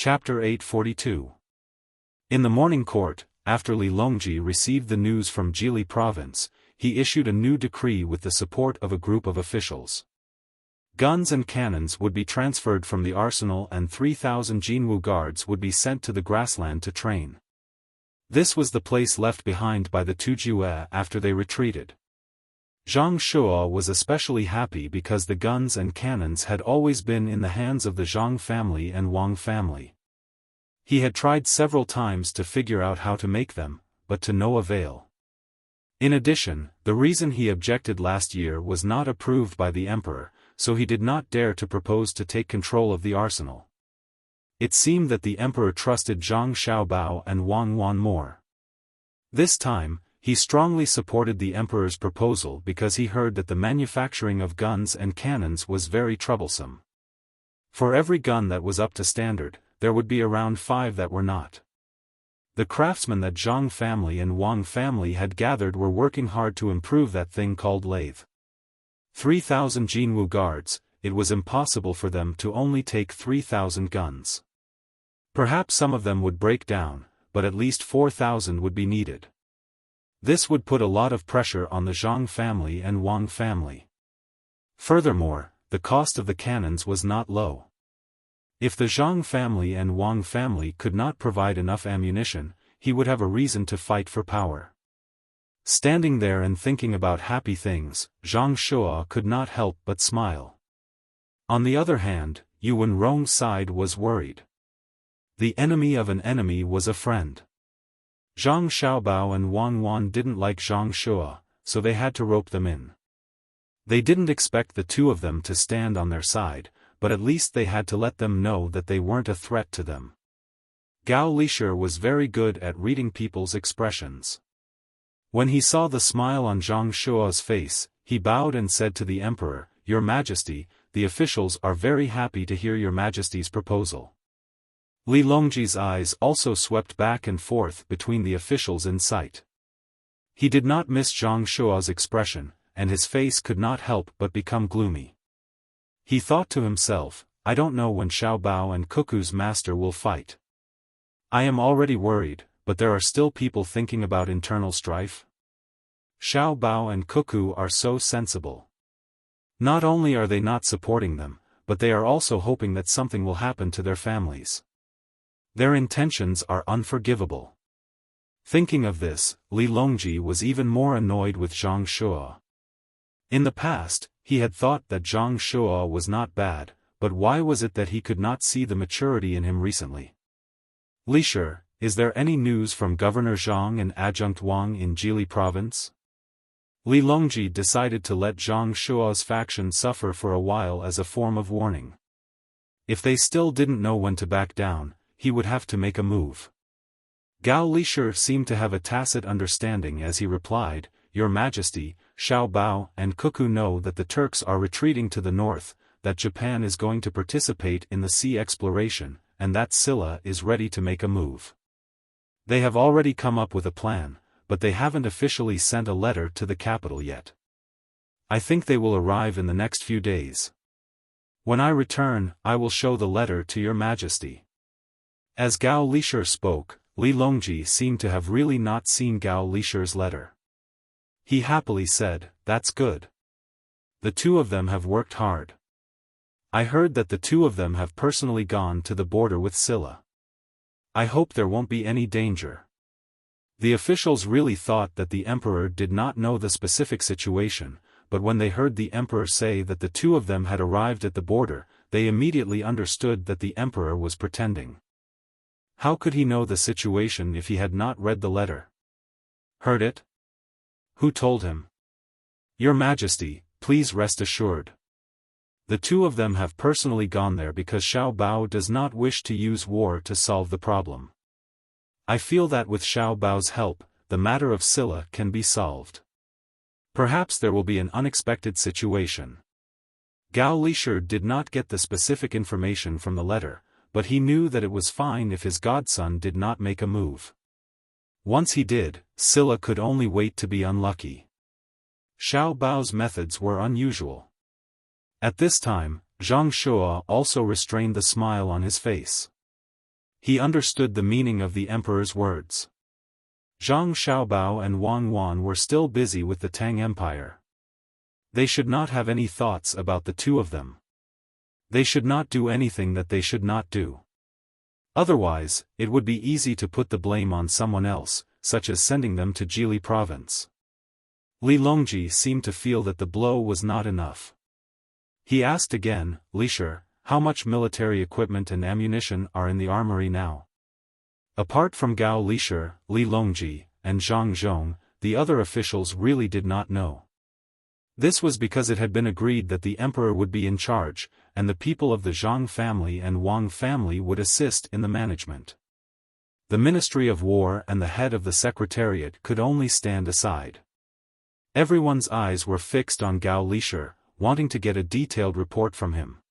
Chapter 842. In the morning court, after Li Longji received the news from Jili province, he issued a new decree with the support of a group of officials. Guns and cannons would be transferred from the arsenal and 3,000 Jinwu guards would be sent to the grassland to train. This was the place left behind by the Tujue after they retreated. Zhang Shuo was especially happy because the guns and cannons had always been in the hands of the Zhang family and Wang family. He had tried several times to figure out how to make them, but to no avail. In addition, the reason he objected last year was not approved by the emperor, so he did not dare to propose to take control of the arsenal. It seemed that the emperor trusted Zhang Xiaobao and Wang Wan more. This time, he strongly supported the emperor's proposal because he heard that the manufacturing of guns and cannons was very troublesome. For every gun that was up to standard, there would be around 5 that were not. The craftsmen that Zhang family and Wang family had gathered were working hard to improve that thing called lathe. 3,000 Jinwu guards, it was impossible for them to only take 3,000 guns. Perhaps some of them would break down, but at least 4,000 would be needed. This would put a lot of pressure on the Zhang family and Wang family. Furthermore, the cost of the cannons was not low. If the Zhang family and Wang family could not provide enough ammunition, he would have a reason to fight for power. Standing there and thinking about happy things, Zhang Shuo could not help but smile. On the other hand, Yuan Rong's side was worried. The enemy of an enemy was a friend. Zhang Xiaobao and Wang Wan didn't like Zhang Shuo, so they had to rope them in. They didn't expect the two of them to stand on their side, but at least they had to let them know that they weren't a threat to them. Gao Lishur was very good at reading people's expressions. When he saw the smile on Zhang Shuo's face, he bowed and said to the emperor, "Your Majesty, the officials are very happy to hear Your Majesty's proposal." Li Longji's eyes also swept back and forth between the officials in sight. He did not miss Zhang Shuo's expression, and his face could not help but become gloomy. He thought to himself, "I don't know when Xiaobao and Cuckoo's master will fight. I am already worried, but there are still people thinking about internal strife. Xiaobao and Cuckoo are so sensible. Not only are they not supporting them, but they are also hoping that something will happen to their families. Their intentions are unforgivable." Thinking of this, Li Longji was even more annoyed with Zhang Shuo. In the past, he had thought that Zhang Shuo was not bad, but why was it that he could not see the maturity in him recently? "Lishur, is there any news from Governor Zhang and Adjunct Wang in Jili province?" Li Longji decided to let Zhang Shuo's faction suffer for a while as a form of warning. If they still didn't know when to back down, he would have to make a move. Gao Lishur seemed to have a tacit understanding as he replied, "Your Majesty, Xiaobao and Cuckoo know that the Turks are retreating to the north, that Japan is going to participate in the sea exploration, and that Silla is ready to make a move. They have already come up with a plan, but they haven't officially sent a letter to the capital yet. I think they will arrive in the next few days. When I return, I will show the letter to Your Majesty." As Gao Lishur spoke, Li Longji seemed to have really not seen Gao Lishur's letter. He happily said, "That's good. The two of them have worked hard. I heard that the two of them have personally gone to the border with Silla. I hope there won't be any danger." The officials really thought that the emperor did not know the specific situation, but when they heard the emperor say that the two of them had arrived at the border, they immediately understood that the emperor was pretending. How could he know the situation if he had not read the letter? Heard it? Who told him? "Your Majesty, please rest assured. The two of them have personally gone there because Xiaobao does not wish to use war to solve the problem. I feel that with Xiaobao's help, the matter of Silla can be solved. Perhaps there will be an unexpected situation." Gao Lishur did not get the specific information from the letter, but he knew that it was fine if his godson did not make a move. Once he did, Silla could only wait to be unlucky. Xiaobao's methods were unusual. At this time, Zhang Shuo also restrained the smile on his face. He understood the meaning of the emperor's words. Zhang Xiaobao and Wang Wan were still busy with the Tang Empire. They should not have any thoughts about the two of them. They should not do anything that they should not do. Otherwise, it would be easy to put the blame on someone else, such as sending them to Jili province. Li Longji seemed to feel that the blow was not enough. He asked again, "Lisher, how much military equipment and ammunition are in the armory now?" Apart from Gao Lisher, Li Longji, and Zhang Zhong, the other officials really did not know. This was because it had been agreed that the emperor would be in charge, and the people of the Zhang family and Wang family would assist in the management. The Ministry of War and the head of the Secretariat could only stand aside. Everyone's eyes were fixed on Gao Lisher, wanting to get a detailed report from him.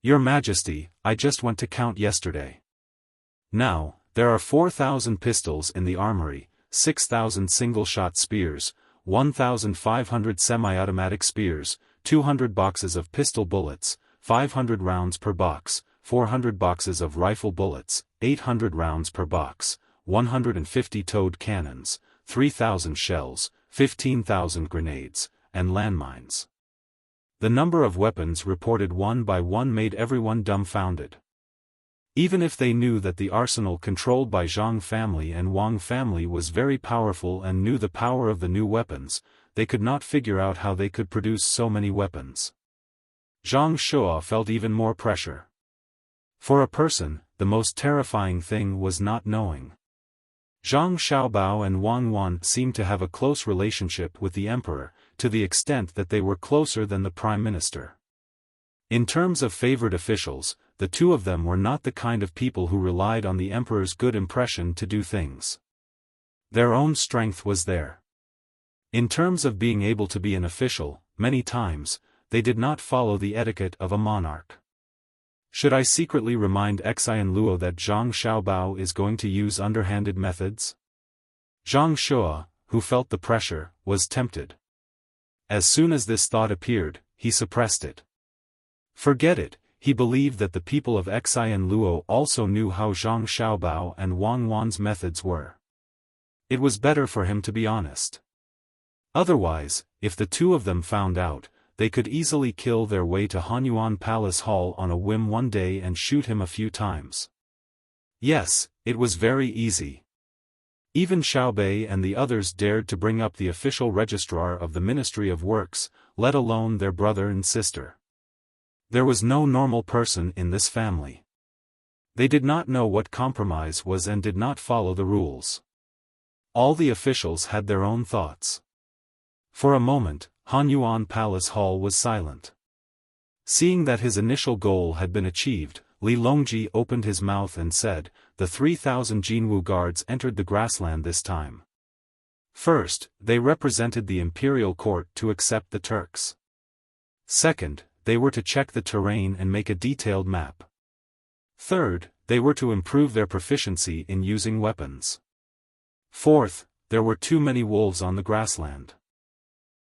"Your Majesty, I just went to count yesterday. Now, there are 4,000 pistols in the armory, 6,000 single-shot spears, 1,500 semi-automatic spears, 200 boxes of pistol bullets, 500 rounds per box, 400 boxes of rifle bullets, 800 rounds per box, 150 towed cannons, 3,000 shells, 15,000 grenades, and landmines." The number of weapons reported one by one made everyone dumbfounded. Even if they knew that the arsenal controlled by Zhang family and Wang family was very powerful and knew the power of the new weapons, they could not figure out how they could produce so many weapons. Zhang Shua felt even more pressure. For a person, the most terrifying thing was not knowing. Zhang Xiaobao and Wang Wan seemed to have a close relationship with the emperor, to the extent that they were closer than the prime minister. In terms of favored officials, the two of them were not the kind of people who relied on the emperor's good impression to do things. Their own strength was there. In terms of being able to be an official, many times, they did not follow the etiquette of a monarch. Should I secretly remind Xian Luo that Zhang Xiaobao is going to use underhanded methods? Zhang Shua, who felt the pressure, was tempted. As soon as this thought appeared, he suppressed it. Forget it, he believed that the people of Xian Luo also knew how Zhang Xiaobao and Wang Wan's methods were. It was better for him to be honest. Otherwise, if the two of them found out, they could easily kill their way to Hanyuan Palace Hall on a whim one day and shoot him a few times. Yes, it was very easy. Even Xiaobei and the others dared to bring up the official registrar of the Ministry of Works, let alone their brother and sister. There was no normal person in this family. They did not know what compromise was and did not follow the rules. All the officials had their own thoughts. For a moment, Hanyuan Palace Hall was silent. Seeing that his initial goal had been achieved, Li Longji opened his mouth and said, "The 3,000 Jinwu guards entered the grassland this time. First, they represented the imperial court to accept the Turks. Second, they were to check the terrain and make a detailed map. Third, they were to improve their proficiency in using weapons. Fourth, there were too many wolves on the grassland.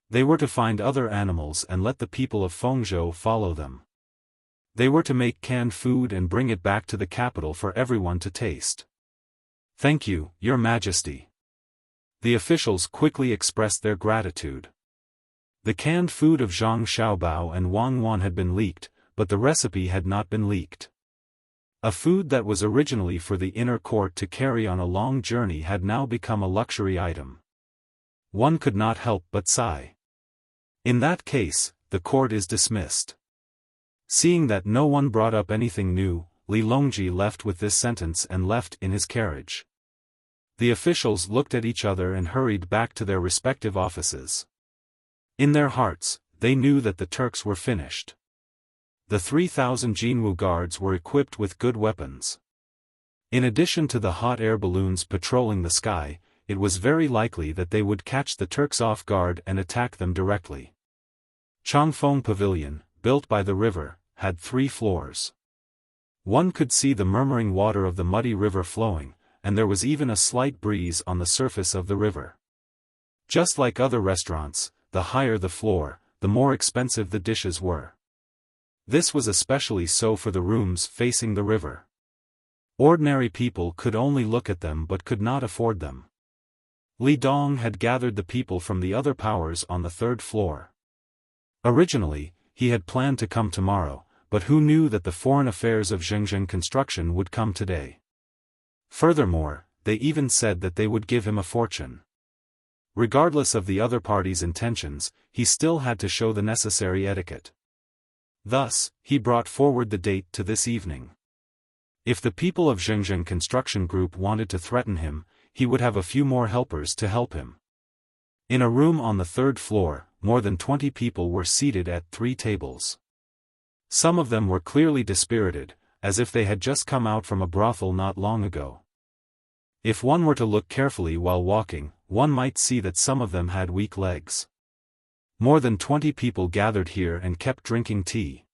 They were to find other animals and let the people of Fengzhou follow them. They were to make canned food and bring it back to the capital for everyone to taste." "Thank you, Your Majesty." The officials quickly expressed their gratitude. The canned food of Zhang Xiaobao and Wang Wan had been leaked, but the recipe had not been leaked. A food that was originally for the inner court to carry on a long journey had now become a luxury item. One could not help but sigh. In that case, the court is dismissed. Seeing that no one brought up anything new, Li Longji left with this sentence and left in his carriage. The officials looked at each other and hurried back to their respective offices. In their hearts, they knew that the Turks were finished. The 3,000 Jinwu guards were equipped with good weapons. In addition to the hot air balloons patrolling the sky, it was very likely that they would catch the Turks off guard and attack them directly. Changfeng Pavilion, built by the river, had 3 floors. One could see the murmuring water of the muddy river flowing, and there was even a slight breeze on the surface of the river. Just like other restaurants, the higher the floor, the more expensive the dishes were. This was especially so for the rooms facing the river. Ordinary people could only look at them but could not afford them. Li Dong had gathered the people from the other powers on the third floor. Originally, he had planned to come tomorrow, but who knew that the foreign affairs of Zhengzheng Construction would come today? Furthermore, they even said that they would give him a fortune. Regardless of the other party's intentions, he still had to show the necessary etiquette. Thus, he brought forward the date to this evening. If the people of Zhengzheng Construction Group wanted to threaten him, he would have a few more helpers to help him. In a room on the third floor, more than 20 people were seated at 3 tables. Some of them were clearly dispirited, as if they had just come out from a brothel not long ago. If one were to look carefully while walking, one might see that some of them had weak legs. More than 20 people gathered here and kept drinking tea.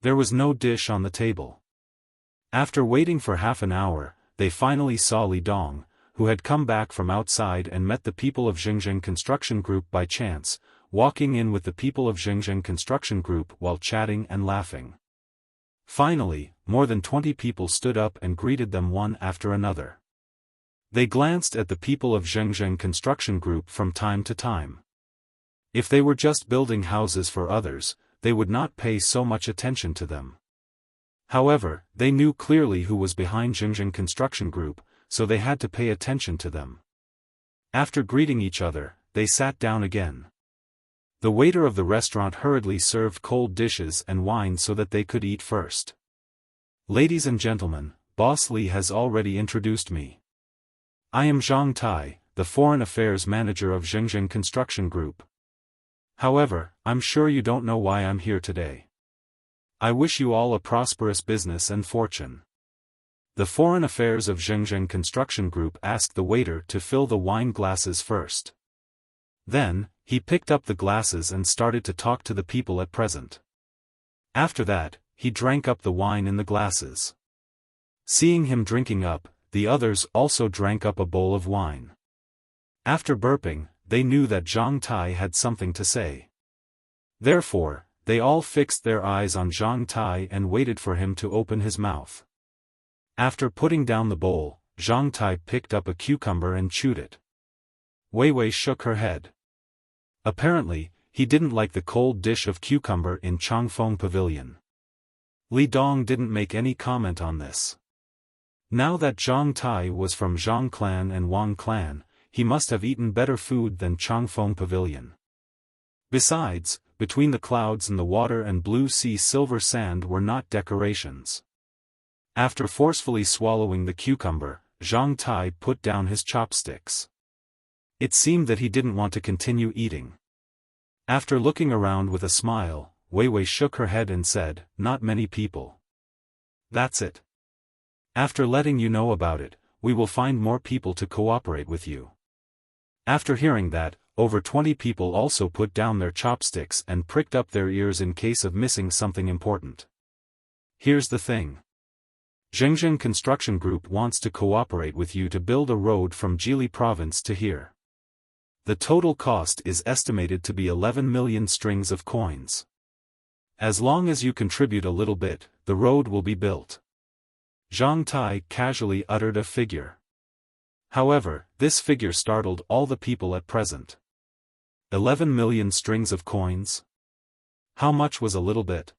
There was no dish on the table. After waiting for half an hour, they finally saw Li Dong, who had come back from outside and met the people of Zhengzheng Construction Group by chance, walking in with the people of Zhengzheng Construction Group while chatting and laughing. Finally, more than 20 people stood up and greeted them one after another. They glanced at the people of Zhengzheng Construction Group from time to time. If they were just building houses for others, they would not pay so much attention to them. However, they knew clearly who was behind Zhengzheng Construction Group, so they had to pay attention to them. After greeting each other, they sat down again. The waiter of the restaurant hurriedly served cold dishes and wine so that they could eat first. Ladies and gentlemen, Boss Li has already introduced me. I am Zhang Tai, the Foreign Affairs Manager of Zhengzheng Construction Group. However, I'm sure you don't know why I'm here today. I wish you all a prosperous business and fortune. The Foreign Affairs of Zhengzheng Construction Group asked the waiter to fill the wine glasses first. Then, he picked up the glasses and started to talk to the people at present. After that, he drank up the wine in the glasses. Seeing him drinking up, the others also drank up a bowl of wine. After burping, they knew that Zhang Tai had something to say. Therefore, they all fixed their eyes on Zhang Tai and waited for him to open his mouth. After putting down the bowl, Zhang Tai picked up a cucumber and chewed it. Wei Wei shook her head. Apparently, he didn't like the cold dish of cucumber in Changfeng Pavilion. Li Dong didn't make any comment on this. Now that Zhang Tai was from Zhang clan and Wang clan, he must have eaten better food than Changfeng Pavilion. Besides, between the clouds and the water and blue sea silver sand were not decorations. After forcefully swallowing the cucumber, Zhang Tai put down his chopsticks. It seemed that he didn't want to continue eating. After looking around with a smile, Wei Wei shook her head and said, "Not many people." "That's it. After letting you know about it, we will find more people to cooperate with you." After hearing that, over 20 people also put down their chopsticks and pricked up their ears in case of missing something important. Here's the thing. Zhengzheng Construction Group wants to cooperate with you to build a road from Jili province to here. The total cost is estimated to be 11 million strings of coins. As long as you contribute a little bit, the road will be built. Zhang Tai casually uttered a figure. However, this figure startled all the people at present. 11 million strings of coins? How much was a little bit?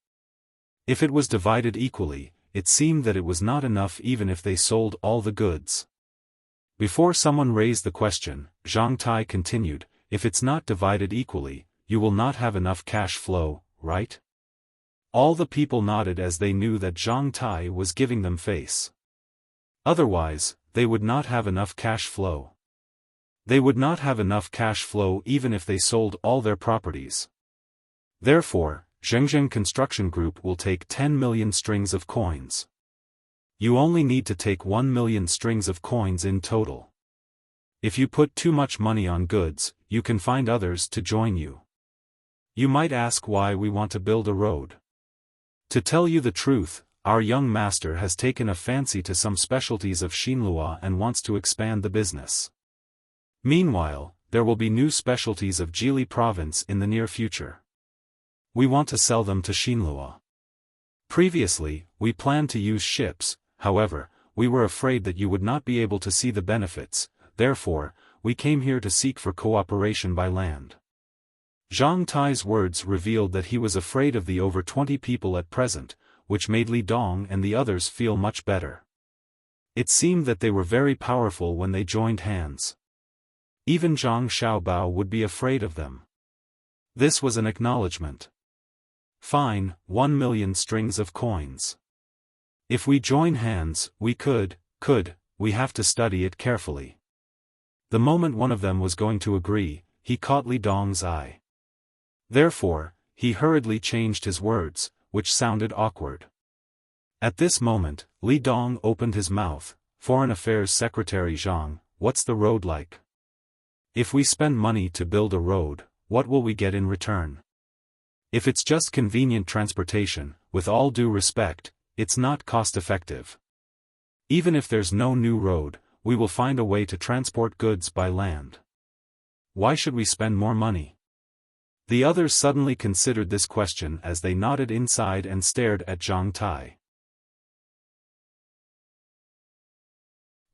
If it was divided equally, it seemed that it was not enough even if they sold all the goods. Before someone raised the question, Zhang Tai continued, "If it's not divided equally, you will not have enough cash flow, right?" All the people nodded as they knew that Zhang Tai was giving them face. Otherwise, they would not have enough cash flow. They would not have enough cash flow even if they sold all their properties. Therefore, Zhengzheng Construction Group will take 10 million strings of coins. You only need to take 1 million strings of coins in total. If you put too much money on goods, you can find others to join you. You might ask why we want to build a road. To tell you the truth, our young master has taken a fancy to some specialties of Xinlua and wants to expand the business. Meanwhile, there will be new specialties of Jili province in the near future. We want to sell them to Xinlua. Previously, we planned to use ships, however, we were afraid that you would not be able to see the benefits, therefore, we came here to seek for cooperation by land. Zhang Tai's words revealed that he was afraid of the over 20 people at present, which made Li Dong and the others feel much better. It seemed that they were very powerful when they joined hands. Even Zhang Xiaobao would be afraid of them. This was an acknowledgement. Fine, 1 million strings of coins. If we join hands, we could, we have to study it carefully. The moment one of them was going to agree, he caught Li Dong's eye. Therefore, he hurriedly changed his words, which sounded awkward. At this moment, Li Dong opened his mouth. Foreign Affairs Secretary Zhang, what's the road like? If we spend money to build a road, what will we get in return? If it's just convenient transportation, with all due respect, it's not cost-effective. Even if there's no new road, we will find a way to transport goods by land. Why should we spend more money? The others suddenly considered this question as they nodded inside and stared at Zhang Tai.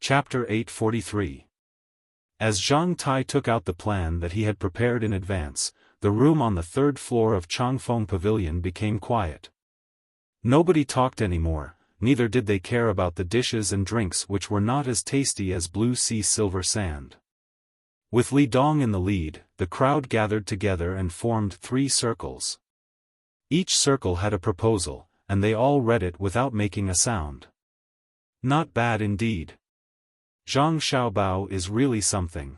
Chapter 843. As Zhang Tai took out the plan that he had prepared in advance, the room on the third floor of Changfeng Pavilion became quiet. Nobody talked anymore, neither did they care about the dishes and drinks which were not as tasty as blue sea silver sand. With Li Dong in the lead, the crowd gathered together and formed 3 circles. Each circle had a proposal, and they all read it without making a sound. Not bad indeed. Zhang Xiaobao is really something.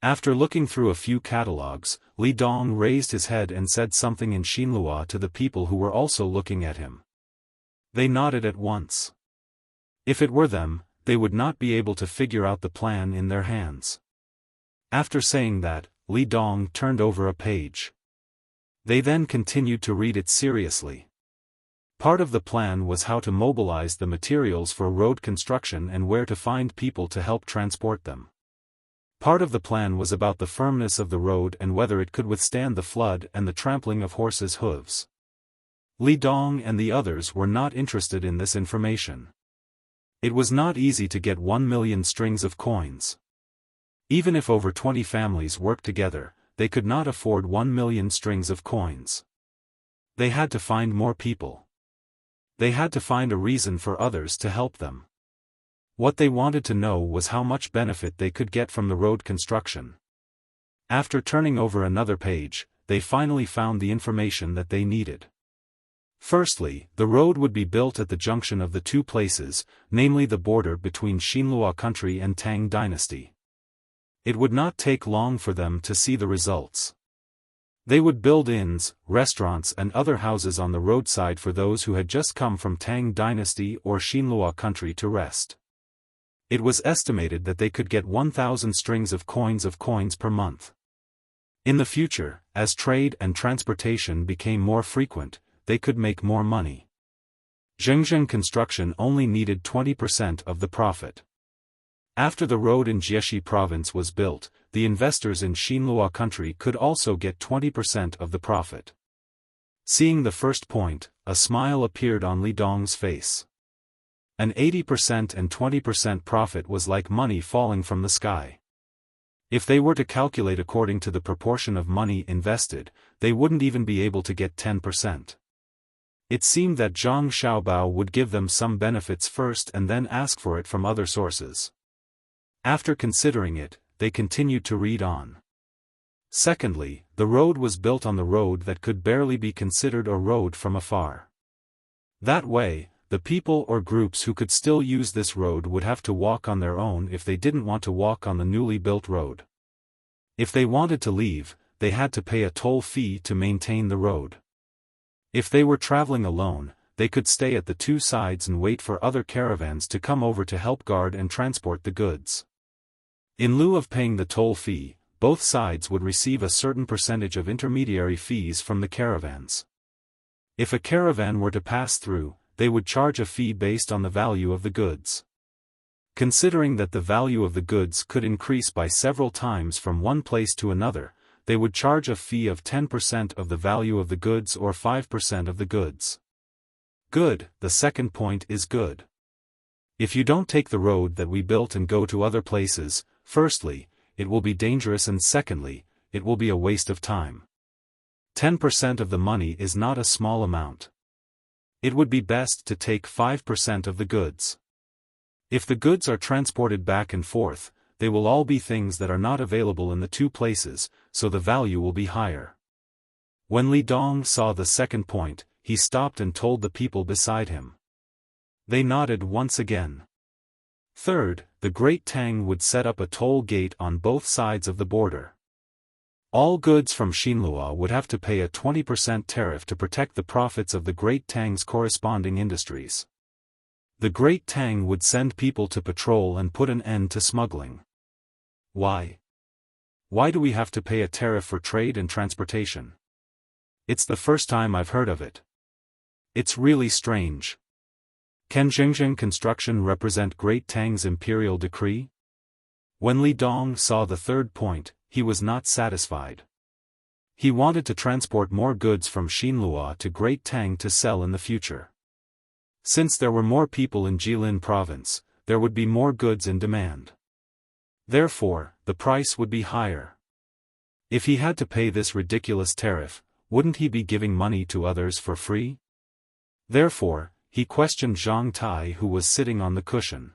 After looking through a few catalogues, Li Dong raised his head and said something in Xinhua to the people who were also looking at him. They nodded at once. If it were them, they would not be able to figure out the plan in their hands. After saying that, Li Dong turned over a page. They then continued to read it seriously. Part of the plan was how to mobilize the materials for road construction and where to find people to help transport them. Part of the plan was about the firmness of the road and whether it could withstand the flood and the trampling of horses' hooves. Li Dong and the others were not interested in this information. It was not easy to get 1 million strings of coins. Even if over 20 families worked together, they could not afford 1 million strings of coins. They had to find more people. They had to find a reason for others to help them. What they wanted to know was how much benefit they could get from the road construction. After turning over another page, they finally found the information that they needed. Firstly, the road would be built at the junction of the 2 places, namely the border between Xinhua country and Tang Dynasty. It would not take long for them to see the results. They would build inns, restaurants and other houses on the roadside for those who had just come from Tang Dynasty or Xinhua country to rest. It was estimated that they could get 1,000 strings of coins per month. In the future, as trade and transportation became more frequent, they could make more money. Zhengzheng construction only needed 20% of the profit. After the road in Jieshi province was built, the investors in Xinhua country could also get 20% of the profit. Seeing the first point, a smile appeared on Li Dong's face. An 80% and 20% profit was like money falling from the sky. If they were to calculate according to the proportion of money invested, they wouldn't even be able to get 10%. It seemed that Zhang Xiaobao would give them some benefits first and then ask for it from other sources. After considering it, they continued to read on. Secondly, the road was built on the road that could barely be considered a road from afar. That way, the people or groups who could still use this road would have to walk on their own if they didn't want to walk on the newly built road. If they wanted to leave, they had to pay a toll fee to maintain the road. If they were traveling alone, they could stay at the 2 sides and wait for other caravans to come over to help guard and transport the goods. In lieu of paying the toll fee, both sides would receive a certain percentage of intermediary fees from the caravans. If a caravan were to pass through, they would charge a fee based on the value of the goods. Considering that the value of the goods could increase by several times from one place to another, they would charge a fee of 10% of the value of the goods or 5% of the goods. Good, the second point is good. If you don't take the road that we built and go to other places, firstly, it will be dangerous, and secondly, it will be a waste of time. 10% of the money is not a small amount. It would be best to take 5% of the goods. If the goods are transported back and forth, they will all be things that are not available in the two places, so the value will be higher. When Li Dong saw the second point, he stopped and told the people beside him. They nodded once again. Third, the great Tang would set up a toll gate on both sides of the border. All goods from Xinlua would have to pay a 20% tariff to protect the profits of the great Tang's corresponding industries. The great Tang would send people to patrol and put an end to smuggling. Why? Why do we have to pay a tariff for trade and transportation? It's the first time I've heard of it. It's really strange. Can Xinjiang construction represent Great Tang's imperial decree? When Li Dong saw the third point, he was not satisfied. He wanted to transport more goods from Xinlua to Great Tang to sell in the future. Since there were more people in Jilin province, there would be more goods in demand. Therefore, the price would be higher. If he had to pay this ridiculous tariff, wouldn't he be giving money to others for free? Therefore, he questioned Zhang Tai, who was sitting on the cushion.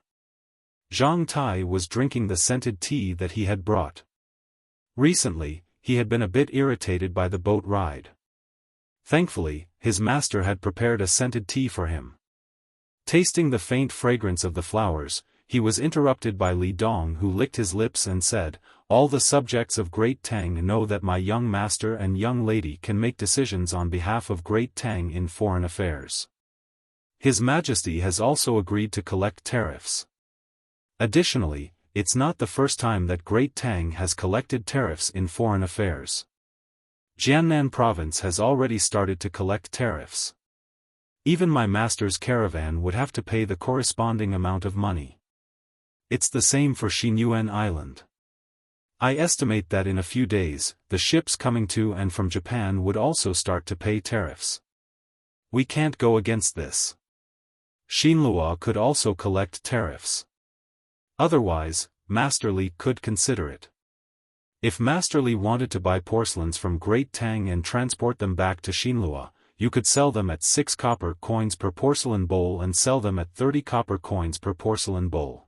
Zhang Tai was drinking the scented tea that he had brought. Recently, he had been a bit irritated by the boat ride. Thankfully, his master had prepared a scented tea for him. Tasting the faint fragrance of the flowers, he was interrupted by Li Dong, who licked his lips and said, "All the subjects of Great Tang know that my young master and young lady can make decisions on behalf of Great Tang in foreign affairs. His Majesty has also agreed to collect tariffs. Additionally, it's not the first time that Great Tang has collected tariffs in foreign affairs. Jiannan province has already started to collect tariffs. Even my master's caravan would have to pay the corresponding amount of money. It's the same for Xinyuan Island. I estimate that in a few days, the ships coming to and from Japan would also start to pay tariffs. We can't go against this. Xinlua could also collect tariffs. Otherwise, Master Li could consider it. If Master Li wanted to buy porcelains from Great Tang and transport them back to Xinlua, you could sell them at 6 copper coins per porcelain bowl and sell them at 30 copper coins per porcelain bowl.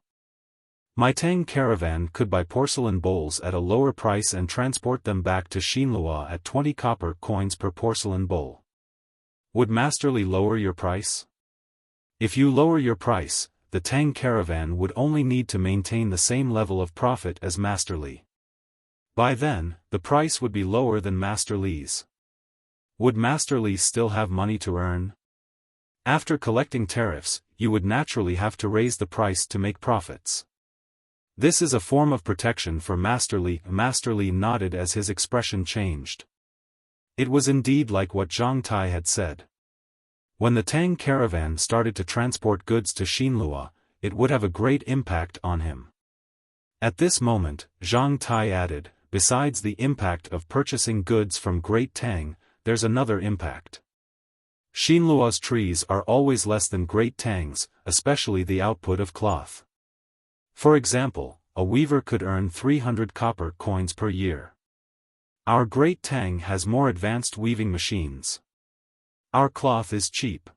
My Tang caravan could buy porcelain bowls at a lower price and transport them back to Xinlua at 20 copper coins per porcelain bowl. Would Master Li lower your price? If you lower your price, the Tang caravan would only need to maintain the same level of profit as Master Li. By then, the price would be lower than Master Li's. Would Master Li still have money to earn? After collecting tariffs, you would naturally have to raise the price to make profits. This is a form of protection for Master Li. Master Li nodded as his expression changed. It was indeed like what Zhang Tai had said. When the Tang caravan started to transport goods to Xinlua, it would have a great impact on him. At this moment, Zhang Tai added, besides the impact of purchasing goods from Great Tang, there's another impact. Xinlua's trees are always less than Great Tang's, especially the output of cloth. For example, a weaver could earn 300 copper coins per year. Our Great Tang has more advanced weaving machines. Our cloth is cheap.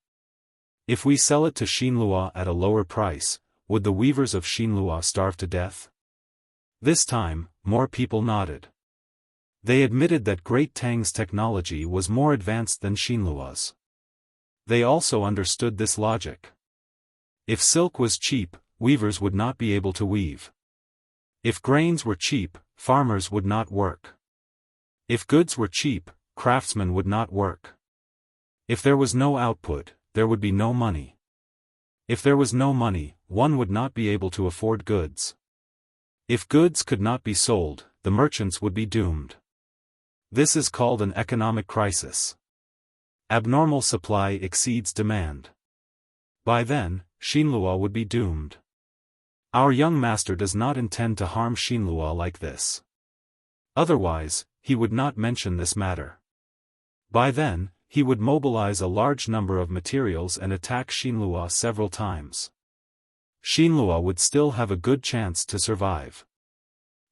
If we sell it to Xinlua at a lower price, would the weavers of Xinlua starve to death? This time, more people nodded. They admitted that Great Tang's technology was more advanced than Xinlua's. They also understood this logic. If silk was cheap, weavers would not be able to weave. If grains were cheap, farmers would not work. If goods were cheap, craftsmen would not work. If there was no output, there would be no money. If there was no money, one would not be able to afford goods. If goods could not be sold, the merchants would be doomed. This is called an economic crisis. Abnormal supply exceeds demand. By then, Xinlua would be doomed. Our young master does not intend to harm Xinlua like this. Otherwise, he would not mention this matter. By then, he would mobilize a large number of materials and attack Xinlua several times. Xinlua would still have a good chance to survive.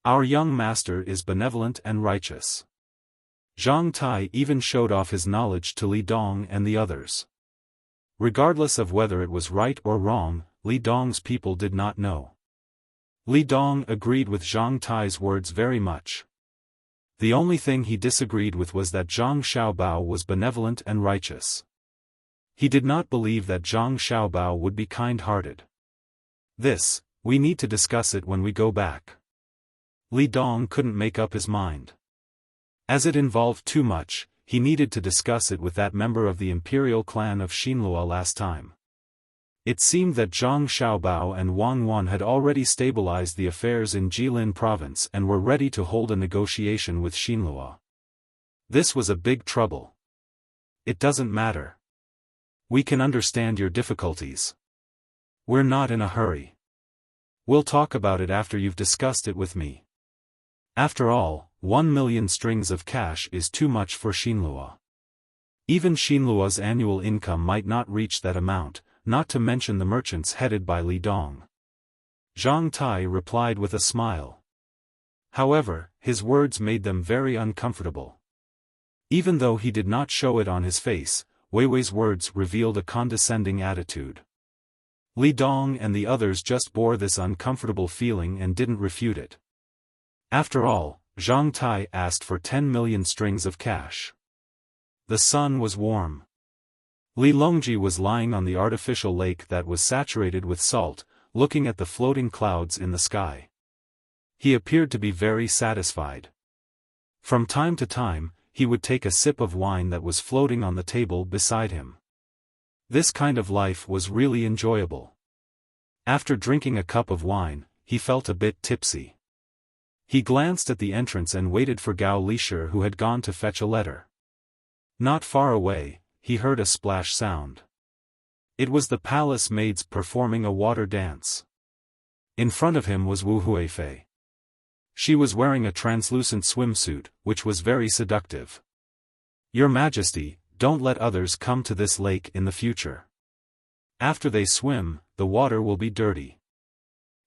Our young master is benevolent and righteous. Zhang Tai even showed off his knowledge to Li Dong and the others. Regardless of whether it was right or wrong, Li Dong's people did not know. Li Dong agreed with Zhang Tai's words very much. The only thing he disagreed with was that Zhang Xiaobao was benevolent and righteous. He did not believe that Zhang Xiaobao would be kind-hearted. This, we need to discuss it when we go back. Li Dong couldn't make up his mind. As it involved too much, he needed to discuss it with that member of the imperial clan of Xinlua last time. It seemed that Zhang Xiaobao and Wang Wan had already stabilized the affairs in Jilin province and were ready to hold a negotiation with Xinlua. This was a big trouble. It doesn't matter. We can understand your difficulties. We're not in a hurry. We'll talk about it after you've discussed it with me. After all, 1 million strings of cash is too much for Xinlua. Even Xinlua's annual income might not reach that amount, not to mention the merchants headed by Li Dong. Zhang Tai replied with a smile. However, his words made them very uncomfortable. Even though he did not show it on his face, Weiwei's words revealed a condescending attitude. Li Dong and the others just bore this uncomfortable feeling and didn't refute it. After all, Zhang Tai asked for 10 million strings of cash. The sun was warm. Li Longji was lying on the artificial lake that was saturated with salt, looking at the floating clouds in the sky. He appeared to be very satisfied. From time to time, he would take a sip of wine that was floating on the table beside him. This kind of life was really enjoyable. After drinking a cup of wine, he felt a bit tipsy. He glanced at the entrance and waited for Gao Lishir, who had gone to fetch a letter. Not far away, he heard a splash sound. It was the palace maids performing a water dance. In front of him was Wu Huifei. She was wearing a translucent swimsuit, which was very seductive. Your Majesty, don't let others come to this lake in the future. After they swim, the water will be dirty.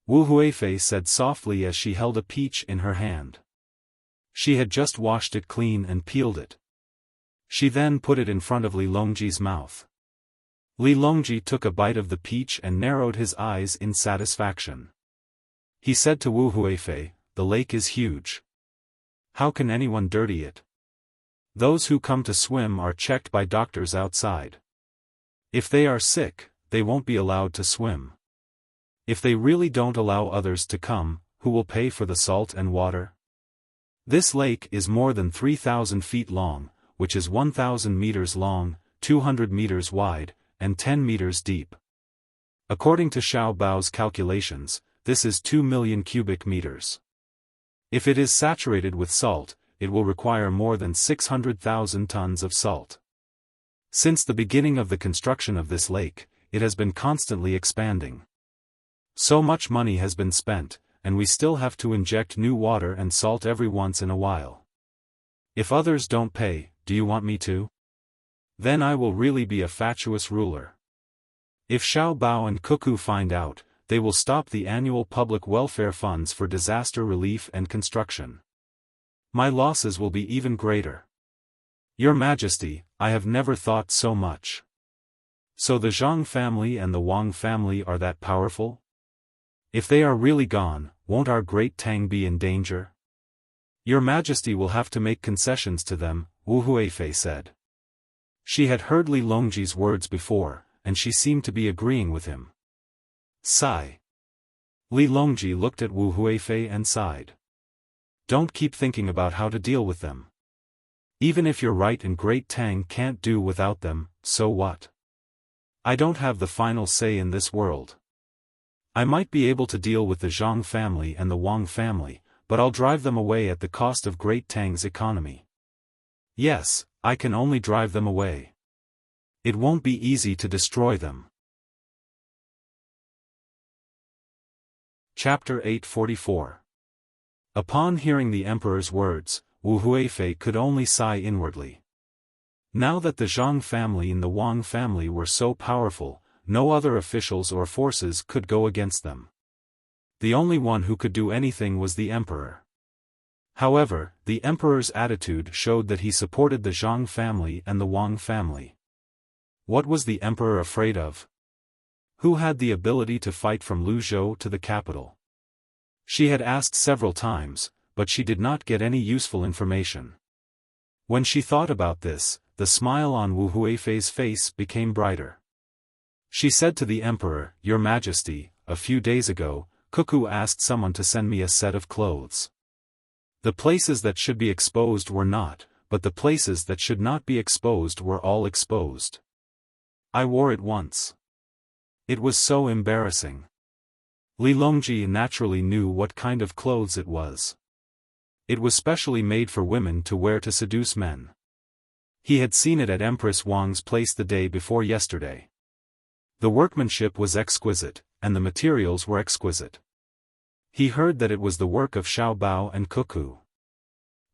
Wu Huifei said softly as she held a peach in her hand. She had just washed it clean and peeled it. She then put it in front of Li Longji's mouth. Li Longji took a bite of the peach and narrowed his eyes in satisfaction. He said to Wu Huifei, "The lake is huge. How can anyone dirty it? Those who come to swim are checked by doctors outside. If they are sick, they won't be allowed to swim. If they really don't allow others to come, who will pay for the salt and water? This lake is more than 3,000 feet long, which is 1,000 meters long, 200 meters wide, and 10 meters deep. According to Xiao Bao's calculations, this is 2 million cubic meters. If it is saturated with salt, it will require more than 600,000 tons of salt. Since the beginning of the construction of this lake, it has been constantly expanding. So much money has been spent, and we still have to inject new water and salt every once in a while. If others don't pay, do you want me to? Then I will really be a fatuous ruler. If Xiao Bao and Cuckoo find out, they will stop the annual public welfare funds for disaster relief and construction. My losses will be even greater. Your Majesty, I have never thought so much. So the Zhang family and the Wang family are that powerful? If they are really gone, won't our great Tang be in danger? Your Majesty will have to make concessions to them, Wu Huifei said. She had heard Li Longji's words before, and she seemed to be agreeing with him. Sigh. Li Longji looked at Wu Huifei and sighed. Don't keep thinking about how to deal with them. Even if you're right and Great Tang can't do without them, so what? I don't have the final say in this world. I might be able to deal with the Zhang family and the Wang family, but I'll drive them away at the cost of Great Tang's economy. Yes, I can only drive them away. It won't be easy to destroy them. Chapter 844. Upon hearing the emperor's words, Wu Huifei could only sigh inwardly. Now that the Zhang family and the Wang family were so powerful, no other officials or forces could go against them. The only one who could do anything was the emperor. However, the emperor's attitude showed that he supported the Zhang family and the Wang family. What was the emperor afraid of? Who had the ability to fight from Luzhou to the capital? She had asked several times, but she did not get any useful information. When she thought about this, the smile on Wu Huifei's face became brighter. She said to the emperor, "Your Majesty, a few days ago, Cuckoo asked someone to send me a set of clothes. The places that should be exposed were not, but the places that should not be exposed were all exposed. I wore it once. It was so embarrassing." Li Longji naturally knew what kind of clothes it was. It was specially made for women to wear to seduce men. He had seen it at Empress Wang's place the day before yesterday. The workmanship was exquisite, and the materials were exquisite. He heard that it was the work of Xiao Bao and Cuckoo.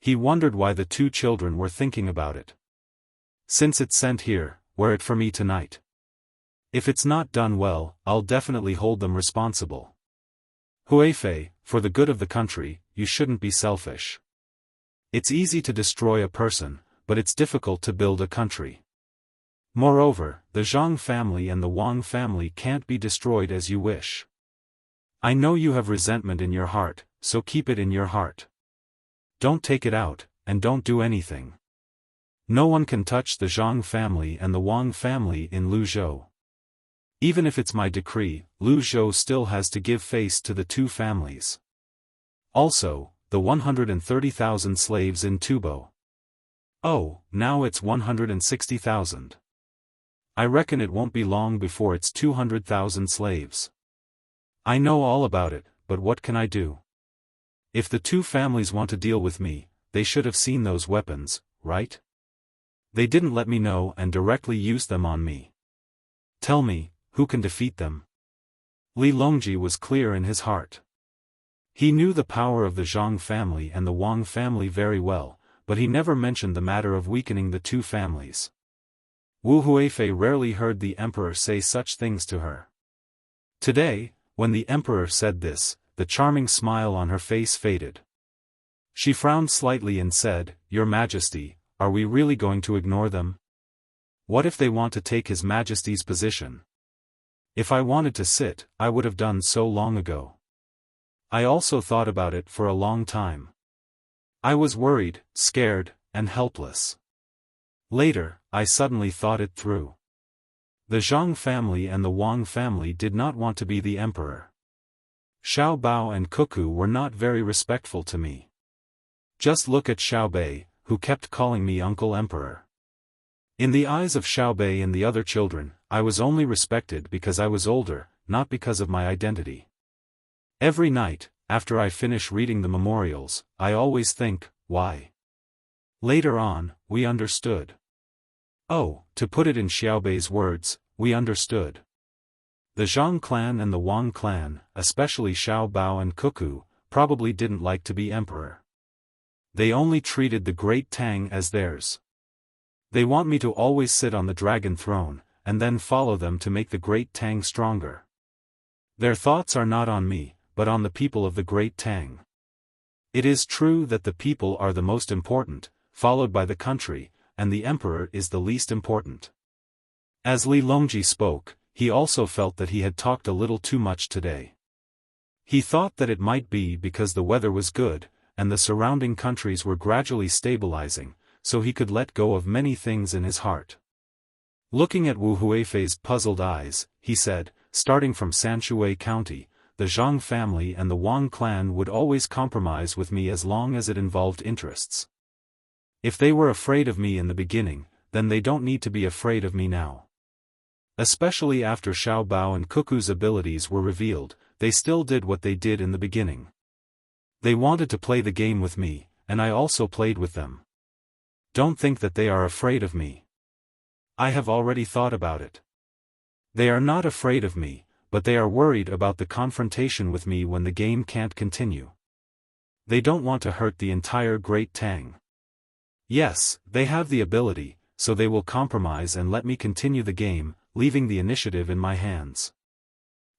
He wondered why the two children were thinking about it. "Since it's sent here, wear it for me tonight. If it's not done well, I'll definitely hold them responsible. Huifei, for the good of the country, you shouldn't be selfish. It's easy to destroy a person, but it's difficult to build a country. Moreover, the Zhang family and the Wang family can't be destroyed as you wish. I know you have resentment in your heart, so keep it in your heart. Don't take it out, and don't do anything. No one can touch the Zhang family and the Wang family in Luzhou. Even if it's my decree, Luzhou still has to give face to the two families. Also, the 130,000 slaves in Tubo. Oh, now it's 160,000. I reckon it won't be long before it's 200,000 slaves. I know all about it, but what can I do? If the two families want to deal with me, they should have seen those weapons, right? They didn't let me know and directly used them on me. Tell me, who can defeat them?" Li Longji was clear in his heart. He knew the power of the Zhang family and the Wang family very well, but he never mentioned the matter of weakening the two families. Wu Huifei rarely heard the emperor say such things to her. Today, when the emperor said this, the charming smile on her face faded. She frowned slightly and said, "Your Majesty, are we really going to ignore them? What if they want to take His Majesty's position? If I wanted to sit, I would have done so long ago. I also thought about it for a long time. I was worried, scared, and helpless. Later, I suddenly thought it through. The Zhang family and the Wang family did not want to be the emperor. Xiao Bao and Cuckoo were not very respectful to me. Just look at Xiao Bei, who kept calling me Uncle Emperor. In the eyes of Xiao Bei and the other children, I was only respected because I was older, not because of my identity. Every night, after I finish reading the memorials, I always think, why? Later on, we understood. Oh, to put it in Xiao Bei's words, we understood. The Zhang clan and the Wang clan, especially Xiao Bao and Cuckoo, probably didn't like to be emperor. They only treated the great Tang as theirs. They want me to always sit on the dragon throne, and then follow them to make the great Tang stronger. Their thoughts are not on me, but on the people of the great Tang. It is true that the people are the most important, followed by the country, and the emperor is the least important. As Li Longji spoke, he also felt that he had talked a little too much today. He thought that it might be because the weather was good, and the surrounding countries were gradually stabilizing, so he could let go of many things in his heart. Looking at Wu Huifei's puzzled eyes, he said, "Starting from Sanshui County, the Zhang family and the Wang clan would always compromise with me as long as it involved interests. If they were afraid of me in the beginning, then they don't need to be afraid of me now. Especially after Xiao Bao and Cuckoo's abilities were revealed, they still did what they did in the beginning. They wanted to play the game with me, and I also played with them. Don't think that they are afraid of me. I have already thought about it. They are not afraid of me, but they are worried about the confrontation with me when the game can't continue. They don't want to hurt the entire Great Tang. Yes, they have the ability, so they will compromise and let me continue the game," leaving the initiative in my hands.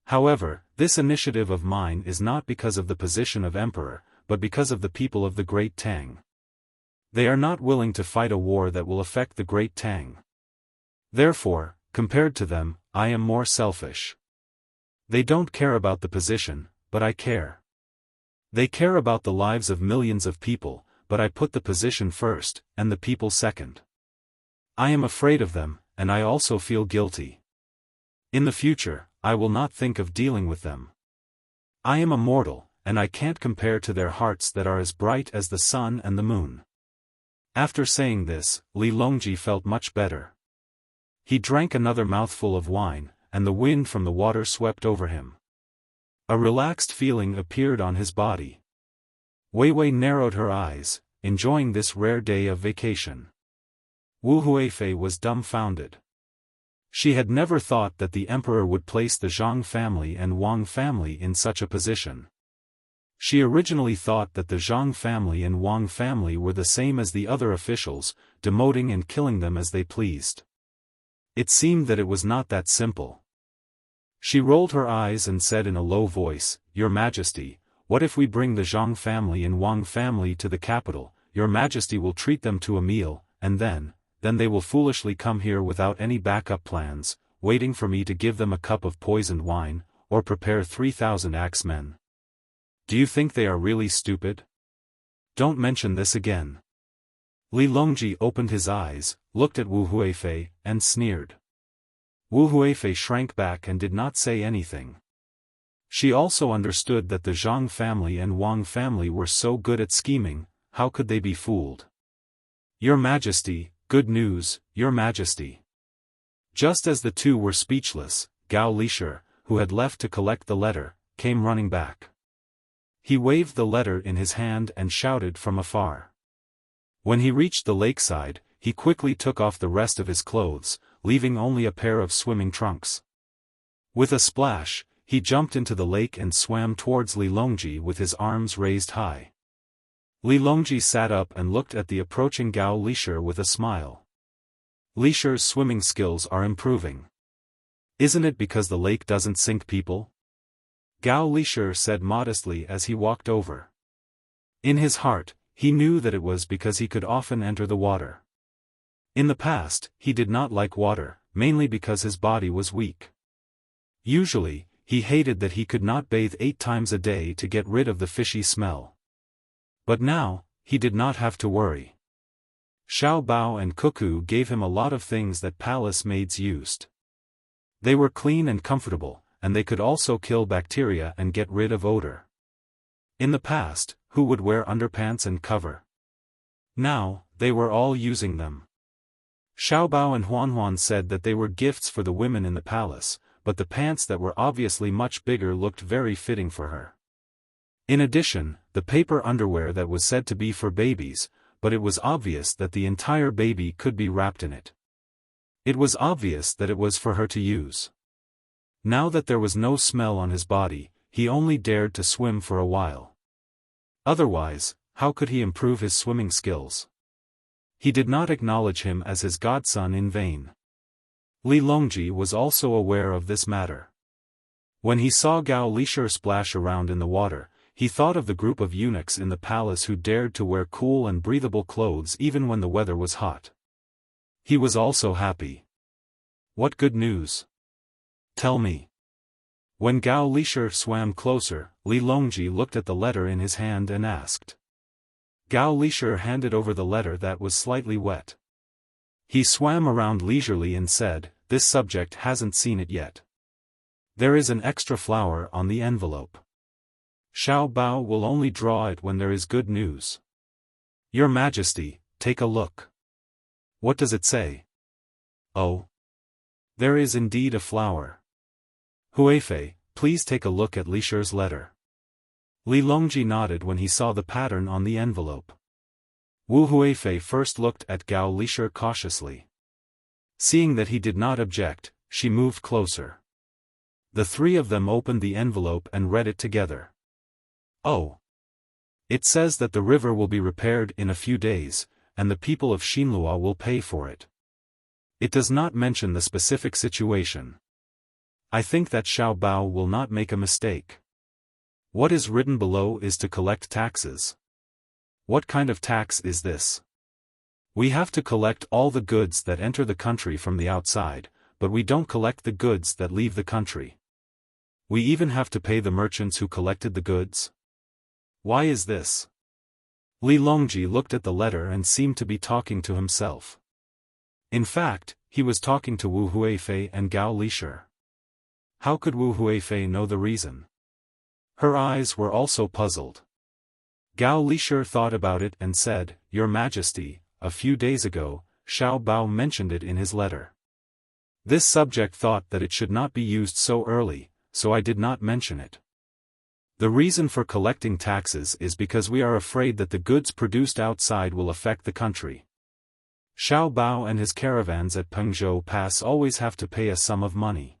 However, this initiative of mine is not because of the position of emperor, but because of the people of the Great Tang. They are not willing to fight a war that will affect the Great Tang. Therefore, compared to them, I am more selfish. They don't care about the position, but I care. They care about the lives of millions of people, but I put the position first, and the people second. I am afraid of them, and I also feel guilty. In the future, I will not think of dealing with them. I am a mortal, and I can't compare to their hearts that are as bright as the sun and the moon. After saying this, Li Longji felt much better. He drank another mouthful of wine, and the wind from the water swept over him. A relaxed feeling appeared on his body. Wei Wei narrowed her eyes, enjoying this rare day of vacation. Wu Huifei was dumbfounded. She had never thought that the emperor would place the Zhang family and Wang family in such a position. She originally thought that the Zhang family and Wang family were the same as the other officials, demoting and killing them as they pleased. It seemed that it was not that simple. She rolled her eyes and said in a low voice, "Your Majesty, what if we bring the Zhang family and Wang family to the capital? Your Majesty will treat them to a meal, and then they will foolishly come here without any backup plans, waiting for me to give them a cup of poisoned wine, or prepare 3,000 axemen. Do you think they are really stupid? Don't mention this again." Li Longji opened his eyes, looked at Wu Huifei, and sneered. Wu Huifei shrank back and did not say anything. She also understood that the Zhang family and Wang family were so good at scheming, how could they be fooled? "Your Majesty, good news, Your Majesty." Just as the two were speechless, Gao Lisher, who had left to collect the letter, came running back. He waved the letter in his hand and shouted from afar. When he reached the lakeside, he quickly took off the rest of his clothes, leaving only a pair of swimming trunks. With a splash, he jumped into the lake and swam towards Li Longji with his arms raised high. Li Longji sat up and looked at the approaching Gao Lisher with a smile. Lisher's swimming skills are improving. Isn't it because the lake doesn't sink people? Gao Lisher said modestly as he walked over. In his heart, he knew that it was because he could often enter the water. In the past, he did not like water, mainly because his body was weak. Usually, he hated that he could not bathe 8 times a day to get rid of the fishy smell. But now, he did not have to worry. Xiao Bao and Cuckoo gave him a lot of things that palace maids used. They were clean and comfortable, and they could also kill bacteria and get rid of odor. In the past, who would wear underpants and cover? Now, they were all using them. Xiao Bao and Huan said that they were gifts for the women in the palace, but the pants that were obviously much bigger looked very fitting for her. In addition, the paper underwear that was said to be for babies, but it was obvious that the entire baby could be wrapped in it. It was obvious that it was for her to use. Now that there was no smell on his body, he only dared to swim for a while. Otherwise, how could he improve his swimming skills? He did not acknowledge him as his godson in vain. Li Longji was also aware of this matter. When he saw Gao Lisher splash around in the water, he thought of the group of eunuchs in the palace who dared to wear cool and breathable clothes even when the weather was hot. He was also happy. What good news? Tell me. When Gao Lisher swam closer, Li Longji looked at the letter in his hand and asked. Gao Lisher handed over the letter that was slightly wet. He swam around leisurely and said, "This subject hasn't seen it yet. There is an extra flower on the envelope. Xiao Bao will only draw it when there is good news. Your Majesty, take a look." "What does it say?" "Oh. There is indeed a flower. Huifei, please take a look at Lisher's letter." Li Longji nodded when he saw the pattern on the envelope. Wu Huifei first looked at Gao Lisher cautiously. Seeing that he did not object, she moved closer. The three of them opened the envelope and read it together. "Oh. It says that the river will be repaired in a few days, and the people of Xinlua will pay for it. It does not mention the specific situation. I think that Xiao Bao will not make a mistake. What is written below is to collect taxes. What kind of tax is this? We have to collect all the goods that enter the country from the outside, but we don't collect the goods that leave the country. We even have to pay the merchants who collected the goods? Why is this? Li Longji looked at the letter and seemed to be talking to himself. In fact, he was talking to Wu Huifei and Gao Lishir. How could Wu Huifei know the reason? Her eyes were also puzzled. Gao Lishir thought about it and said, Your Majesty, a few days ago, Xiao Bao mentioned it in his letter. This subject thought that it should not be used so early, so I did not mention it. The reason for collecting taxes is because we are afraid that the goods produced outside will affect the country. Xiao Bao and his caravans at Pengzhou Pass always have to pay a sum of money.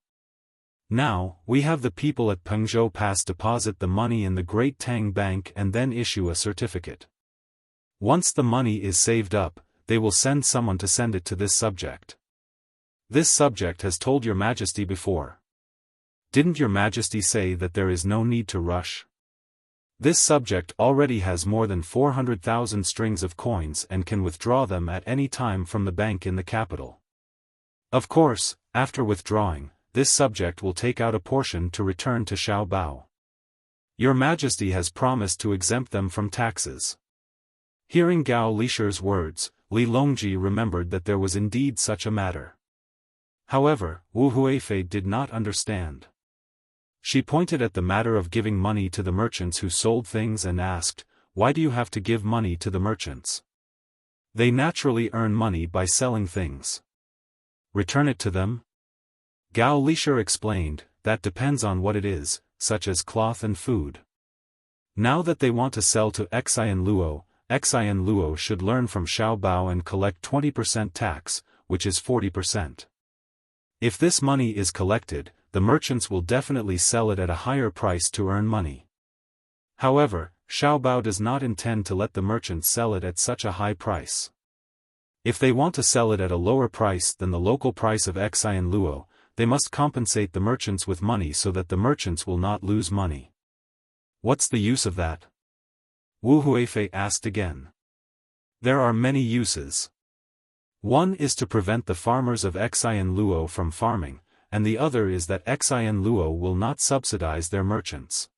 Now, we have the people at Pengzhou Pass deposit the money in the Great Tang Bank and then issue a certificate. Once the money is saved up, they will send someone to send it to this subject. This subject has told Your Majesty before. Didn't Your Majesty say that there is no need to rush? This subject already has more than 400,000 strings of coins and can withdraw them at any time from the bank in the capital. Of course, after withdrawing, this subject will take out a portion to return to Xiao Bao. Your Majesty has promised to exempt them from taxes. Hearing Gao Lishir's words, Li Longji remembered that there was indeed such a matter. However, Wu Huifei did not understand. She pointed at the matter of giving money to the merchants who sold things and asked, Why do you have to give money to the merchants? They naturally earn money by selling things. Return it to them? Gao Lishir explained, That depends on what it is, such as cloth and food. Now that they want to sell to Xian Luo should learn from Xiao Bao and collect 20% tax, which is 40%. If this money is collected, the merchants will definitely sell it at a higher price to earn money. However, Xiao Bao does not intend to let the merchants sell it at such a high price. If they want to sell it at a lower price than the local price of Xian Luo, they must compensate the merchants with money so that the merchants will not lose money. What's the use of that? Wu Huifei asked again. There are many uses. One is to prevent the farmers of Xian Luo from farming, and the other is that Xian Luo will not subsidize their merchants.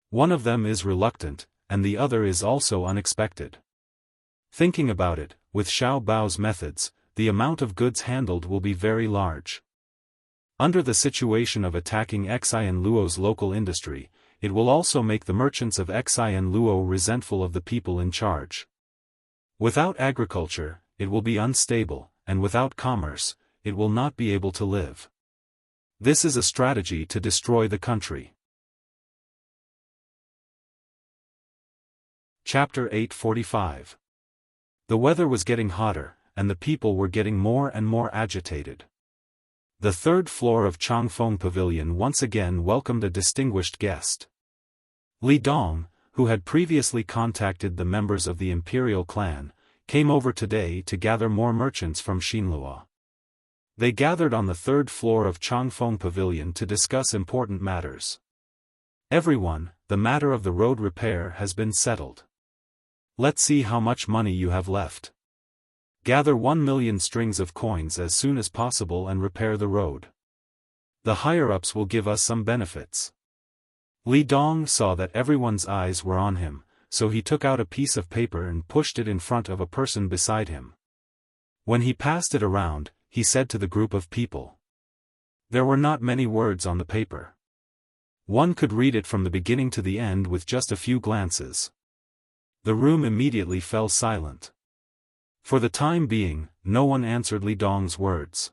One of them is reluctant, and the other is also unexpected. Thinking about it, with Xiao Bao's methods, the amount of goods handled will be very large. Under the situation of attacking Xian Luo's local industry, it will also make the merchants of Xian Luo resentful of the people in charge. Without agriculture, it will be unstable, and without commerce, it will not be able to live. This is a strategy to destroy the country. Chapter 845. The weather was getting hotter, and the people were getting more and more agitated. The third floor of Changfeng Pavilion once again welcomed a distinguished guest. Li Dong, who had previously contacted the members of the imperial clan, came over today to gather more merchants from Xinluo. They gathered on the third floor of Changfeng Pavilion to discuss important matters. Everyone, the matter of the road repair has been settled. Let's see how much money you have left. Gather 1 million strings of coins as soon as possible and repair the road. The higher-ups will give us some benefits. Li Dong saw that everyone's eyes were on him, so he took out a piece of paper and pushed it in front of a person beside him. When he passed it around, he said to the group of people. There were not many words on the paper. One could read it from the beginning to the end with just a few glances. The room immediately fell silent. For the time being, no one answered Li Dong's words.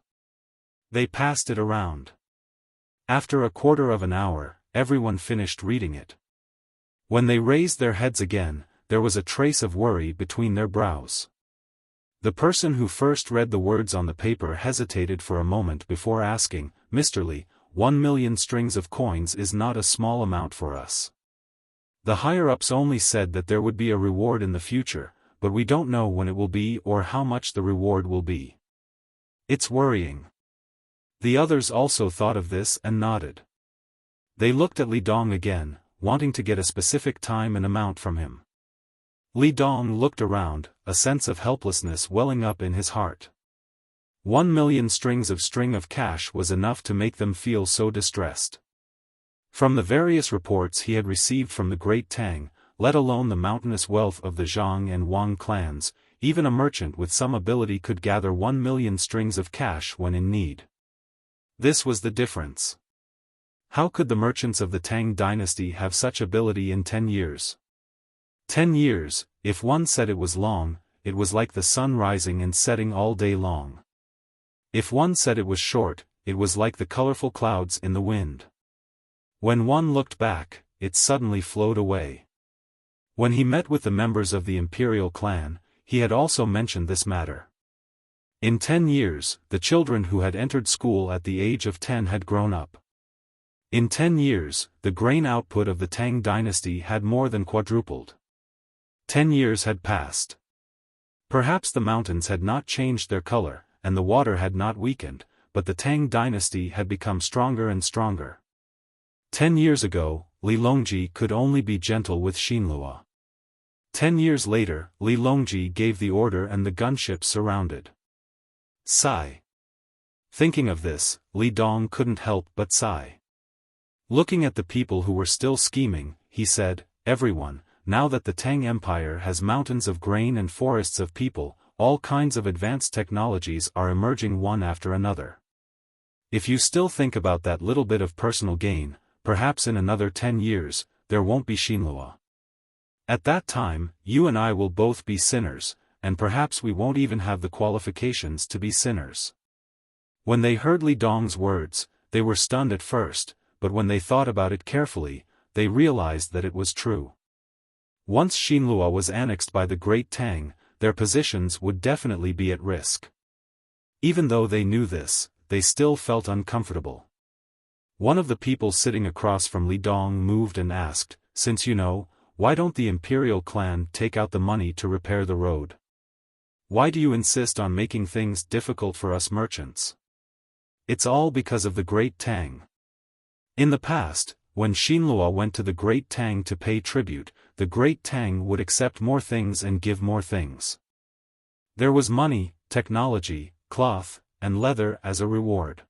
They passed it around. After a quarter of an hour, everyone finished reading it. When they raised their heads again, there was a trace of worry between their brows. The person who first read the words on the paper hesitated for a moment before asking, Mr. Li, 1 million strings of coins is not a small amount for us. The higher-ups only said that there would be a reward in the future, but we don't know when it will be or how much the reward will be. It's worrying. The others also thought of this and nodded. They looked at Li Dong again, wanting to get a specific time and amount from him. Li Dong looked around, a sense of helplessness welling up in his heart. 1,000,000 strings of cash was enough to make them feel so distressed. From the various reports he had received from the great Tang, let alone the mountainous wealth of the Zhang and Wang clans, even a merchant with some ability could gather 1,000,000 strings of cash when in need. This was the difference. How could the merchants of the Tang dynasty have such ability in 10 years? 10 years, if one said it was long, it was like the sun rising and setting all day long. If one said it was short, it was like the colorful clouds in the wind. When one looked back, it suddenly flowed away. When he met with the members of the imperial clan, he had also mentioned this matter. In 10 years, the children who had entered school at the age of 10 had grown up. In 10 years, the grain output of the Tang dynasty had more than quadrupled. 10 years had passed. Perhaps the mountains had not changed their color, and the water had not weakened, but the Tang dynasty had become stronger and stronger. 10 years ago, Li Longji could only be gentle with Xinlua. 10 years later, Li Longji gave the order and the gunship surrounded. Sigh. Thinking of this, Li Dong couldn't help but sigh. Looking at the people who were still scheming, he said, "Everyone, now that the Tang Empire has mountains of grain and forests of people, all kinds of advanced technologies are emerging one after another. If you still think about that little bit of personal gain, perhaps in another 10 years, there won't be Xinlua. At that time, you and I will both be sinners, and perhaps we won't even have the qualifications to be sinners." When they heard Li Dong's words, they were stunned at first, but when they thought about it carefully, they realized that it was true. Once Xinlua was annexed by the Great Tang, their positions would definitely be at risk. Even though they knew this, they still felt uncomfortable. One of the people sitting across from Li Dong moved and asked, "Since you know, why don't the imperial clan take out the money to repair the road? Why do you insist on making things difficult for us merchants?" "It's all because of the Great Tang." In the past, when Xinlua went to the Great Tang to pay tribute, the Great Tang would accept more things and give more things. There was money, technology, cloth, and leather as a reward.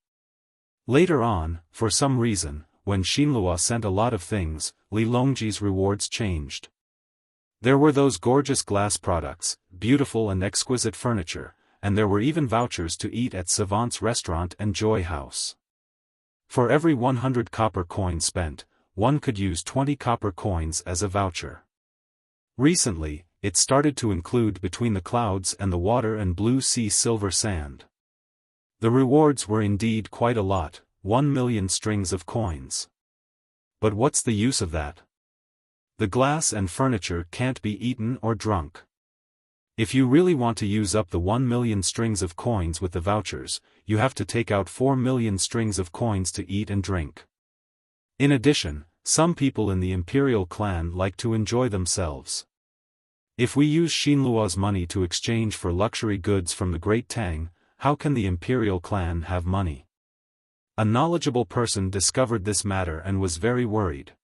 Later on, for some reason, when Xinlua sent a lot of things, Li Longji's rewards changed. There were those gorgeous glass products, beautiful and exquisite furniture, and there were even vouchers to eat at Savant's restaurant and Joy House. For every 100 copper coins spent, one could use 20 copper coins as a voucher. Recently, it started to include between the clouds and the water and blue sea silver sand. The rewards were indeed quite a lot, 1,000,000 strings of coins. But what's the use of that? The glass and furniture can't be eaten or drunk. If you really want to use up the 1,000,000 strings of coins with the vouchers, you have to take out 4,000,000 strings of coins to eat and drink. In addition, some people in the imperial clan like to enjoy themselves. If we use Xinlua's money to exchange for luxury goods from the Great Tang, how can the imperial clan have money? A knowledgeable person discovered this matter and was very worried.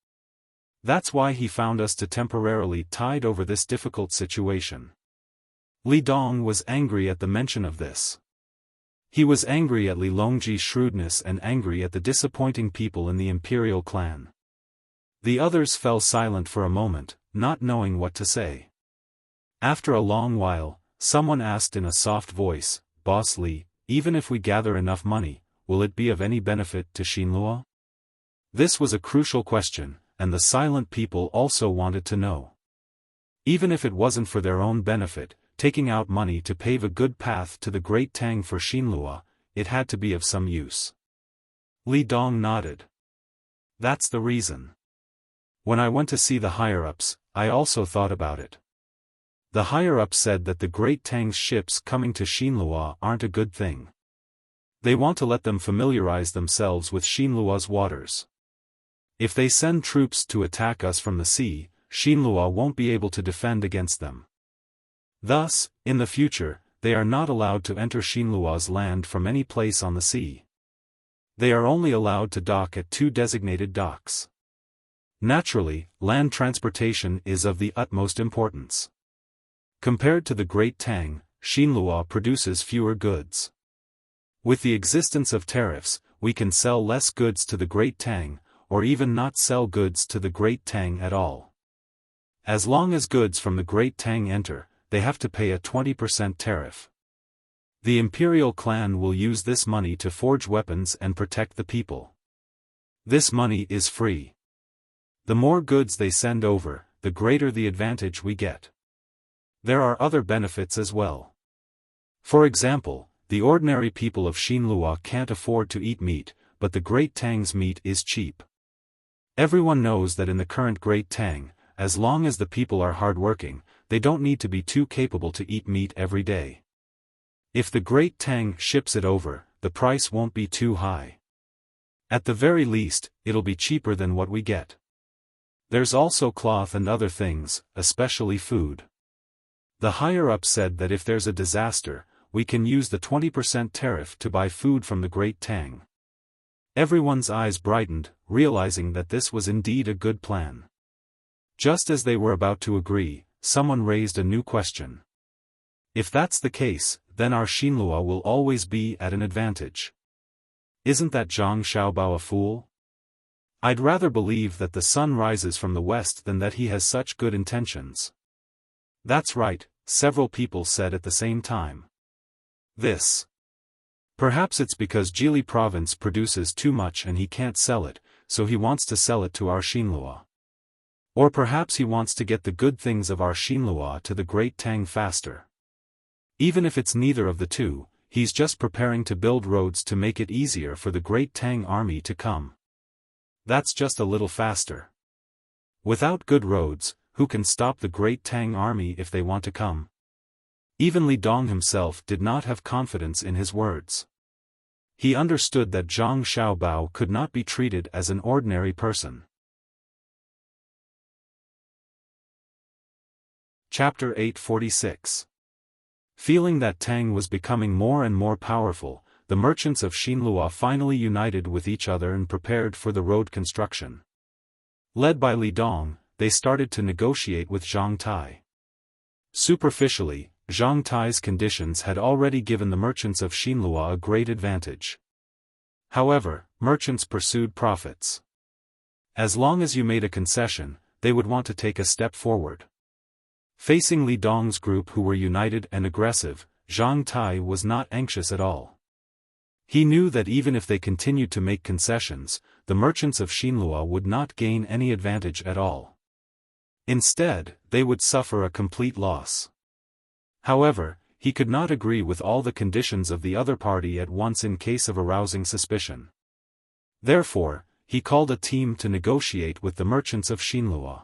That's why he found us to temporarily tide over this difficult situation. Li Dong was angry at the mention of this. He was angry at Li Longji's shrewdness and angry at the disappointing people in the imperial clan. The others fell silent for a moment, not knowing what to say. After a long while, someone asked in a soft voice, "Boss Li, even if we gather enough money, will it be of any benefit to Xinlua?" This was a crucial question, and the silent people also wanted to know. Even if it wasn't for their own benefit, taking out money to pave a good path to the Great Tang for Xinlua, it had to be of some use. Li Dong nodded. "That's the reason. When I went to see the higher-ups, I also thought about it. The higher-ups said that the Great Tang's ships coming to Xinlua aren't a good thing. They want to let them familiarize themselves with Xinlua's waters. If they send troops to attack us from the sea, Xinlua won't be able to defend against them. Thus, in the future, they are not allowed to enter Xinlua's land from any place on the sea. They are only allowed to dock at 2 designated docks. Naturally, land transportation is of the utmost importance. Compared to the Great Tang, Xinlua produces fewer goods. With the existence of tariffs, we can sell less goods to the Great Tang, or even not sell goods to the Great Tang at all. As long as goods from the Great Tang enter, they have to pay a 20% tariff. The imperial clan will use this money to forge weapons and protect the people. This money is free. The more goods they send over, the greater the advantage we get. There are other benefits as well. For example, the ordinary people of Xinlua can't afford to eat meat, but the Great Tang's meat is cheap. Everyone knows that in the current Great Tang, as long as the people are hardworking, they don't need to be too capable to eat meat every day. If the Great Tang ships it over, the price won't be too high. At the very least, it'll be cheaper than what we get. There's also cloth and other things, especially food. The higher-up said that if there's a disaster, we can use the 20% tariff to buy food from the Great Tang. Everyone's eyes brightened, realizing that this was indeed a good plan. Just as they were about to agree, someone raised a new question. If that's the case, then our Xinlua will always be at an advantage. Isn't that Zhang Xiaobao a fool? I'd rather believe that the sun rises from the west than that he has such good intentions. That's right, several people said at the same time. Perhaps it's because Jili province produces too much and he can't sell it, so he wants to sell it to our Xinlua. Or perhaps he wants to get the good things of our Xinlua to the Great Tang faster. Even if it's neither of the two, he's just preparing to build roads to make it easier for the Great Tang army to come. That's just a little faster. Without good roads, who can stop the Great Tang army if they want to come? Even Li Dong himself did not have confidence in his words. He understood that Zhang Xiaobao could not be treated as an ordinary person. Chapter 846. Feeling that Tang was becoming more and more powerful, the merchants of Xinlua finally united with each other and prepared for the road construction. Led by Li Dong, they started to negotiate with Zhang Tai. Superficially, Zhang Tai's conditions had already given the merchants of Xinlua a great advantage. However, merchants pursued profits. As long as you made a concession, they would want to take a step forward. Facing Li Dong's group who were united and aggressive, Zhang Tai was not anxious at all. He knew that even if they continued to make concessions, the merchants of Xinlua would not gain any advantage at all. Instead, they would suffer a complete loss. However, he could not agree with all the conditions of the other party at once in case of arousing suspicion. Therefore, he called a team to negotiate with the merchants of Xinlua.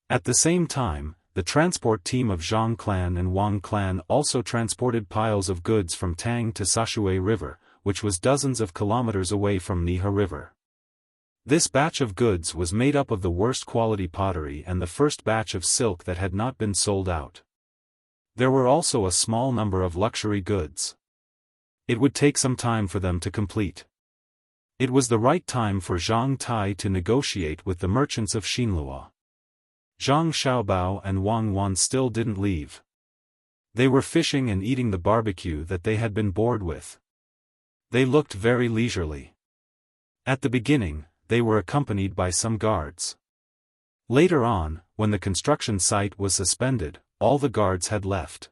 At the same time, the transport team of Zhang clan and Wang clan also transported piles of goods from Tang to Sashui River, which was dozens of kilometers away from Niha River. This batch of goods was made up of the worst quality pottery and the first batch of silk that had not been sold out. There were also a small number of luxury goods. It would take some time for them to complete. It was the right time for Zhang Tai to negotiate with the merchants of Xinlua. Zhang Xiaobao and Wang Wan still didn't leave. They were fishing and eating the barbecue that they had been bored with. They looked very leisurely. At the beginning, they were accompanied by some guards. Later on, when the construction site was suspended, all the guards had left.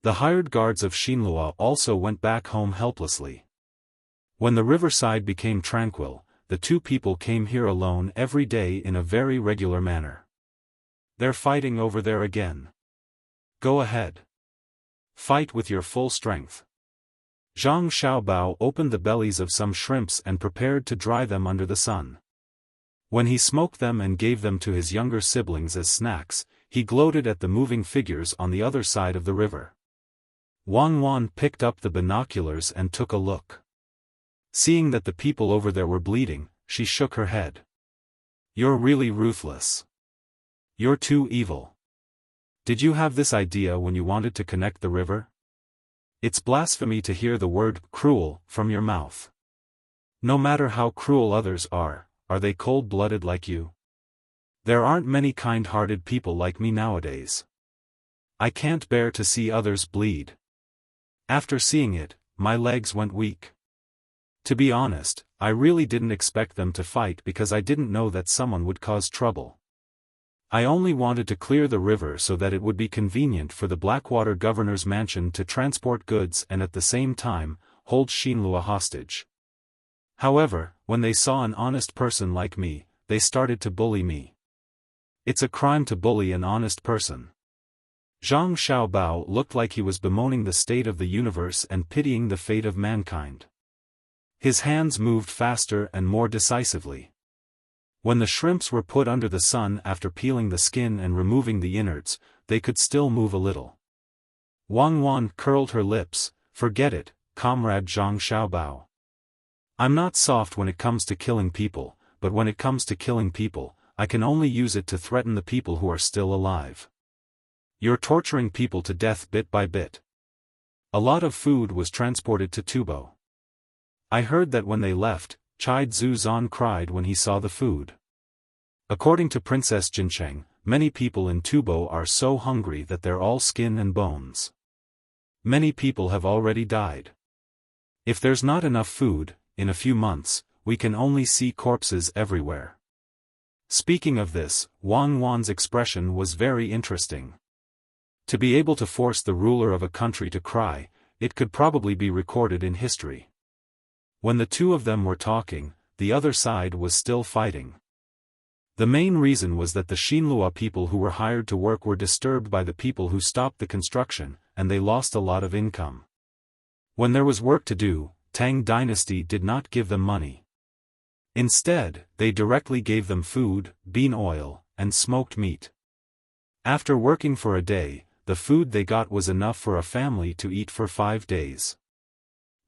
The hired guards of Xinlua also went back home helplessly. When the riverside became tranquil, the two people came here alone every day in a very regular manner. They're fighting over there again. Go ahead. Fight with your full strength. Zhang Xiaobao opened the bellies of some shrimps and prepared to dry them under the sun. When he smoked them and gave them to his younger siblings as snacks, he gloated at the moving figures on the other side of the river. Wang Wan picked up the binoculars and took a look. Seeing that the people over there were bleeding, she shook her head. You're really ruthless. You're too evil. Did you have this idea when you wanted to connect the river? It's blasphemy to hear the word cruel from your mouth. No matter how cruel others are they cold-blooded like you? There aren't many kind-hearted people like me nowadays. I can't bear to see others bleed. After seeing it, my legs went weak. To be honest, I really didn't expect them to fight because I didn't know that someone would cause trouble. I only wanted to clear the river so that it would be convenient for the Blackwater governor's mansion to transport goods and at the same time, hold Xinlua hostage. However, when they saw an honest person like me, they started to bully me. It's a crime to bully an honest person. Zhang Xiaobao looked like he was bemoaning the state of the universe and pitying the fate of mankind. His hands moved faster and more decisively. When the shrimps were put under the sun after peeling the skin and removing the innards, they could still move a little. Wang Wan curled her lips. Forget it, comrade Zhang Xiaobao. I'm not soft when it comes to killing people, but when it comes to killing people, I can only use it to threaten the people who are still alive. You're torturing people to death bit by bit. A lot of food was transported to Tubo. I heard that when they left, Chai Zuzan cried when he saw the food. According to Princess Jincheng, many people in Tubo are so hungry that they're all skin and bones. Many people have already died. If there's not enough food, in a few months, we can only see corpses everywhere. Speaking of this, Wang Wan's expression was very interesting. To be able to force the ruler of a country to cry, it could probably be recorded in history. When the two of them were talking, the other side was still fighting. The main reason was that the Xinlua people who were hired to work were disturbed by the people who stopped the construction, and they lost a lot of income. When there was work to do, Tang Dynasty did not give them money. Instead, they directly gave them food, bean oil, and smoked meat. After working for a day, the food they got was enough for a family to eat for 5 days.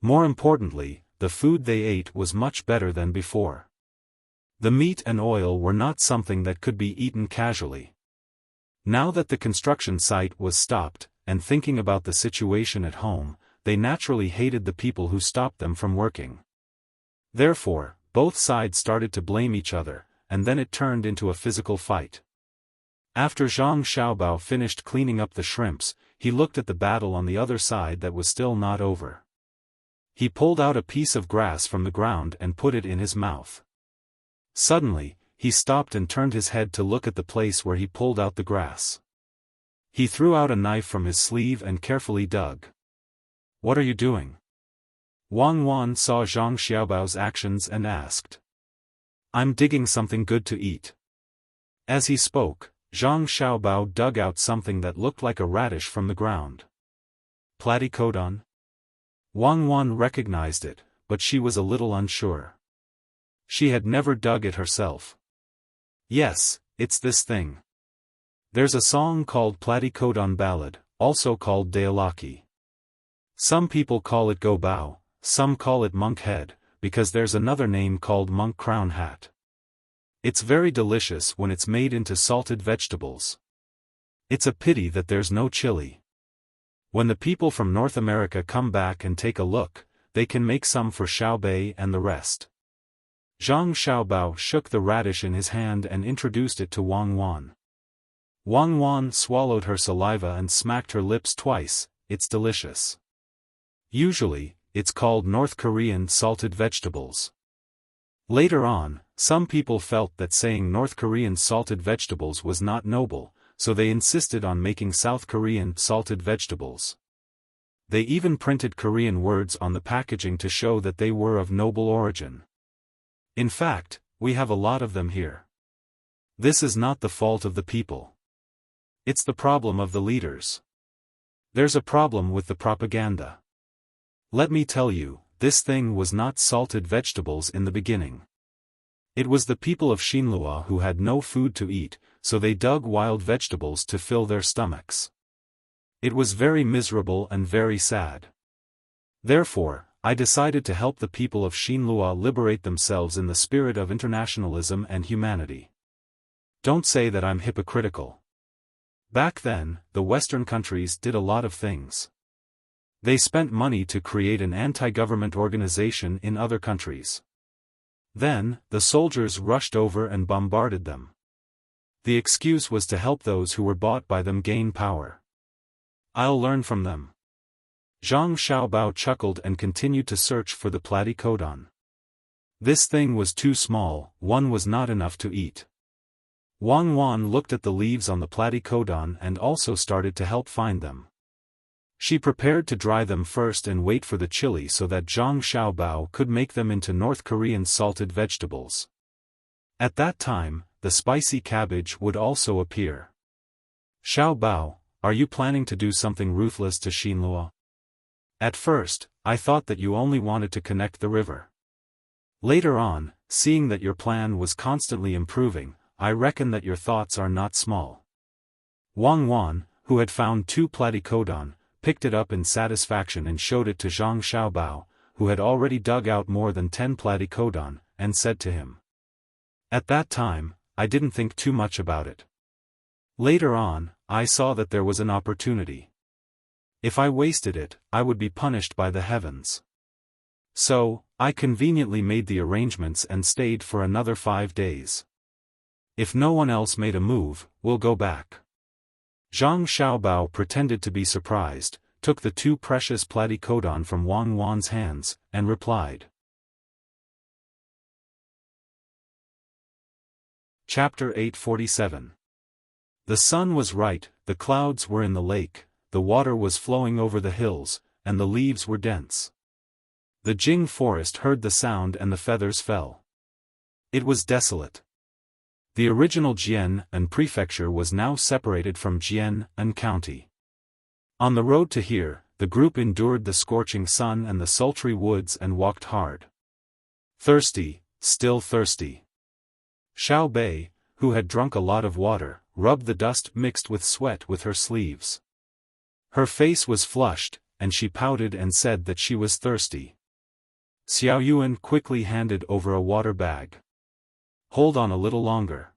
More importantly, the food they ate was much better than before. The meat and oil were not something that could be eaten casually. Now that the construction site was stopped, and thinking about the situation at home, they naturally hated the people who stopped them from working. Therefore, both sides started to blame each other, and then it turned into a physical fight. After Zhang Xiaobao finished cleaning up the shrimps, he looked at the battle on the other side that was still not over. He pulled out a piece of grass from the ground and put it in his mouth. Suddenly, he stopped and turned his head to look at the place where he pulled out the grass. He threw out a knife from his sleeve and carefully dug. "What are you doing?" Wang Wan saw Zhang Xiaobao's actions and asked. "I'm digging something good to eat." As he spoke, Zhang Xiaobao dug out something that looked like a radish from the ground. "Platycodon?" Wang Wan recognized it, but she was a little unsure. She had never dug it herself. "Yes, it's this thing. There's a song called Platycodon Ballad, also called Deolaki. Some people call it Go Bao, some call it Monk Head, because there's another name called Monk Crown Hat. It's very delicious when it's made into salted vegetables. It's a pity that there's no chili. When the people from North America come back and take a look, they can make some for Xiaobei and the rest." Zhang Xiaobao shook the radish in his hand and introduced it to Wang Wan. Wang Wan swallowed her saliva and smacked her lips twice. "It's delicious. Usually, it's called North Korean salted vegetables." Later on, some people felt that saying North Korean salted vegetables was not noble, so they insisted on making South Korean salted vegetables. They even printed Korean words on the packaging to show that they were of noble origin. In fact, we have a lot of them here. This is not the fault of the people. It's the problem of the leaders. There's a problem with the propaganda. Let me tell you, this thing was not salted vegetables in the beginning. It was the people of Xinlua who had no food to eat, so they dug wild vegetables to fill their stomachs. It was very miserable and very sad. Therefore, I decided to help the people of Xinlua liberate themselves in the spirit of internationalism and humanity. Don't say that I'm hypocritical. Back then, the Western countries did a lot of things. They spent money to create an anti-government organization in other countries. Then, the soldiers rushed over and bombarded them. The excuse was to help those who were bought by them gain power. I'll learn from them. Zhang Xiaobao chuckled and continued to search for the platycodon. This thing was too small, one was not enough to eat. Wang Wan looked at the leaves on the platycodon and also started to help find them. She prepared to dry them first and wait for the chili so that Zhang Xiaobao could make them into North Korean salted vegetables. At that time, the spicy cabbage would also appear. Xiaobao, are you planning to do something ruthless to Xinluo? At first, I thought that you only wanted to connect the river. Later on, seeing that your plan was constantly improving, I reckon that your thoughts are not small. Wang Wan, who had found 2 platycodon, picked it up in satisfaction and showed it to Zhang Xiaobao, who had already dug out more than 10 platycodon, and said to him. At that time, I didn't think too much about it. Later on, I saw that there was an opportunity. If I wasted it, I would be punished by the heavens. So, I conveniently made the arrangements and stayed for another 5 days. If no one else made a move, we'll go back. Zhang Xiaobao pretended to be surprised, took the 2 precious platycodon from Wang Wan's hands, and replied. Chapter 847. The sun was right, the clouds were in the lake, the water was flowing over the hills, and the leaves were dense. The Jing forest heard the sound and the feathers fell. It was desolate. The original Jian and prefecture was now separated from Jian and county. On the road to here, the group endured the scorching sun and the sultry woods and walked hard. Thirsty, still thirsty. Xiao Bei, who had drunk a lot of water, rubbed the dust mixed with sweat with her sleeves. Her face was flushed, and she pouted and said that she was thirsty. Xiao Yuan quickly handed over a water bag. Hold on a little longer.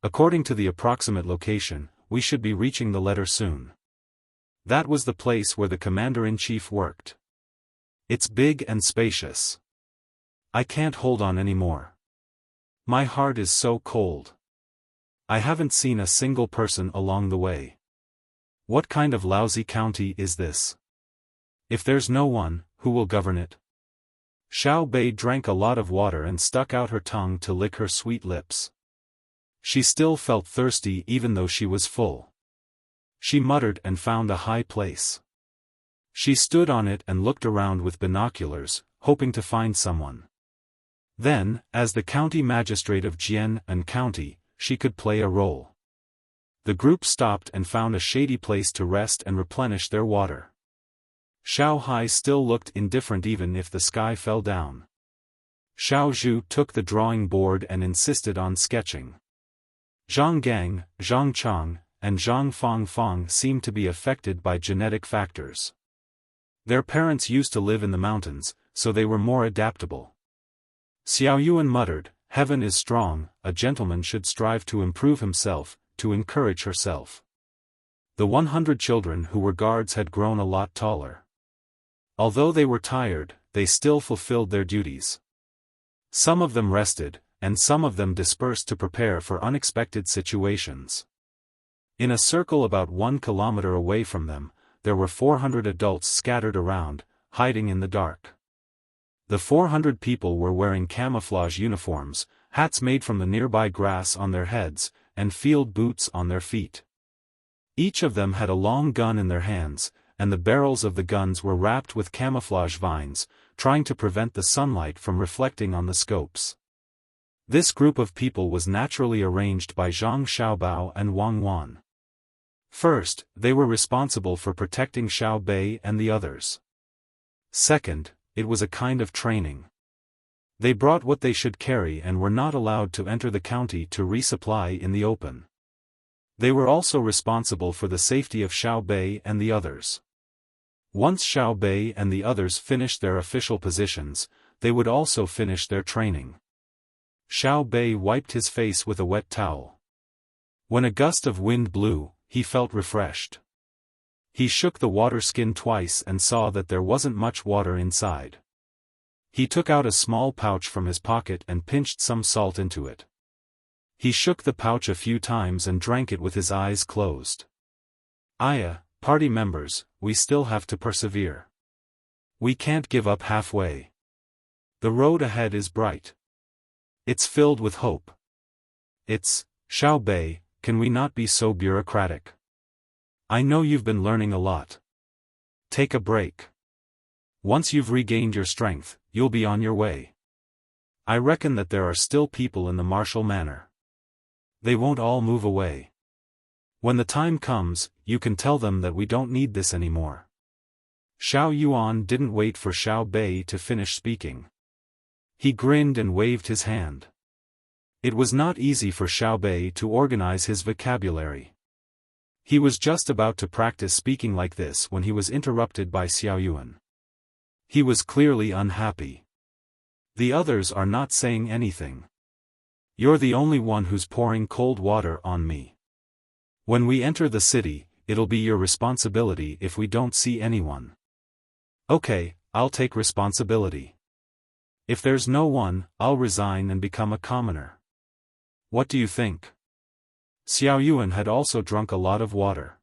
According to the approximate location, we should be reaching the letter soon. That was the place where the commander-in-chief worked. It's big and spacious. I can't hold on anymore. My heart is so cold. I haven't seen a single person along the way. What kind of lousy county is this? If there's no one, who will govern it? Xiao Bei drank a lot of water and stuck out her tongue to lick her sweet lips. She still felt thirsty even though she was full. She muttered and found a high place. She stood on it and looked around with binoculars, hoping to find someone. Then, as the county magistrate of Jian and county, she could play a role. The group stopped and found a shady place to rest and replenish their water. Xiao Hai still looked indifferent even if the sky fell down. Xiao Zhu took the drawing board and insisted on sketching. Zhang Gang, Zhang Chang, and Zhang Fang seemed to be affected by genetic factors. Their parents used to live in the mountains, so they were more adaptable. Xiao Yuan muttered, "Heaven is strong, a gentleman should strive to improve himself, to encourage herself." The 100 children who were guards had grown a lot taller. Although they were tired, they still fulfilled their duties. Some of them rested, and some of them dispersed to prepare for unexpected situations. In a circle about 1 kilometer away from them, there were 400 adults scattered around, hiding in the dark. The 400 people were wearing camouflage uniforms, hats made from the nearby grass on their heads, and field boots on their feet. Each of them had a long gun in their hands, and the barrels of the guns were wrapped with camouflage vines, trying to prevent the sunlight from reflecting on the scopes. This group of people was naturally arranged by Zhang Xiaobao and Wang Wan. First, they were responsible for protecting Xiao Bei and the others. Second, it was a kind of training. They brought what they should carry and were not allowed to enter the county to resupply in the open. They were also responsible for the safety of Xiao Bei and the others. Once Xiao Bei and the others finished their official positions, they would also finish their training. Xiao Bei wiped his face with a wet towel. When a gust of wind blew, he felt refreshed. He shook the water skin twice and saw that there wasn't much water inside. He took out a small pouch from his pocket and pinched some salt into it. He shook the pouch a few times and drank it with his eyes closed. Party members, we still have to persevere. We can't give up halfway. The road ahead is bright. It's filled with hope. It's, Xiao Bei, can we not be so bureaucratic? I know you've been learning a lot. Take a break. Once you've regained your strength, you'll be on your way. I reckon that there are still people in the martial manner. They won't all move away. When the time comes, you can tell them that we don't need this anymore. Xiao Yuan didn't wait for Xiao Bei to finish speaking. He grinned and waved his hand. It was not easy for Xiao Bei to organize his vocabulary. He was just about to practice speaking like this when he was interrupted by Xiao Yuan. He was clearly unhappy. The others are not saying anything. You're the only one who's pouring cold water on me. When we enter the city, it'll be your responsibility if we don't see anyone. Okay, I'll take responsibility. If there's no one, I'll resign and become a commoner. What do you think? Xiao Yuan had also drunk a lot of water.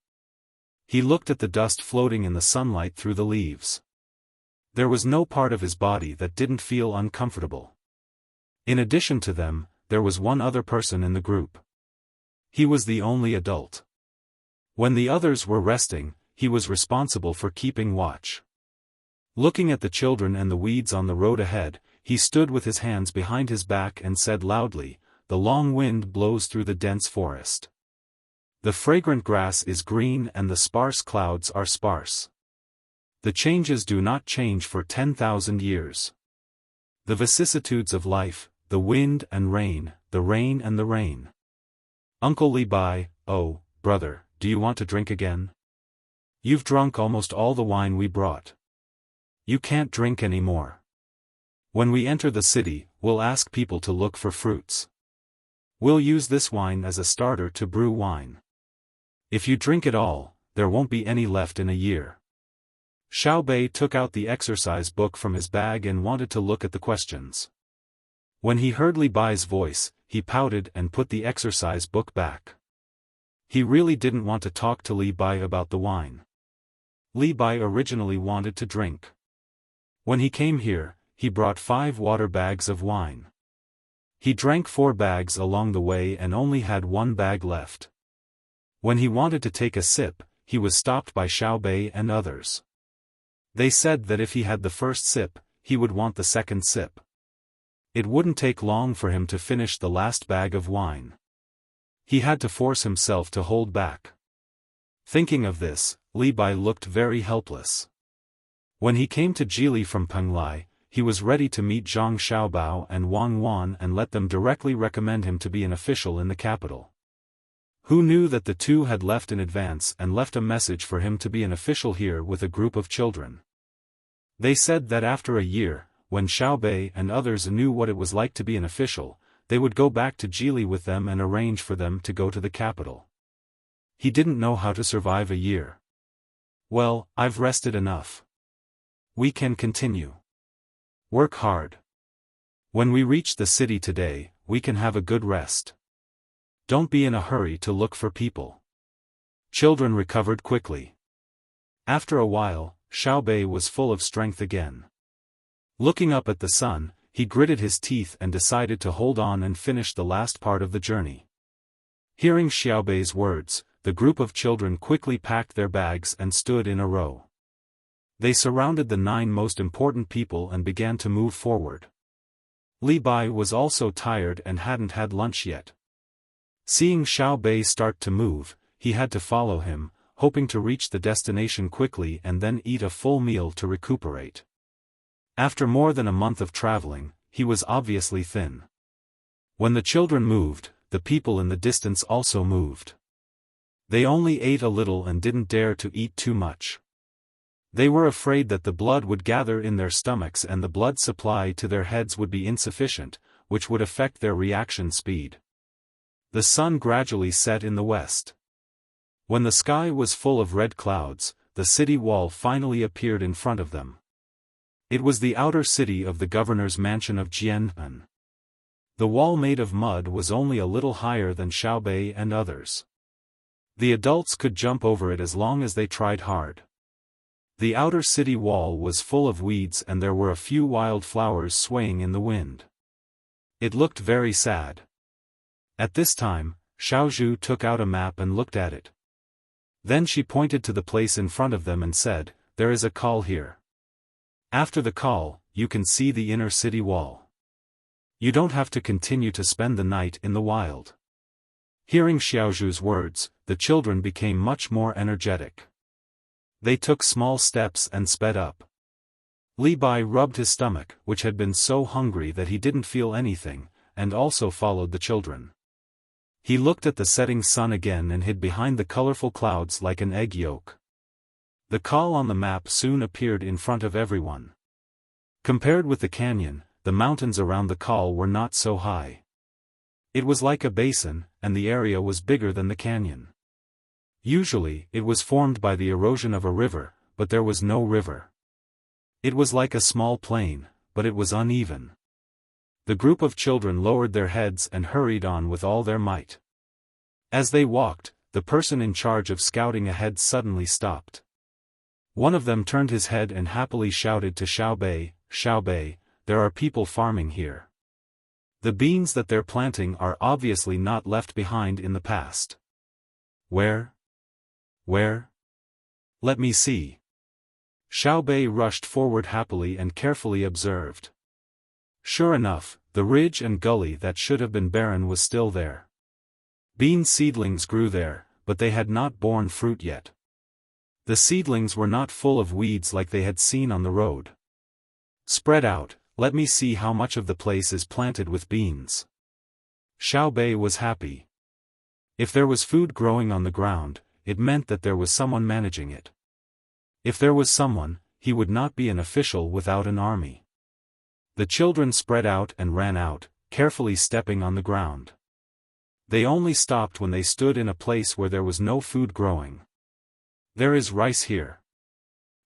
He looked at the dust floating in the sunlight through the leaves. There was no part of his body that didn't feel uncomfortable. In addition to them, there was one other person in the group. He was the only adult. When the others were resting, he was responsible for keeping watch. Looking at the children and the weeds on the road ahead, he stood with his hands behind his back and said loudly, "The long wind blows through the dense forest. The fragrant grass is green and the sparse clouds are sparse. The changes do not change for 10,000 years. The vicissitudes of life, the wind and rain, the rain and the rain. Uncle Li Bai, oh, brother, do you want to drink again? You've drunk almost all the wine we brought. You can't drink any more. When we enter the city, we'll ask people to look for fruits. We'll use this wine as a starter to brew wine. If you drink it all, there won't be any left in a year." Xiao Bei took out the exercise book from his bag and wanted to look at the questions. When he heard Li Bai's voice, he pouted and put the exercise book back. He really didn't want to talk to Li Bai about the wine. Li Bai originally wanted to drink. When he came here, he brought 5 water bags of wine. He drank 4 bags along the way and only had 1 bag left. When he wanted to take a sip, he was stopped by Xiao Bei and others. They said that if he had the first sip, he would want the second sip. It wouldn't take long for him to finish the last bag of wine. He had to force himself to hold back. Thinking of this, Li Bai looked very helpless. When he came to Jili from Penglai, he was ready to meet Zhang Xiaobao and Wang Wan and let them directly recommend him to be an official in the capital. Who knew that the two had left in advance and left a message for him to be an official here with a group of children? They said that after a year, when Xiao Bei and others knew what it was like to be an official, they would go back to Jili with them and arrange for them to go to the capital. He didn't know how to survive a year. Well, I've rested enough. We can continue. Work hard. When we reach the city today, we can have a good rest. Don't be in a hurry to look for people. Children recovered quickly. After a while, Xiao Bei was full of strength again. Looking up at the sun, he gritted his teeth and decided to hold on and finish the last part of the journey. Hearing Xiao Bei's words, the group of children quickly packed their bags and stood in a row. They surrounded the 9 most important people and began to move forward. Li Bai was also tired and hadn't had lunch yet. Seeing Xiao Bei start to move, he had to follow him, hoping to reach the destination quickly and then eat a full meal to recuperate. After more than a month of traveling, he was obviously thin. When the children moved, the people in the distance also moved. They only ate a little and didn't dare to eat too much. They were afraid that the blood would gather in their stomachs and the blood supply to their heads would be insufficient, which would affect their reaction speed. The sun gradually set in the west. When the sky was full of red clouds, the city wall finally appeared in front of them. It was the outer city of the governor's mansion of Jian'an. The wall made of mud was only a little higher than Xiaobei and others. The adults could jump over it as long as they tried hard. The outer city wall was full of weeds and there were a few wild flowers swaying in the wind. It looked very sad. At this time, Xiaozhu took out a map and looked at it. Then she pointed to the place in front of them and said, "There is a call here. After the call, you can see the inner city wall. You don't have to continue to spend the night in the wild." Hearing Xiaozhu's words, the children became much more energetic. They took small steps and sped up. Li Bai rubbed his stomach, which had been so hungry that he didn't feel anything, and also followed the children. He looked at the setting sun again and hid behind the colorful clouds like an egg yolk. The call on the map soon appeared in front of everyone. Compared with the canyon, the mountains around the call were not so high. It was like a basin, and the area was bigger than the canyon. Usually, it was formed by the erosion of a river, but there was no river. It was like a small plain, but it was uneven. The group of children lowered their heads and hurried on with all their might. As they walked, the person in charge of scouting ahead suddenly stopped. One of them turned his head and happily shouted to Xiaobei, "Xiaobei, there are people farming here. The beans that they're planting are obviously not left behind in the past." "Where? Where? Let me see." Xiaobei rushed forward happily and carefully observed. Sure enough, the ridge and gully that should have been barren was still there. Bean seedlings grew there, but they had not borne fruit yet. The seedlings were not full of weeds like they had seen on the road. "Spread out, let me see how much of the place is planted with beans." Xiaobei was happy. If there was food growing on the ground, it meant that there was someone managing it. If there was someone, he would not be an official without an army. The children spread out and ran out, carefully stepping on the ground. They only stopped when they stood in a place where there was no food growing. "There is rice here.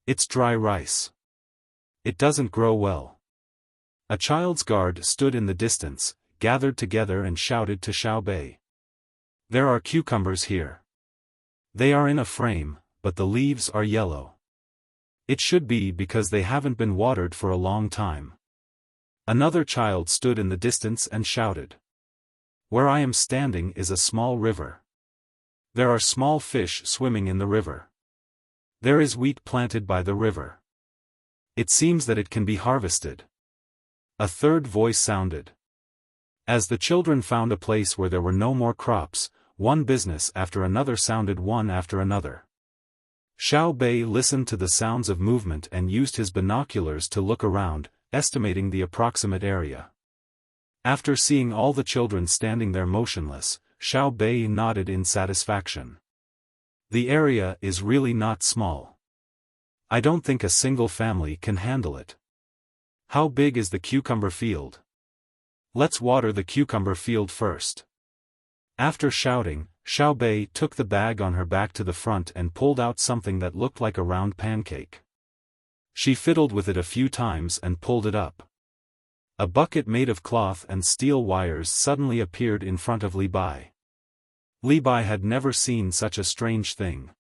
It's dry rice. It doesn't grow well." A child's guard stood in the distance, gathered together and shouted to Xiaobei. "There are cucumbers here. They are in a frame, but the leaves are yellow. It should be because they haven't been watered for a long time." Another child stood in the distance and shouted. "Where I am standing is a small river. There are small fish swimming in the river. There is wheat planted by the river. It seems that it can be harvested." A third voice sounded. As the children found a place where there were no more crops, one business after another sounded one after another. Xiaobei listened to the sounds of movement and used his binoculars to look around, estimating the approximate area. After seeing all the children standing there motionless, Xiaobei nodded in satisfaction. "The area is really not small. I don't think a single family can handle it. How big is the cucumber field? Let's water the cucumber field first." After shouting, Xiaobei took the bag on her back to the front and pulled out something that looked like a round pancake. She fiddled with it a few times and pulled it up. A bucket made of cloth and steel wires suddenly appeared in front of Li Bai. Li Bai had never seen such a strange thing.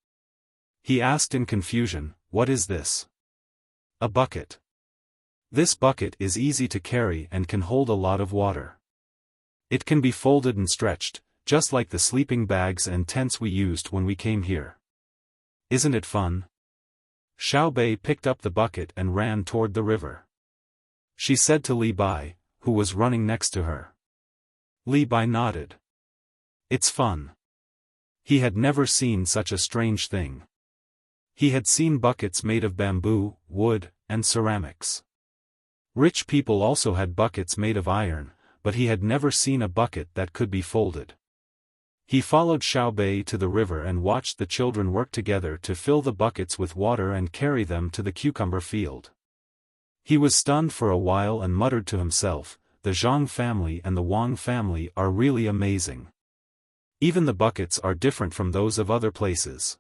He asked in confusion, "What is this?" "A bucket. This bucket is easy to carry and can hold a lot of water. It can be folded and stretched, just like the sleeping bags and tents we used when we came here. Isn't it fun?" Xiaobei picked up the bucket and ran toward the river. She said to Li Bai, who was running next to her. Li Bai nodded. It's fun. He had never seen such a strange thing. He had seen buckets made of bamboo, wood, and ceramics. Rich people also had buckets made of iron, but he had never seen a bucket that could be folded. He followed Xiaobei to the river and watched the children work together to fill the buckets with water and carry them to the cucumber field. He was stunned for a while and muttered to himself, "The Zhang family and the Wang family are really amazing. Even the buckets are different from those of other places."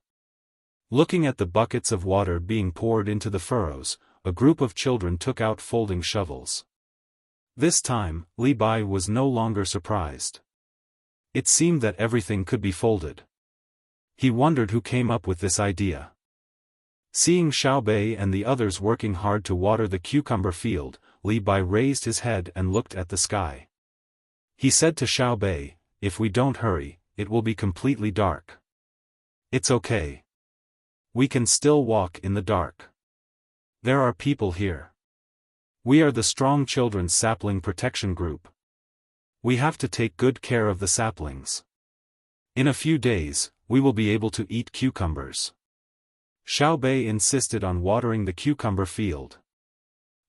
Looking at the buckets of water being poured into the furrows, a group of children took out folding shovels. This time, Li Bai was no longer surprised. It seemed that everything could be folded. He wondered who came up with this idea. Seeing Xiao Bei and the others working hard to water the cucumber field, Li Bai raised his head and looked at the sky. He said to Xiao Bei, "If we don't hurry, it will be completely dark." "It's okay. We can still walk in the dark. There are people here. We are the Strong Children's Sapling Protection Group. We have to take good care of the saplings. In a few days, we will be able to eat cucumbers." Xiao Bei insisted on watering the cucumber field.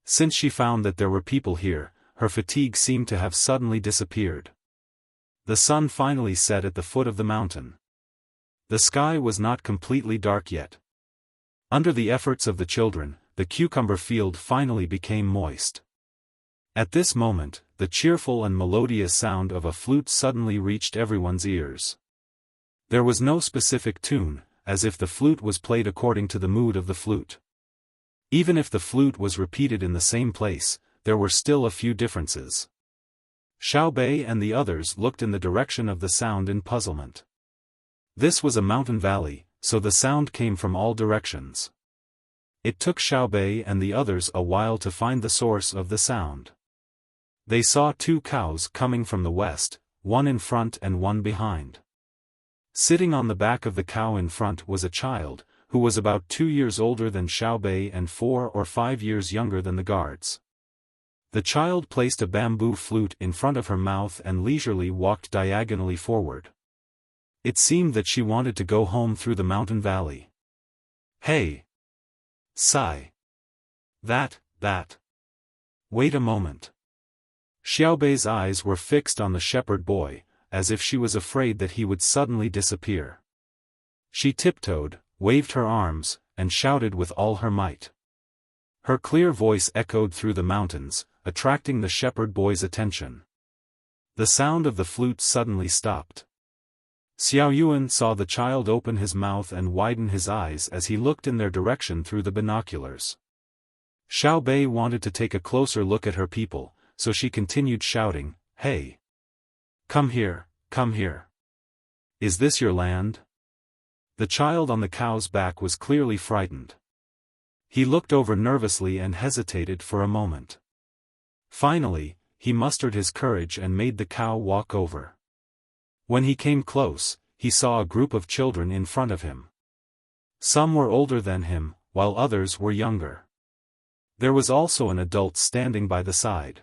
Since she found that there were people here, her fatigue seemed to have suddenly disappeared. The sun finally set at the foot of the mountain. The sky was not completely dark yet. Under the efforts of the children, the cucumber field finally became moist. At this moment, the cheerful and melodious sound of a flute suddenly reached everyone's ears. There was no specific tune, as if the flute was played according to the mood of the flute. Even if the flute was repeated in the same place, there were still a few differences. Xiao Bei and the others looked in the direction of the sound in puzzlement. This was a mountain valley, so the sound came from all directions. It took Xiao Bei and the others a while to find the source of the sound. They saw two cows coming from the west, one in front and one behind. Sitting on the back of the cow in front was a child, who was about 2 years older than Xiao Bei and 4 or 5 years younger than the guards. The child placed a bamboo flute in front of her mouth and leisurely walked diagonally forward. It seemed that she wanted to go home through the mountain valley. "Hey! Sigh! That. Wait a moment." Xiao Bei's eyes were fixed on the shepherd boy, as if she was afraid that he would suddenly disappear. She tiptoed, waved her arms, and shouted with all her might. Her clear voice echoed through the mountains, attracting the shepherd boy's attention. The sound of the flute suddenly stopped. Xiao Yuan saw the child open his mouth and widen his eyes as he looked in their direction through the binoculars. Xiao Bei wanted to take a closer look at her people, so she continued shouting, "Hey! Come here, come here. Is this your land?" The child on the cow's back was clearly frightened. He looked over nervously and hesitated for a moment. Finally, he mustered his courage and made the cow walk over. When he came close, he saw a group of children in front of him. Some were older than him, while others were younger. There was also an adult standing by the side.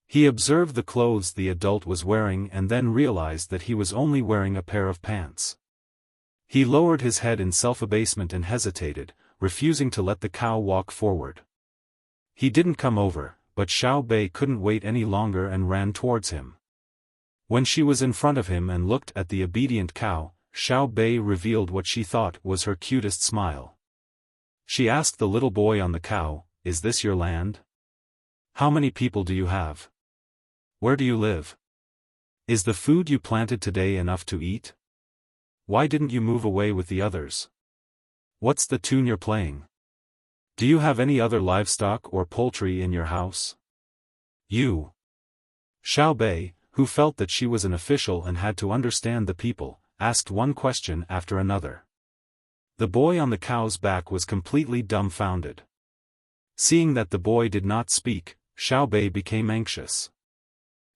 He observed the clothes the adult was wearing and then realized that he was only wearing a pair of pants. He lowered his head in self-abasement and hesitated, refusing to let the cow walk forward. He didn't come over, but Xiao Bei couldn't wait any longer and ran towards him. When she was in front of him and looked at the obedient cow, Xiao Bei revealed what she thought was her cutest smile. She asked the little boy on the cow, "Is this your land? How many people do you have? Where do you live? Is the food you planted today enough to eat? Why didn't you move away with the others? What's the tune you're playing? Do you have any other livestock or poultry in your house?" You. Xiao Bei, who felt that she was an official and had to understand the people, asked one question after another. The boy on the cow's back was completely dumbfounded. Seeing that the boy did not speak, Xiao Bei became anxious.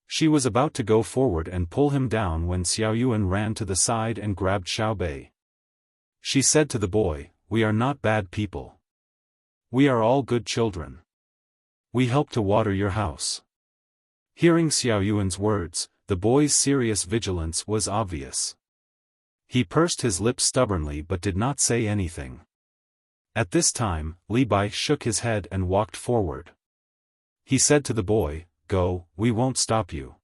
She was about to go forward and pull him down when Xiao Yuan ran to the side and grabbed Xiao Bei. She said to the boy, "We are not bad people. We are all good children. We help to water your house." Hearing Xiao Yuan's words, the boy's serious vigilance was obvious. He pursed his lips stubbornly but did not say anything. At this time, Li Bai shook his head and walked forward. He said to the boy, "Go, we won't stop you.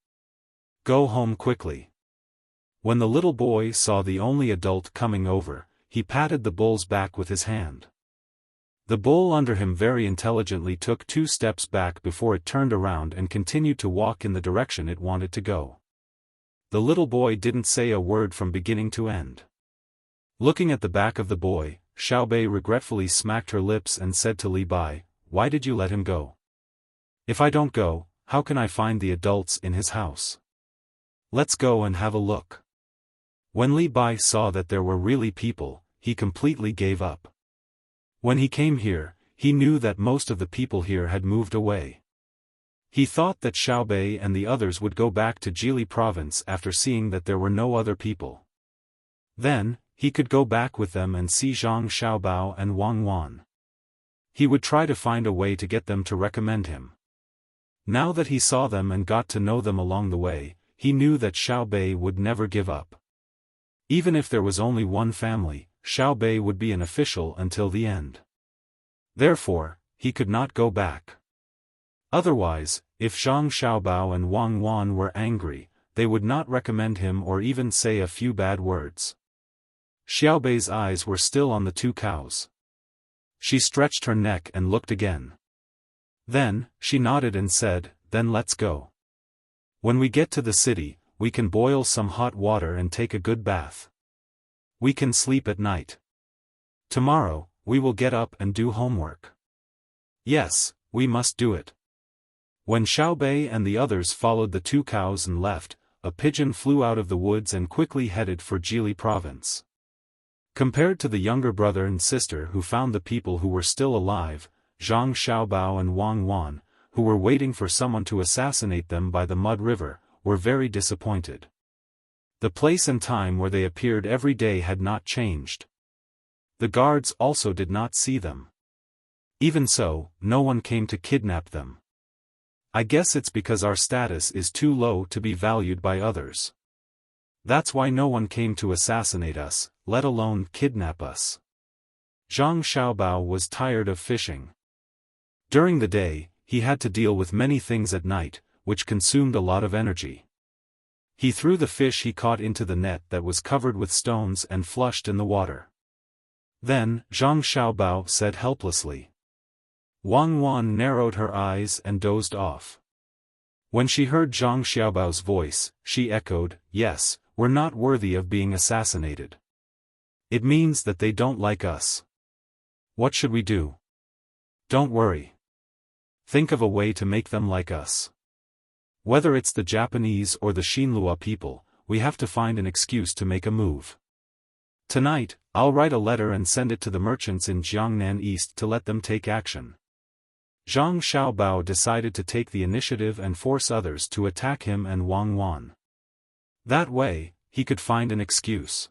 Go home quickly." When the little boy saw the only adult coming over, he patted the bull's back with his hand. The bull under him very intelligently took 2 steps back before it turned around and continued to walk in the direction it wanted to go. The little boy didn't say a word from beginning to end. Looking at the back of the boy, Xiaobei regretfully smacked her lips and said to Li Bai, "Why did you let him go? If I don't go, how can I find the adults in his house? Let's go and have a look." When Li Bai saw that there were really people, he completely gave up. When he came here, he knew that most of the people here had moved away. He thought that Xiaobei and the others would go back to Jili province after seeing that there were no other people. Then, he could go back with them and see Zhang Xiaobao and Wang Wan. He would try to find a way to get them to recommend him. Now that he saw them and got to know them along the way, he knew that Xiaobei would never give up. Even if there was only one family, Xiaobei would be an official until the end. Therefore, he could not go back. Otherwise, if Zhang Xiaobao and Wang Wan were angry, they would not recommend him or even say a few bad words. Xiaobei's eyes were still on the two cows. She stretched her neck and looked again. Then, she nodded and said, "Then let's go. When we get to the city, we can boil some hot water and take a good bath. We can sleep at night. Tomorrow, we will get up and do homework." "Yes, we must do it." When Xiaobei and the others followed the two cows and left, a pigeon flew out of the woods and quickly headed for Jili province. Compared to the younger brother and sister who found the people who were still alive, Zhang Xiaobao and Wang Wan, who were waiting for someone to assassinate them by the mud river, were very disappointed. The place and time where they appeared every day had not changed. The guards also did not see them. Even so, no one came to kidnap them. "I guess it's because our status is too low to be valued by others. That's why no one came to assassinate us, let alone kidnap us." Zhang Xiaobao was tired of fishing. During the day, he had to deal with many things at night, which consumed a lot of energy. He threw the fish he caught into the net that was covered with stones and flushed in the water. Then, Zhang Xiaobao said helplessly. Wang Wan narrowed her eyes and dozed off. When she heard Zhang Xiaobao's voice, she echoed, "Yes, we're not worthy of being assassinated. It means that they don't like us. What should we do?" "Don't worry. Think of a way to make them like us. Whether it's the Japanese or the Xinhua people, we have to find an excuse to make a move. Tonight, I'll write a letter and send it to the merchants in Jiangnan East to let them take action." Zhang Xiaobao decided to take the initiative and force others to attack him and Wang Wan. That way, he could find an excuse.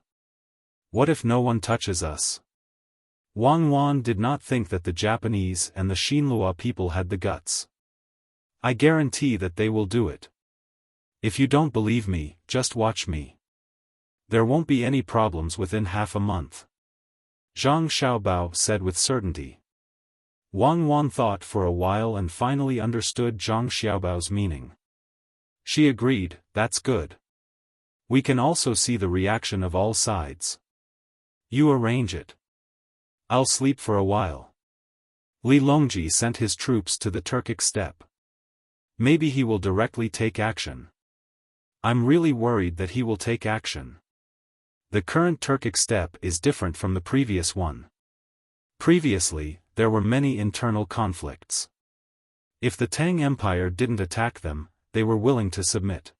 What if no one touches us? Wang Wan did not think that the Japanese and the Xinhua people had the guts. "I guarantee that they will do it. If you don't believe me, just watch me. There won't be any problems within half a month," Zhang Xiaobao said with certainty. Wang Wan thought for a while and finally understood Zhang Xiaobao's meaning. She agreed, "That's good. We can also see the reaction of all sides. You arrange it. I'll sleep for a while." Li Longji sent his troops to the Turkic steppe. Maybe he will directly take action. I'm really worried that he will take action. The current Turkic steppe is different from the previous one. Previously, there were many internal conflicts. If the Tang Empire didn't attack them, they were willing to submit.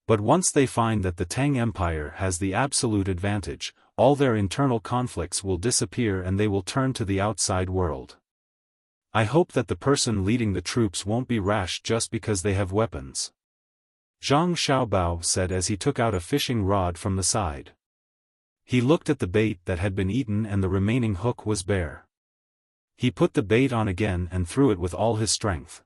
But once they find that the Tang Empire has the absolute advantage, all their internal conflicts will disappear and they will turn to the outside world. I hope that the person leading the troops won't be rash just because they have weapons. Zhang Xiaobao said as he took out a fishing rod from the side. He looked at the bait that had been eaten and the remaining hook was bare. He put the bait on again and threw it with all his strength.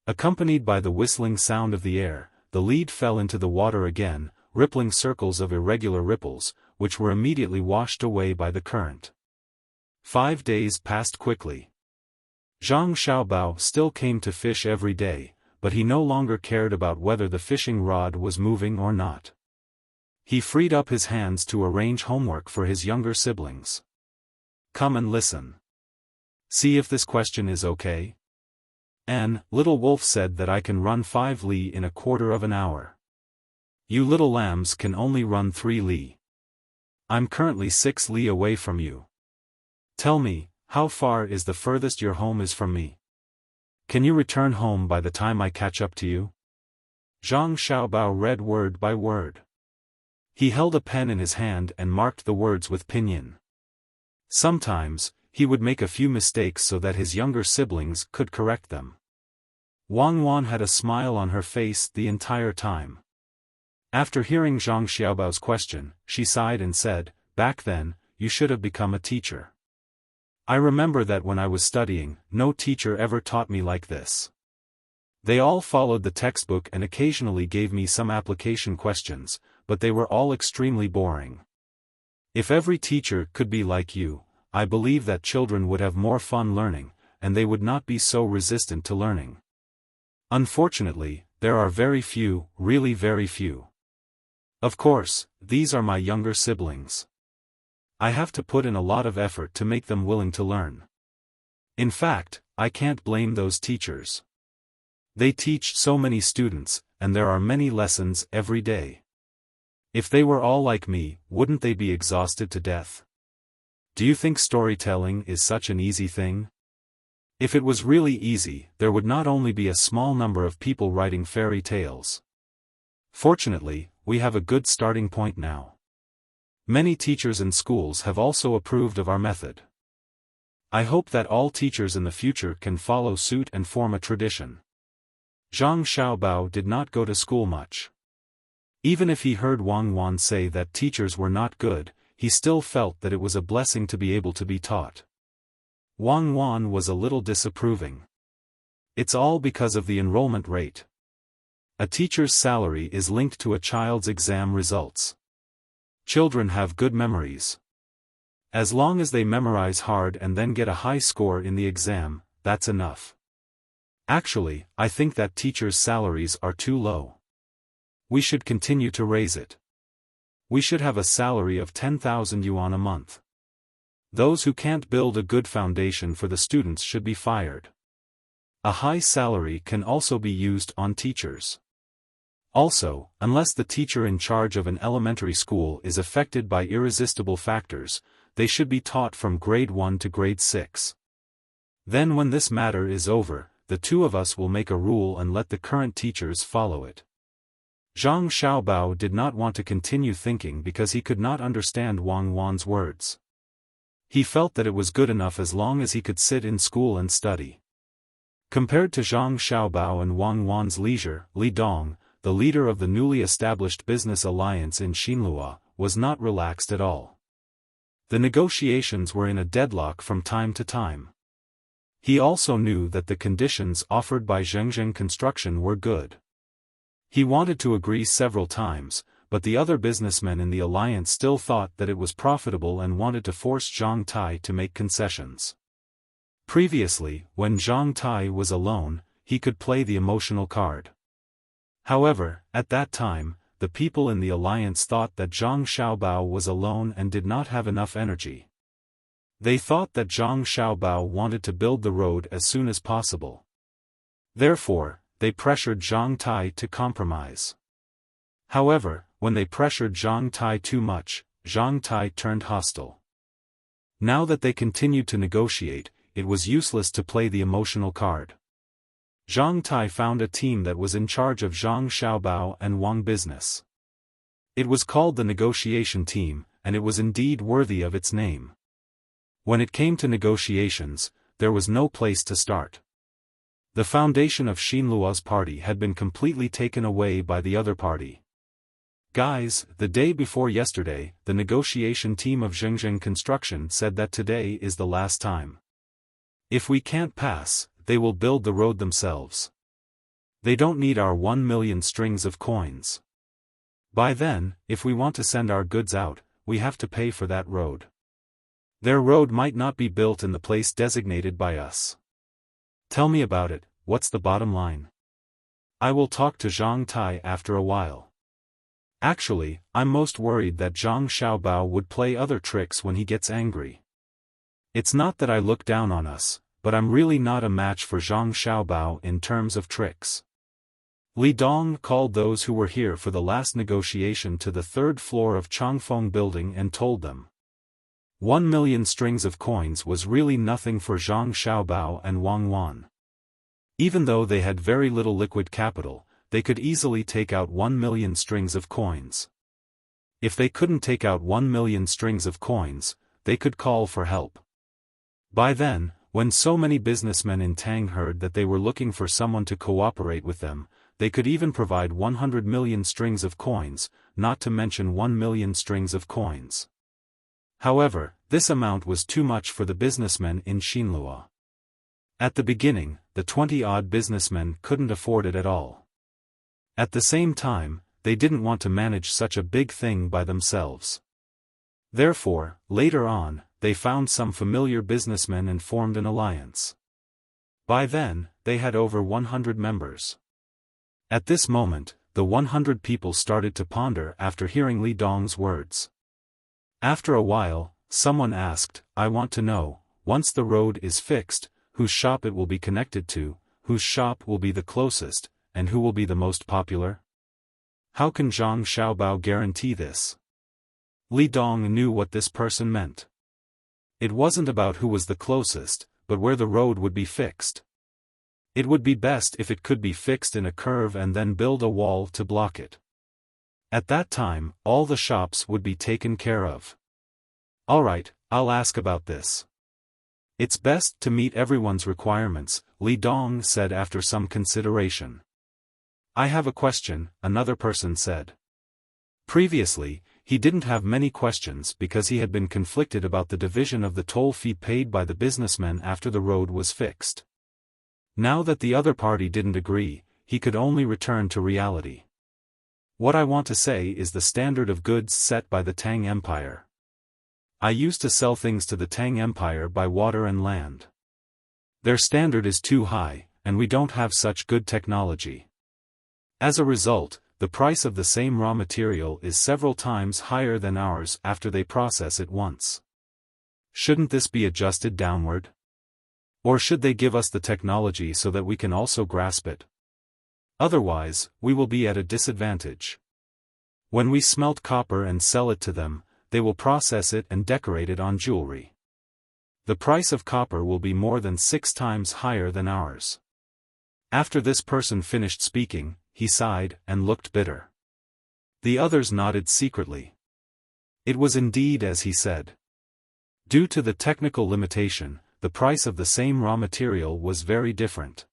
Accompanied by the whistling sound of the air, the lead fell into the water again, rippling circles of irregular ripples, which were immediately washed away by the current. 5 days passed quickly. Zhang Xiaobao still came to fish every day, but he no longer cared about whether the fishing rod was moving or not. He freed up his hands to arrange homework for his younger siblings. "Come and listen. See if this question is okay." Little Wolf said that I can run 5 li in a quarter of an hour. You little lambs can only run 3 li. I'm currently 6 li away from you. Tell me, how far is the furthest your home is from me? Can you return home by the time I catch up to you? Zhang Xiaobao read word by word. He held a pen in his hand and marked the words with pinyin. Sometimes, he would make a few mistakes so that his younger siblings could correct them. Wang Wan had a smile on her face the entire time. After hearing Zhang Xiaobao's question, she sighed and said, "Back then, you should have become a teacher. I remember that when I was studying, no teacher ever taught me like this. They all followed the textbook and occasionally gave me some application questions, but they were all extremely boring. If every teacher could be like you, I believe that children would have more fun learning, and they would not be so resistant to learning. Unfortunately, there are very few, really very few. Of course, these are my younger siblings. I have to put in a lot of effort to make them willing to learn. In fact, I can't blame those teachers. They teach so many students, and there are many lessons every day. If they were all like me, wouldn't they be exhausted to death? Do you think storytelling is such an easy thing? If it was really easy, there would not only be a small number of people writing fairy tales. Fortunately, we have a good starting point now. Many teachers and schools have also approved of our method. I hope that all teachers in the future can follow suit and form a tradition." Zhang Xiaobao did not go to school much. Even if he heard Wang Wan say that teachers were not good, he still felt that it was a blessing to be able to be taught. Wang Wan was a little disapproving. It's all because of the enrollment rate. A teacher's salary is linked to a child's exam results. Children have good memories. As long as they memorize hard and then get a high score in the exam, that's enough. Actually, I think that teachers' salaries are too low. We should continue to raise it. We should have a salary of 10,000 yuan a month. Those who can't build a good foundation for the students should be fired. A high salary can also be used on teachers. Also, unless the teacher in charge of an elementary school is affected by irresistible factors, they should be taught from grade 1 to grade 6. Then when this matter is over, the two of us will make a rule and let the current teachers follow it. Zhang Xiaobao did not want to continue thinking because he could not understand Wang Wan's words. He felt that it was good enough as long as he could sit in school and study. Compared to Zhang Xiaobao and Wang Wan's leisure, Li Dong, the leader of the newly established business alliance in Xinlua, was not relaxed at all. The negotiations were in a deadlock from time to time. He also knew that the conditions offered by Zhengzheng Construction were good. He wanted to agree several times, but the other businessmen in the alliance still thought that it was profitable and wanted to force Zhang Tai to make concessions. Previously, when Zhang Tai was alone, he could play the emotional card. However, at that time, the people in the alliance thought that Zhang Xiaobao was alone and did not have enough energy. They thought that Zhang Xiaobao wanted to build the road as soon as possible. Therefore, they pressured Zhang Tai to compromise. However, when they pressured Zhang Tai too much, Zhang Tai turned hostile. Now that they continued to negotiate, it was useless to play the emotional card. Zhang Tai found a team that was in charge of Zhang Xiaobao and Wang business. It was called the negotiation team, and it was indeed worthy of its name. When it came to negotiations, there was no place to start. The foundation of Xinlua's party had been completely taken away by the other party. Guys, the day before yesterday, the negotiation team of Zhengzheng Construction said that today is the last time. If we can't pass, they will build the road themselves. They don't need our 1 million strings of coins. By then, if we want to send our goods out, we have to pay for that road. Their road might not be built in the place designated by us. Tell me about it, what's the bottom line? I will talk to Zhang Tai after a while. Actually, I'm most worried that Zhang Xiaobao would play other tricks when he gets angry. It's not that I look down on us, but I'm really not a match for Zhang Xiaobao in terms of tricks. Li Dong called those who were here for the last negotiation to the third floor of Changfeng building and told them. 1,000,000 strings of coins was really nothing for Zhang Xiaobao and Wang Wan. Even though they had very little liquid capital, they could easily take out 1,000,000 strings of coins. If they couldn't take out 1,000,000 strings of coins, they could call for help. By then, when so many businessmen in Tang heard that they were looking for someone to cooperate with them, they could even provide 100 million strings of coins, not to mention 1,000,000 strings of coins. However, this amount was too much for the businessmen in Xinlua. At the beginning, the 20-odd businessmen couldn't afford it at all. At the same time, they didn't want to manage such a big thing by themselves. Therefore, later on, they found some familiar businessmen and formed an alliance. By then, they had over 100 members. At this moment, the 100 people started to ponder after hearing Li Dong's words. After a while, someone asked, "I want to know, once the road is fixed, whose shop it will be connected to, whose shop will be the closest, and who will be the most popular? How can Zhang Xiaobao guarantee this?" Li Dong knew what this person meant. It wasn't about who was the closest, but where the road would be fixed. It would be best if it could be fixed in a curve and then build a wall to block it. At that time, all the shops would be taken care of. "Alright, I'll ask about this. It's best to meet everyone's requirements," Li Dong said after some consideration. "I have a question," another person said. Previously, he didn't have many questions because he had been conflicted about the division of the toll fee paid by the businessmen after the road was fixed. Now that the other party didn't agree, he could only return to reality. "What I want to say is the standard of goods set by the Tang Empire. I used to sell things to the Tang Empire by water and land. Their standard is too high, and we don't have such good technology. As a result, the price of the same raw material is several times higher than ours after they process it once. Shouldn't this be adjusted downward? Or should they give us the technology so that we can also grasp it? Otherwise, we will be at a disadvantage. When we smelt copper and sell it to them, they will process it and decorate it on jewelry. The price of copper will be more than 6 times higher than ours." After this person finished speaking, he sighed and looked bitter. The others nodded secretly. It was indeed as he said. Due to the technical limitation, the price of the same raw material was very different.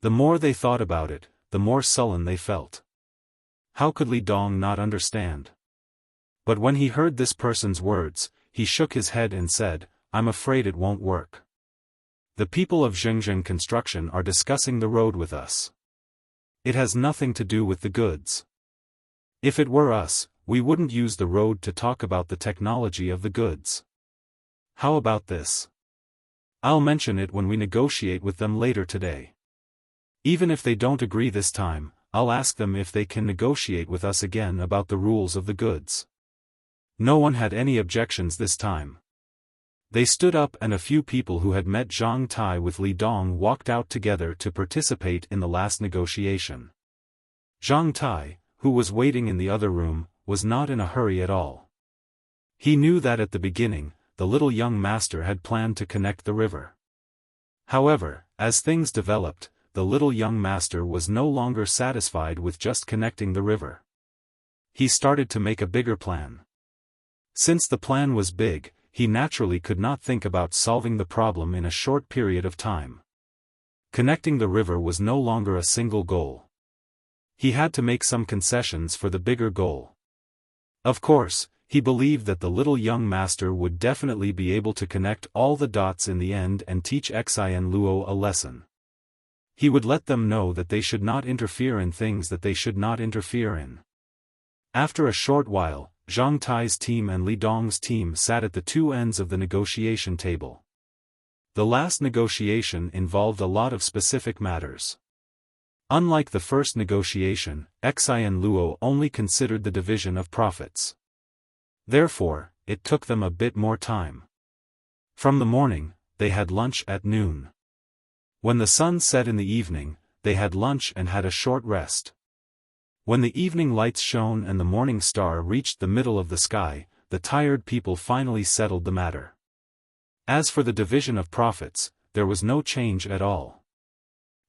The more they thought about it, the more sullen they felt. How could Li Dong not understand? But when he heard this person's words, he shook his head and said, "I'm afraid it won't work. The people of Zhengzheng Construction are discussing the road with us. It has nothing to do with the goods. If it were us, we wouldn't use the road to talk about the technology of the goods. How about this? I'll mention it when we negotiate with them later today. Even if they don't agree this time, I'll ask them if they can negotiate with us again about the rules of the goods." No one had any objections this time. They stood up and a few people who had met Zhang Tai with Li Dong walked out together to participate in the last negotiation. Zhang Tai, who was waiting in the other room, was not in a hurry at all. He knew that at the beginning, the little young master had planned to connect the river. However, as things developed, the little young master was no longer satisfied with just connecting the river. He started to make a bigger plan. Since the plan was big, he naturally could not think about solving the problem in a short period of time. Connecting the river was no longer a single goal. He had to make some concessions for the bigger goal. Of course, he believed that the little young master would definitely be able to connect all the dots in the end and teach Xian Luo a lesson. He would let them know that they should not interfere in things that they should not interfere in. After a short while, Zhang Tai's team and Li Dong's team sat at the two ends of the negotiation table. The last negotiation involved a lot of specific matters. Unlike the first negotiation, Xian Luo only considered the division of profits. Therefore, it took them a bit more time. From the morning, they had lunch at noon. When the sun set in the evening, they had lunch and had a short rest. When the evening lights shone and the morning star reached the middle of the sky, the tired people finally settled the matter. As for the division of profits, there was no change at all.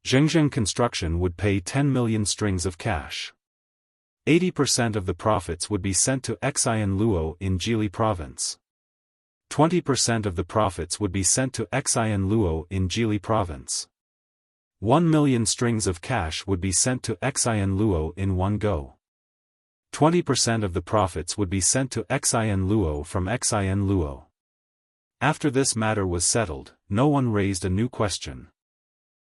Zhengzheng Construction would pay 10 million strings of cash. 80% of the profits would be sent to Xian Luo in Jili Province. 20% of the profits would be sent to Xian Luo in Jili Province. 1 million strings of cash would be sent to Xian Luo in one go. 20% of the profits would be sent to Xian Luo from Xian Luo. After this matter was settled, no one raised a new question.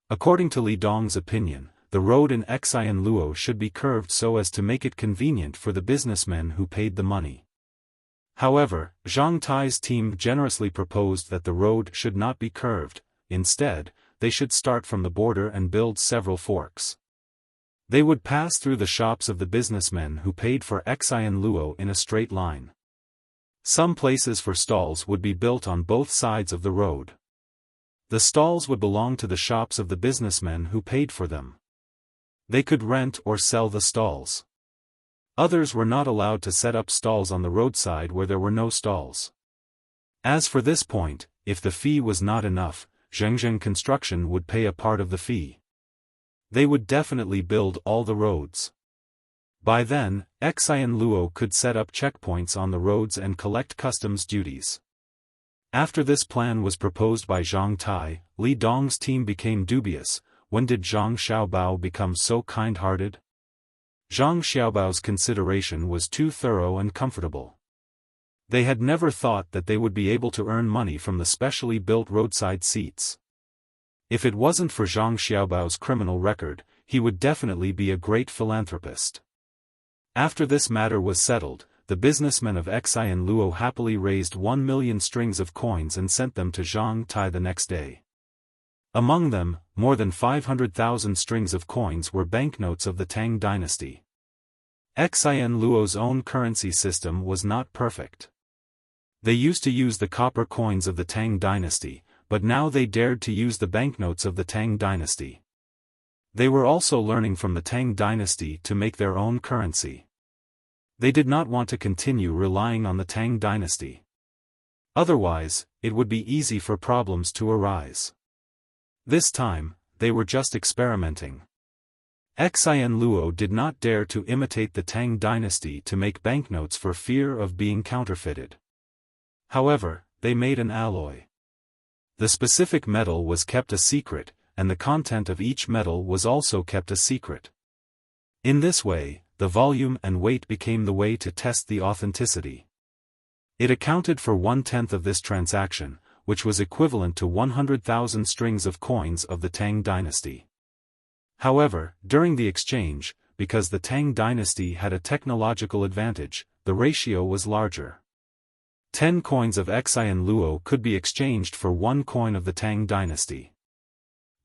According to Li Dong's opinion, the road in Xian Luo should be curved so as to make it convenient for the businessmen who paid the money. However, Zhang Tai's team generously proposed that the road should not be curved. Instead, they should start from the border and build several forks. They would pass through the shops of the businessmen who paid for Xian Luo in a straight line. Some places for stalls would be built on both sides of the road. The stalls would belong to the shops of the businessmen who paid for them. They could rent or sell the stalls. Others were not allowed to set up stalls on the roadside where there were no stalls. As for this point, if the fee was not enough, Zhengzheng Construction would pay a part of the fee. They would definitely build all the roads. By then, Xian Luo could set up checkpoints on the roads and collect customs duties. After this plan was proposed by Zhang Tai, Li Dong's team became dubious. When did Zhang Xiaobao become so kind-hearted? Zhang Xiaobao's consideration was too thorough and comfortable. They had never thought that they would be able to earn money from the specially built roadside seats. If it wasn't for Zhang Xiaobao's criminal record, he would definitely be a great philanthropist. After this matter was settled, the businessmen of Xian Luo happily raised 1 million strings of coins and sent them to Zhang Tai the next day. Among them, more than 500,000 strings of coins were banknotes of the Tang Dynasty. Xian Luo's own currency system was not perfect. They used to use the copper coins of the Tang Dynasty, but now they dared to use the banknotes of the Tang Dynasty. They were also learning from the Tang Dynasty to make their own currency. They did not want to continue relying on the Tang Dynasty. Otherwise, it would be easy for problems to arise. This time, they were just experimenting. Xian Luo did not dare to imitate the Tang Dynasty to make banknotes for fear of being counterfeited. However, they made an alloy. The specific metal was kept a secret, and the content of each metal was also kept a secret. In this way, the volume and weight became the way to test the authenticity. It accounted for 1/10 of this transaction, which was equivalent to 100,000 strings of coins of the Tang Dynasty. However, during the exchange, because the Tang Dynasty had a technological advantage, the ratio was larger. 10 coins of Xian Luo could be exchanged for 1 coin of the Tang Dynasty.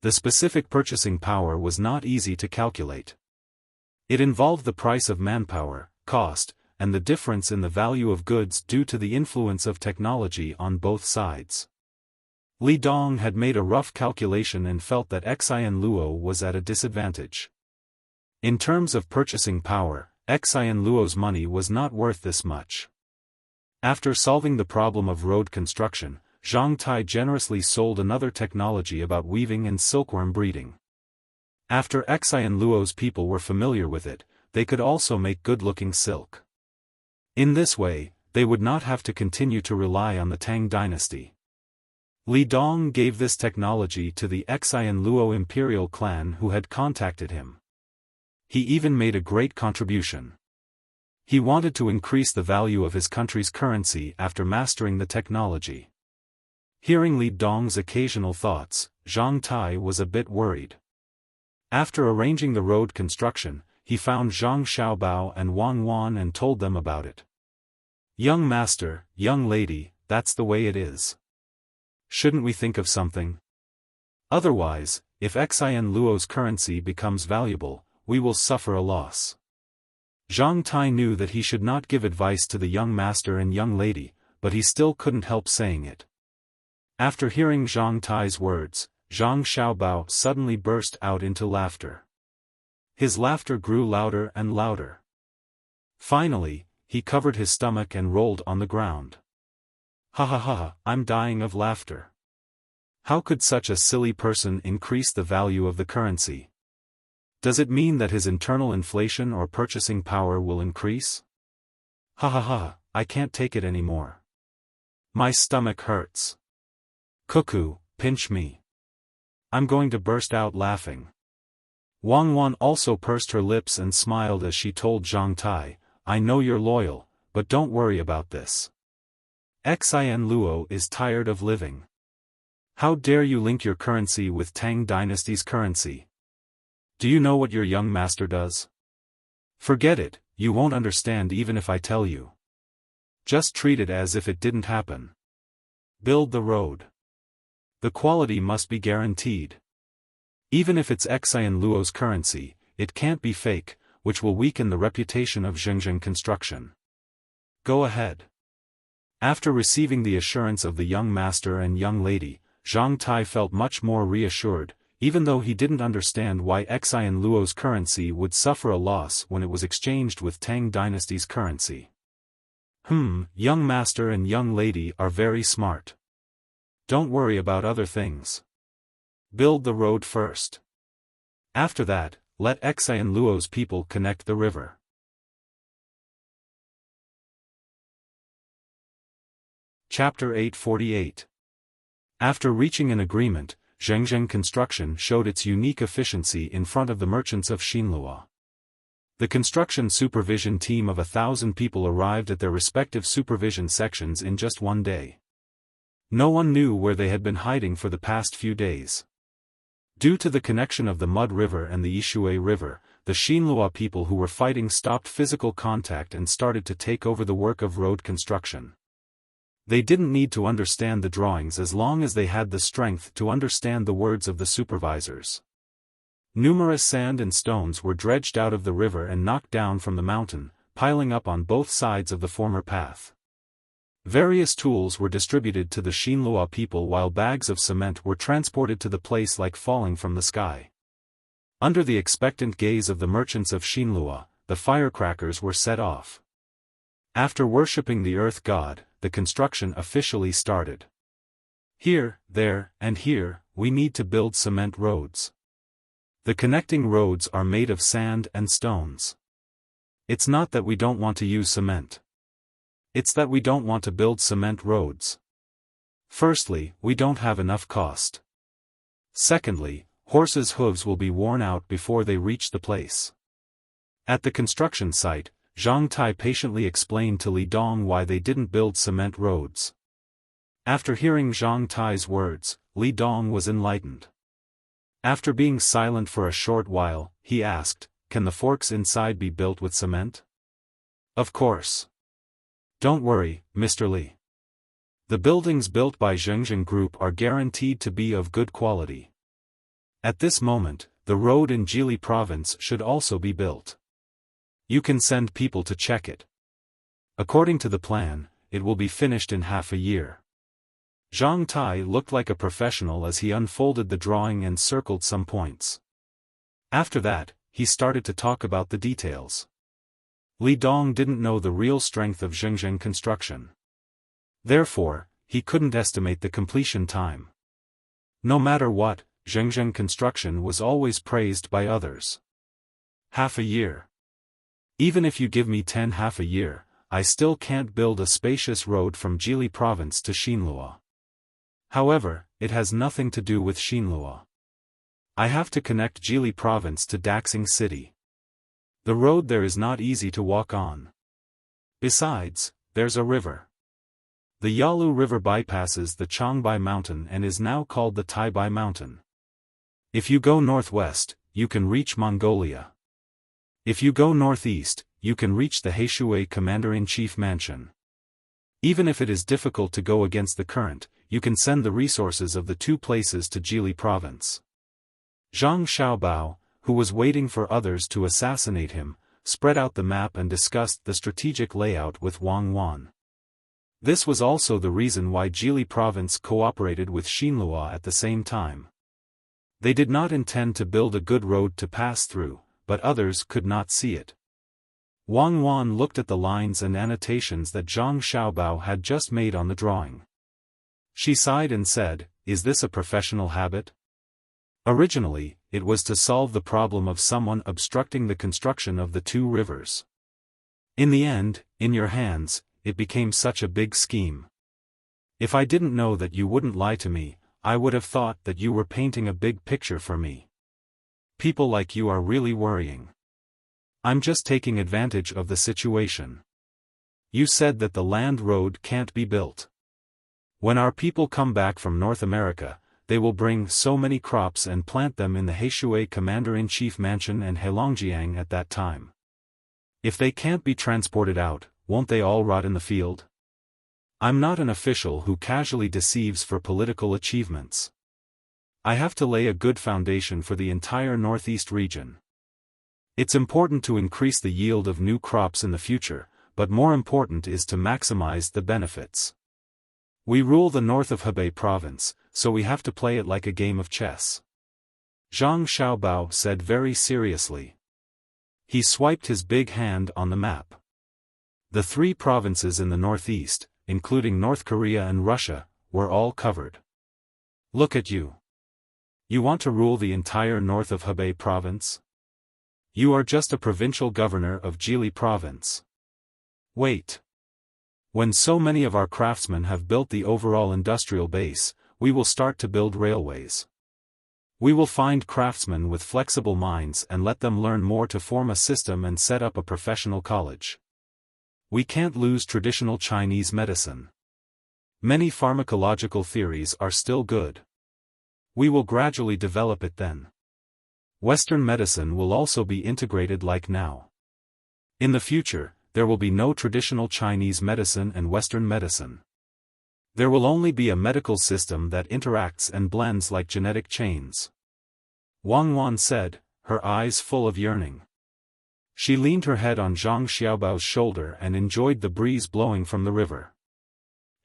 The specific purchasing power was not easy to calculate. It involved the price of manpower, cost, and the difference in the value of goods due to the influence of technology on both sides. Li Dong had made a rough calculation and felt that Xian Luo was at a disadvantage. In terms of purchasing power, Xian Luo's money was not worth this much. After solving the problem of road construction, Zhang Tai generously sold another technology about weaving and silkworm breeding. After Xian Luo's people were familiar with it, they could also make good-looking silk. In this way, they would not have to continue to rely on the Tang Dynasty. Li Dong gave this technology to the Xian Luo imperial clan who had contacted him. He even made a great contribution. He wanted to increase the value of his country's currency after mastering the technology. Hearing Li Dong's occasional thoughts, Zhang Tai was a bit worried. After arranging the road construction, he found Zhang Xiaobao and Wang Wan and told them about it. "Young master, young lady, that's the way it is. Shouldn't we think of something? Otherwise, if Xian Luo's currency becomes valuable, we will suffer a loss." Zhang Tai knew that he should not give advice to the young master and young lady, but he still couldn't help saying it. After hearing Zhang Tai's words, Zhang Xiaobao suddenly burst out into laughter. His laughter grew louder and louder. Finally, he covered his stomach and rolled on the ground. Ha ha ha, I'm dying of laughter. How could such a silly person increase the value of the currency? Does it mean that his internal inflation or purchasing power will increase? Ha ha ha, I can't take it anymore. My stomach hurts. Cuckoo, pinch me. I'm going to burst out laughing. Wang Wan also pursed her lips and smiled as she told Zhang Tai, I know you're loyal, but don't worry about this. Xian Luo is tired of living. How dare you link your currency with Tang Dynasty's currency? Do you know what your young master does? Forget it, you won't understand even if I tell you. Just treat it as if it didn't happen. Build the road. The quality must be guaranteed. Even if it's Xian Luo's currency, it can't be fake, which will weaken the reputation of Zhengzheng Construction. Go ahead. After receiving the assurance of the young master and young lady, Zhang Tai felt much more reassured, even though he didn't understand why Xian Luo's currency would suffer a loss when it was exchanged with Tang Dynasty's currency. Young master and young lady are very smart. Don't worry about other things. Build the road first. After that, let Xian Luo's people connect the river. Chapter 848. After reaching an agreement, Zhengzheng Construction showed its unique efficiency in front of the merchants of Xinlua. The construction supervision team of 1,000 people arrived at their respective supervision sections in just one day. No one knew where they had been hiding for the past few days. Due to the connection of the Mud River and the Yishui River, the Xinlua people who were fighting stopped physical contact and started to take over the work of road construction. They didn't need to understand the drawings as long as they had the strength to understand the words of the supervisors. Numerous sand and stones were dredged out of the river and knocked down from the mountain, piling up on both sides of the former path. Various tools were distributed to the Xinlua people while bags of cement were transported to the place like falling from the sky. Under the expectant gaze of the merchants of Xinlua, the firecrackers were set off. After worshipping the earth god, the construction officially started. Here, there, and here, we need to build cement roads. The connecting roads are made of sand and stones. It's not that we don't want to use cement. It's that we don't want to build cement roads. Firstly, we don't have enough cost. Secondly, horses' hooves will be worn out before they reach the place. At the construction site, Zhang Tai patiently explained to Li Dong why they didn't build cement roads. After hearing Zhang Tai's words, Li Dong was enlightened. After being silent for a short while, he asked, "Can the forks inside be built with cement?" "Of course. Don't worry, Mr. Li. The buildings built by Zhengzheng Group are guaranteed to be of good quality. At this moment, the road in Jili province should also be built. You can send people to check it. According to the plan, it will be finished in half a year." Zhang Tai looked like a professional as he unfolded the drawing and circled some points. After that, he started to talk about the details. Li Dong didn't know the real strength of Zhengzheng Construction. Therefore, he couldn't estimate the completion time. No matter what, Zhengzheng Construction was always praised by others. Half a year. Even if you give me 10 half a year, I still can't build a spacious road from Jili province to Xinlua. However, it has nothing to do with Xinlua. I have to connect Jili province to Daxing City. The road there is not easy to walk on. Besides, there's a river. The Yalu River bypasses the Changbai Mountain and is now called the Taibai Mountain. If you go northwest, you can reach Mongolia. If you go northeast, you can reach the Heishui Commander-in-Chief Mansion. Even if it is difficult to go against the current, you can send the resources of the two places to Jili province. Zhang Xiaobao, who was waiting for others to assassinate him, spread out the map and discussed the strategic layout with Wang Wan. This was also the reason why Jili province cooperated with Xinlua at the same time. They did not intend to build a good road to pass through, but others could not see it. Wang Wan looked at the lines and annotations that Zhang Xiaobao had just made on the drawing. She sighed and said, "Is this a professional habit?" Originally, it was to solve the problem of someone obstructing the construction of the two rivers. In the end, in your hands, it became such a big scheme. If I didn't know that you wouldn't lie to me, I would have thought that you were painting a big picture for me. People like you are really worrying. I'm just taking advantage of the situation. You said that the land road can't be built. When our people come back from North America, they will bring so many crops and plant them in the Heishui Commander-in-Chief Mansion and Heilongjiang at that time. If they can't be transported out, won't they all rot in the field? I'm not an official who casually deceives for political achievements. I have to lay a good foundation for the entire Northeast region. It's important to increase the yield of new crops in the future, but more important is to maximize the benefits. We rule the north of Hebei province, so we have to play it like a game of chess. Zhang Xiaobao said very seriously. He swiped his big hand on the map. The three provinces in the northeast, including North Korea and Russia, were all covered. Look at you. You want to rule the entire north of Hebei province? You are just a provincial governor of Jili province. Wait. When so many of our craftsmen have built the overall industrial base, we will start to build railways. We will find craftsmen with flexible minds and let them learn more to form a system and set up a professional college. We can't lose traditional Chinese medicine. Many pharmacological theories are still good. We will gradually develop it then. Western medicine will also be integrated like now. In the future, there will be no traditional Chinese medicine and Western medicine. There will only be a medical system that interacts and blends like genetic chains. Wang Wan said, her eyes full of yearning. She leaned her head on Zhang Xiaobao's shoulder and enjoyed the breeze blowing from the river.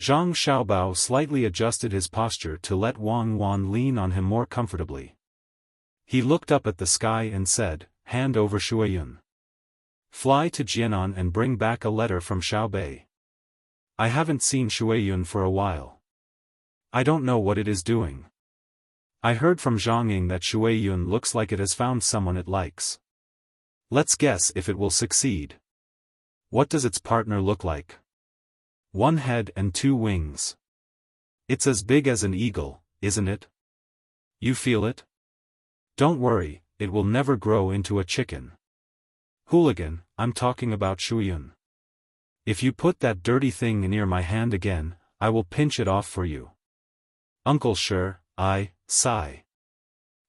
Zhang Xiaobao slightly adjusted his posture to let Wang Wan lean on him more comfortably. He looked up at the sky and said, "Hand over Shuiyun. Fly to Jianan and bring back a letter from Xiaobei. I haven't seen Shuiyun for a while. I don't know what it is doing. I heard from Zhongying that Shuiyun looks like it has found someone it likes. Let's guess if it will succeed. What does its partner look like? One head and two wings. It's as big as an eagle, isn't it? You feel it? Don't worry, it will never grow into a chicken. Hooligan, I'm talking about Shuiyun. If you put that dirty thing near my hand again, I will pinch it off for you." "Uncle Shi, sigh.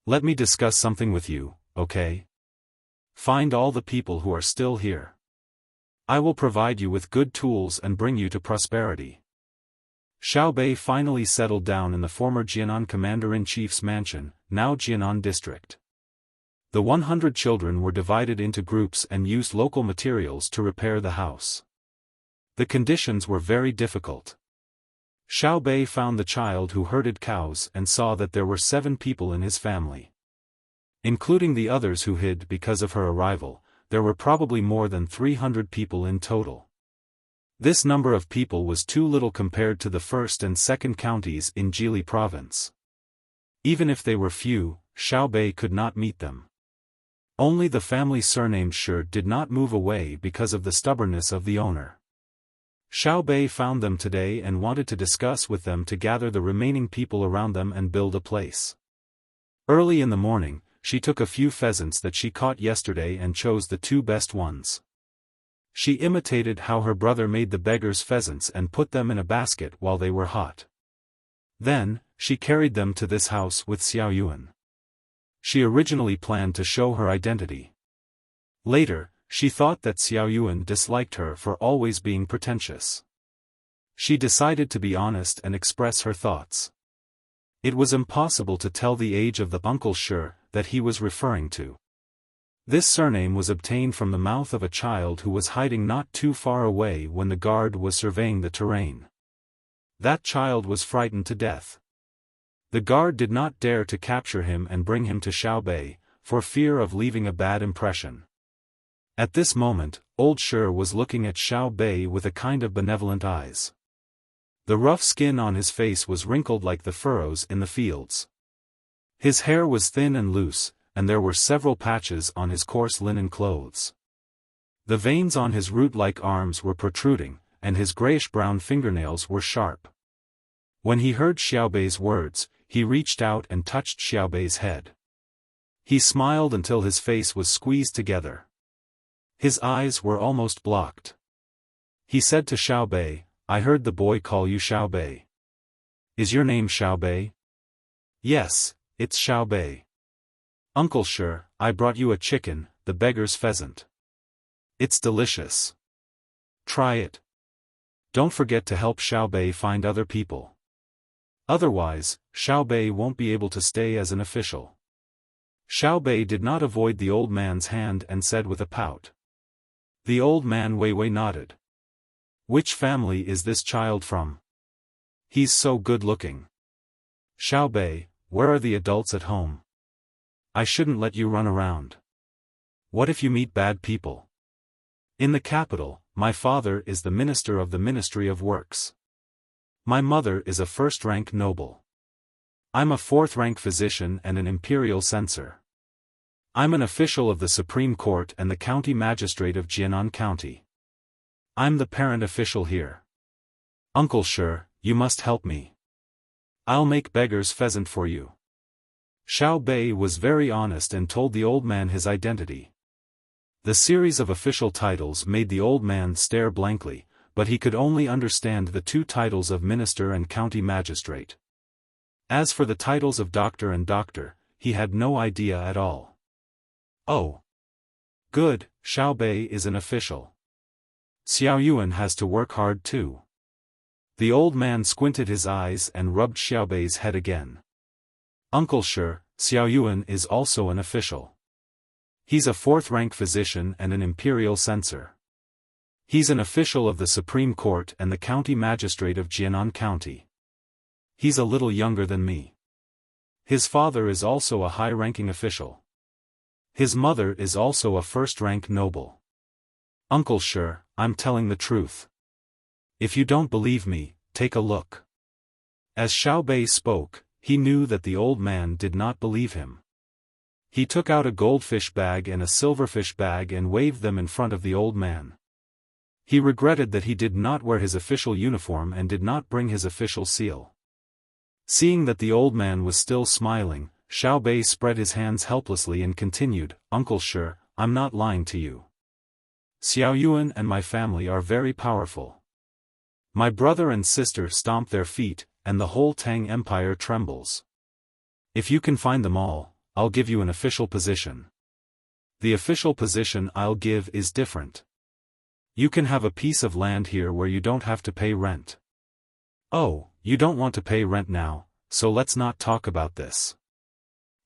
Let me discuss something with you, okay? Find all the people who are still here. I will provide you with good tools and bring you to prosperity." Xiaobei finally settled down in the former Jianan Commander-in-Chief's mansion, now Jianan District. The 100 children were divided into groups and used local materials to repair the house. The conditions were very difficult. Xiaobei found the child who herded cows and saw that there were 7 people in his family. Including the others who hid because of her arrival, there were probably more than 300 people in total. This number of people was too little compared to the first and second counties in Jili province. Even if they were few, Xiaobei could not meet them. Only the family surnamed Shi did not move away because of the stubbornness of the owner. Xiaobei found them today and wanted to discuss with them to gather the remaining people around them and build a place. Early in the morning, she took a few pheasants that she caught yesterday and chose the 2 best ones. She imitated how her brother made the beggars' pheasants and put them in a basket while they were hot. Then, she carried them to this house with Xiaoyuan. She originally planned to show her identity. Later, she thought that Xiaoyuan disliked her for always being pretentious. She decided to be honest and express her thoughts. It was impossible to tell the age of the Uncle Shi that he was referring to. This surname was obtained from the mouth of a child who was hiding not too far away when the guard was surveying the terrain. That child was frightened to death. The guard did not dare to capture him and bring him to Xiaobei, for fear of leaving a bad impression. At this moment, Old Shi was looking at Xiao Bei with a kind of benevolent eyes. The rough skin on his face was wrinkled like the furrows in the fields. His hair was thin and loose, and there were several patches on his coarse linen clothes. The veins on his root-like arms were protruding, and his grayish-brown fingernails were sharp. When he heard Xiao Bei's words, he reached out and touched Xiao Bei's head. He smiled until his face was squeezed together. His eyes were almost blocked. He said to Xiao Bei, "I heard the boy call you Xiao Bei. Is your name Xiao Bei?" "Yes, it's Xiao Bei." "Uncle Shi, I brought you a chicken, the beggar's pheasant. It's delicious. Try it. Don't forget to help Xiao Bei find other people. Otherwise, Xiao Bei won't be able to stay as an official." Xiao Bei did not avoid the old man's hand and said with a pout. The old man Weiwei nodded. "Which family is this child from? He's so good-looking." "Xiao Bei, where are the adults at home? I shouldn't let you run around. What if you meet bad people?" "In the capital, my father is the minister of the Ministry of Works. My mother is a first-rank noble. I'm a fourth-rank physician and an imperial censor. I'm an official of the Supreme Court and the county magistrate of Jianan County. I'm the parent official here. Uncle Shi, you must help me. I'll make beggar's pheasant for you." Xiao Bei was very honest and told the old man his identity. The series of official titles made the old man stare blankly, but he could only understand the two titles of minister and county magistrate. As for the titles of doctor and doctor, he had no idea at all. "Oh. Good, Xiao Bei is an official. Xiao Yuan has to work hard too." The old man squinted his eyes and rubbed Xiao Bei's head again. "Uncle Shi, Xiao Yuan is also an official. He's a fourth-rank physician and an imperial censor. He's an official of the Supreme Court and the county magistrate of Jianan County. He's a little younger than me. His father is also a high-ranking official. His mother is also a first-rank noble. Uncle Shi, I'm telling the truth. If you don't believe me, take a look." As Xiao Bei spoke, he knew that the old man did not believe him. He took out a goldfish bag and a silverfish bag and waved them in front of the old man. He regretted that he did not wear his official uniform and did not bring his official seal. Seeing that the old man was still smiling, Xiao Bei spread his hands helplessly and continued, "Uncle Shi, I'm not lying to you. Xiao Yuan and my family are very powerful. My brother and sister stomp their feet, and the whole Tang Empire trembles. If you can find them all, I'll give you an official position. The official position I'll give is different. You can have a piece of land here where you don't have to pay rent." "Oh, you don't want to pay rent now, so let's not talk about this.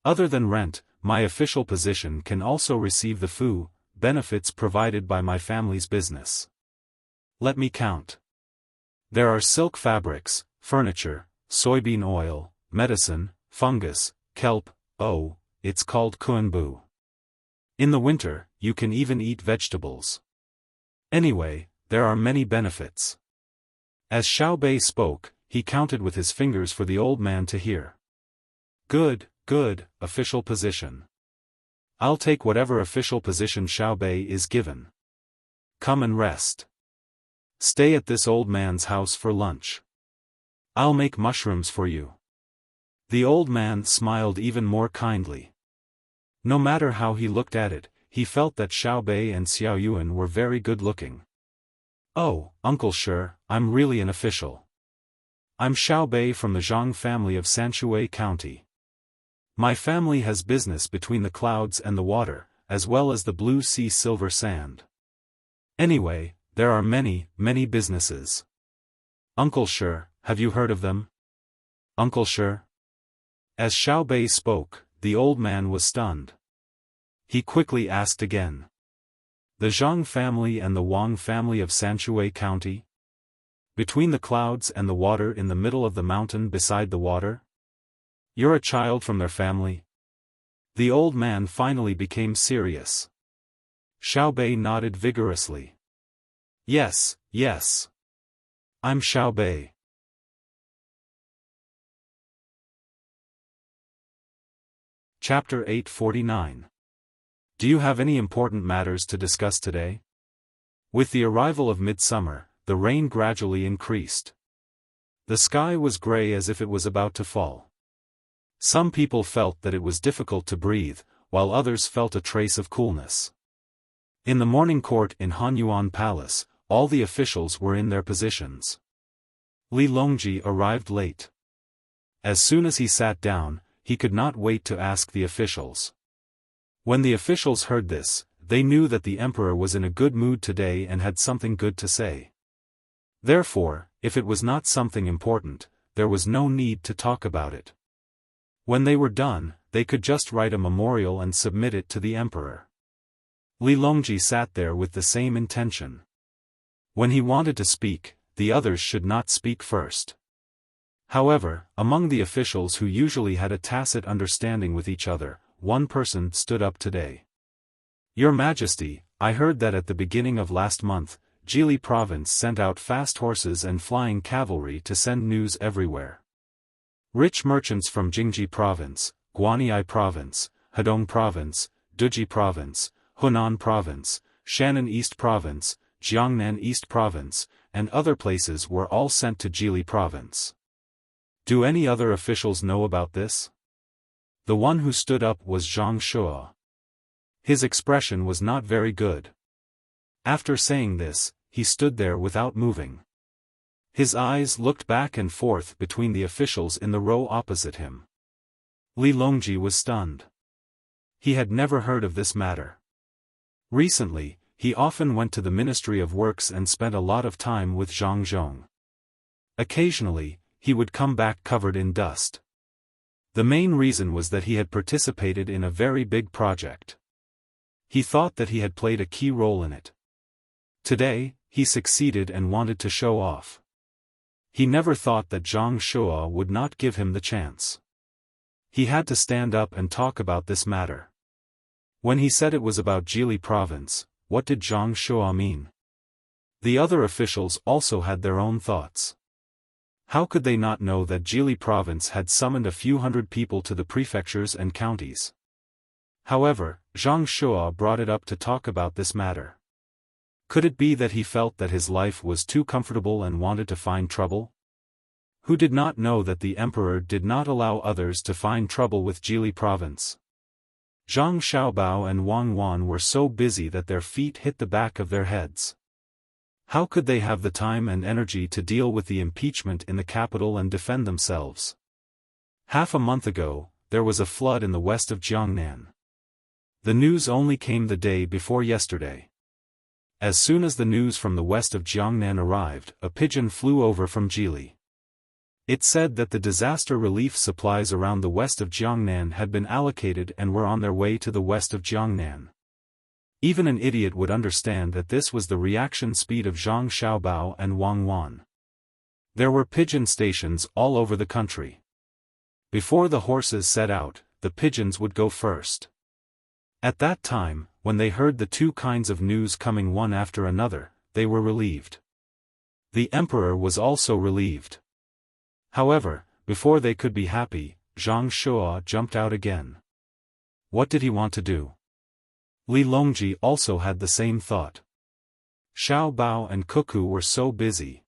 Other than rent, my official position can also receive the benefits provided by my family's business. Let me count. There are silk fabrics, furniture, soybean oil, medicine, fungus, kelp, it's called kuanbu. In the winter, you can even eat vegetables. Anyway, there are many benefits." As Xiao Bei spoke, he counted with his fingers for the old man to hear. Good, official position. I'll take whatever official position Xiao Bei is given. Come and rest. Stay at this old man's house for lunch. I'll make mushrooms for you." The old man smiled even more kindly. No matter how he looked at it, he felt that Xiao Bei and Xiao Yuan were very good-looking. "Oh, Uncle Shi, I'm really an official. I'm Xiao Bei from the Zhang family of Sanshui County. My family has business between the clouds and the water, as well as the blue sea silver sand. Anyway, there are many businesses. Uncle Shi, have you heard of them? Uncle Shi?" As Xiao Bei spoke, the old man was stunned. He quickly asked again. "The Zhang family and the Wang family of Sanshui County? Between the clouds and the water in the middle of the mountain beside the water? You're a child from their family?" The old man finally became serious. Xiaobei nodded vigorously. Yes, yes. I'm Xiaobei. Chapter 849. Do you have any important matters to discuss today? With the arrival of midsummer, the rain gradually increased. The sky was gray as if it was about to fall. Some people felt that it was difficult to breathe, while others felt a trace of coolness. In the morning court in Hanyuan Palace, all the officials were in their positions. Li Longji arrived late. As soon as he sat down, he could not wait to ask the officials. When the officials heard this, they knew that the emperor was in a good mood today and had something good to say. Therefore, if it was not something important, there was no need to talk about it. When they were done, they could just write a memorial and submit it to the emperor. Li Longji sat there with the same intention. When he wanted to speak, the others should not speak first. However, among the officials who usually had a tacit understanding with each other, one person stood up today. Your Majesty, I heard that at the beginning of last month, Jili province sent out fast horses and flying cavalry to send news everywhere. Rich merchants from Jingji province, Guanyi province, Hedong province, Duji province, Hunan province, Shannan East province, Jiangnan East province, and other places were all sent to Jili province. Do any other officials know about this? The one who stood up was Zhang Shua. His expression was not very good. After saying this, he stood there without moving. His eyes looked back and forth between the officials in the row opposite him. Li Longji was stunned. He had never heard of this matter. Recently, he often went to the Ministry of Works and spent a lot of time with Zhang Zhong. Occasionally, he would come back covered in dust. The main reason was that he had participated in a very big project. He thought that he had played a key role in it. Today, he succeeded and wanted to show off. He never thought that Zhang Shua would not give him the chance. He had to stand up and talk about this matter. When he said it was about Jili province, what did Zhang Shua mean? The other officials also had their own thoughts. How could they not know that Jili province had summoned a few hundred people to the prefectures and counties? However, Zhang Shua brought it up to talk about this matter. Could it be that he felt that his life was too comfortable and wanted to find trouble? Who did not know that the emperor did not allow others to find trouble with Jili province? Zhang Xiaobao and Wang Wan were so busy that their feet hit the back of their heads. How could they have the time and energy to deal with the impeachment in the capital and defend themselves? Half a month ago, there was a flood in the west of Jiangnan. The news only came the day before yesterday. As soon as the news from the west of Jiangnan arrived, a pigeon flew over from Jili. It said that the disaster relief supplies around the west of Jiangnan had been allocated and were on their way to the west of Jiangnan. Even an idiot would understand that this was the reaction speed of Zhang Xiaobao and Wang Wan. There were pigeon stations all over the country. Before the horses set out, the pigeons would go first. At that time, when they heard the two kinds of news coming one after another, they were relieved. The emperor was also relieved. However, before they could be happy, Zhang Shua jumped out again. What did he want to do? Li Longji also had the same thought. Xiao Bao and Cuckoo were so busy.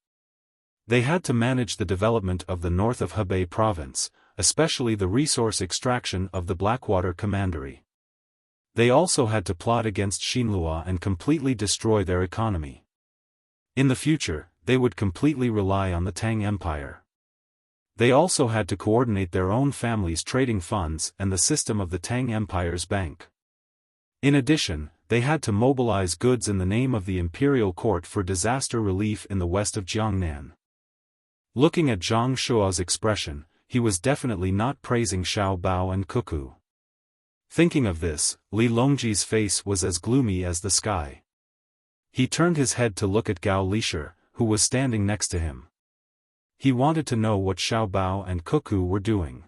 They had to manage the development of the north of Hebei province, especially the resource extraction of the Blackwater Commandery. They also had to plot against Xinlua and completely destroy their economy. In the future, they would completely rely on the Tang Empire. They also had to coordinate their own families' trading funds and the system of the Tang Empire's bank. In addition, they had to mobilize goods in the name of the imperial court for disaster relief in the west of Jiangnan. Looking at Zhang Shua's expression, he was definitely not praising Xiao Bao and Cuckoo. Thinking of this, Li Longji's face was as gloomy as the sky. He turned his head to look at Gao Lisher, who was standing next to him. He wanted to know what Xiao Bao and Cuckoo were doing.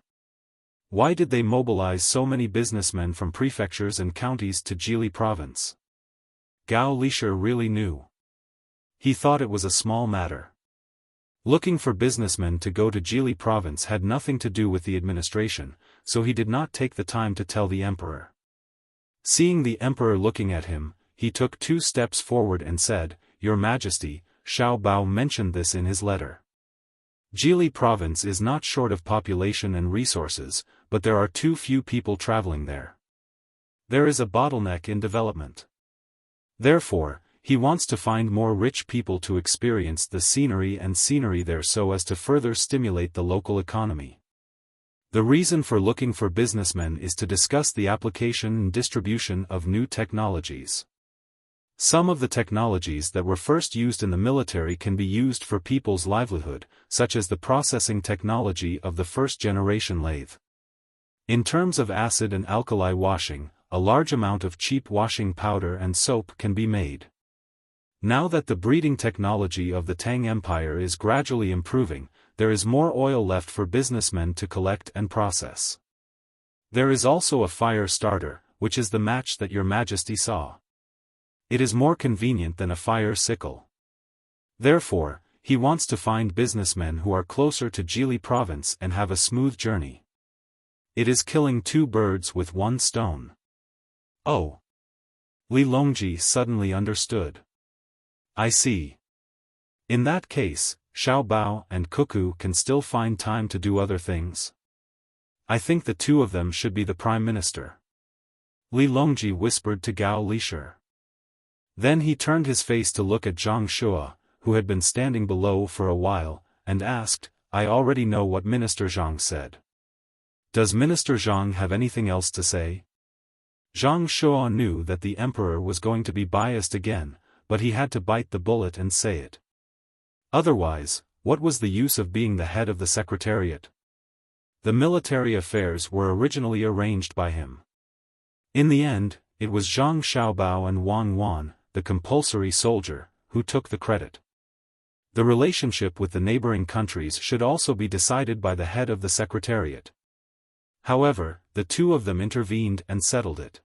Why did they mobilize so many businessmen from prefectures and counties to Jili province? Gao Lisher really knew. He thought it was a small matter. Looking for businessmen to go to Jili province had nothing to do with the administration, so he did not take the time to tell the emperor. Seeing the emperor looking at him, he took 2 steps forward and said, "Your Majesty, Xiao Bao mentioned this in his letter. Jili province is not short of population and resources, but there are too few people traveling there. There is a bottleneck in development. Therefore, he wants to find more rich people to experience the scenery there so as to further stimulate the local economy. The reason for looking for businessmen is to discuss the application and distribution of new technologies. Some of the technologies that were first used in the military can be used for people's livelihood, such as the processing technology of the first-generation lathe. In terms of acid and alkali washing, a large amount of cheap washing powder and soap can be made. Now that the breeding technology of the Tang Empire is gradually improving, there is more oil left for businessmen to collect and process. There is also a fire starter, which is the match that Your Majesty saw. It is more convenient than a fire sickle. Therefore, he wants to find businessmen who are closer to Jili province and have a smooth journey. It is killing 2 birds with 1 stone. Oh! Li Longji suddenly understood. I see. In that case, Xiao Bao and Cuckoo can still find time to do other things. I think the 2 of them should be the Prime Minister. Li Longji whispered to Gao Lisher. Then he turned his face to look at Zhang Shua, who had been standing below for a while, and asked, I already know what Minister Zhang said. Does Minister Zhang have anything else to say? Zhang Shua knew that the emperor was going to be biased again, but he had to bite the bullet and say it. Otherwise, what was the use of being the head of the secretariat? The military affairs were originally arranged by him. In the end, it was Zhang Xiaobao and Wang Wan, the compulsory soldier, who took the credit. The relationship with the neighboring countries should also be decided by the head of the secretariat. However, the 2 of them intervened and settled it.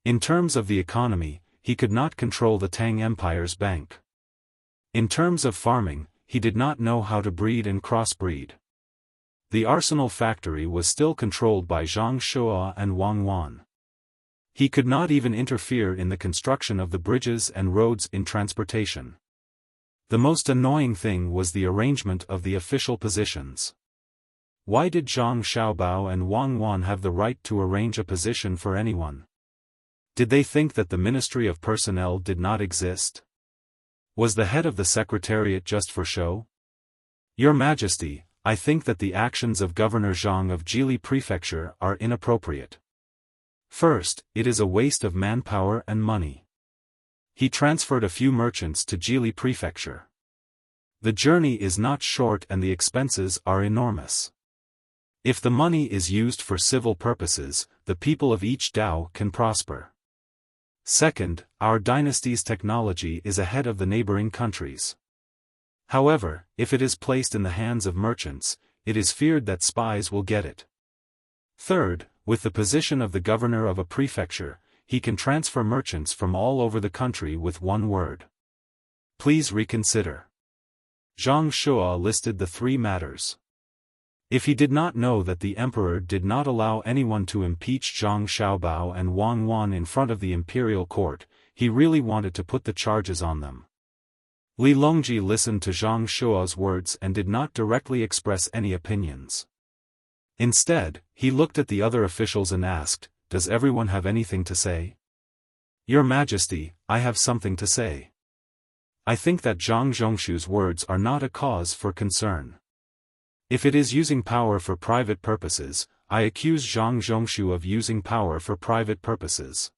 In terms of the economy, he could not control the Tang Empire's bank. In terms of farming, he did not know how to breed and crossbreed. The arsenal factory was still controlled by Zhang Shua and Wang Wan. He could not even interfere in the construction of the bridges and roads in transportation. The most annoying thing was the arrangement of the official positions. Why did Zhang Xiaobao and Wang Wan have the right to arrange a position for anyone? Did they think that the Ministry of Personnel did not exist? Was the head of the Secretariat just for show? Your Majesty, I think that the actions of Governor Zhang of Jili Prefecture are inappropriate. First, it is a waste of manpower and money. He transferred a few merchants to Jili Prefecture. The journey is not short and the expenses are enormous. If the money is used for civil purposes, the people of each Dao can prosper. Second, our dynasty's technology is ahead of the neighboring countries. However, if it is placed in the hands of merchants, it is feared that spies will get it. Third, with the position of the governor of a prefecture, he can transfer merchants from all over the country with 1 word. Please reconsider. Zhang Shua listed the 3 matters. If he did not know that the emperor did not allow anyone to impeach Zhang Xiaobao and Wang Wan in front of the imperial court, he really wanted to put the charges on them. Li Longji listened to Zhang Shua's words and did not directly express any opinions. Instead, he looked at the other officials and asked, Does everyone have anything to say? Your Majesty, I have something to say. I think that Zhang Zhongshu's words are not a cause for concern. If it is using power for private purposes, I accuse Zhang Zhongshu of using power for private purposes.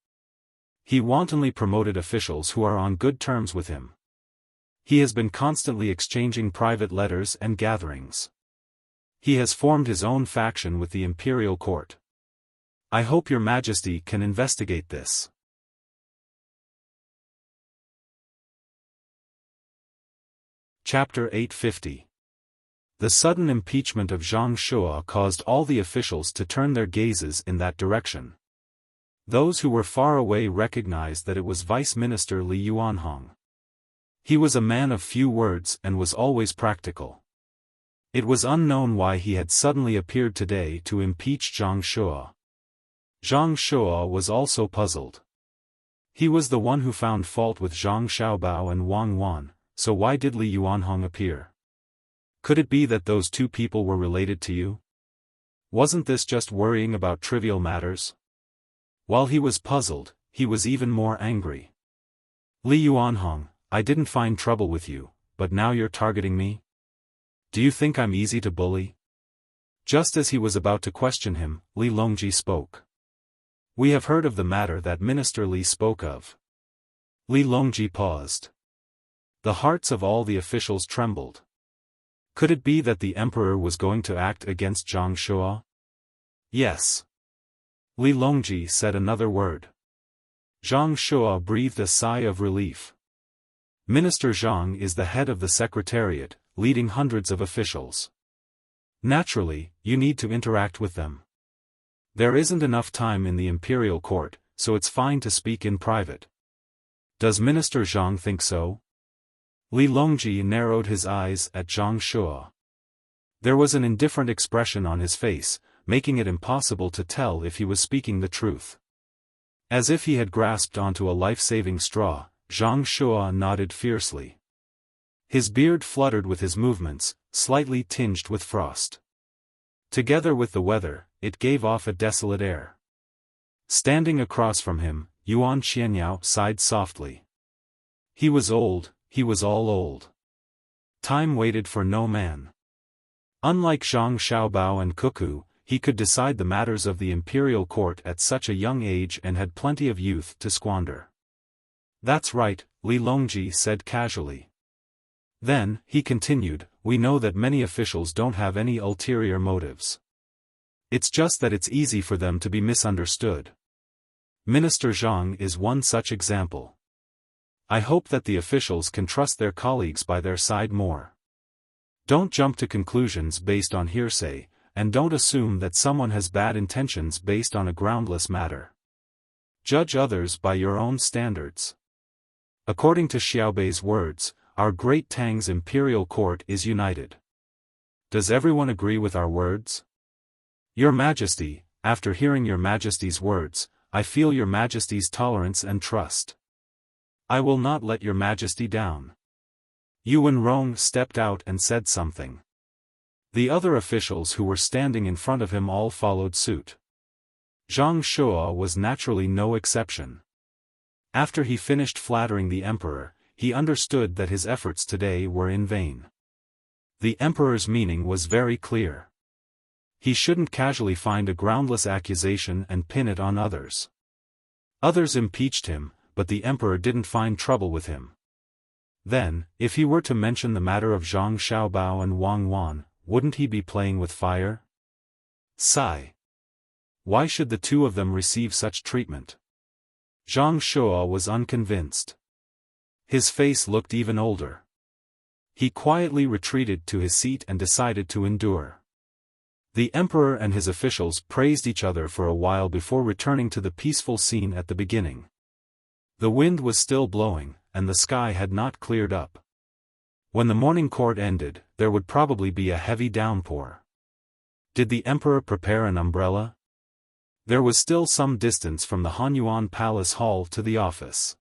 He wantonly promoted officials who are on good terms with him. He has been constantly exchanging private letters and gatherings. He has formed his own faction with the imperial court. I hope Your Majesty can investigate this. Chapter 850. The sudden impeachment of Zhang Shua caused all the officials to turn their gazes in that direction. Those who were far away recognized that it was Vice Minister Li Yuanhong. He was a man of few words and was always practical. It was unknown why he had suddenly appeared today to impeach Zhang Shuo. Zhang Shuo was also puzzled. He was the one who found fault with Zhang Xiaobao and Wang Wan, so why did Li Yuanhong appear? Could it be that those two people were related to you? Wasn't this just worrying about trivial matters? While he was puzzled, he was even more angry. Li Yuanhong, I didn't find trouble with you, but now you're targeting me? Do you think I'm easy to bully? Just as he was about to question him, Li Longji spoke. We have heard of the matter that Minister Li spoke of. Li Longji paused. The hearts of all the officials trembled. Could it be that the emperor was going to act against Zhang Shuo? Yes. Li Longji said another word. Zhang Shuo breathed a sigh of relief. Minister Zhang is the head of the secretariat, leading hundreds of officials. Naturally, you need to interact with them. There isn't enough time in the imperial court, so it's fine to speak in private. Does Minister Zhang think so? Li Longji narrowed his eyes at Zhang Shuo. There was an indifferent expression on his face, making it impossible to tell if he was speaking the truth. As if he had grasped onto a life-saving straw, Zhang Shuo nodded fiercely. His beard fluttered with his movements, slightly tinged with frost. Together with the weather, it gave off a desolate air. Standing across from him, Yuan Qianyao sighed softly. He was old, he was all old. Time waited for no man. Unlike Zhang Xiaobao and Cuckoo, he could decide the matters of the imperial court at such a young age and had plenty of youth to squander. That's right, Li Longji said casually. Then, he continued, we know that many officials don't have any ulterior motives. It's just that it's easy for them to be misunderstood. Minister Zhang is one such example. I hope that the officials can trust their colleagues by their side more. Don't jump to conclusions based on hearsay, and don't assume that someone has bad intentions based on a groundless matter. Judge others by your own standards. According to Xiaobei's words, our great Tang's imperial court is united. Does everyone agree with our words? Your Majesty, after hearing your Majesty's words, I feel your Majesty's tolerance and trust. I will not let your Majesty down. Yuan Rong stepped out and said something. The other officials who were standing in front of him all followed suit. Zhang Shuo was naturally no exception. After he finished flattering the emperor, he understood that his efforts today were in vain. The emperor's meaning was very clear. He shouldn't casually find a groundless accusation and pin it on others. Others impeached him, but the emperor didn't find trouble with him. Then, if he were to mention the matter of Zhang Xiaobao and Wang Wan, wouldn't he be playing with fire? Sigh. Why should the two of them receive such treatment? Zhang Shuo was unconvinced. His face looked even older. He quietly retreated to his seat and decided to endure. The emperor and his officials praised each other for a while before returning to the peaceful scene at the beginning. The wind was still blowing, and the sky had not cleared up. When the morning court ended, there would probably be a heavy downpour. Did the emperor prepare an umbrella? There was still some distance from the Hanyuan Palace Hall to the office.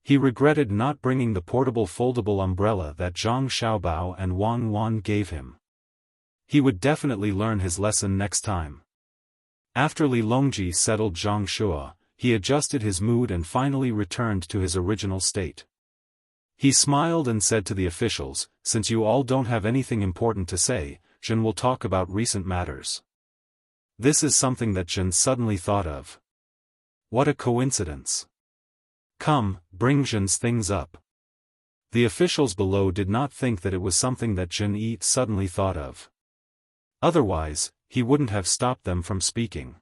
He regretted not bringing the portable foldable umbrella that Zhang Xiaobao and Wang Wan gave him. He would definitely learn his lesson next time. After Li Longji settled Zhang Shuo, he adjusted his mood and finally returned to his original state. He smiled and said to the officials, since you all don't have anything important to say, Zhen will talk about recent matters. This is something that Zhen suddenly thought of. What a coincidence. Come, bring Zhen's things up. The officials below did not think that it was something that Zhen Yi suddenly thought of. Otherwise, he wouldn't have stopped them from speaking.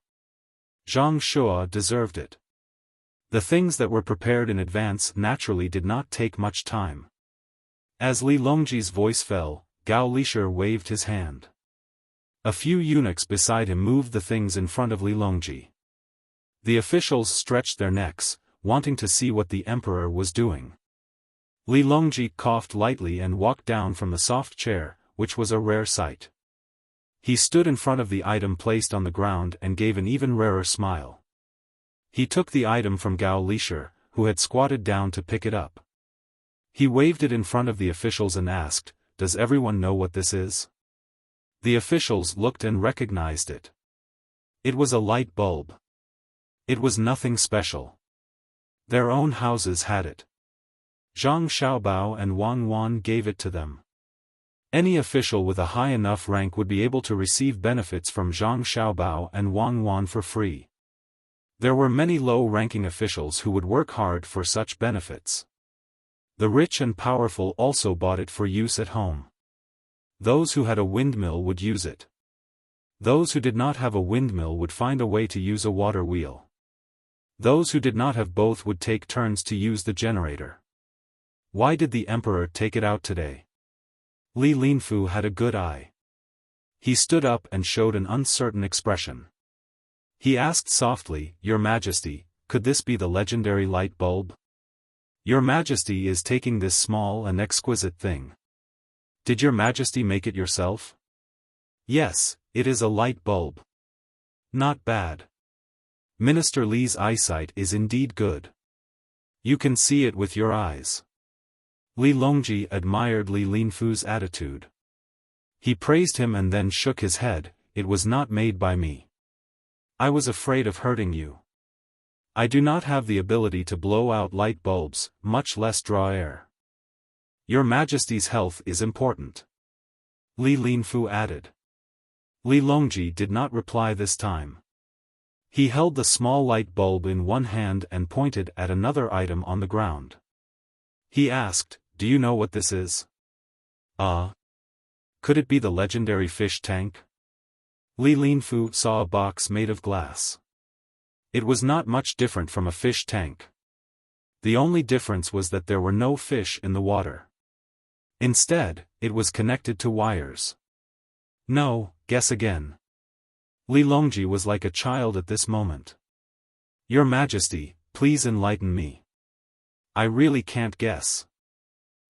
Zhang Shuo deserved it. The things that were prepared in advance naturally did not take much time. As Li Longji's voice fell, Gao Lisher waved his hand. A few eunuchs beside him moved the things in front of Li Longji. The officials stretched their necks, wanting to see what the emperor was doing. Li Longji coughed lightly and walked down from the soft chair, which was a rare sight. He stood in front of the item placed on the ground and gave an even rarer smile. He took the item from Gao Lisher, who had squatted down to pick it up. He waved it in front of the officials and asked, "Does everyone know what this is?" The officials looked and recognized it. It was a light bulb. It was nothing special. Their own houses had it. Zhang Xiaobao and Wang Wan gave it to them. Any official with a high enough rank would be able to receive benefits from Zhang Xiaobao and Wang Wan for free. There were many low-ranking officials who would work hard for such benefits. The rich and powerful also bought it for use at home. Those who had a windmill would use it. Those who did not have a windmill would find a way to use a water wheel. Those who did not have both would take turns to use the generator. Why did the emperor take it out today? Li Linfu had a good eye. He stood up and showed an uncertain expression. He asked softly, "Your Majesty, could this be the legendary light bulb? Your Majesty is taking this small and exquisite thing. Did your Majesty make it yourself?" "Yes, it is a light bulb." "Not bad. Minister Li's eyesight is indeed good. You can see it with your eyes." Li Longji admired Li Linfu's attitude. He praised him and then shook his head, "It was not made by me. I was afraid of hurting you. I do not have the ability to blow out light bulbs, much less draw air. Your Majesty's health is important," Li Linfu added. Li Longji did not reply this time. He held the small light bulb in one hand and pointed at another item on the ground. He asked, "Do you know what this is?" Could it be the legendary fish tank?" Li Linfu saw a box made of glass. It was not much different from a fish tank. The only difference was that there were no fish in the water. Instead, it was connected to wires. "No, guess again." Li Longji was like a child at this moment. "Your Majesty, please enlighten me. I really can't guess.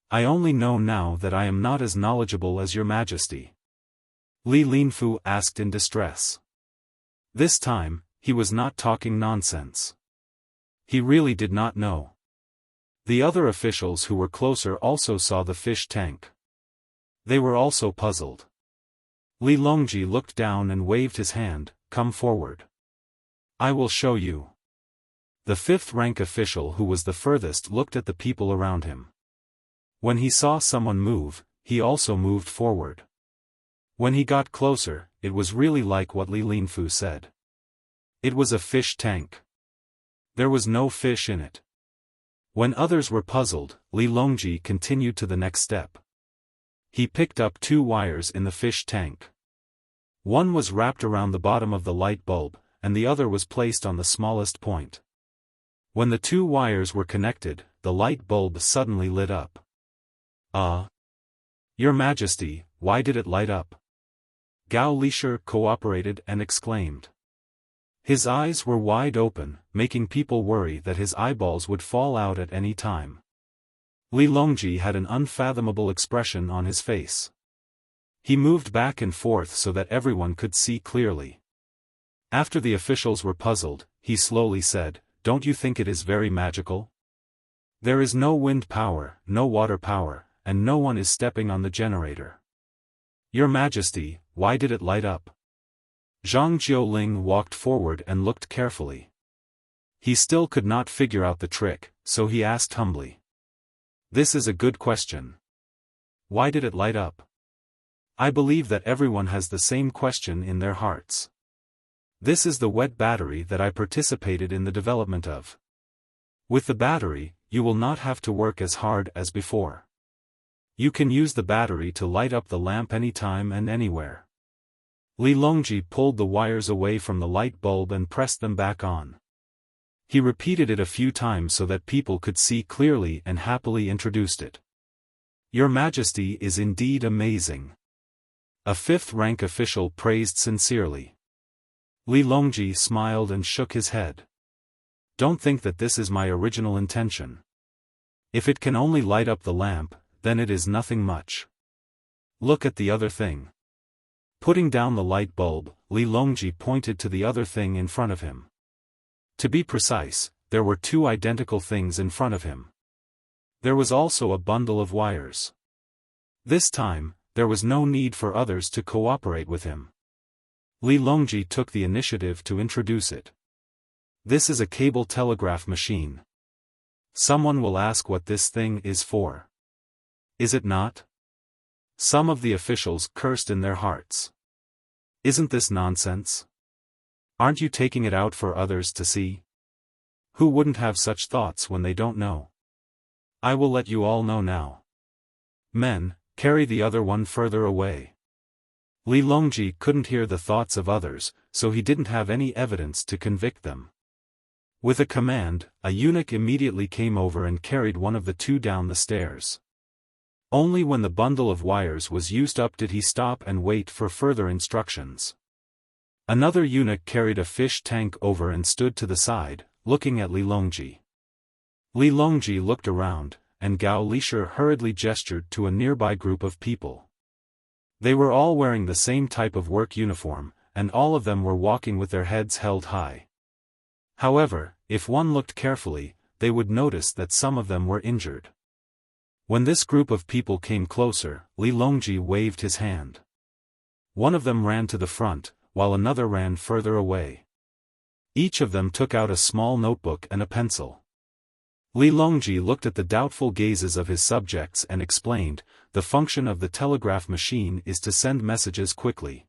I only know now that I am not as knowledgeable as your Majesty." Li Linfu asked in distress. This time, he was not talking nonsense. He really did not know. The other officials who were closer also saw the fish tank. They were also puzzled. Li Longji looked down and waved his hand, "Come forward. I will show you." The fifth-rank official who was the furthest looked at the people around him. When he saw someone move, he also moved forward. When he got closer, it was really like what Li Linfu said. It was a fish tank. There was no fish in it. When others were puzzled, Li Longji continued to the next step. He picked up 2 wires in the fish tank. One was wrapped around the bottom of the light bulb, and the other was placed on the smallest point. When the 2 wires were connected, the light bulb suddenly lit up. Your Majesty, why did it light up?" Gao Lisher cooperated and exclaimed. His eyes were wide open, making people worry that his eyeballs would fall out at any time. Li Longji had an unfathomable expression on his face. He moved back and forth so that everyone could see clearly. After the officials were puzzled, he slowly said, "Don't you think it is very magical? There is no wind power, no water power, and no one is stepping on the generator. Your Majesty, why did it light up?" Zhang Jiuling walked forward and looked carefully. He still could not figure out the trick, so he asked humbly. "This is a good question. Why did it light up?" I believe that everyone has the same question in their hearts. This is the wet battery that I participated in the development of. With the battery, you will not have to work as hard as before. You can use the battery to light up the lamp anytime and anywhere. Li Longji pulled the wires away from the light bulb and pressed them back on. He repeated it a few times so that people could see clearly and happily introduced it. "Your Majesty is indeed amazing." A 5th-rank official praised sincerely. Li Longji smiled and shook his head. Don't think that this is my original intention. If it can only light up the lamp, then it is nothing much. Look at the other thing. Putting down the light bulb, Li Longji pointed to the other thing in front of him. To be precise, there were two identical things in front of him. There was also a bundle of wires. This time, there was no need for others to cooperate with him. Li Longji took the initiative to introduce it. This is a cable telegraph machine. Someone will ask what this thing is for. Is it not? Some of the officials cursed in their hearts. Isn't this nonsense? Aren't you taking it out for others to see? Who wouldn't have such thoughts when they don't know? I will let you all know now. Men, carry the other one further away. Li Longji couldn't hear the thoughts of others, so he didn't have any evidence to convict them. With a command, a eunuch immediately came over and carried one of the two down the stairs. Only when the bundle of wires was used up did he stop and wait for further instructions. Another eunuch carried a fish tank over and stood to the side, looking at Li Longji. Li Longji looked around, and Gao Lisher hurriedly gestured to a nearby group of people. They were all wearing the same type of work uniform, and all of them were walking with their heads held high. However, if one looked carefully, they would notice that some of them were injured. When this group of people came closer, Li Longji waved his hand. One of them ran to the front, while another ran further away. Each of them took out a small notebook and a pencil. Li Longji looked at the doubtful gazes of his subjects and explained, the function of the telegraph machine is to send messages quickly.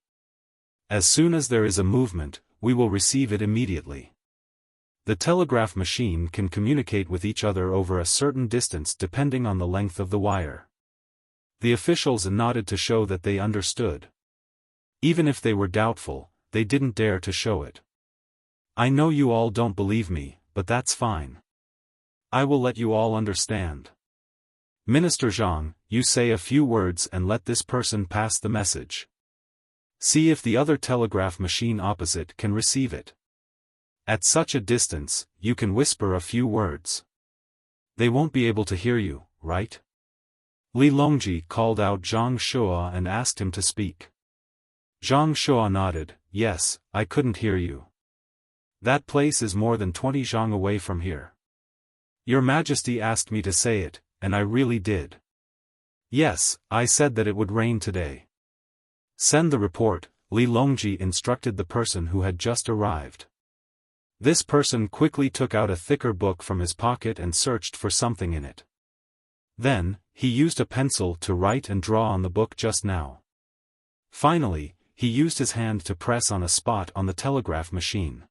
As soon as there is a movement, we will receive it immediately. The telegraph machine can communicate with each other over a certain distance depending on the length of the wire. The officials nodded to show that they understood. Even if they were doubtful, they didn't dare to show it. I know you all don't believe me, but that's fine. I will let you all understand. Minister Zhang, you say a few words and let this person pass the message. See if the other telegraph machine opposite can receive it. At such a distance, you can whisper a few words. They won't be able to hear you, right? Li Longji called out Zhang Shua and asked him to speak. Zhang Shua nodded, yes, I couldn't hear you. That place is more than 20 zhang away from here. Your Majesty asked me to say it, and I really did. Yes, I said that it would rain today. Send the report, Li Longji instructed the person who had just arrived. This person quickly took out a thicker book from his pocket and searched for something in it. Then, he used a pencil to write and draw on the book just now. Finally, he used his hand to press on a spot on the telegraph machine.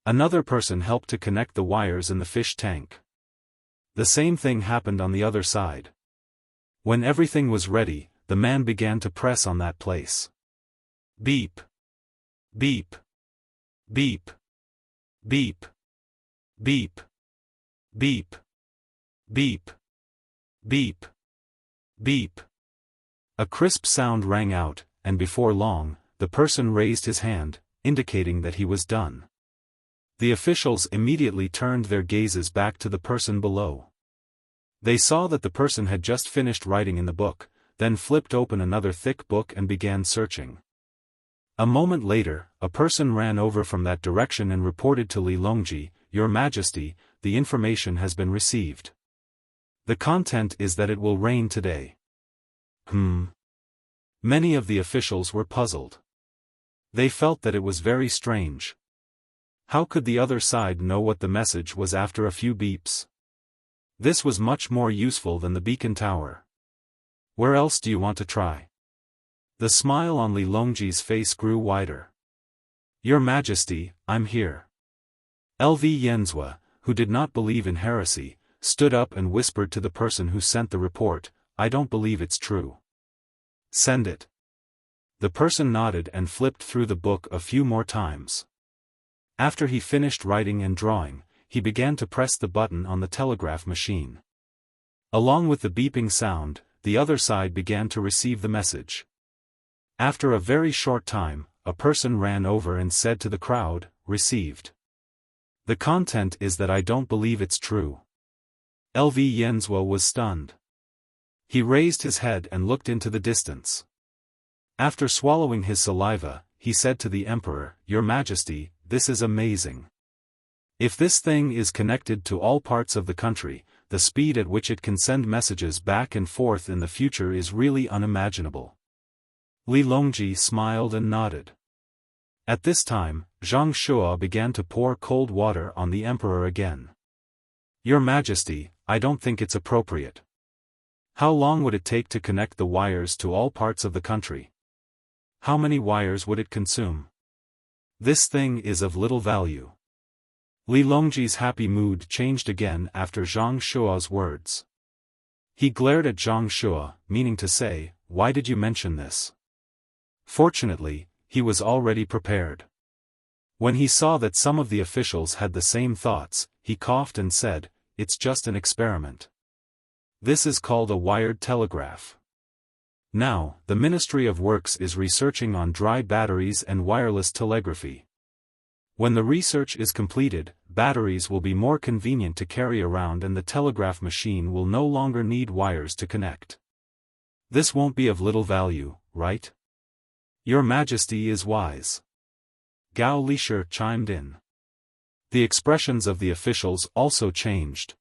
Another person helped to connect the wires in the fish tank. The same thing happened on the other side. When everything was ready, the man began to press on that place. Beep. Beep. Beep. Beep. Beep. Beep. Beep. Beep. Beep. A crisp sound rang out, and before long, the person raised his hand, indicating that he was done. The officials immediately turned their gazes back to the person below. They saw that the person had just finished writing in the book, then flipped open another thick book and began searching. A moment later, a person ran over from that direction and reported to Li Longji, Your Majesty, the information has been received. The content is that it will rain today. Many of the officials were puzzled. They felt that it was very strange. How could the other side know what the message was after a few beeps? This was much more useful than the beacon tower. Where else do you want to try? The smile on Li Longji's face grew wider. Your Majesty, I'm here. LV Yenzhua, who did not believe in heresy, stood up and whispered to the person who sent the report, I don't believe it's true. Send it. The person nodded and flipped through the book a few more times. After he finished writing and drawing, he began to press the button on the telegraph machine. Along with the beeping sound, the other side began to receive the message. After a very short time, a person ran over and said to the crowd, Received. The content is that I don't believe it's true. Lv Yenzhuo was stunned. He raised his head and looked into the distance. After swallowing his saliva, he said to the emperor, "Your Majesty, this is amazing. If this thing is connected to all parts of the country, the speed at which it can send messages back and forth in the future is really unimaginable." Li Longji smiled and nodded. At this time, Zhang Shuo began to pour cold water on the emperor again. "Your Majesty, I don't think it's appropriate. How long would it take to connect the wires to all parts of the country? How many wires would it consume? This thing is of little value." Li Longji's happy mood changed again after Zhang Shuo's words. He glared at Zhang Shuo, meaning to say, "Why did you mention this?" Fortunately, he was already prepared. When he saw that some of the officials had the same thoughts, he coughed and said, "It's just an experiment. This is called a wired telegraph. Now, the Ministry of Works is researching on dry batteries and wireless telegraphy. When the research is completed, batteries will be more convenient to carry around and the telegraph machine will no longer need wires to connect. This won't be of little value, right? Your Majesty is wise." Gao Lisher chimed in. The expressions of the officials also changed.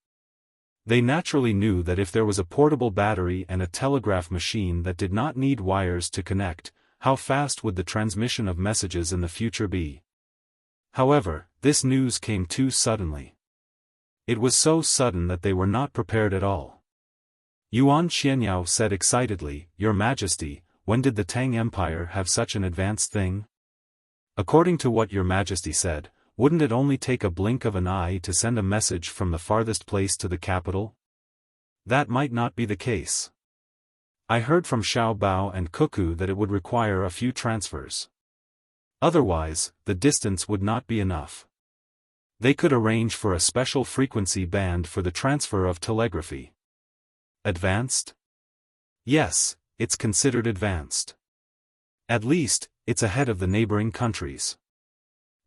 They naturally knew that if there was a portable battery and a telegraph machine that did not need wires to connect, how fast would the transmission of messages in the future be? However, this news came too suddenly. It was so sudden that they were not prepared at all. Yuan Xianyao said excitedly, "Your Majesty, when did the Tang Empire have such an advanced thing? According to what Your Majesty said, wouldn't it only take a blink of an eye to send a message from the farthest place to the capital? That might not be the case. I heard from Xiao Bao and Cuckoo that it would require a few transfers. Otherwise, the distance would not be enough. They could arrange for a special frequency band for the transfer of telegraphy." Advanced? Yes, it's considered advanced. At least, it's ahead of the neighboring countries.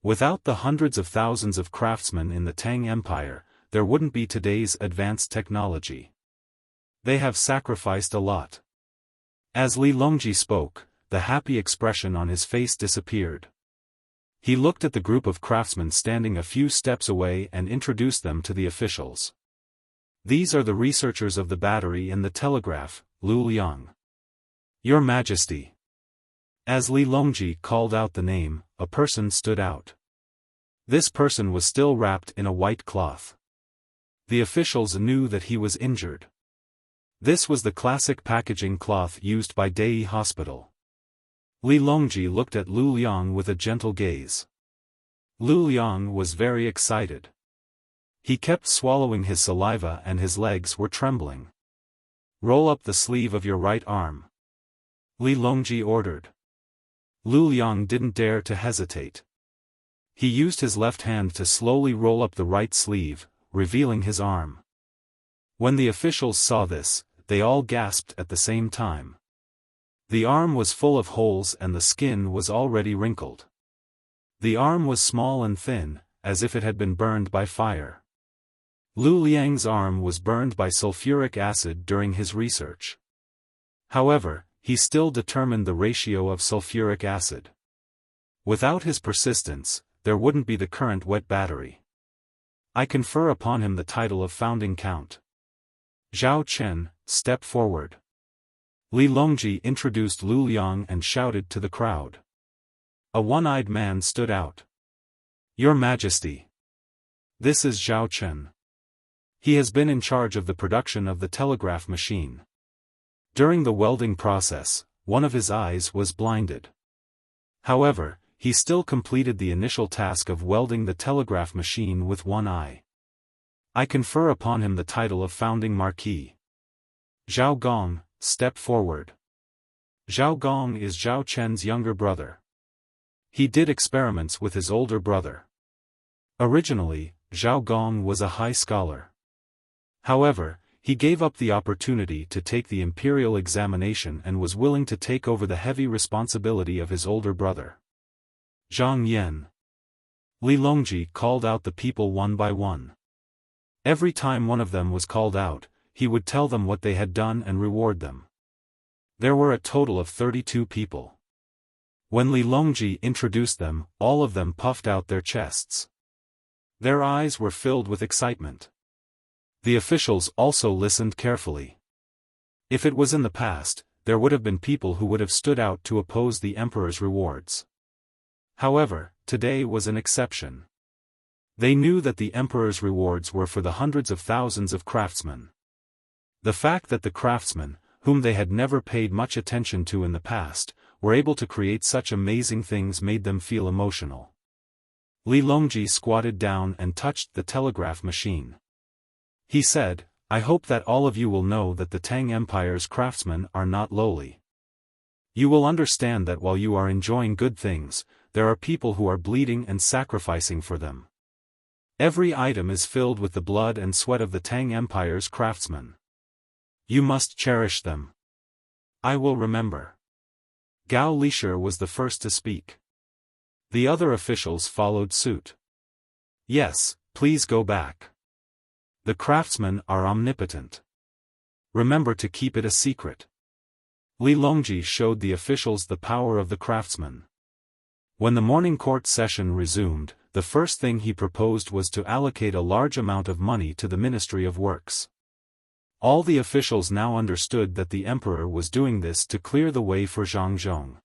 Without the hundreds of thousands of craftsmen in the Tang Empire, there wouldn't be today's advanced technology. They have sacrificed a lot. As Li Longji spoke, the happy expression on his face disappeared. He looked at the group of craftsmen standing a few steps away and introduced them to the officials. "These are the researchers of the battery and the telegraph, Lu Liang." "Your Majesty." As Li Longji called out the name, a person stood out. This person was still wrapped in a white cloth. The officials knew that he was injured. This was the classic packaging cloth used by Dei Hospital. Li Longji looked at Lu Liang with a gentle gaze. Lu Liang was very excited. He kept swallowing his saliva and his legs were trembling. "Roll up the sleeve of your right arm," Li Longji ordered. Lu Liang didn't dare to hesitate. He used his left hand to slowly roll up the right sleeve, revealing his arm. When the officials saw this, they all gasped at the same time. The arm was full of holes and the skin was already wrinkled. The arm was small and thin, as if it had been burned by fire. Lu Liang's arm was burned by sulfuric acid during his research. However, he still determined the ratio of sulfuric acid. Without his persistence, there wouldn't be the current wet battery. I confer upon him the title of founding count. Zhao Chen, step forward. Li Longji introduced Lu Liang and shouted to the crowd. A one-eyed man stood out. "Your Majesty. This is Zhao Chen. He has been in charge of the production of the telegraph machine. During the welding process, one of his eyes was blinded. However, he still completed the initial task of welding the telegraph machine with one eye. I confer upon him the title of founding Marquis. Zhao Gong, step forward." Zhao Gong is Zhao Chen's younger brother. He did experiments with his older brother. Originally, Zhao Gong was a high scholar. However, he gave up the opportunity to take the imperial examination and was willing to take over the heavy responsibility of his older brother. Zhang Yan. Li Longji called out the people one by one. Every time one of them was called out, he would tell them what they had done and reward them. There were a total of 32 people. When Li Longji introduced them, all of them puffed out their chests. Their eyes were filled with excitement. The officials also listened carefully. If it was in the past, there would have been people who would have stood out to oppose the emperor's rewards. However, today was an exception. They knew that the emperor's rewards were for the hundreds of thousands of craftsmen. The fact that the craftsmen, whom they had never paid much attention to in the past, were able to create such amazing things made them feel emotional. Li Longji squatted down and touched the telegraph machine. He said, "I hope that all of you will know that the Tang Empire's craftsmen are not lowly. You will understand that while you are enjoying good things, there are people who are bleeding and sacrificing for them. Every item is filled with the blood and sweat of the Tang Empire's craftsmen. You must cherish them. I will remember." Gao Lisher was the first to speak. The other officials followed suit. "Yes, please go back. The craftsmen are omnipotent. Remember to keep it a secret." Li Longji showed the officials the power of the craftsmen. When the morning court session resumed, the first thing he proposed was to allocate a large amount of money to the Ministry of Works. All the officials now understood that the emperor was doing this to clear the way for Zhang Zhong.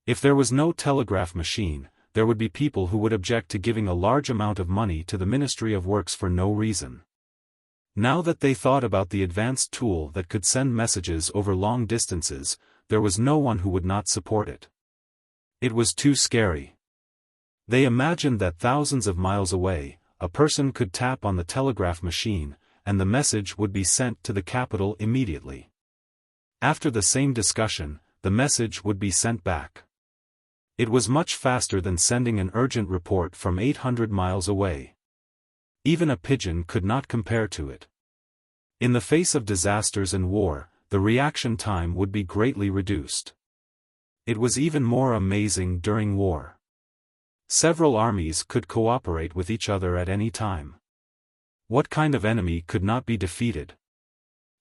If there was no telegraph machine, there would be people who would object to giving a large amount of money to the Ministry of Works for no reason. Now that they thought about the advanced tool that could send messages over long distances, there was no one who would not support it. It was too scary. They imagined that thousands of miles away, a person could tap on the telegraph machine, and the message would be sent to the capital immediately. After the same discussion, the message would be sent back. It was much faster than sending an urgent report from 800 miles away. Even a pigeon could not compare to it. In the face of disasters and war, the reaction time would be greatly reduced. It was even more amazing during war. Several armies could cooperate with each other at any time. What kind of enemy could not be defeated?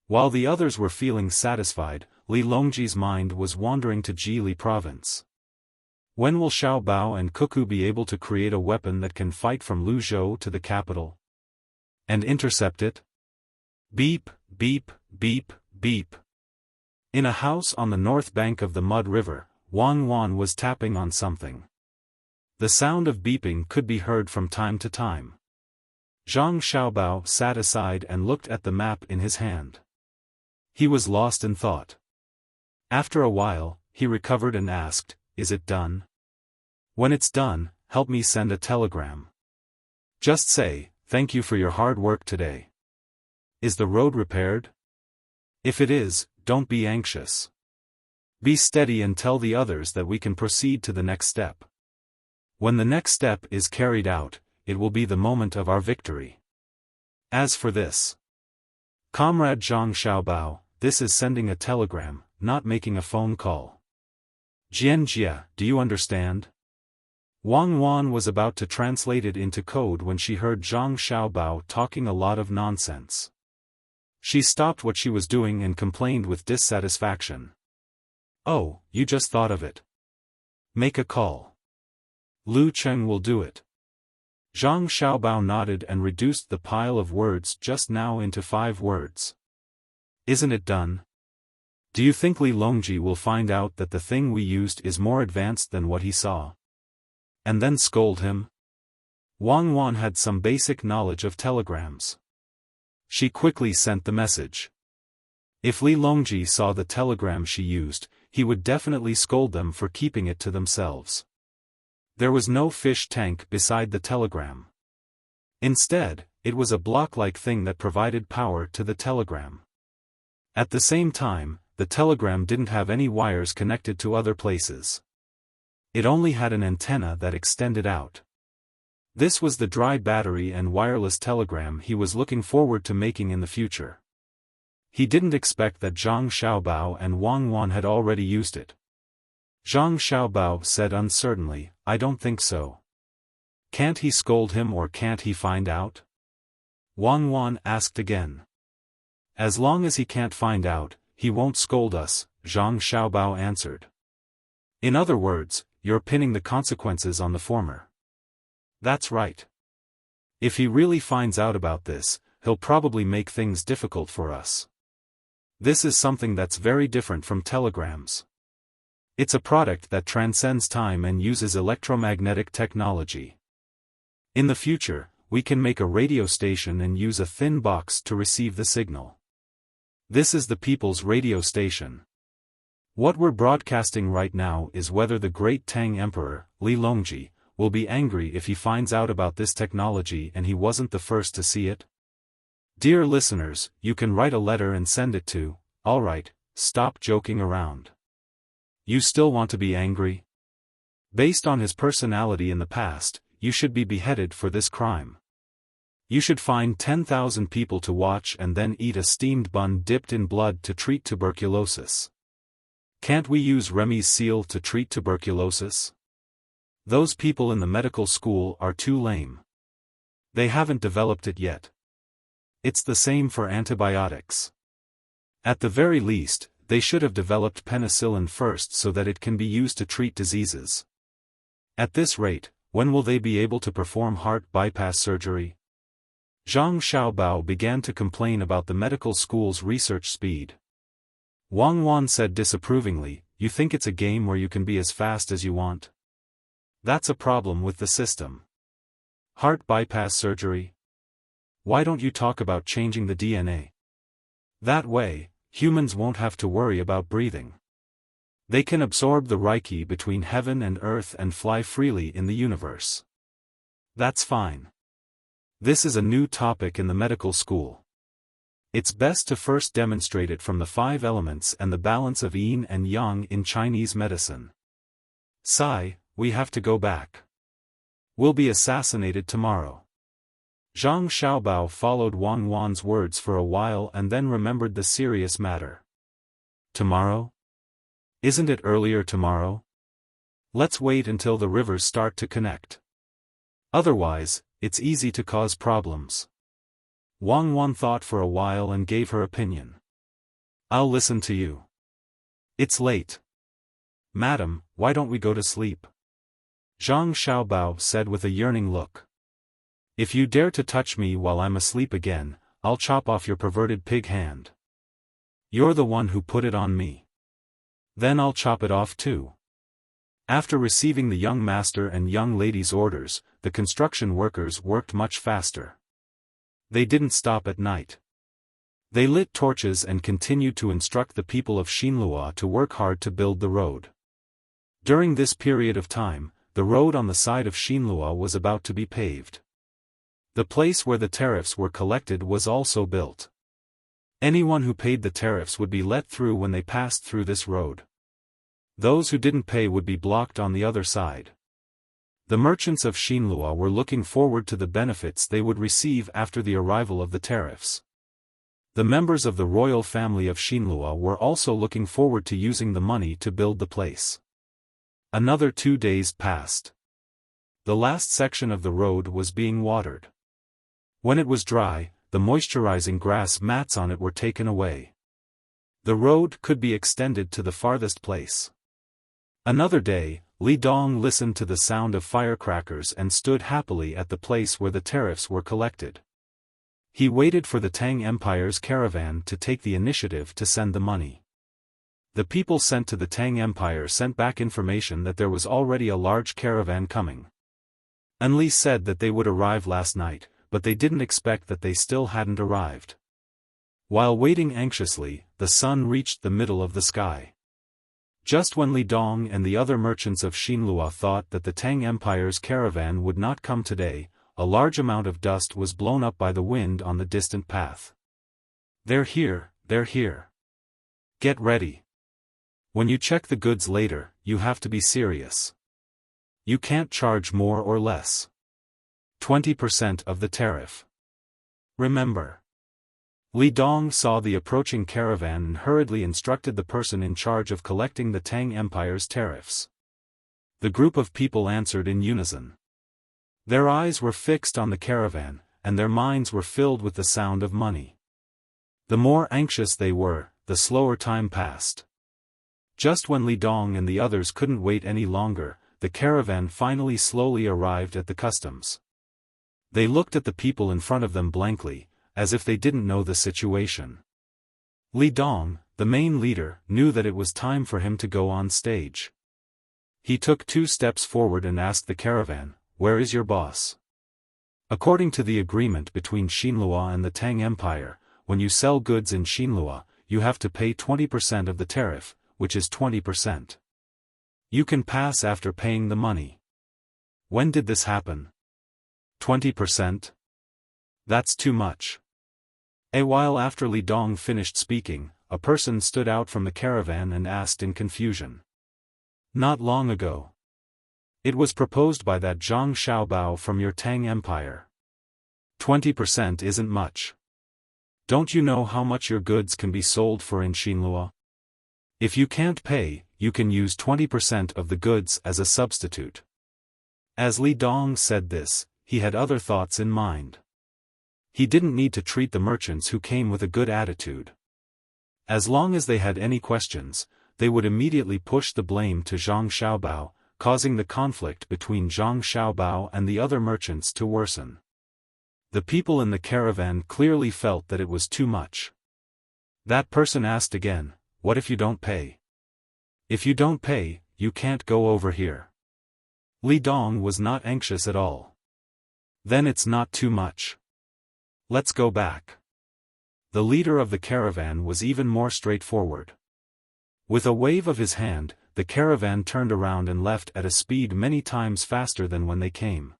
While the others were feeling satisfied, Li Longji's mind was wandering to Jili province. When will Xiao Bao and Cuckoo be able to create a weapon that can fight from Luzhou to the capital? And intercept it? Beep, beep, beep, beep. In a house on the north bank of the Mud River, Wang Wan was tapping on something. The sound of beeping could be heard from time to time. Zhang Xiaobao sat aside and looked at the map in his hand. He was lost in thought. After a while, he recovered and asked, "Is it done? When it's done, help me send a telegram. Just say, 'Thank you for your hard work today.' Is the road repaired? If it is, don't be anxious. Be steady and tell the others that we can proceed to the next step. When the next step is carried out, it will be the moment of our victory. As for this, Comrade Zhang Xiaobao, this is sending a telegram, not making a phone call. Jianjia, do you understand?" Wang Wan was about to translate it into code when she heard Zhang Xiaobao talking a lot of nonsense. She stopped what she was doing and complained with dissatisfaction. "Oh, you just thought of it. Make a call. Lu Cheng will do it." Zhang Xiaobao nodded and reduced the pile of words just now into 5 words. "Isn't it done? Do you think Li Longji will find out that the thing we used is more advanced than what he saw? And then scold him?" Wang Wan had some basic knowledge of telegrams. She quickly sent the message. If Li Longji saw the telegram she used, he would definitely scold them for keeping it to themselves. There was no fish tank beside the telegram. Instead, it was a block-like thing that provided power to the telegram. At the same time, the telegram didn't have any wires connected to other places. It only had an antenna that extended out. This was the dry battery and wireless telegram he was looking forward to making in the future. He didn't expect that Zhang Xiaobao and Wang Wan had already used it. Zhang Xiaobao said uncertainly, "I don't think so." Can't he scold him or can't he find out? Wang Wan asked again. As long as he can't find out, he won't scold us, Zhang Xiaobao answered. In other words, you're pinning the consequences on the former. That's right. If he really finds out about this, he'll probably make things difficult for us. This is something that's very different from telegrams. It's a product that transcends time and uses electromagnetic technology. In the future, we can make a radio station and use a thin box to receive the signal. This is the people's radio station. What we're broadcasting right now is whether the great Tang Emperor, Li Longji, will be angry if he finds out about this technology and he wasn't the first to see it. Dear listeners, you can write a letter and send it to, alright, stop joking around. You still want to be angry? Based on his personality in the past, you should be beheaded for this crime. You should find 10,000 people to watch and then eat a steamed bun dipped in blood to treat tuberculosis. Can't we use Remy's seal to treat tuberculosis? Those people in the medical school are too lame. They haven't developed it yet. It's the same for antibiotics. At the very least, they should have developed penicillin first so that it can be used to treat diseases. At this rate, when will they be able to perform heart bypass surgery? Zhang Xiaobao began to complain about the medical school's research speed. Wang Wan said disapprovingly, "You think it's a game where you can be as fast as you want? That's a problem with the system. Heart bypass surgery? Why don't you talk about changing the DNA? That way, humans won't have to worry about breathing. They can absorb the Reiki between heaven and earth and fly freely in the universe. That's fine. This is a new topic in the medical school. It's best to first demonstrate it from the 5 elements and the balance of yin and yang in Chinese medicine. Sigh, we have to go back. We'll be assassinated tomorrow." Zhang Xiaobao followed Wang Wan's words for a while and then remembered the serious matter. Tomorrow? Isn't it earlier tomorrow? Let's wait until the rivers start to connect. Otherwise, it's easy to cause problems. Wang Wan thought for a while and gave her opinion. I'll listen to you. It's late. Madam, why don't we go to sleep? Zhang Xiaobao said with a yearning look. If you dare to touch me while I'm asleep again, I'll chop off your perverted pig hand. You're the one who put it on me. Then I'll chop it off too. After receiving the young master and young lady's orders, the construction workers worked much faster. They didn't stop at night. They lit torches and continued to instruct the people of Xinlua to work hard to build the road. During this period of time, the road on the side of Xinlua was about to be paved. The place where the tariffs were collected was also built. Anyone who paid the tariffs would be let through when they passed through this road. Those who didn't pay would be blocked on the other side. The merchants of Xinlua were looking forward to the benefits they would receive after the arrival of the tariffs. The members of the royal family of Xinlua were also looking forward to using the money to build the place. Another 2 days passed. The last section of the road was being watered. When it was dry, the moisturizing grass mats on it were taken away. The road could be extended to the farthest place. Another day, Li Dong listened to the sound of firecrackers and stood happily at the place where the tariffs were collected. He waited for the Tang Empire's caravan to take the initiative to send the money. The people sent to the Tang Empire sent back information that there was already a large caravan coming. Li said that they would arrive last night, but they didn't expect that they still hadn't arrived. While waiting anxiously, the sun reached the middle of the sky. Just when Li Dong and the other merchants of Xinlua thought that the Tang Empire's caravan would not come today, a large amount of dust was blown up by the wind on the distant path. They're here, they're here. Get ready. When you check the goods later, you have to be serious. You can't charge more or less. 20% of the tariff. Remember. Li Dong saw the approaching caravan and hurriedly instructed the person in charge of collecting the Tang Empire's tariffs. The group of people answered in unison. Their eyes were fixed on the caravan, and their minds were filled with the sound of money. The more anxious they were, the slower time passed. Just when Li Dong and the others couldn't wait any longer, the caravan finally slowly arrived at the customs. They looked at the people in front of them blankly, as if they didn't know the situation. Li Dong, the main leader, knew that it was time for him to go on stage. He took 2 steps forward and asked the caravan, "Where is your boss?" According to the agreement between Xinlua and the Tang Empire, when you sell goods in Xinlua, you have to pay 20% of the tariff, which is 20%. You can pass after paying the money. When did this happen? 20%? That's too much. A while after Li Dong finished speaking, a person stood out from the caravan and asked in confusion. Not long ago. It was proposed by that Zhang Xiaobao from your Tang Empire. 20% isn't much. Don't you know how much your goods can be sold for in Xinlua? If you can't pay, you can use 20% of the goods as a substitute. As Li Dong said this, he had other thoughts in mind. He didn't need to treat the merchants who came with a good attitude. As long as they had any questions, they would immediately push the blame to Zhang Xiaobao, causing the conflict between Zhang Xiaobao and the other merchants to worsen. The people in the caravan clearly felt that it was too much. That person asked again, "What if you don't pay?" "If you don't pay, you can't go over here." Li Dong was not anxious at all. "Then it's not too much. Let's go back." The leader of the caravan was even more straightforward. With a wave of his hand, the caravan turned around and left at a speed many times faster than when they came.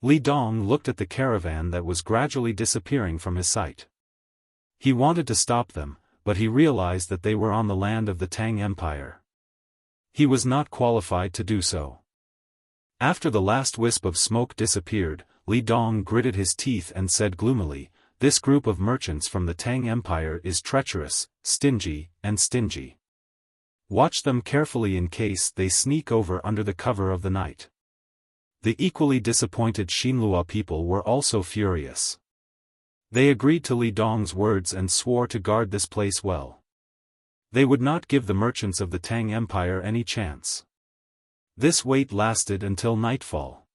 Li Dong looked at the caravan that was gradually disappearing from his sight. He wanted to stop them, but he realized that they were on the land of the Tang Empire. He was not qualified to do so. After the last wisp of smoke disappeared, Li Dong gritted his teeth and said gloomily, "This group of merchants from the Tang Empire is treacherous, stingy. Watch them carefully in case they sneak over under the cover of the night." The equally disappointed Xinlua people were also furious. They agreed to Li Dong's words and swore to guard this place well. They would not give the merchants of the Tang Empire any chance. This wait lasted until nightfall.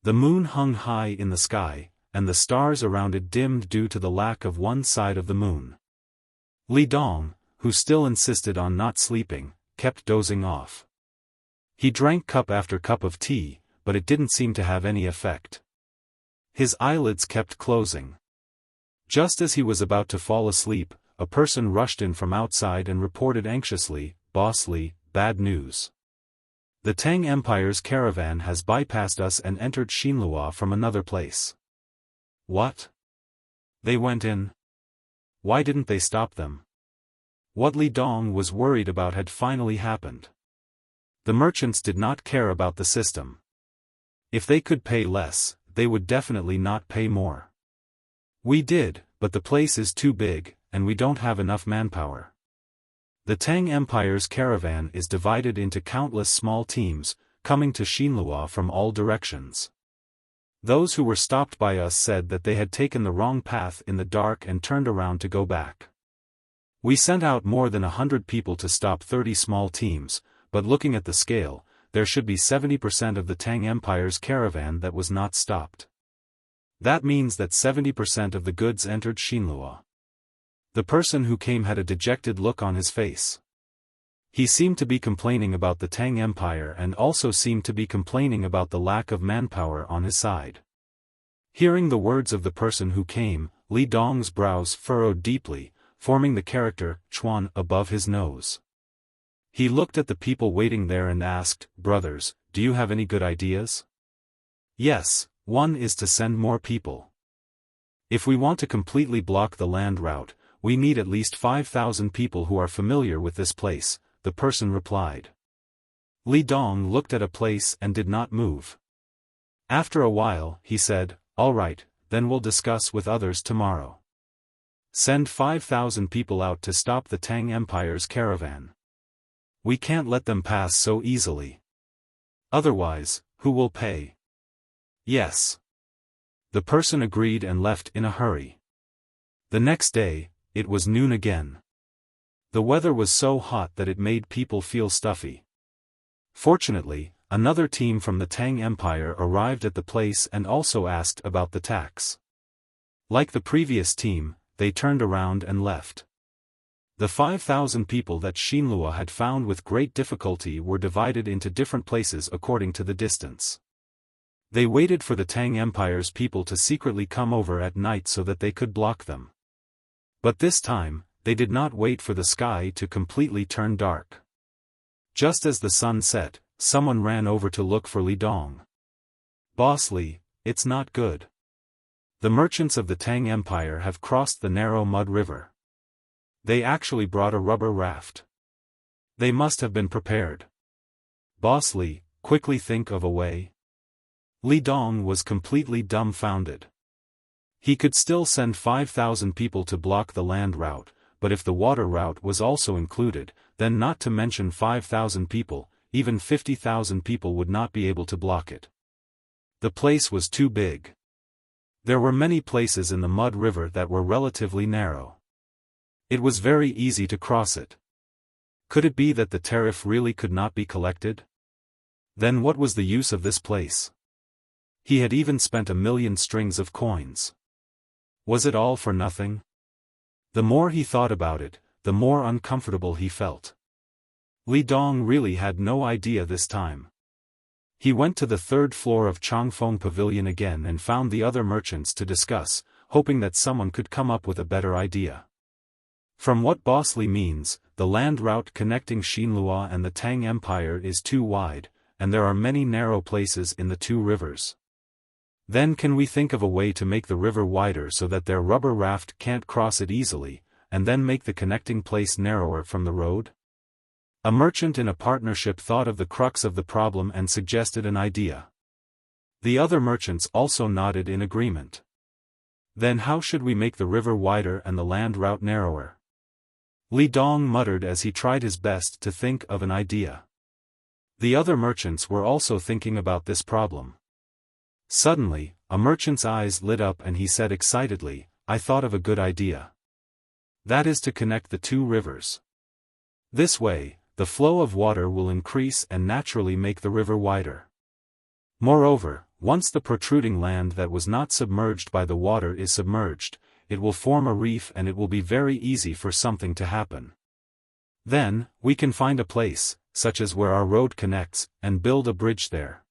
The moon hung high in the sky, and the stars around it dimmed due to the lack of one side of the moon. Li Dong, who still insisted on not sleeping, kept dozing off. He drank cup after cup of tea, but it didn't seem to have any effect. His eyelids kept closing. Just as he was about to fall asleep, a person rushed in from outside and reported anxiously, "Boss Li, bad news. The Tang Empire's caravan has bypassed us and entered Xinlua from another place." "What? They went in? Why didn't they stop them?" What Li Dong was worried about had finally happened. The merchants did not care about the system. If they could pay less, they would definitely not pay more. "We did, but the place is too big, and we don't have enough manpower. The Tang Empire's caravan is divided into countless small teams, coming to Xinlua from all directions. Those who were stopped by us said that they had taken the wrong path in the dark and turned around to go back. We sent out more than 100 people to stop 30 small teams, but looking at the scale, there should be 70% of the Tang Empire's caravan that was not stopped. That means that 70% of the goods entered Xinlua." The person who came had a dejected look on his face. He seemed to be complaining about the Tang Empire and also seemed to be complaining about the lack of manpower on his side. Hearing the words of the person who came, Li Dong's brows furrowed deeply, forming the character Chuan above his nose. He looked at the people waiting there and asked, "Brothers, do you have any good ideas?" "Yes, one is to send more people. If we want to completely block the land route, we need at least 5,000 people who are familiar with this place," the person replied. Li Dong looked at a place and did not move. After a while, he said, "All right, then we'll discuss with others tomorrow. Send 5,000 people out to stop the Tang Empire's caravan. We can't let them pass so easily. Otherwise, who will pay?" Yes. The person agreed and left in a hurry. The next day, it was noon again. The weather was so hot that it made people feel stuffy. Fortunately, another team from the Tang Empire arrived at the place and also asked about the tax. Like the previous team, they turned around and left. The 5,000 people that Xinlua had found with great difficulty were divided into different places according to the distance. They waited for the Tang Empire's people to secretly come over at night so that they could block them. But this time, they did not wait for the sky to completely turn dark. Just as the sun set, someone ran over to look for Li Dong. "Boss Li, it's not good. The merchants of the Tang Empire have crossed the narrow mud river. They actually brought a rubber raft. They must have been prepared. Boss Li, quickly think of a way." Li Dong was completely dumbfounded. He could still send 5,000 people to block the land route, but if the water route was also included, then not to mention 5,000 people, even 50,000 people would not be able to block it. The place was too big. There were many places in the mud river that were relatively narrow. It was very easy to cross it. Could it be that the tariff really could not be collected? Then what was the use of this place? He had even spent 1,000,000 strings of coins. Was it all for nothing? The more he thought about it, the more uncomfortable he felt. Li Dong really had no idea this time. He went to the 3rd floor of Changfeng Pavilion again and found the other merchants to discuss, hoping that someone could come up with a better idea. From what Boss Li means, the land route connecting Xinlua and the Tang Empire is too wide, and there are many narrow places in the two rivers. Then can we think of a way to make the river wider so that their rubber raft can't cross it easily, and then make the connecting place narrower from the road? A merchant in a partnership thought of the crux of the problem and suggested an idea. The other merchants also nodded in agreement. Then how should we make the river wider and the land route narrower? Li Dong muttered as he tried his best to think of an idea. The other merchants were also thinking about this problem. Suddenly, a merchant's eyes lit up and he said excitedly, "I thought of a good idea. That is to connect the two rivers. This way, the flow of water will increase and naturally make the river wider. Moreover, once the protruding land that was not submerged by the water is submerged, it will form a reef and it will be very easy for something to happen. Then, we can find a place, such as where our road connects, and build a bridge there.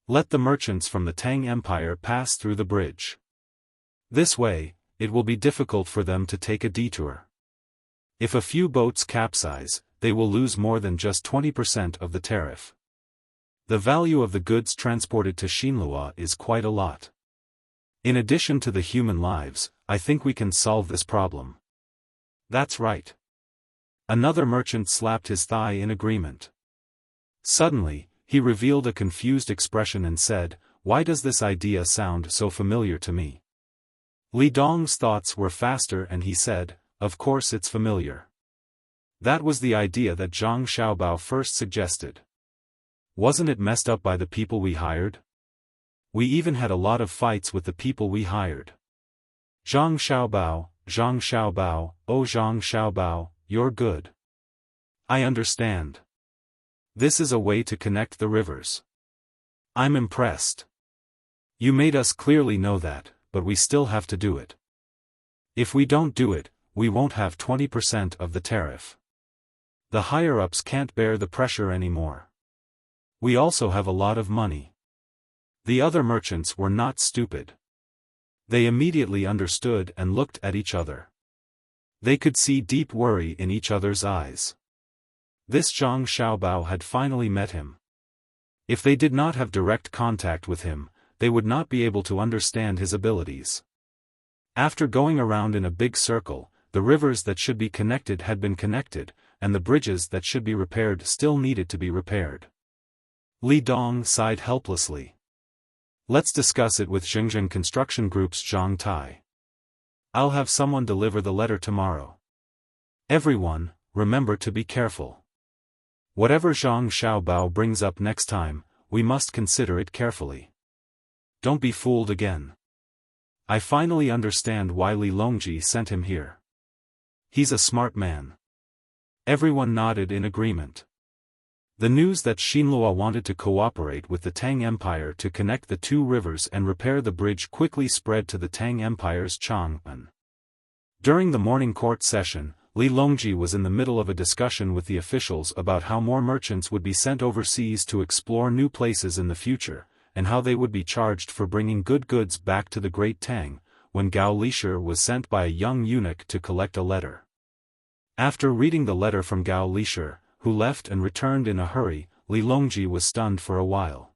Let the merchants from the Tang Empire pass through the bridge. This way, it will be difficult for them to take a detour. If a few boats capsize, they will lose more than just 20% of the tariff. The value of the goods transported to Xinlua is quite a lot. In addition to the human lives, I think we can solve this problem." "That's right." Another merchant slapped his thigh in agreement. Suddenly, he revealed a confused expression and said, "Why does this idea sound so familiar to me?" Li Dong's thoughts were faster and he said, "Of course it's familiar. That was the idea that Zhang Xiaobao first suggested. Wasn't it messed up by the people we hired? We even had a lot of fights with the people we hired. Zhang Xiaobao, oh Zhang Xiaobao, you're good. I understand. This is a way to connect the rivers. I'm impressed. You made us clearly know that, but we still have to do it. If we don't do it, we won't have 20% of the tariff. The higher-ups can't bear the pressure anymore. We also have a lot of money." The other merchants were not stupid. They immediately understood and looked at each other. They could see deep worry in each other's eyes. This Zhang Xiaobao had finally met him. If they did not have direct contact with him, they would not be able to understand his abilities. After going around in a big circle, the rivers that should be connected had been connected, and the bridges that should be repaired still needed to be repaired. Li Dong sighed helplessly. "Let's discuss it with Xingzheng Construction Group's Zhang Tai. I'll have someone deliver the letter tomorrow. Everyone, remember to be careful. Whatever Zhang Xiaobao brings up next time, we must consider it carefully." Don't be fooled again. I finally understand why Li Longji sent him here. He's a smart man. Everyone nodded in agreement. The news that Xinlua wanted to cooperate with the Tang Empire to connect the two rivers and repair the bridge quickly spread to the Tang Empire's Chang'an. During the morning court session, Li Longji was in the middle of a discussion with the officials about how more merchants would be sent overseas to explore new places in the future, and how they would be charged for bringing good goods back to the Great Tang, when Gao Lisher was sent by a young eunuch to collect a letter. After reading the letter from Gao Lisher, who left and returned in a hurry, Li Longji was stunned for a while.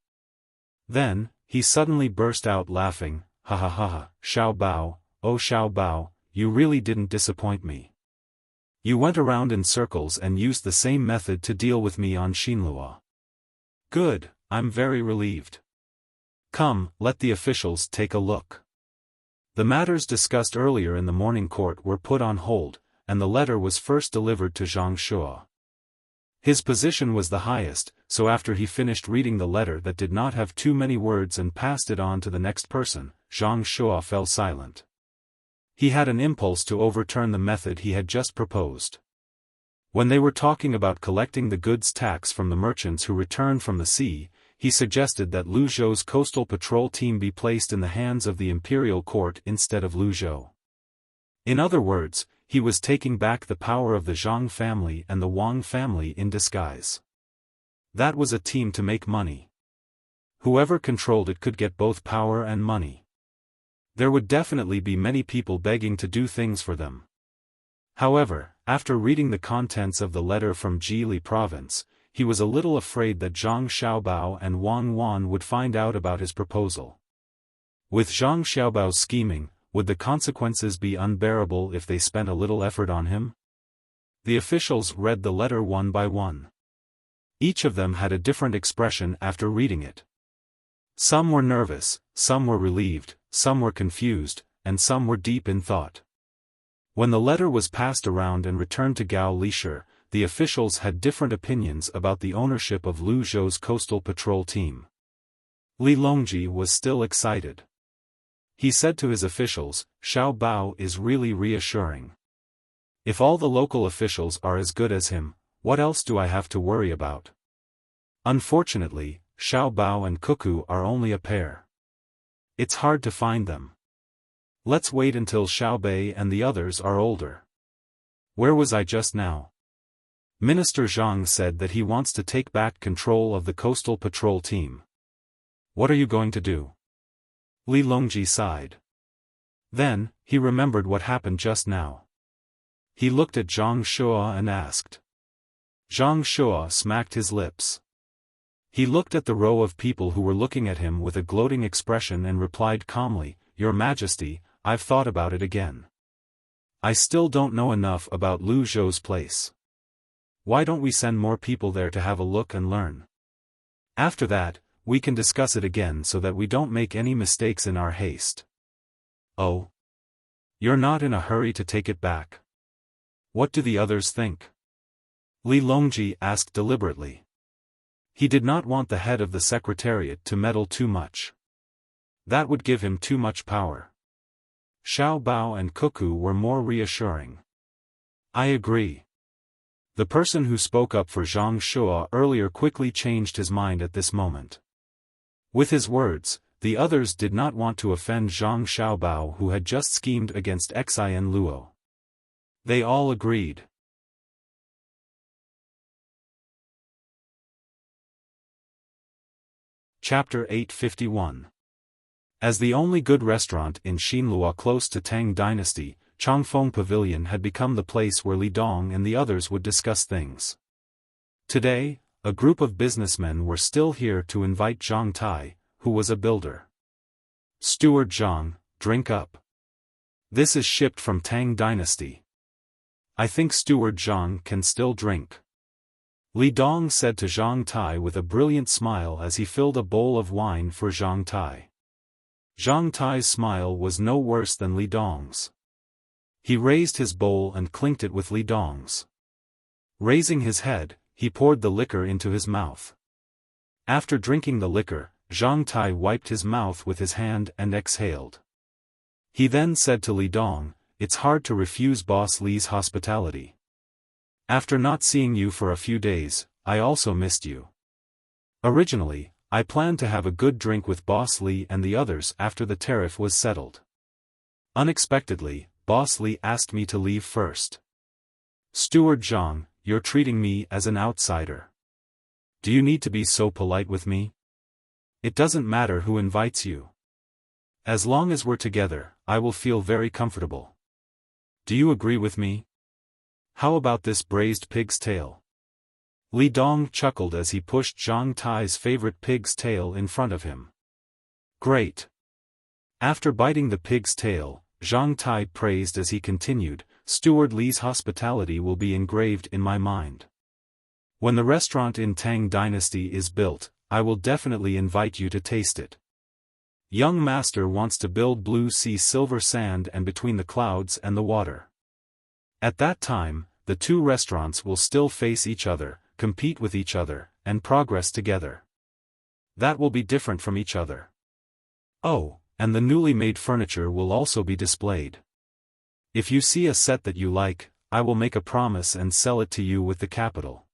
Then, he suddenly burst out laughing, "Ha ha ha ha, Xiao Bao, oh Xiao Bao, you really didn't disappoint me. You went around in circles and used the same method to deal with me on Xinlua. Good, I'm very relieved. Come, let the officials take a look." The matters discussed earlier in the morning court were put on hold, and the letter was first delivered to Zhang Shua. His position was the highest, so after he finished reading the letter that did not have too many words and passed it on to the next person, Zhang Shua fell silent. He had an impulse to overturn the method he had just proposed. When they were talking about collecting the goods tax from the merchants who returned from the sea, he suggested that Lu Zhou's coastal patrol team be placed in the hands of the imperial court instead of Lu Zhou. In other words, he was taking back the power of the Zhang family and the Wang family in disguise. That was a team to make money. Whoever controlled it could get both power and money. There would definitely be many people begging to do things for them. However, after reading the contents of the letter from Jili province, he was a little afraid that Zhang Xiaobao and Wang Wan would find out about his proposal. With Zhang Xiaobao's scheming, would the consequences be unbearable if they spent a little effort on him? The officials read the letter one by one. Each of them had a different expression after reading it. Some were nervous, some were relieved, some were confused, and some were deep in thought. When the letter was passed around and returned to Gao Lisher, the officials had different opinions about the ownership of Lu Zhou's coastal patrol team. Li Longji was still excited. He said to his officials, "Xiao Bao is really reassuring. If all the local officials are as good as him, what else do I have to worry about? Unfortunately, Xiao Bao and Cuckoo are only a pair. It's hard to find them. Let's wait until Xiao Bei and the others are older." Where was I just now? Minister Zhang said that he wants to take back control of the coastal patrol team. What are you going to do? Li Longji sighed. Then, he remembered what happened just now. He looked at Zhang Shua and asked. Zhang Shua smacked his lips. He looked at the row of people who were looking at him with a gloating expression and replied calmly, "Your Majesty, I've thought about it again. I still don't know enough about Lu Zhou's place. Why don't we send more people there to have a look and learn? After that, we can discuss it again so that we don't make any mistakes in our haste." "Oh? You're not in a hurry to take it back? What do the others think?" Li Longji asked deliberately. He did not want the head of the secretariat to meddle too much. That would give him too much power. Xiao Bao and Cuckoo were more reassuring. "I agree." The person who spoke up for Zhang Shua earlier quickly changed his mind at this moment. With his words, the others did not want to offend Zhang Xiaobao, who had just schemed against Xian Luo. They all agreed. Chapter 851. As the only good restaurant in Xinlua close to Tang Dynasty, Changfeng Pavilion had become the place where Li Dong and the others would discuss things. Today, a group of businessmen were still here to invite Zhang Tai, who was a builder. "Steward Zhang, drink up. This is shipped from Tang Dynasty. I think Steward Zhang can still drink." Li Dong said to Zhang Tai with a brilliant smile as he filled a bowl of wine for Zhang Tai. Zhang Tai's smile was no worse than Li Dong's. He raised his bowl and clinked it with Li Dong's. Raising his head, he poured the liquor into his mouth. After drinking the liquor, Zhang Tai wiped his mouth with his hand and exhaled. He then said to Li Dong, "It's hard to refuse Boss Li's hospitality. After not seeing you for a few days, I also missed you. Originally, I planned to have a good drink with Boss Li and the others after the tariff was settled. Unexpectedly, Boss Li asked me to leave first. Steward Zhang, you're treating me as an outsider. Do you need to be so polite with me? It doesn't matter who invites you. As long as we're together, I will feel very comfortable. Do you agree with me? How about this braised pig's tail?" Li Dong chuckled as he pushed Zhang Tai's favorite pig's tail in front of him. "Great." After biting the pig's tail, Zhang Tai praised as he continued, "Steward Li's hospitality will be engraved in my mind. When the restaurant in Tang Dynasty is built, I will definitely invite you to taste it. Young master wants to build blue sea silver sand and between the clouds and the water. At that time, the two restaurants will still face each other, compete with each other, and progress together. That will be different from each other. Oh, and the newly made furniture will also be displayed. If you see a set that you like, I will make a promise and sell it to you with the capital."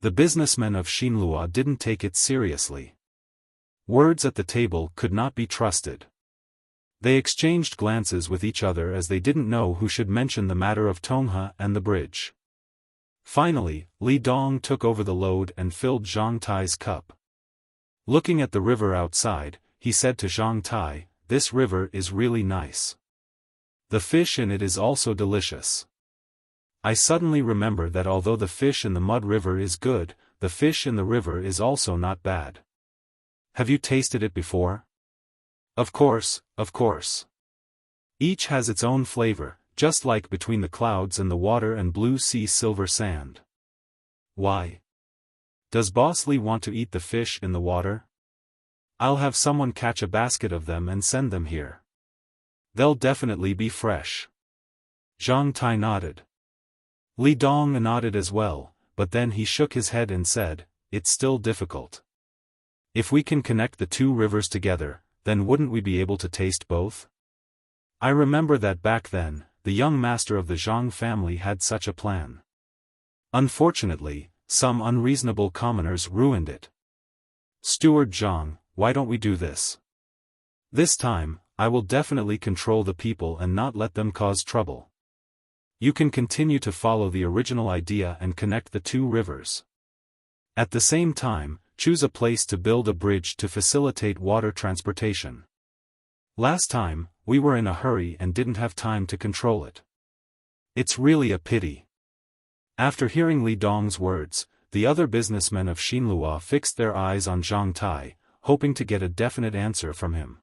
The businessmen of Xinlua didn't take it seriously. Words at the table could not be trusted. They exchanged glances with each other as they didn't know who should mention the matter of Tongha and the bridge. Finally, Li Dong took over the load and filled Zhang Tai's cup. Looking at the river outside, he said to Zhang Tai, "This river is really nice. The fish in it is also delicious. I suddenly remember that although the fish in the mud river is good, the fish in the river is also not bad. Have you tasted it before?" Of course, of course. Each has its own flavor, just like between the clouds and the water and blue sea silver sand. Why? Does Boss Li want to eat the fish in the water? I'll have someone catch a basket of them and send them here. They'll definitely be fresh. Zhang Tai nodded. Li Dong nodded as well, but then he shook his head and said, "It's still difficult. If we can connect the two rivers together, then wouldn't we be able to taste both? I remember that back then, the young master of the Zhang family had such a plan. Unfortunately, some unreasonable commoners ruined it. Steward Zhang, why don't we do this? This time, I will definitely control the people and not let them cause trouble. You can continue to follow the original idea and connect the two rivers. At the same time, choose a place to build a bridge to facilitate water transportation. Last time, we were in a hurry and didn't have time to control it. It's really a pity." After hearing Li Dong's words, the other businessmen of Xinlua fixed their eyes on Zhang Tai, hoping to get a definite answer from him.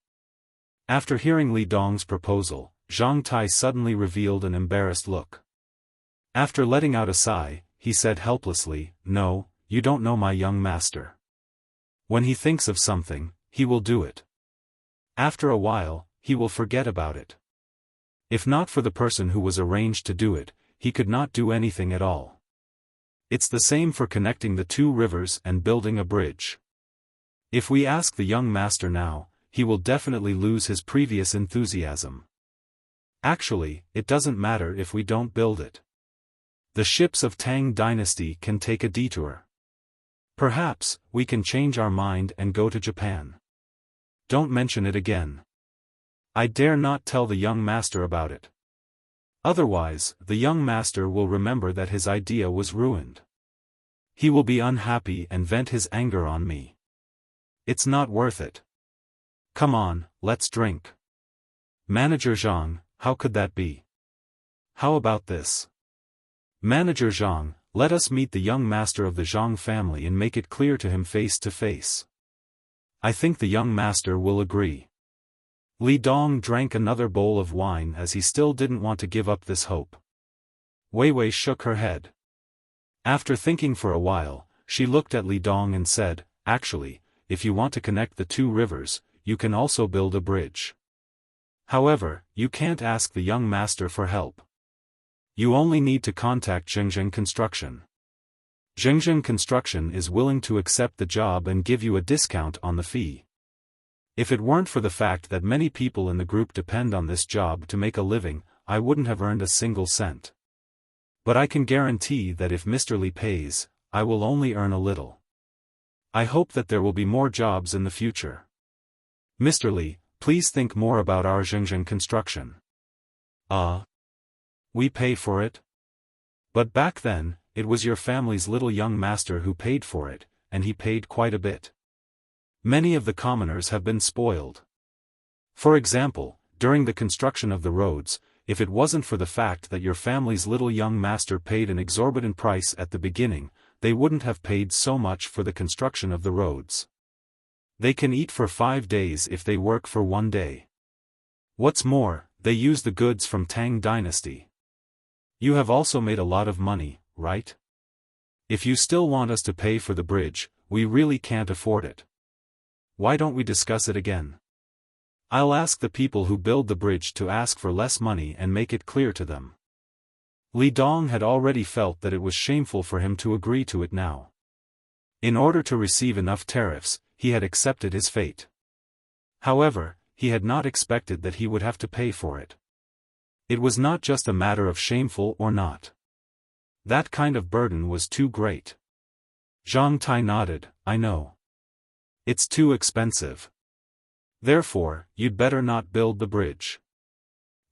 After hearing Li Dong's proposal, Zhang Tai suddenly revealed an embarrassed look. After letting out a sigh, he said helplessly, "No, you don't know my young master. When he thinks of something, he will do it. After a while, he will forget about it. If not for the person who was arranged to do it, he could not do anything at all. It's the same for connecting the two rivers and building a bridge. If we ask the young master now, he will definitely lose his previous enthusiasm. Actually, it doesn't matter if we don't build it. The ships of Tang Dynasty can take a detour. Perhaps, we can change our mind and go to Japan. Don't mention it again. I dare not tell the young master about it. Otherwise, the young master will remember that his idea was ruined. He will be unhappy and vent his anger on me. It's not worth it. Come on, let's drink. Manager Zhang, how could that be? How about this? Manager Zhang, let us meet the young master of the Zhang family and make it clear to him face to face. I think the young master will agree." Li Dong drank another bowl of wine as he still didn't want to give up this hope. Wei Wei shook her head. After thinking for a while, she looked at Li Dong and said, "Actually, if you want to connect the two rivers, you can also build a bridge. However, you can't ask the young master for help. You only need to contact Zhengzheng Construction. Zhengzheng Construction is willing to accept the job and give you a discount on the fee. If it weren't for the fact that many people in the group depend on this job to make a living, I wouldn't have earned a single cent. But I can guarantee that if Mr. Li pays, I will only earn a little. I hope that there will be more jobs in the future. Mr. Li, please think more about our Zhengzheng Construction. We pay for it? But back then, it was your family's little young master who paid for it, and he paid quite a bit. Many of the commoners have been spoiled. For example, during the construction of the roads, if it wasn't for the fact that your family's little young master paid an exorbitant price at the beginning, they wouldn't have paid so much for the construction of the roads. They can eat for 5 days if they work for 1 day. What's more, they use the goods from Tang Dynasty. You have also made a lot of money, right? If you still want us to pay for the bridge, we really can't afford it. Why don't we discuss it again? I'll ask the people who build the bridge to ask for less money and make it clear to them. Li Dong had already felt that it was shameful for him to agree to it now. In order to receive enough tariffs, he had accepted his fate. However, he had not expected that he would have to pay for it. It was not just a matter of shameful or not. That kind of burden was too great. Zhang Tai nodded, I know. It's too expensive. Therefore, you'd better not build the bridge.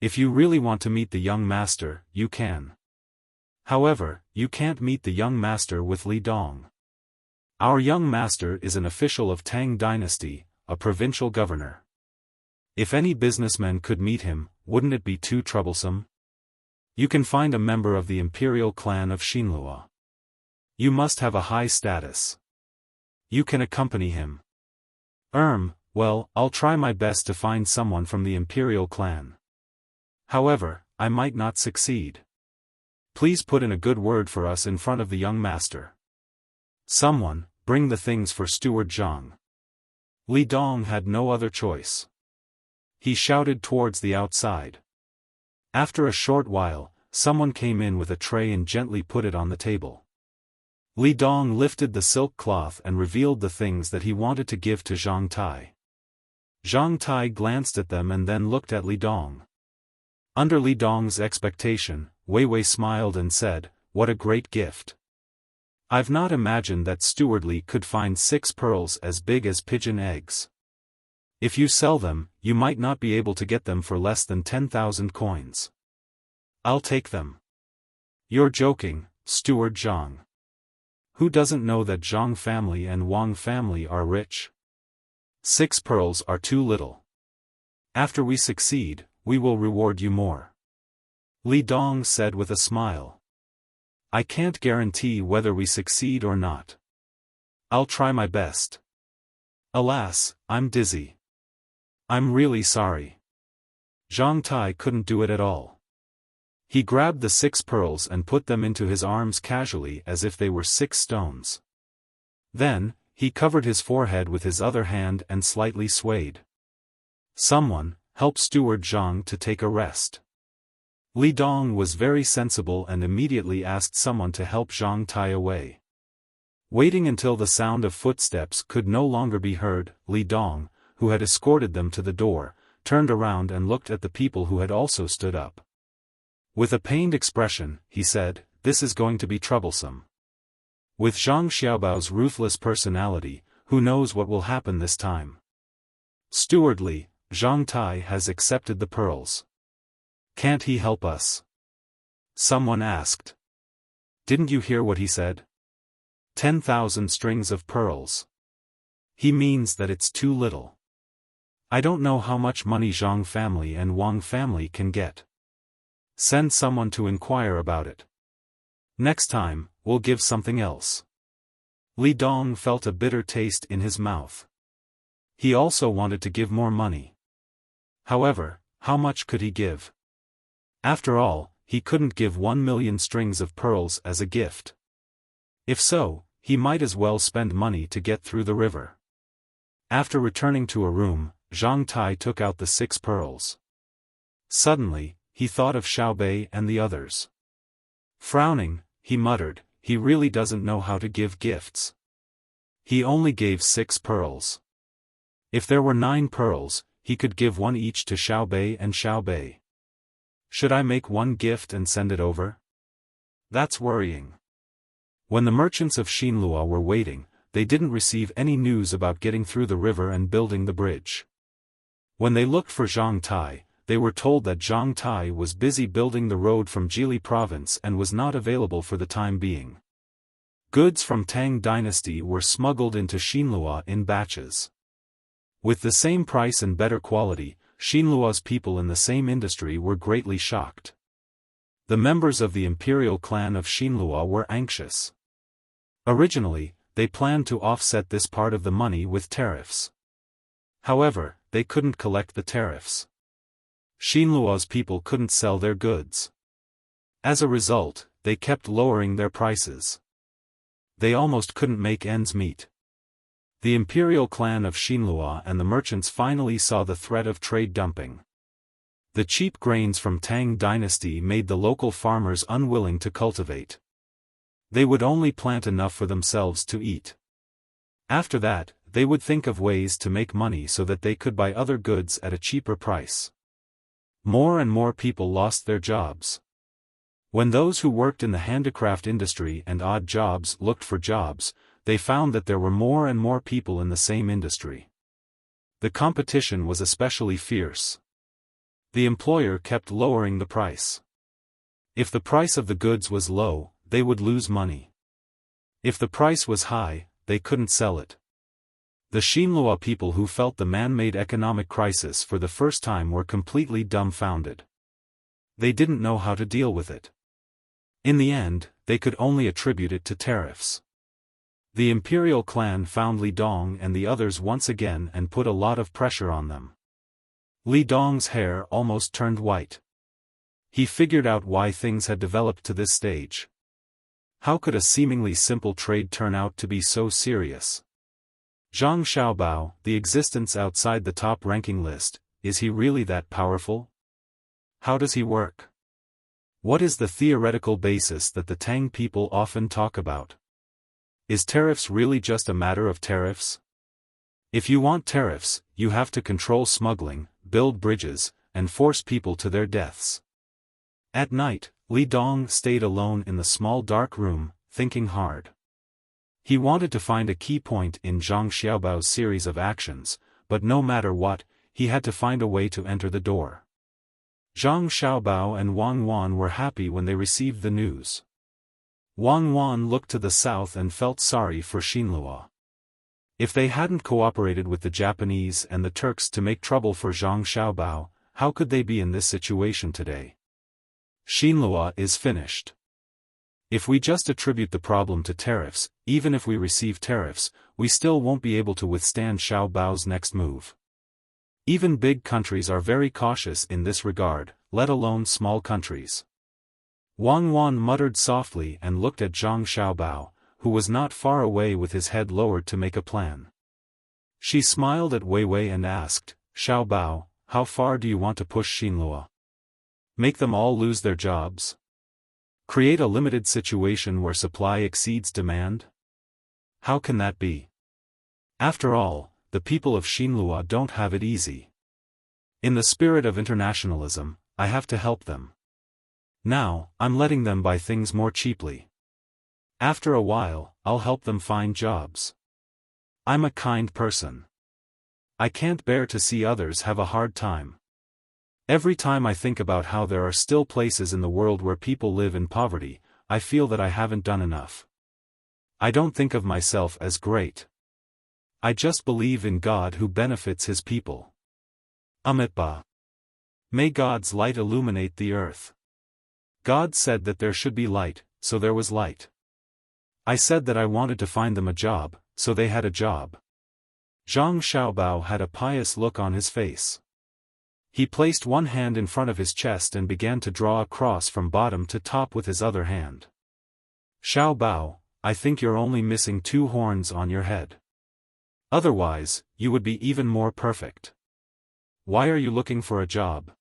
If you really want to meet the young master, you can. However, you can't meet the young master with Li Dong. Our young master is an official of Tang Dynasty, a provincial governor. If any businessman could meet him, wouldn't it be too troublesome? You can find a member of the imperial clan of Xinlua. You must have a high status. You can accompany him. Well, I'll try my best to find someone from the imperial clan. However, I might not succeed. Please put in a good word for us in front of the young master. Someone, bring the things for Steward Zhang. Li Dong had no other choice. He shouted towards the outside. After a short while, someone came in with a tray and gently put it on the table. Li Dong lifted the silk cloth and revealed the things that he wanted to give to Zhang Tai. Zhang Tai glanced at them and then looked at Li Dong. Under Li Dong's expectation, Wei Wei smiled and said, "What a great gift. I've not imagined that Steward Li could find 6 pearls as big as pigeon eggs. If you sell them, you might not be able to get them for less than 10,000 coins. I'll take them." You're joking, Steward Zhang. Who doesn't know that Zhang family and Wang family are rich? 6 pearls are too little. After we succeed, we will reward you more. Li Dong said with a smile. I can't guarantee whether we succeed or not. I'll try my best. Alas, I'm dizzy. I'm really sorry. Zhang Tai couldn't do it at all. He grabbed the 6 pearls and put them into his arms casually as if they were 6 stones. Then, he covered his forehead with his other hand and slightly swayed. Someone, help Steward Zhang to take a rest. Li Dong was very sensible and immediately asked someone to help Zhang Tai away. Waiting until the sound of footsteps could no longer be heard, Li Dong, who had escorted them to the door, turned around and looked at the people who had also stood up. With a pained expression, he said, "This is going to be troublesome." With Zhang Xiaobao's ruthless personality, who knows what will happen this time? Steward Li, Zhang Tai has accepted the pearls. Can't he help us? Someone asked. Didn't you hear what he said? 10,000 strings of pearls. He means that it's too little. I don't know how much money Zhang family and Wang family can get. Send someone to inquire about it. Next time, we'll give something else. Li Dong felt a bitter taste in his mouth. He also wanted to give more money. However, how much could he give? After all, he couldn't give 1 million strings of pearls as a gift. If so, he might as well spend money to get through the river. After returning to a room, Zhang Tai took out the 6 pearls. Suddenly, he thought of Xiaobei and the others. Frowning, he muttered, he really doesn't know how to give gifts. He only gave 6 pearls. If there were 9 pearls, he could give 1 each to Xiaobei and Xiaobei. Should I make 1 gift and send it over? That's worrying. When the merchants of Xinlua were waiting, they didn't receive any news about getting through the river and building the bridge. When they looked for Zhang Tai, they were told that Zhang Tai was busy building the road from Jili province and was not available for the time being. Goods from Tang Dynasty were smuggled into Xinlua in batches. With the same price and better quality, Xinlua's people in the same industry were greatly shocked. The members of the imperial clan of Xinlua were anxious. Originally, they planned to offset this part of the money with tariffs. However, they couldn't collect the tariffs. Xinlua's people couldn't sell their goods. As a result, they kept lowering their prices. They almost couldn't make ends meet. The imperial clan of Xinlua and the merchants finally saw the threat of trade dumping. The cheap grains from Tang Dynasty made the local farmers unwilling to cultivate. They would only plant enough for themselves to eat. After that, they would think of ways to make money so that they could buy other goods at a cheaper price. More and more people lost their jobs. When those who worked in the handicraft industry and odd jobs looked for jobs, they found that there were more and more people in the same industry. The competition was especially fierce. The employer kept lowering the price. If the price of the goods was low, they would lose money. If the price was high, they couldn't sell it. The Xinlua people who felt the man-made economic crisis for the first time were completely dumbfounded. They didn't know how to deal with it. In the end, they could only attribute it to tariffs. The imperial clan found Li Dong and the others once again and put a lot of pressure on them. Li Dong's hair almost turned white. He figured out why things had developed to this stage. How could a seemingly simple trade turn out to be so serious? Zhang Xiaobao, the existence outside the top-ranking list, is he really that powerful? How does he work? What is the theoretical basis that the Tang people often talk about? Is tariffs really just a matter of tariffs? If you want tariffs, you have to control smuggling, build bridges, and force people to their deaths. At night, Li Dong stayed alone in the small dark room, thinking hard. He wanted to find a key point in Zhang Xiaobao's series of actions, but no matter what, he had to find a way to enter the door. Zhang Xiaobao and Wang Wan were happy when they received the news. Wang Wan looked to the south and felt sorry for Xinlua. If they hadn't cooperated with the Japanese and the Turks to make trouble for Zhang Xiaobao, how could they be in this situation today? Xinlua is finished. If we just attribute the problem to tariffs, even if we receive tariffs, we still won't be able to withstand Xiaobao's next move. Even big countries are very cautious in this regard, let alone small countries. Wang Wan muttered softly and looked at Zhang Xiaobao, who was not far away with his head lowered to make a plan. She smiled at Wei Wei and asked, "Xiaobao, how far do you want to push Xinlua? Make them all lose their jobs? Create a limited situation where supply exceeds demand? How can that be? After all, the people of Xinlua don't have it easy. In the spirit of internationalism, I have to help them. Now, I'm letting them buy things more cheaply. After a while, I'll help them find jobs. I'm a kind person. I can't bear to see others have a hard time. Every time I think about how there are still places in the world where people live in poverty, I feel that I haven't done enough. I don't think of myself as great. I just believe in God who benefits his people. Amitabha. May God's light illuminate the earth. God said that there should be light, so there was light. I said that I wanted to find them a job, so they had a job. Zhang Xiaobao had a pious look on his face. He placed one hand in front of his chest and began to draw a cross from bottom to top with his other hand. Xiaobao, I think you're only missing 2 horns on your head. Otherwise, you would be even more perfect. Why are you looking for a job?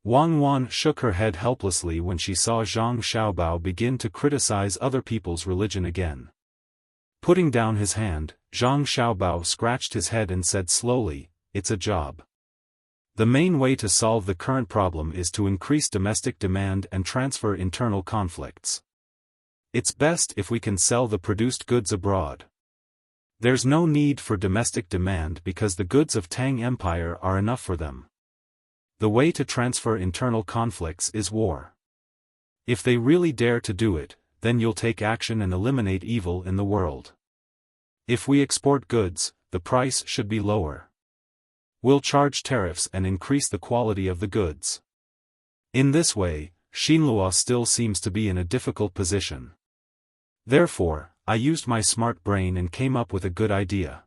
Wang Wan shook her head helplessly when she saw Zhang Xiaobao begin to criticize other people's religion again. Putting down his hand, Zhang Xiaobao scratched his head and said slowly, "It's a job. The main way to solve the current problem is to increase domestic demand and transfer internal conflicts. It's best if we can sell the produced goods abroad. There's no need for domestic demand because the goods of Tang Empire are enough for them. The way to transfer internal conflicts is war. If they really dare to do it, then you'll take action and eliminate evil in the world. If we export goods, the price should be lower. We'll charge tariffs and increase the quality of the goods. In this way, Xinhua still seems to be in a difficult position. Therefore, I used my smart brain and came up with a good idea.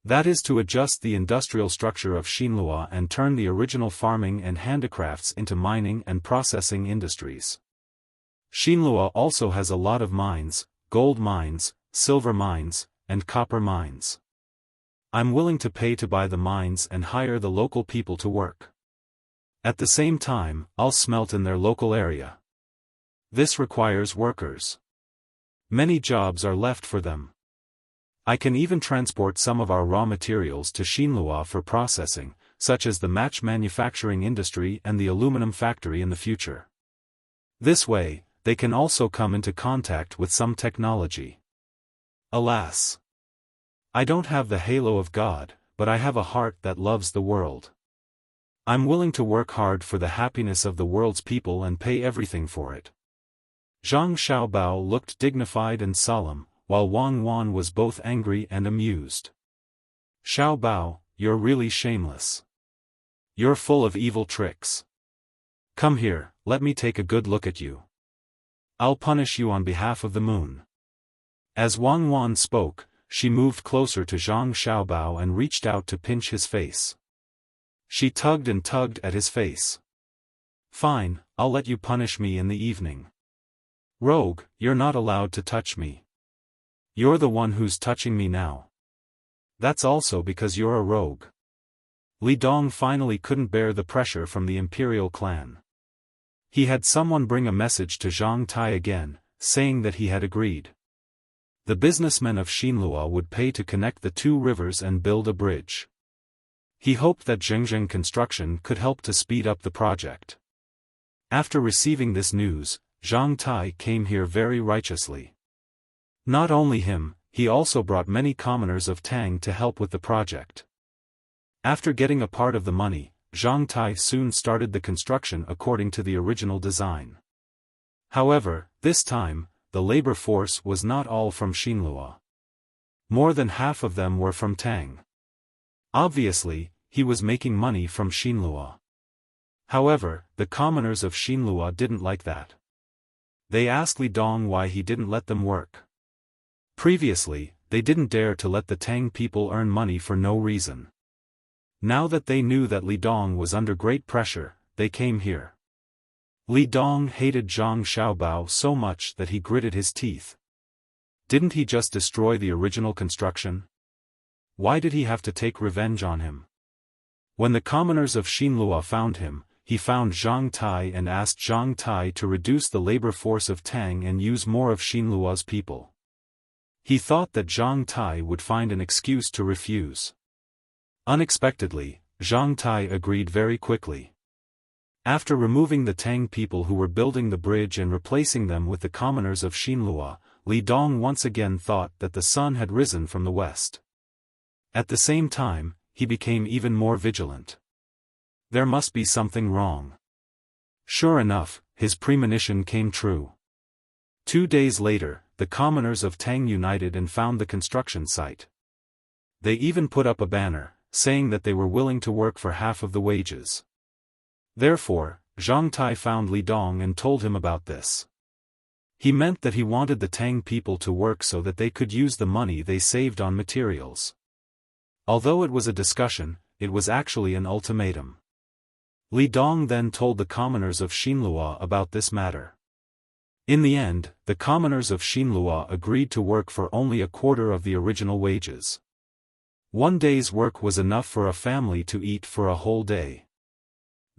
That is to adjust the industrial structure of Xinhua and turn the original farming and handicrafts into mining and processing industries. Xinhua also has a lot of mines, gold mines, silver mines, and copper mines. I'm willing to pay to buy the mines and hire the local people to work. At the same time, I'll smelt in their local area. This requires workers. Many jobs are left for them. I can even transport some of our raw materials to Xinhua for processing, such as the match manufacturing industry and the aluminum factory in the future. This way, they can also come into contact with some technology. Alas! I don't have the halo of God, but I have a heart that loves the world. I'm willing to work hard for the happiness of the world's people and pay everything for it. Zhang Xiaobao looked dignified and solemn, while Wang Wan was both angry and amused. Xiaobao, you're really shameless. You're full of evil tricks. Come here, let me take a good look at you. I'll punish you on behalf of the moon. As Wang Wan spoke, she moved closer to Zhang Xiaobao and reached out to pinch his face. She tugged and tugged at his face. Fine, I'll let you punish me in the evening. Rogue, you're not allowed to touch me. You're the one who's touching me now. That's also because you're a rogue. Li Dong finally couldn't bear the pressure from the imperial clan. He had someone bring a message to Zhang Tai again, saying that he had agreed. The businessmen of Xinhua would pay to connect the two rivers and build a bridge. He hoped that Zhengzheng construction could help to speed up the project. After receiving this news, Zhang Tai came here very righteously. Not only him, he also brought many commoners of Tang to help with the project. After getting a part of the money, Zhang Tai soon started the construction according to the original design. However, this time, the labor force was not all from Xinhua. More than half of them were from Tang. Obviously, he was making money from Xinhua. However, the commoners of Xinhua didn't like that. They asked Li Dong why he didn't let them work. Previously, they didn't dare to let the Tang people earn money for no reason. Now that they knew that Li Dong was under great pressure, they came here. Li Dong hated Zhang Xiaobao so much that he gritted his teeth. Didn't he just destroy the original construction? Why did he have to take revenge on him? When the commoners of Xinhua found him, he found Zhang Tai and asked Zhang Tai to reduce the labor force of Tang and use more of Xinhua's people. He thought that Zhang Tai would find an excuse to refuse. Unexpectedly, Zhang Tai agreed very quickly. After removing the Tang people who were building the bridge and replacing them with the commoners of Xinhua, Li Dong once again thought that the sun had risen from the west. At the same time, he became even more vigilant. There must be something wrong. Sure enough, his premonition came true. 2 days later, the commoners of Tang united and found the construction site. They even put up a banner, saying that they were willing to work for half of the wages. Therefore, Zhang Tai found Li Dong and told him about this. He meant that he wanted the Tang people to work so that they could use the money they saved on materials. Although it was a discussion, it was actually an ultimatum. Li Dong then told the commoners of Xinhua about this matter. In the end, the commoners of Xinhua agreed to work for only a quarter of the original wages. 1 day's work was enough for a family to eat for a whole day.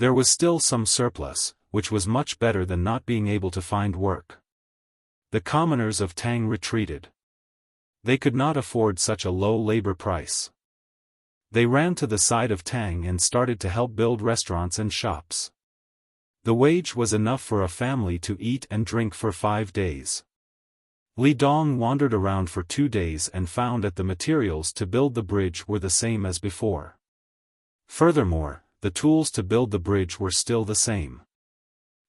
There was still some surplus, which was much better than not being able to find work. The commoners of Tang retreated. They could not afford such a low labor price. They ran to the side of Tang and started to help build restaurants and shops. The wage was enough for a family to eat and drink for 5 days. Li Dong wandered around for 2 days and found that the materials to build the bridge were the same as before. Furthermore, the tools to build the bridge were still the same.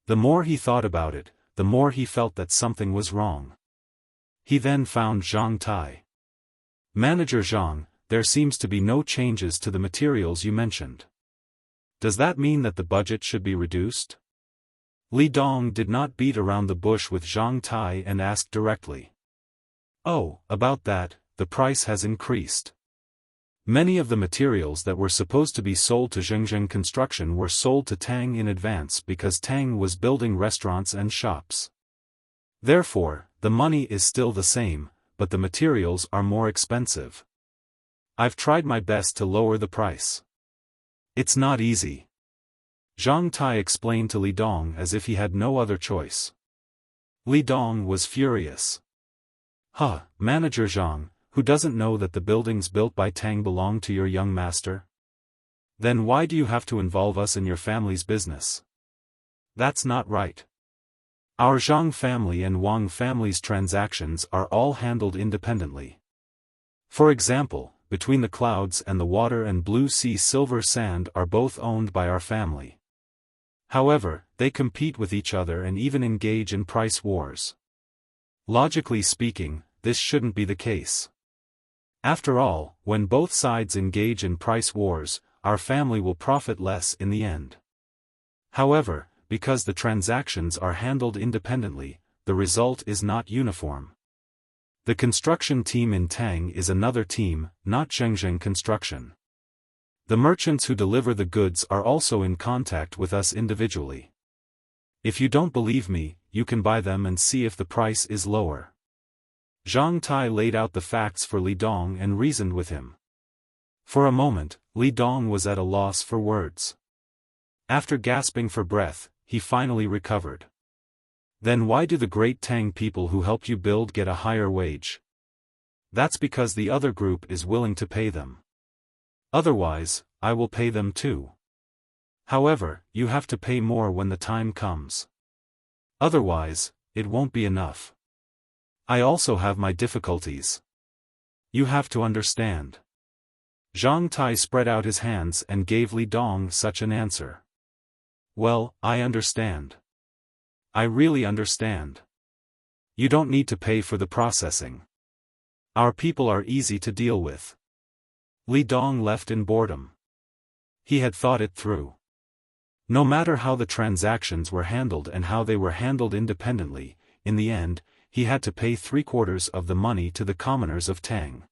The more he thought about it, the more he felt that something was wrong. He then found Zhang Tai. "Manager Zhang, there seems to be no changes to the materials you mentioned. Does that mean that the budget should be reduced?" Li Dong did not beat around the bush with Zhang Tai and asked directly. "Oh, about that, the price has increased. Many of the materials that were supposed to be sold to Zhengzheng Construction were sold to Tang in advance because Tang was building restaurants and shops. Therefore, the money is still the same, but the materials are more expensive. I've tried my best to lower the price. It's not easy." Zhang Tai explained to Li Dong as if he had no other choice. Li Dong was furious. "Huh, Manager Zhang, who doesn't know that the buildings built by Tang belong to your young master? Then why do you have to involve us in your family's business? That's not right. Our Zhang family and Wang family's transactions are all handled independently. For example, between the clouds and the water and blue sea silver sand are both owned by our family. However, they compete with each other and even engage in price wars. Logically speaking, this shouldn't be the case. After all, when both sides engage in price wars, our family will profit less in the end. However, because the transactions are handled independently, the result is not uniform. The construction team in Tang is another team, not Zhengzheng Construction. The merchants who deliver the goods are also in contact with us individually. If you don't believe me, you can buy them and see if the price is lower." Zhang Tai laid out the facts for Li Dong and reasoned with him. For a moment, Li Dong was at a loss for words. After gasping for breath, he finally recovered. "Then why do the great Tang people who helped you build get a higher wage?" "That's because the other group is willing to pay them. Otherwise, I will pay them too. However, you have to pay more when the time comes. Otherwise, it won't be enough. I also have my difficulties. You have to understand." Zhang Tai spread out his hands and gave Li Dong such an answer. "Well, I understand. I really understand. You don't need to pay for the processing. Our people are easy to deal with." Li Dong left in boredom. He had thought it through. No matter how the transactions were handled and how they were handled independently, in the end, he had to pay 3/4 of the money to the commoners of Tang.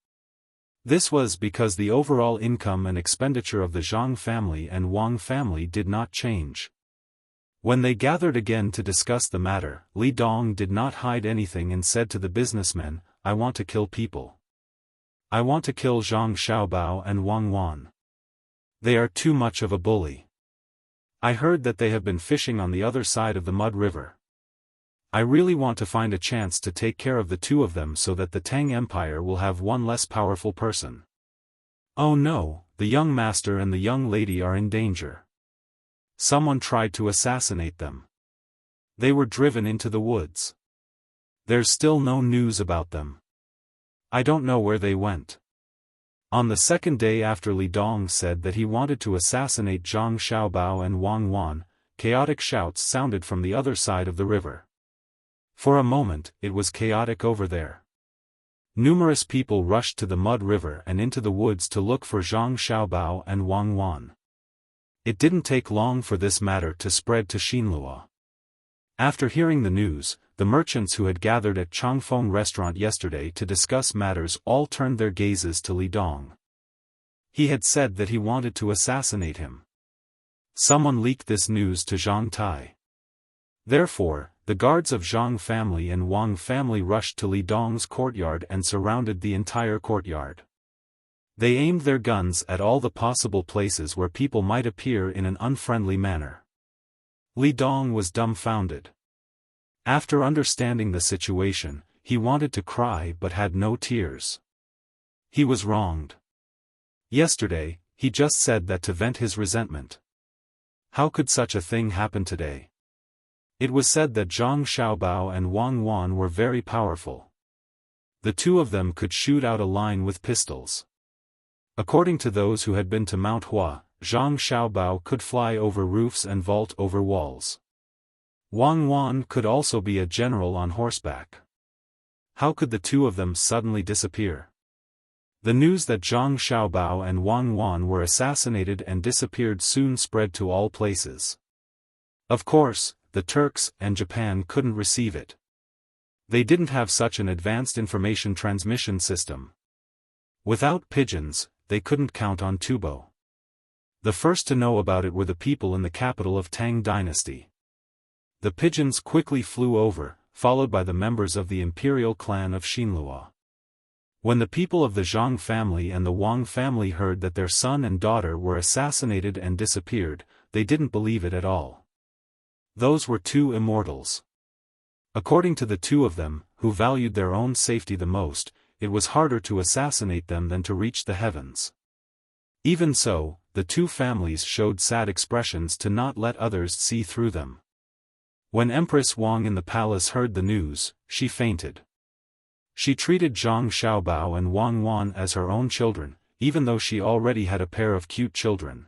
This was because the overall income and expenditure of the Zhang family and Wang family did not change. When they gathered again to discuss the matter, Li Dong did not hide anything and said to the businessmen, "I want to kill people. I want to kill Zhang Xiaobao and Wang Wan. They are too much of a bully. I heard that they have been fishing on the other side of the Mud River. I really want to find a chance to take care of the two of them so that the Tang Empire will have one less powerful person. Oh no, the young master and the young lady are in danger. Someone tried to assassinate them. They were driven into the woods. There's still no news about them. I don't know where they went." On the second day after Li Dong said that he wanted to assassinate Zhang Xiaobao and Wang Wan, chaotic shouts sounded from the other side of the river. For a moment, it was chaotic over there. Numerous people rushed to the Mud River and into the woods to look for Zhang Xiaobao and Wang Wan. It didn't take long for this matter to spread to Xinlua. After hearing the news, the merchants who had gathered at Changfeng restaurant yesterday to discuss matters all turned their gazes to Li Dong. He had said that he wanted to assassinate him. Someone leaked this news to Zhang Tai. Therefore, the guards of Zhang family and Wang family rushed to Li Dong's courtyard and surrounded the entire courtyard. They aimed their guns at all the possible places where people might appear in an unfriendly manner. Li Dong was dumbfounded. After understanding the situation, he wanted to cry but had no tears. He was wronged. Yesterday, he just said that to vent his resentment. How could such a thing happen today? It was said that Zhang Xiaobao and Wang Wan were very powerful. The two of them could shoot out a line with pistols. According to those who had been to Mount Hua, Zhang Xiaobao could fly over roofs and vault over walls. Wang Wan could also be a general on horseback. How could the two of them suddenly disappear? The news that Zhang Xiaobao and Wang Wan were assassinated and disappeared soon spread to all places. Of course, the Turks and Japan couldn't receive it. They didn't have such an advanced information transmission system. Without pigeons, they couldn't count on Tubo. The first to know about it were the people in the capital of Tang Dynasty. The pigeons quickly flew over, followed by the members of the imperial clan of Xinlua. When the people of the Zhang family and the Wang family heard that their son and daughter were assassinated and disappeared, they didn't believe it at all. Those were two immortals. According to the two of them, who valued their own safety the most, it was harder to assassinate them than to reach the heavens. Even so, the two families showed sad expressions to not let others see through them. When Empress Wang in the palace heard the news, she fainted. She treated Zhang Xiaobao and Wang Wan as her own children, even though she already had a pair of cute children.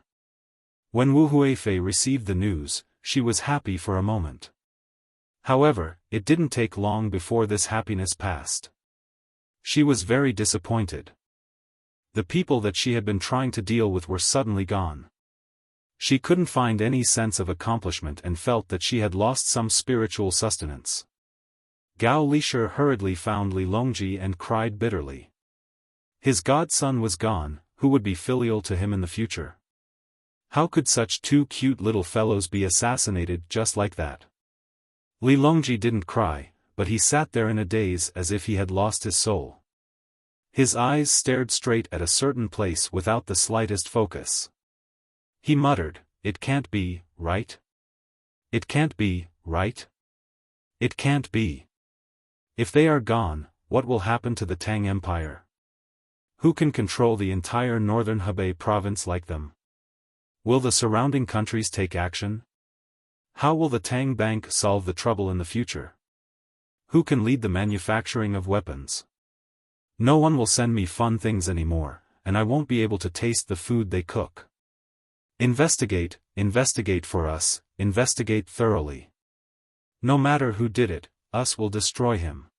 When Wu Huifei received the news, she was happy for a moment. However, it didn't take long before this happiness passed. She was very disappointed. The people that she had been trying to deal with were suddenly gone. She couldn't find any sense of accomplishment and felt that she had lost some spiritual sustenance. Gao Lisher hurriedly found Li Longji and cried bitterly. His godson was gone, who would be filial to him in the future? How could such two cute little fellows be assassinated just like that? Li Longji didn't cry, but he sat there in a daze as if he had lost his soul. His eyes stared straight at a certain place without the slightest focus. He muttered, "It can't be, right? It can't be, right? It can't be. If they are gone, what will happen to the Tang Empire? Who can control the entire northern Hebei province like them? Will the surrounding countries take action? How will the Tang Bank solve the trouble in the future? Who can lead the manufacturing of weapons? No one will send me fun things anymore, and I won't be able to taste the food they cook. Investigate, investigate for us, investigate thoroughly. No matter who did it, us will destroy him.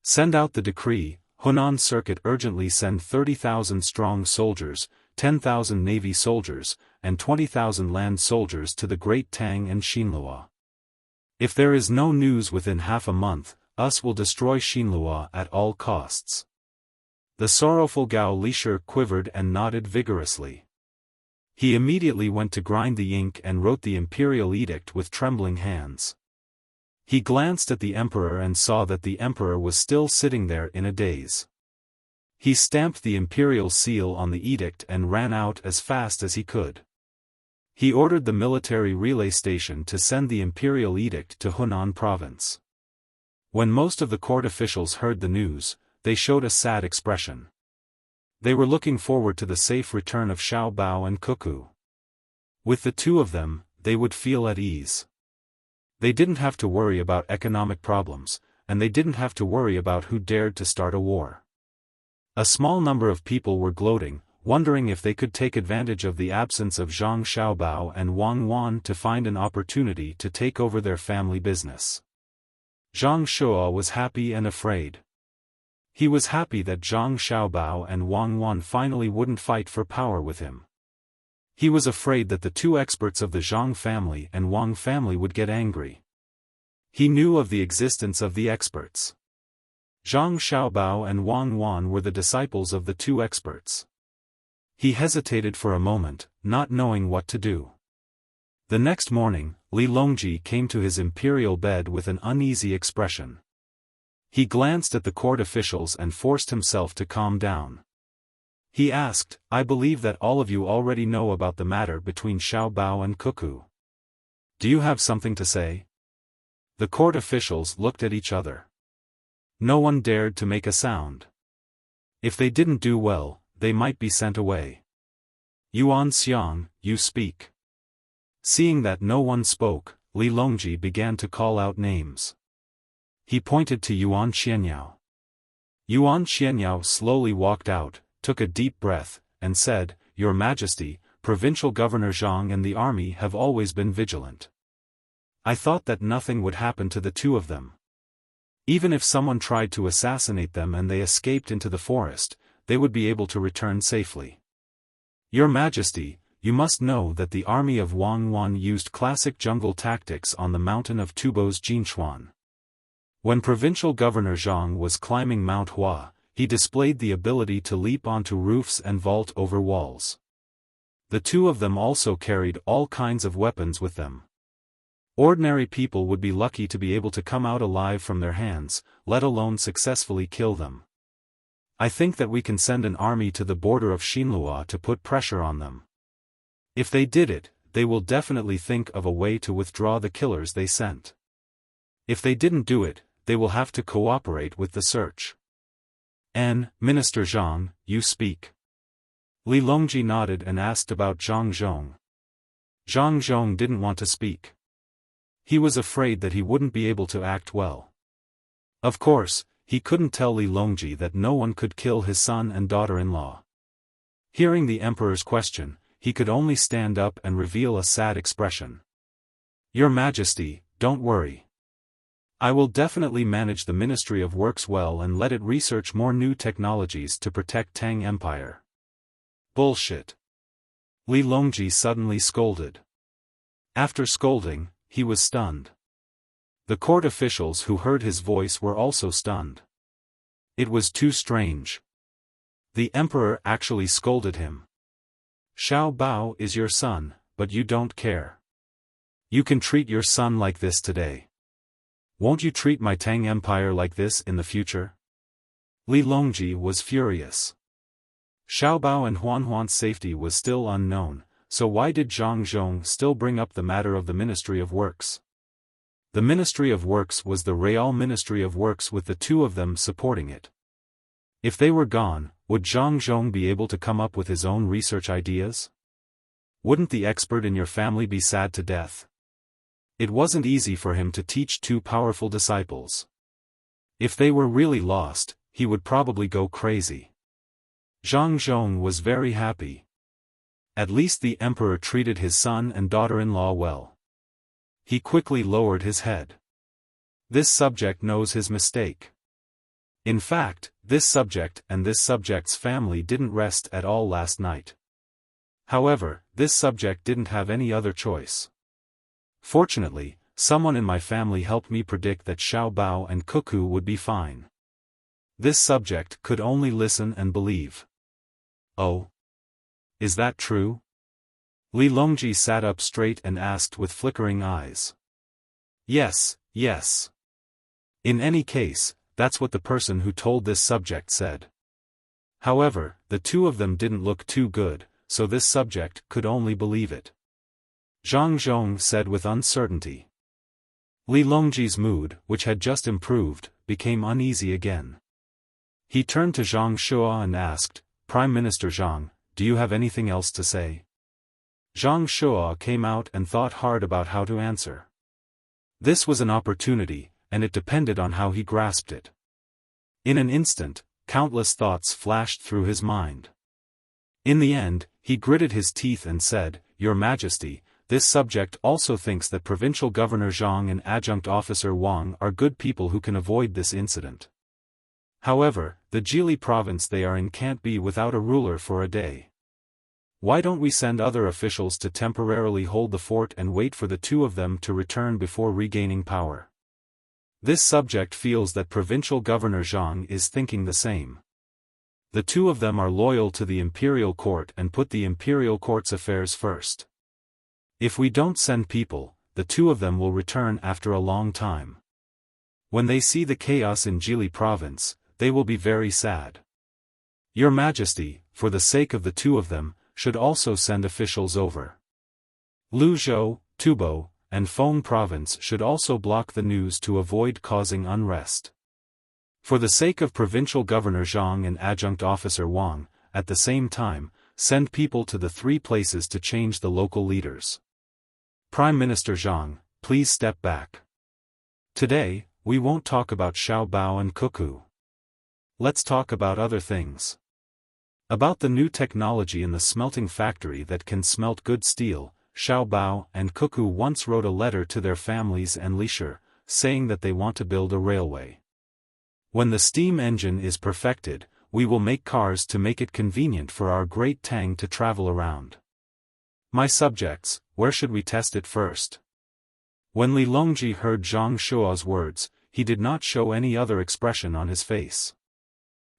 Send out the decree, Hunan Circuit urgently send 30,000 strong soldiers, 10,000 navy soldiers, and 20,000 land soldiers to the Great Tang and Xinlua. If there is no news within half a month, us will destroy Xinlua at all costs." The sorrowful Gao Lisher quivered and nodded vigorously. He immediately went to grind the ink and wrote the imperial edict with trembling hands. He glanced at the emperor and saw that the emperor was still sitting there in a daze. He stamped the imperial seal on the edict and ran out as fast as he could. He ordered the military relay station to send the imperial edict to Hunan province. When most of the court officials heard the news, they showed a sad expression. They were looking forward to the safe return of Xiao Bao and Cuckoo. With the two of them, they would feel at ease. They didn't have to worry about economic problems, and they didn't have to worry about who dared to start a war. A small number of people were gloating, wondering if they could take advantage of the absence of Zhang Xiaobao and Wang Wan to find an opportunity to take over their family business. Zhang Shuo was happy and afraid. He was happy that Zhang Xiaobao and Wang Wan finally wouldn't fight for power with him. He was afraid that the two experts of the Zhang family and Wang family would get angry. He knew of the existence of the experts. Zhang Xiaobao and Wang Wan were the disciples of the two experts. He hesitated for a moment, not knowing what to do. The next morning, Li Longji came to his imperial bed with an uneasy expression. He glanced at the court officials and forced himself to calm down. He asked, I believe that all of you already know about the matter between Xiao Bao and Cuckoo. Do you have something to say? The court officials looked at each other. No one dared to make a sound. If they didn't do well, they might be sent away. Yuan Xiang, you speak. Seeing that no one spoke, Li Longji began to call out names. He pointed to Yuan Xianyao. Yuan Xianyao slowly walked out, took a deep breath, and said, Your Majesty, Provincial Governor Zhang and the army have always been vigilant. I thought that nothing would happen to the two of them. Even if someone tried to assassinate them and they escaped into the forest, they would be able to return safely. Your Majesty, you must know that the army of Wang Wan used classic jungle tactics on the mountain of Tubo's Jinchuan. When Provincial Governor Zhang was climbing Mount Hua, he displayed the ability to leap onto roofs and vault over walls. The two of them also carried all kinds of weapons with them. Ordinary people would be lucky to be able to come out alive from their hands, let alone successfully kill them. I think that we can send an army to the border of Xinlua to put pressure on them. If they did it, they will definitely think of a way to withdraw the killers they sent. If they didn't do it, they will have to cooperate with the search. Minister Zhang, you speak. Li Longji nodded and asked about Zhang Zhong. Zhang Zhong didn't want to speak. He was afraid that he wouldn't be able to act well. Of course, he couldn't tell Li Longji that no one could kill his son and daughter-in-law. Hearing the emperor's question, he could only stand up and reveal a sad expression. Your Majesty, don't worry. I will definitely manage the Ministry of Works well and let it research more new technologies to protect Tang Empire. Bullshit. Li Longji suddenly scolded. After scolding, he was stunned. The court officials who heard his voice were also stunned. It was too strange. The emperor actually scolded him. Xiao Bao is your son, but you don't care. You can treat your son like this today. Won't you treat my Tang Empire like this in the future? Li Longji was furious. Xiao Bao and Huan's safety was still unknown, so why did Zhang Zhong still bring up the matter of the Ministry of Works? The Ministry of Works was the Real Ministry of Works with the two of them supporting it. If they were gone, would Zhang Zhong be able to come up with his own research ideas? Wouldn't the expert in your family be sad to death? It wasn't easy for him to teach two powerful disciples. If they were really lost, he would probably go crazy. Zhang Zhong was very happy. At least the emperor treated his son and daughter-in-law well. He quickly lowered his head. This subject knows his mistake. In fact, this subject and this subject's family didn't rest at all last night. However, this subject didn't have any other choice. Fortunately, someone in my family helped me predict that Xiao Bao and Cuckoo would be fine. This subject could only listen and believe. Oh? Is that true? Li Longji sat up straight and asked with flickering eyes. Yes, yes. In any case, that's what the person who told this subject said. However, the two of them didn't look too good, so this subject could only believe it. Zhang Zhong said with uncertainty. Li Longji's mood, which had just improved, became uneasy again. He turned to Zhang Shua and asked, Prime Minister Zhang, do you have anything else to say? Zhang Shua came out and thought hard about how to answer. This was an opportunity, and it depended on how he grasped it. In an instant, countless thoughts flashed through his mind. In the end, he gritted his teeth and said, Your Majesty, this subject also thinks that Provincial Governor Zhang and Adjunct Officer Wang are good people who can avoid this incident. However, the Jili province they are in can't be without a ruler for a day. Why don't we send other officials to temporarily hold the fort and wait for the two of them to return before regaining power? This subject feels that Provincial Governor Zhang is thinking the same. The two of them are loyal to the imperial court and put the imperial court's affairs first. If we don't send people, the two of them will return after a long time. When they see the chaos in Jili province, they will be very sad. Your Majesty, for the sake of the two of them, should also send officials over. Luzhou, Tubo, and Feng province should also block the news to avoid causing unrest. For the sake of Provincial Governor Zhang and Adjunct Officer Wang, at the same time, send people to the three places to change the local leaders. Prime Minister Zhang, please step back. Today, we won't talk about Xiao Bao and Cuckoo. Let's talk about other things. About the new technology in the smelting factory that can smelt good steel. Xiao Bao and Cuckoo once wrote a letter to their families and leisure, saying that they want to build a railway. When the steam engine is perfected, we will make cars to make it convenient for our great Tang to travel around. My subjects, where should we test it first? When Li Longji heard Zhang Shua's words, he did not show any other expression on his face.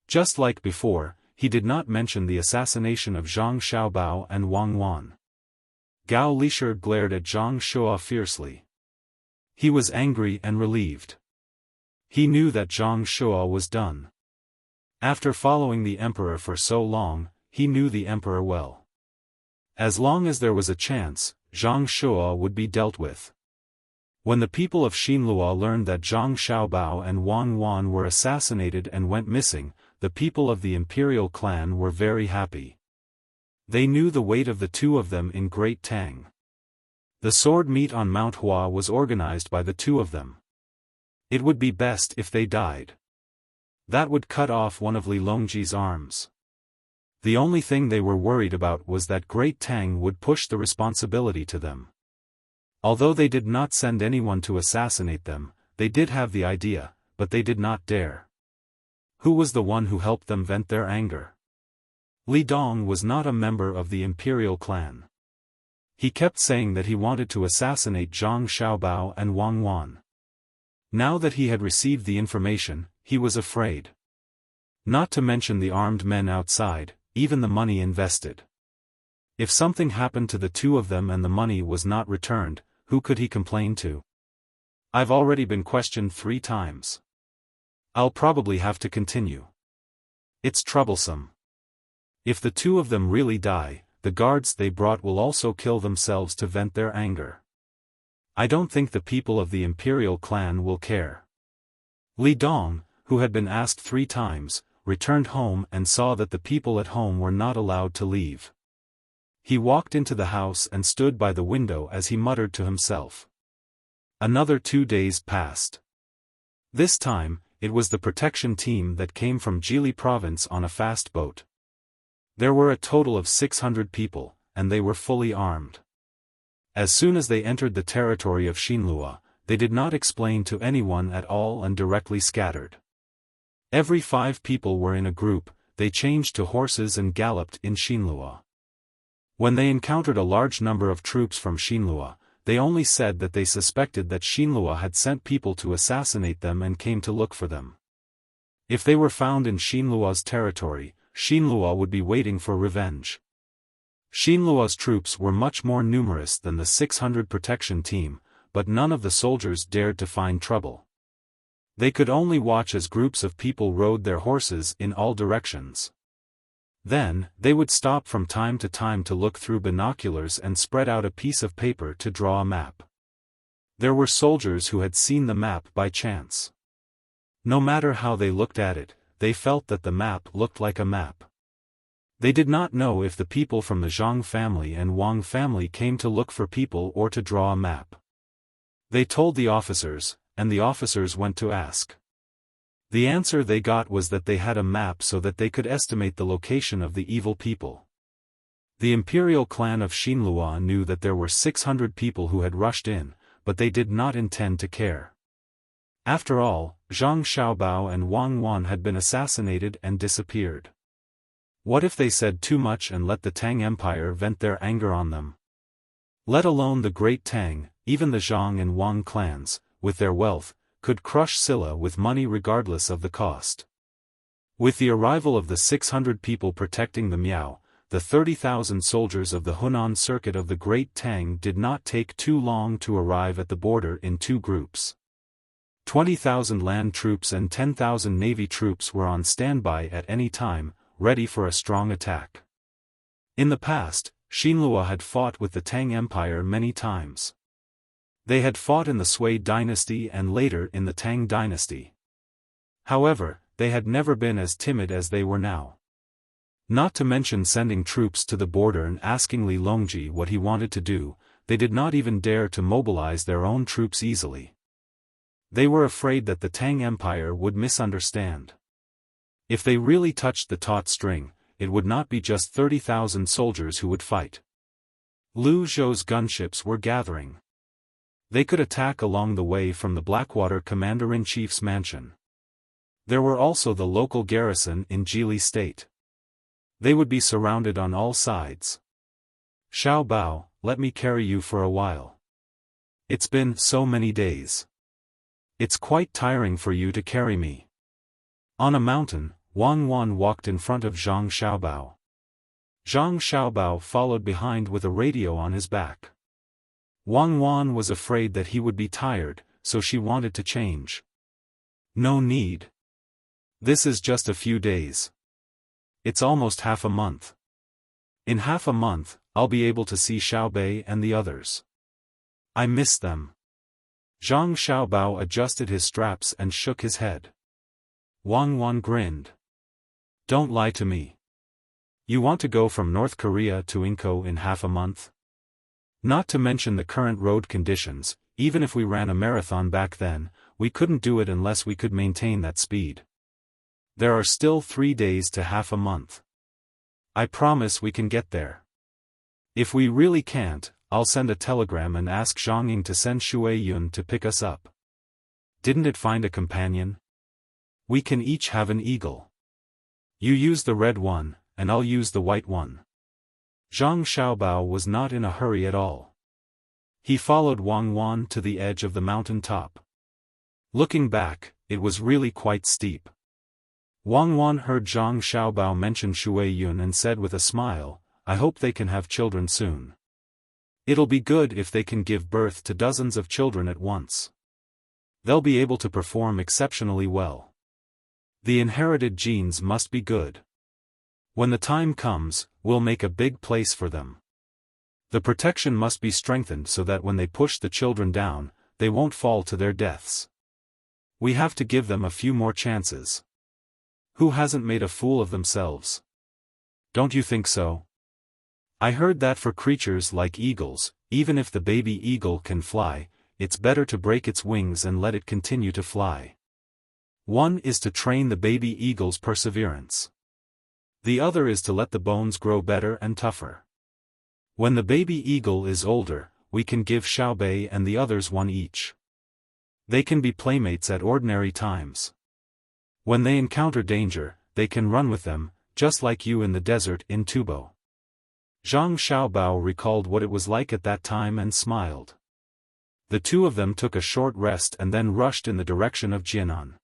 Just like before, he did not mention the assassination of Zhang Xiaobao and Wang Wan. Gao Lisher glared at Zhang Shua fiercely. He was angry and relieved. He knew that Zhang Shua was done. After following the emperor for so long, he knew the emperor well. As long as there was a chance, Zhang Shua would be dealt with. When the people of Xinlua learned that Zhang Xiaobao and Wang Wan were assassinated and went missing, the people of the imperial clan were very happy. They knew the weight of the two of them in Great Tang. The sword meet on Mount Hua was organized by the two of them. It would be best if they died. That would cut off one of Li Longji's arms. The only thing they were worried about was that Great Tang would push the responsibility to them. Although they did not send anyone to assassinate them, they did have the idea, but they did not dare. Who was the one who helped them vent their anger? Li Dong was not a member of the imperial clan. He kept saying that he wanted to assassinate Zhang Xiaobao and Wang Wan. Now that he had received the information, he was afraid. Not to mention the armed men outside, even the money invested. If something happened to the two of them and the money was not returned, who could he complain to? I've already been questioned 3 times. I'll probably have to continue. It's troublesome. If the two of them really die, the guards they brought will also kill themselves to vent their anger. I don't think the people of the imperial clan will care. Li Dong, who had been asked 3 times, returned home and saw that the people at home were not allowed to leave. He walked into the house and stood by the window as he muttered to himself. Another 2 days passed. This time, it was the protection team that came from Jili province on a fast boat. There were a total of 600 people, and they were fully armed. As soon as they entered the territory of Xinlua, they did not explain to anyone at all and directly scattered. Every 5 people were in a group, they changed to horses and galloped in Xinlua. When they encountered a large number of troops from Xinlua, they only said that they suspected that Xinlua had sent people to assassinate them and came to look for them. If they were found in Xinlua's territory, Xinlua would be waiting for revenge. Xinlua's troops were much more numerous than the 600 protection team, but none of the soldiers dared to find trouble. They could only watch as groups of people rode their horses in all directions. Then, they would stop from time to look through binoculars and spread out a piece of paper to draw a map. There were soldiers who had seen the map by chance. No matter how they looked at it, they felt that the map looked like a map. They did not know if the people from the Zhang family and Wang family came to look for people or to draw a map. They told the officers, and the officers went to ask. The answer they got was that they had a map so that they could estimate the location of the evil people. The imperial clan of Xinlua knew that there were 600 people who had rushed in, but they did not intend to care. After all, Zhang Xiaobao and Wang Wan had been assassinated and disappeared. What if they said too much and let the Tang Empire vent their anger on them? Let alone the Great Tang, even the Zhang and Wang clans, with their wealth, could crush Silla with money regardless of the cost. With the arrival of the 600 people protecting the Miao, the 30,000 soldiers of the Hunan circuit of the Great Tang did not take too long to arrive at the border in 2 groups. 20,000 land troops and 10,000 navy troops were on standby at any time, ready for a strong attack. In the past, Xinlua had fought with the Tang Empire many times. They had fought in the Sui Dynasty and later in the Tang Dynasty. However, they had never been as timid as they were now. Not to mention sending troops to the border and asking Li Longji what he wanted to do, they did not even dare to mobilize their own troops easily. They were afraid that the Tang Empire would misunderstand. If they really touched the taut string, it would not be just 30,000 soldiers who would fight. Lu Zhou's gunships were gathering. They could attack along the way from the Blackwater Commander-in-Chief's mansion. There were also the local garrison in Jili State. They would be surrounded on all sides. Xiao Bao, let me carry you for a while. It's been so many days. It's quite tiring for you to carry me. On a mountain, Wang Wan walked in front of Zhang Xiaobao. Zhang Xiaobao followed behind with a radio on his back. Wang Wan was afraid that he would be tired, so she wanted to change. No need. This is just a few days. It's almost half a month. In half a month, I'll be able to see Xiaobei and the others. I miss them. Zhang Xiaobao adjusted his straps and shook his head. Wang Wan grinned. Don't lie to me. You want to go from North Korea to Inko in half a month? Not to mention the current road conditions, even if we ran a marathon back then, we couldn't do it unless we could maintain that speed. There are still 3 days to half a month. I promise we can get there. If we really can't, I'll send a telegram and ask Zhang Ying to send Shui Yun to pick us up. Didn't it find a companion? We can each have an eagle. You use the red one, and I'll use the white one. Zhang Xiaobao was not in a hurry at all. He followed Wang Wan to the edge of the mountain top. Looking back, it was really quite steep. Wang Wan heard Zhang Xiaobao mention Shui Yun and said with a smile, I hope they can have children soon. It'll be good if they can give birth to dozens of children at once. They'll be able to perform exceptionally well. The inherited genes must be good. When the time comes, we'll make a big place for them. The protection must be strengthened so that when they push the children down, they won't fall to their deaths. We have to give them a few more chances. Who hasn't made a fool of themselves? Don't you think so? I heard that for creatures like eagles, even if the baby eagle can fly, it's better to break its wings and let it continue to fly. One is to train the baby eagle's perseverance. The other is to let the bones grow better and tougher. When the baby eagle is older, we can give Xiaobei and the others one each. They can be playmates at ordinary times. When they encounter danger, they can run with them, just like you in the desert in Tubo. Zhang Xiaobao recalled what it was like at that time and smiled. The two of them took a short rest and then rushed in the direction of Jianan.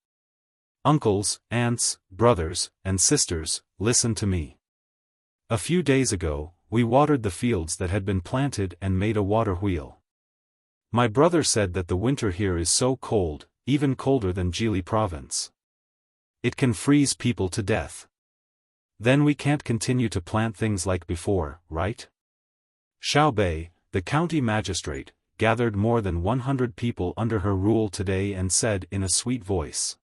Uncles, aunts, brothers, and sisters, listen to me. A few days ago, we watered the fields that had been planted and made a water wheel. My brother said that the winter here is so cold, even colder than Jili province. It can freeze people to death. Then we can't continue to plant things like before, right? Xiaobei, the county magistrate, gathered more than 100 people under her rule today and said in a sweet voice.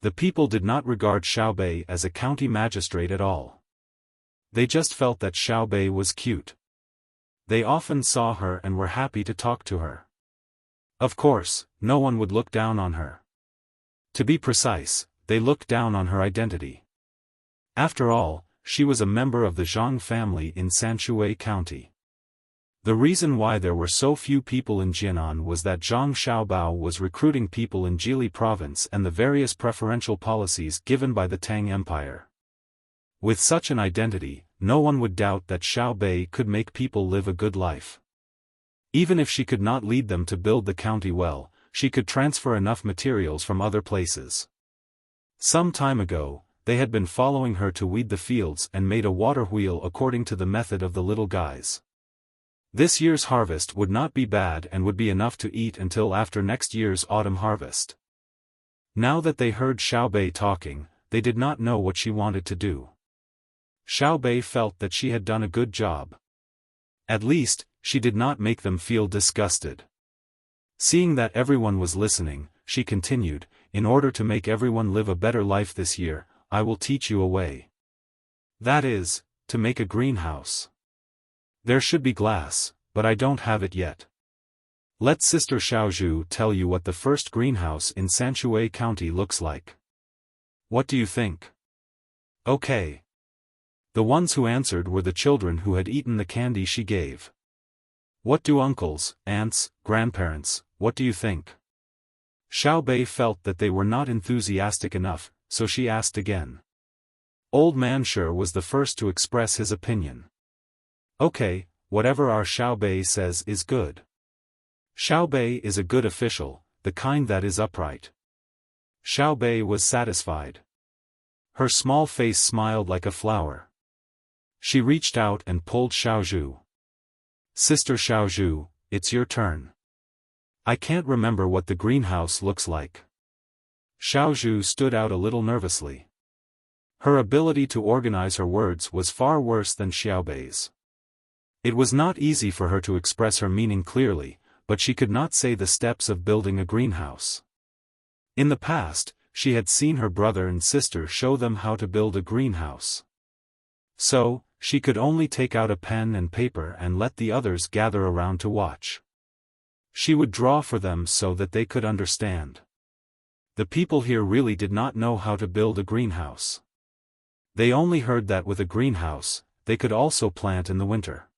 The people did not regard Xiaobei as a county magistrate at all. They just felt that Xiaobei was cute. They often saw her and were happy to talk to her. Of course, no one would look down on her. To be precise, they looked down on her identity. After all, she was a member of the Zhang family in Sanshui County. The reason why there were so few people in Jianan was that Zhang Xiaobao was recruiting people in Jili province and the various preferential policies given by the Tang Empire. With such an identity, no one would doubt that Xiaobei could make people live a good life. Even if she could not lead them to build the county well, she could transfer enough materials from other places. Some time ago, they had been following her to weed the fields and made a water wheel according to the method of the little guys. This year's harvest would not be bad and would be enough to eat until after next year's autumn harvest. Now that they heard Xiaobei talking, they did not know what she wanted to do. Xiao Bei felt that she had done a good job. At least, she did not make them feel disgusted. Seeing that everyone was listening, she continued, "In order to make everyone live a better life this year, I will teach you a way. That is, to make a greenhouse. There should be glass, but I don't have it yet. Let Sister Xiaozhu tell you what the first greenhouse in Sanshui County looks like. What do you think?" "Okay." The ones who answered were the children who had eaten the candy she gave. "What do uncles, aunts, grandparents, what do you think?" Xiao Bei felt that they were not enthusiastic enough, so she asked again. Old Man Sure was the first to express his opinion. "Okay, whatever our Xiao Bei says is good. Xiao Bei is a good official, the kind that is upright." Xiao Bei was satisfied. Her small face smiled like a flower. She reached out and pulled Xiaozhu. "Sister Xiaozhu, it's your turn. I can't remember what the greenhouse looks like." Xiaozhu stood out a little nervously. Her ability to organize her words was far worse than Xiao Bei's. It was not easy for her to express her meaning clearly, but she could not say the steps of building a greenhouse. In the past, she had seen her brother and sister show them how to build a greenhouse. So, she could only take out a pen and paper and let the others gather around to watch. She would draw for them so that they could understand. The people here really did not know how to build a greenhouse. They only heard that with a greenhouse, they could also plant in the winter.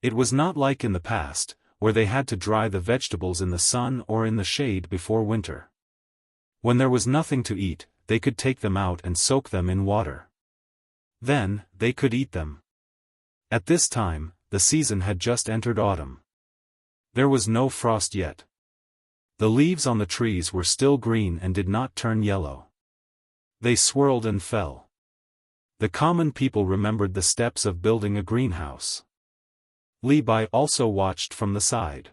It was not like in the past, where they had to dry the vegetables in the sun or in the shade before winter. When there was nothing to eat, they could take them out and soak them in water. Then, they could eat them. At this time, the season had just entered autumn. There was no frost yet. The leaves on the trees were still green and did not turn yellow. They swirled and fell. The common people remembered the steps of building a greenhouse. Li Bai also watched from the side.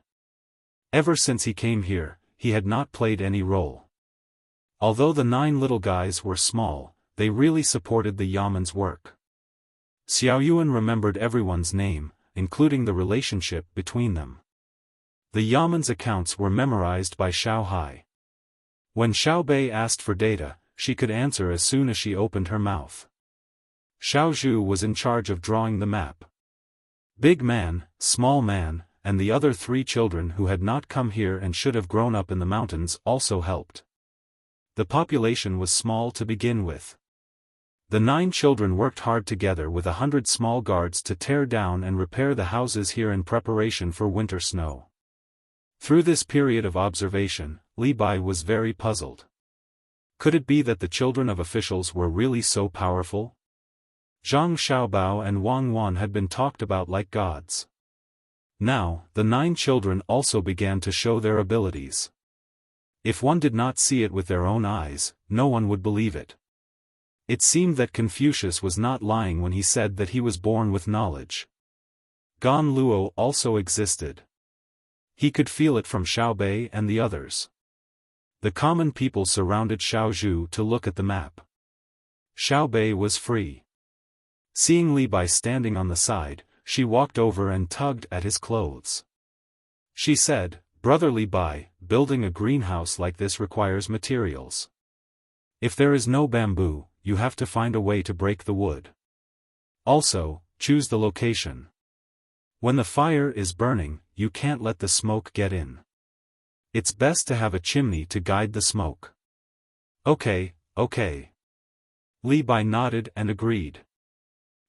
Ever since he came here, he had not played any role. Although the 9 little guys were small, they really supported the Yaman's work. Xiaoyuan remembered everyone's name, including the relationship between them. The Yaman's accounts were memorized by Xiao Hai. When Xiao Bei asked for data, she could answer as soon as she opened her mouth. Xiao Zhu was in charge of drawing the map. Big Man, Small Man, and the other 3 children who had not come here and should have grown up in the mountains also helped. The population was small to begin with. The 9 children worked hard together with 100 small guards to tear down and repair the houses here in preparation for winter snow. Through this period of observation, Li Bai was very puzzled. Could it be that the children of officials were really so powerful? Zhang Xiaobao and Wang Wan had been talked about like gods. Now, the 9 children also began to show their abilities. If one did not see it with their own eyes, no one would believe it. It seemed that Confucius was not lying when he said that he was born with knowledge. Gan Luo also existed. He could feel it from Xiao Bei and the others. The common people surrounded Xiao Zhu to look at the map. Xiao Bei was free. Seeing Li Bai standing on the side, she walked over and tugged at his clothes. She said, "Brother Li Bai, building a greenhouse like this requires materials. If there is no bamboo, you have to find a way to break the wood. Also, choose the location. When the fire is burning, you can't let the smoke get in. It's best to have a chimney to guide the smoke." Okay. Li Bai nodded and agreed.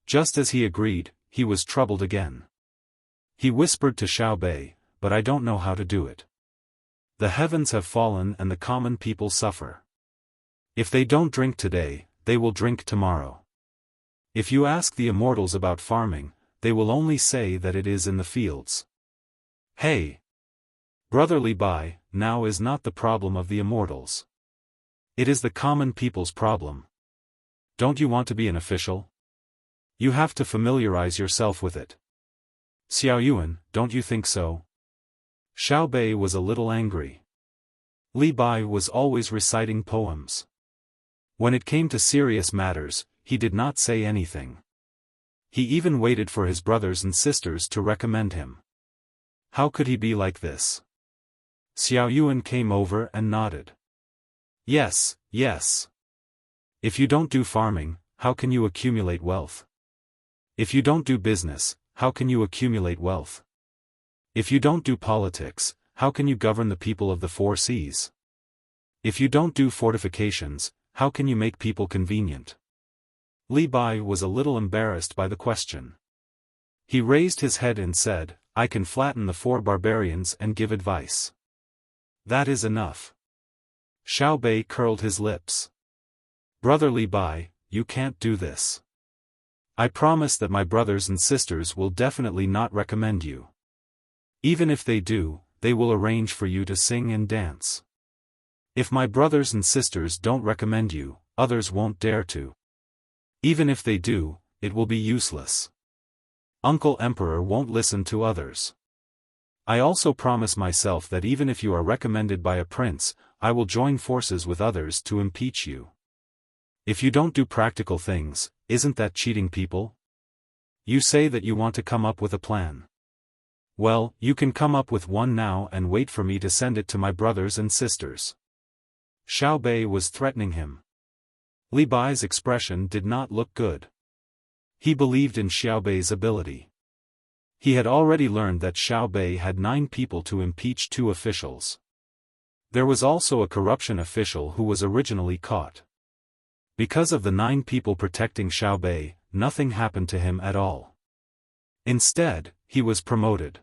Just as he agreed, he was troubled again. He whispered to Xiao Bei, "But I don't know how to do it. The heavens have fallen and the common people suffer. If they don't drink today, they will drink tomorrow. If you ask the immortals about farming, they will only say that it is in the fields. Hey! Brother Li Bai, now is not the problem of the immortals. It is the common people's problem. Don't you want to be an official? You have to familiarize yourself with it. Xiaoyuan, don't you think so?" Xiao Bei was a little angry. Li Bai was always reciting poems. When it came to serious matters, he did not say anything. He even waited for his brothers and sisters to recommend him. How could he be like this? Xiaoyuan came over and nodded. Yes, yes. If you don't do farming, how can you accumulate wealth? If you don't do business, how can you accumulate wealth? If you don't do politics, how can you govern the people of the four seas? If you don't do fortifications, how can you make people convenient? Li Bai was a little embarrassed by the question. He raised his head and said, I can flatten the four barbarians and give advice. That is enough. Xiao Bei curled his lips. Brother Li Bai, you can't do this. I promise that my brothers and sisters will definitely not recommend you. Even if they do, they will arrange for you to sing and dance. If my brothers and sisters don't recommend you, others won't dare to. Even if they do, it will be useless. Uncle Emperor won't listen to others. I also promise myself that even if you are recommended by a prince, I will join forces with others to impeach you. If you don't do practical things, isn't that cheating people? You say that you want to come up with a plan. Well, you can come up with one now and wait for me to send it to my brothers and sisters. Xiao Bei was threatening him. Li Bai's expression did not look good. He believed in Xiao Bei's ability. He had already learned that Xiao Bei had 9 people to impeach 2 officials. There was also a corruption official who was originally caught. Because of the 9 people protecting Xiao Bei, nothing happened to him at all. Instead, he was promoted.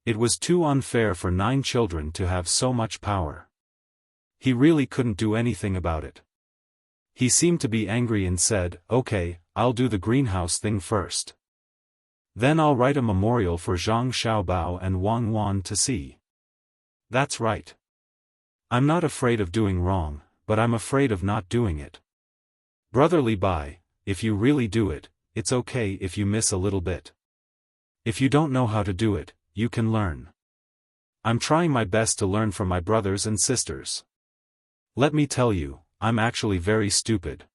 It was too unfair for 9 children to have so much power. He really couldn't do anything about it. He seemed to be angry and said, okay, I'll do the greenhouse thing first. Then I'll write a memorial for Zhang Xiaobao and Wang Wan to see. That's right. I'm not afraid of doing wrong, but I'm afraid of not doing it. Brother Li Bai, if you really do it, it's okay if you miss a little bit. If you don't know how to do it, you can learn. I'm trying my best to learn from my brothers and sisters. Let me tell you, I'm actually very stupid.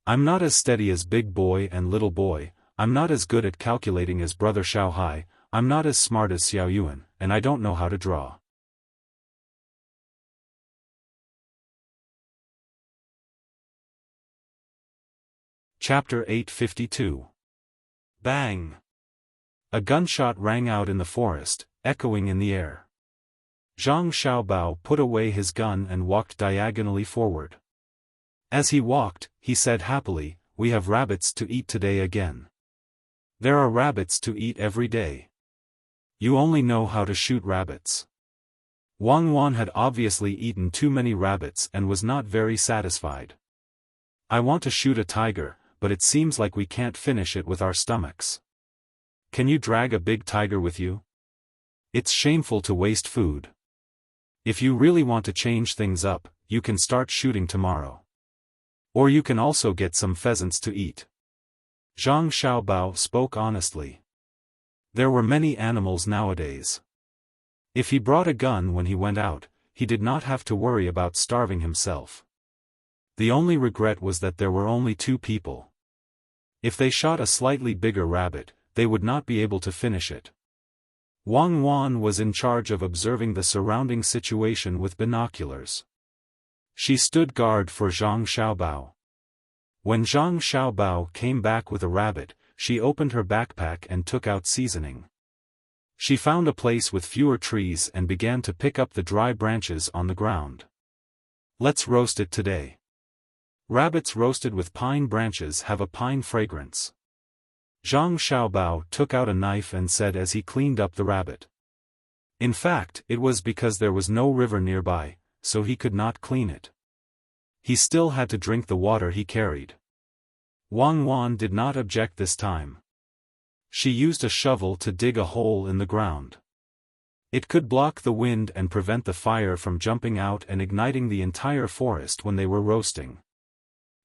I'm not as steady as Big Boy and Little Boy, I'm not as good at calculating as Brother Xiao Hai, I'm not as smart as Xiaoyuan, and I don't know how to draw. Chapter 852. Bang! A gunshot rang out in the forest, echoing in the air. Zhang Xiaobao put away his gun and walked diagonally forward. As he walked, he said happily, we have rabbits to eat today again. There are rabbits to eat every day. You only know how to shoot rabbits. Wang Wan had obviously eaten too many rabbits and was not very satisfied. I want to shoot a tiger, but it seems like we can't finish it with our stomachs. Can you drag a big tiger with you? It's shameful to waste food. If you really want to change things up, you can start shooting tomorrow. Or you can also get some pheasants to eat. Zhang Xiaobao spoke honestly. There were many animals nowadays. If he brought a gun when he went out, he did not have to worry about starving himself. The only regret was that there were only 2 people. If they shot a slightly bigger rabbit, they would not be able to finish it. Wang Wan was in charge of observing the surrounding situation with binoculars. She stood guard for Zhang Xiaobao. When Zhang Xiaobao came back with a rabbit, she opened her backpack and took out seasoning. She found a place with fewer trees and began to pick up the dry branches on the ground. Let's roast it today. Rabbits roasted with pine branches have a pine fragrance. Zhang Xiaobao took out a knife and said as he cleaned up the rabbit. In fact, it was because there was no river nearby, so he could not clean it. He still had to drink the water he carried. Wang Wan did not object this time. She used a shovel to dig a hole in the ground. It could block the wind and prevent the fire from jumping out and igniting the entire forest when they were roasting.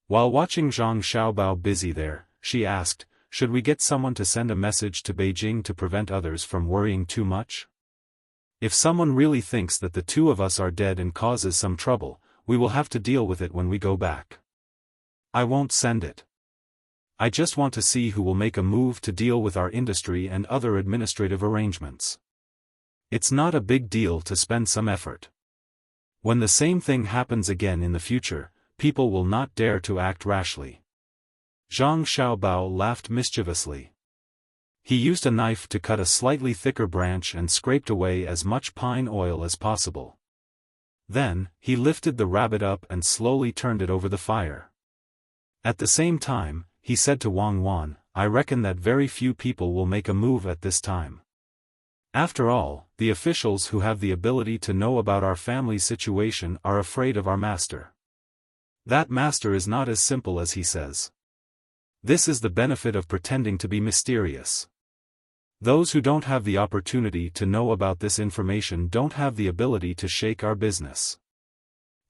While watching Zhang Xiaobao busy there, she asked, should we get someone to send a message to Beijing to prevent others from worrying too much? If someone really thinks that the 2 of us are dead and causes some trouble, we will have to deal with it when we go back. I won't send it. I just want to see who will make a move to deal with our industry and other administrative arrangements. It's not a big deal to spend some effort. When the same thing happens again in the future, people will not dare to act rashly." Zhang Xiaobao laughed mischievously. He used a knife to cut a slightly thicker branch and scraped away as much pine oil as possible. Then, he lifted the rabbit up and slowly turned it over the fire. At the same time, he said to Wang Wan, "I reckon that very few people will make a move at this time. After all, the officials who have the ability to know about our family's situation are afraid of our master. That master is not as simple as he says. This is the benefit of pretending to be mysterious. Those who don't have the opportunity to know about this information don't have the ability to shake our business."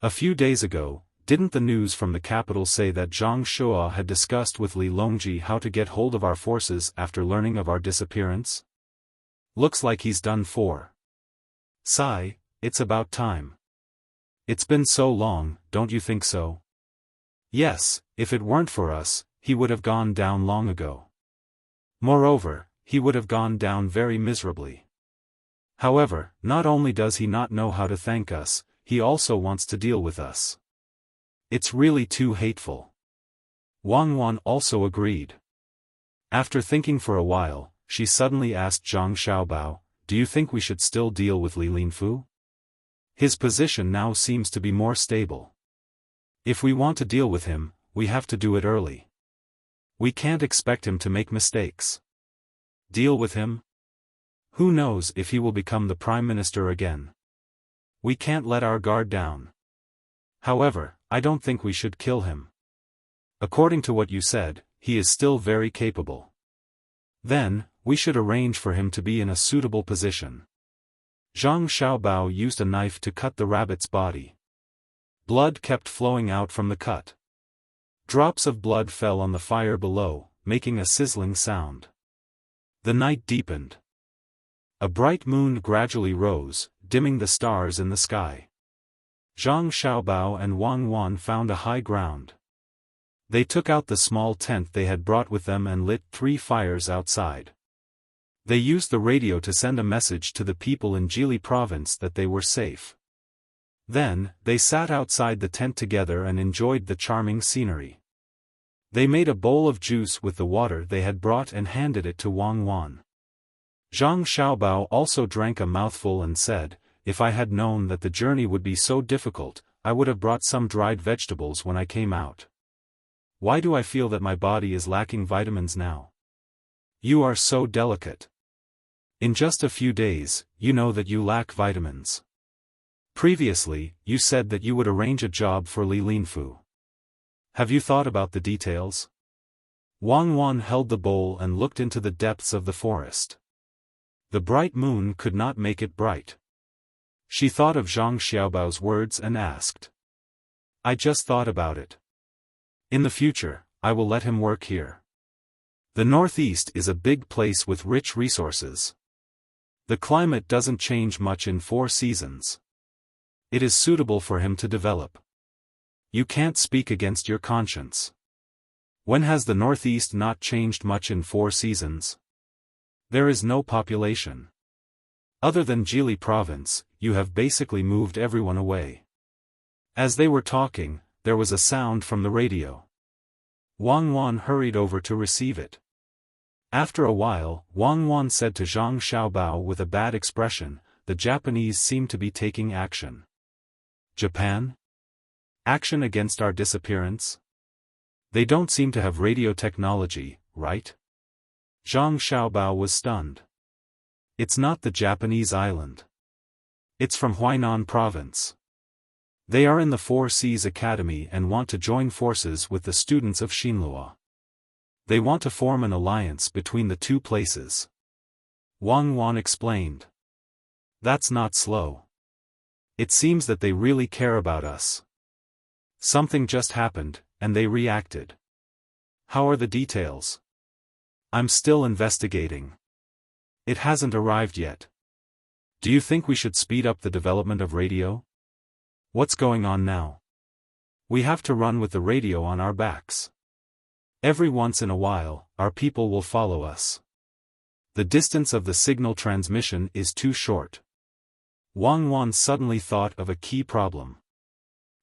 A few days ago, didn't the news from the capital say that Zhang Shua had discussed with Li Longji how to get hold of our forces after learning of our disappearance? Looks like he's done for. Sigh, it's about time. It's been so long, don't you think so? Yes, if it weren't for us, he would have gone down long ago. Moreover, he would have gone down very miserably. However, not only does he not know how to thank us, he also wants to deal with us. It's really too hateful. Wang Wan also agreed. After thinking for a while, she suddenly asked Zhang Xiaobao, "Do you think we should still deal with Li Linfu? His position now seems to be more stable. If we want to deal with him, we have to do it early. We can't expect him to make mistakes. Deal with him? Who knows if he will become the Prime Minister again? We can't let our guard down. However, I don't think we should kill him. According to what you said, he is still very capable. Then, we should arrange for him to be in a suitable position." Zhang Xiaobao used a knife to cut the rabbit's body. Blood kept flowing out from the cut. Drops of blood fell on the fire below, making a sizzling sound. The night deepened. A bright moon gradually rose, dimming the stars in the sky. Zhang Xiaobao and Wang Wan found a high ground. They took out the small tent they had brought with them and lit 3 fires outside. They used the radio to send a message to the people in Jili province that they were safe. Then, they sat outside the tent together and enjoyed the charming scenery. They made a bowl of juice with the water they had brought and handed it to Wang Wan. Zhang Xiaobao also drank a mouthful and said, "If I had known that the journey would be so difficult, I would have brought some dried vegetables when I came out. Why do I feel that my body is lacking vitamins now? You are so delicate. In just a few days, you know that you lack vitamins. Previously, you said that you would arrange a job for Li Linfu. Have you thought about the details?" Wang Wan held the bowl and looked into the depths of the forest. The bright moon could not make it bright. She thought of Zhang Xiaobao's words and asked. "I just thought about it. In the future, I will let him work here. The Northeast is a big place with rich resources. The climate doesn't change much in 4 seasons. It is suitable for him to develop. You can't speak against your conscience. When has the Northeast not changed much in 4 seasons? There is no population. Other than Jili province, you have basically moved everyone away." As they were talking, there was a sound from the radio. Wang Wan hurried over to receive it. After a while, Wang Wan said to Zhang Xiaobao with a bad expression, "The Japanese seem to be taking action." "Japan? Action against our disappearance? They don't seem to have radio technology, right?" Zhang Xiaobao was stunned. "It's not the Japanese island. It's from Huainan province. They are in the 4 Seas Academy and want to join forces with the students of Xinlua. They want to form an alliance between the 2 places." Wang Wan explained. "That's not slow. It seems that they really care about us. Something just happened, and they reacted. How are the details?" "I'm still investigating. It hasn't arrived yet. Do you think we should speed up the development of radio? What's going on now? We have to run with the radio on our backs. Every once in a while, our people will follow us. The distance of the signal transmission is too short. Wang Wan suddenly thought of a key problem.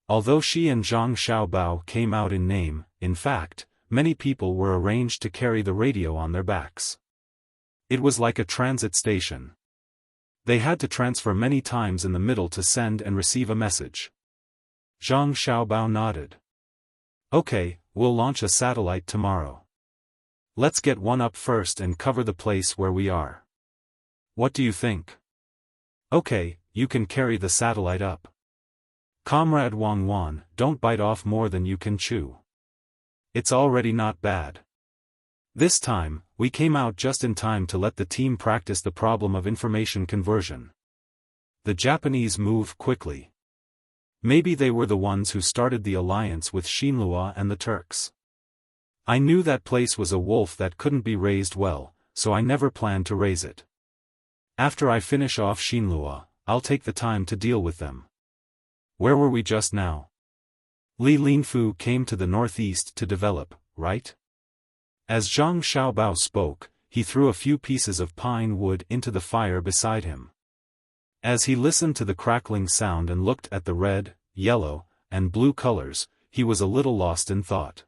Although she and Zhang Xiaobao came out in name, in fact, many people were arranged to carry the radio on their backs. It was like a transit station. They had to transfer many times in the middle to send and receive a message. Zhang Xiaobao nodded. Okay, we'll launch a satellite tomorrow. Let's get one up first and cover the place where we are. What do you think? Okay, you can carry the satellite up. Comrade Wang Wan, don't bite off more than you can chew. It's already not bad. This time, we came out just in time to let the team practice the problem of information conversion. The Japanese move quickly. Maybe they were the ones who started the alliance with Xinhua and the Turks. I knew that place was a wolf that couldn't be raised well, so I never planned to raise it. After I finish off Xinhua, I'll take the time to deal with them. Where were we just now? Li Linfu came to the northeast to develop, right? As Zhang Xiaobao spoke, he threw a few pieces of pine wood into the fire beside him. As he listened to the crackling sound and looked at the red, yellow, and blue colors, he was a little lost in thought.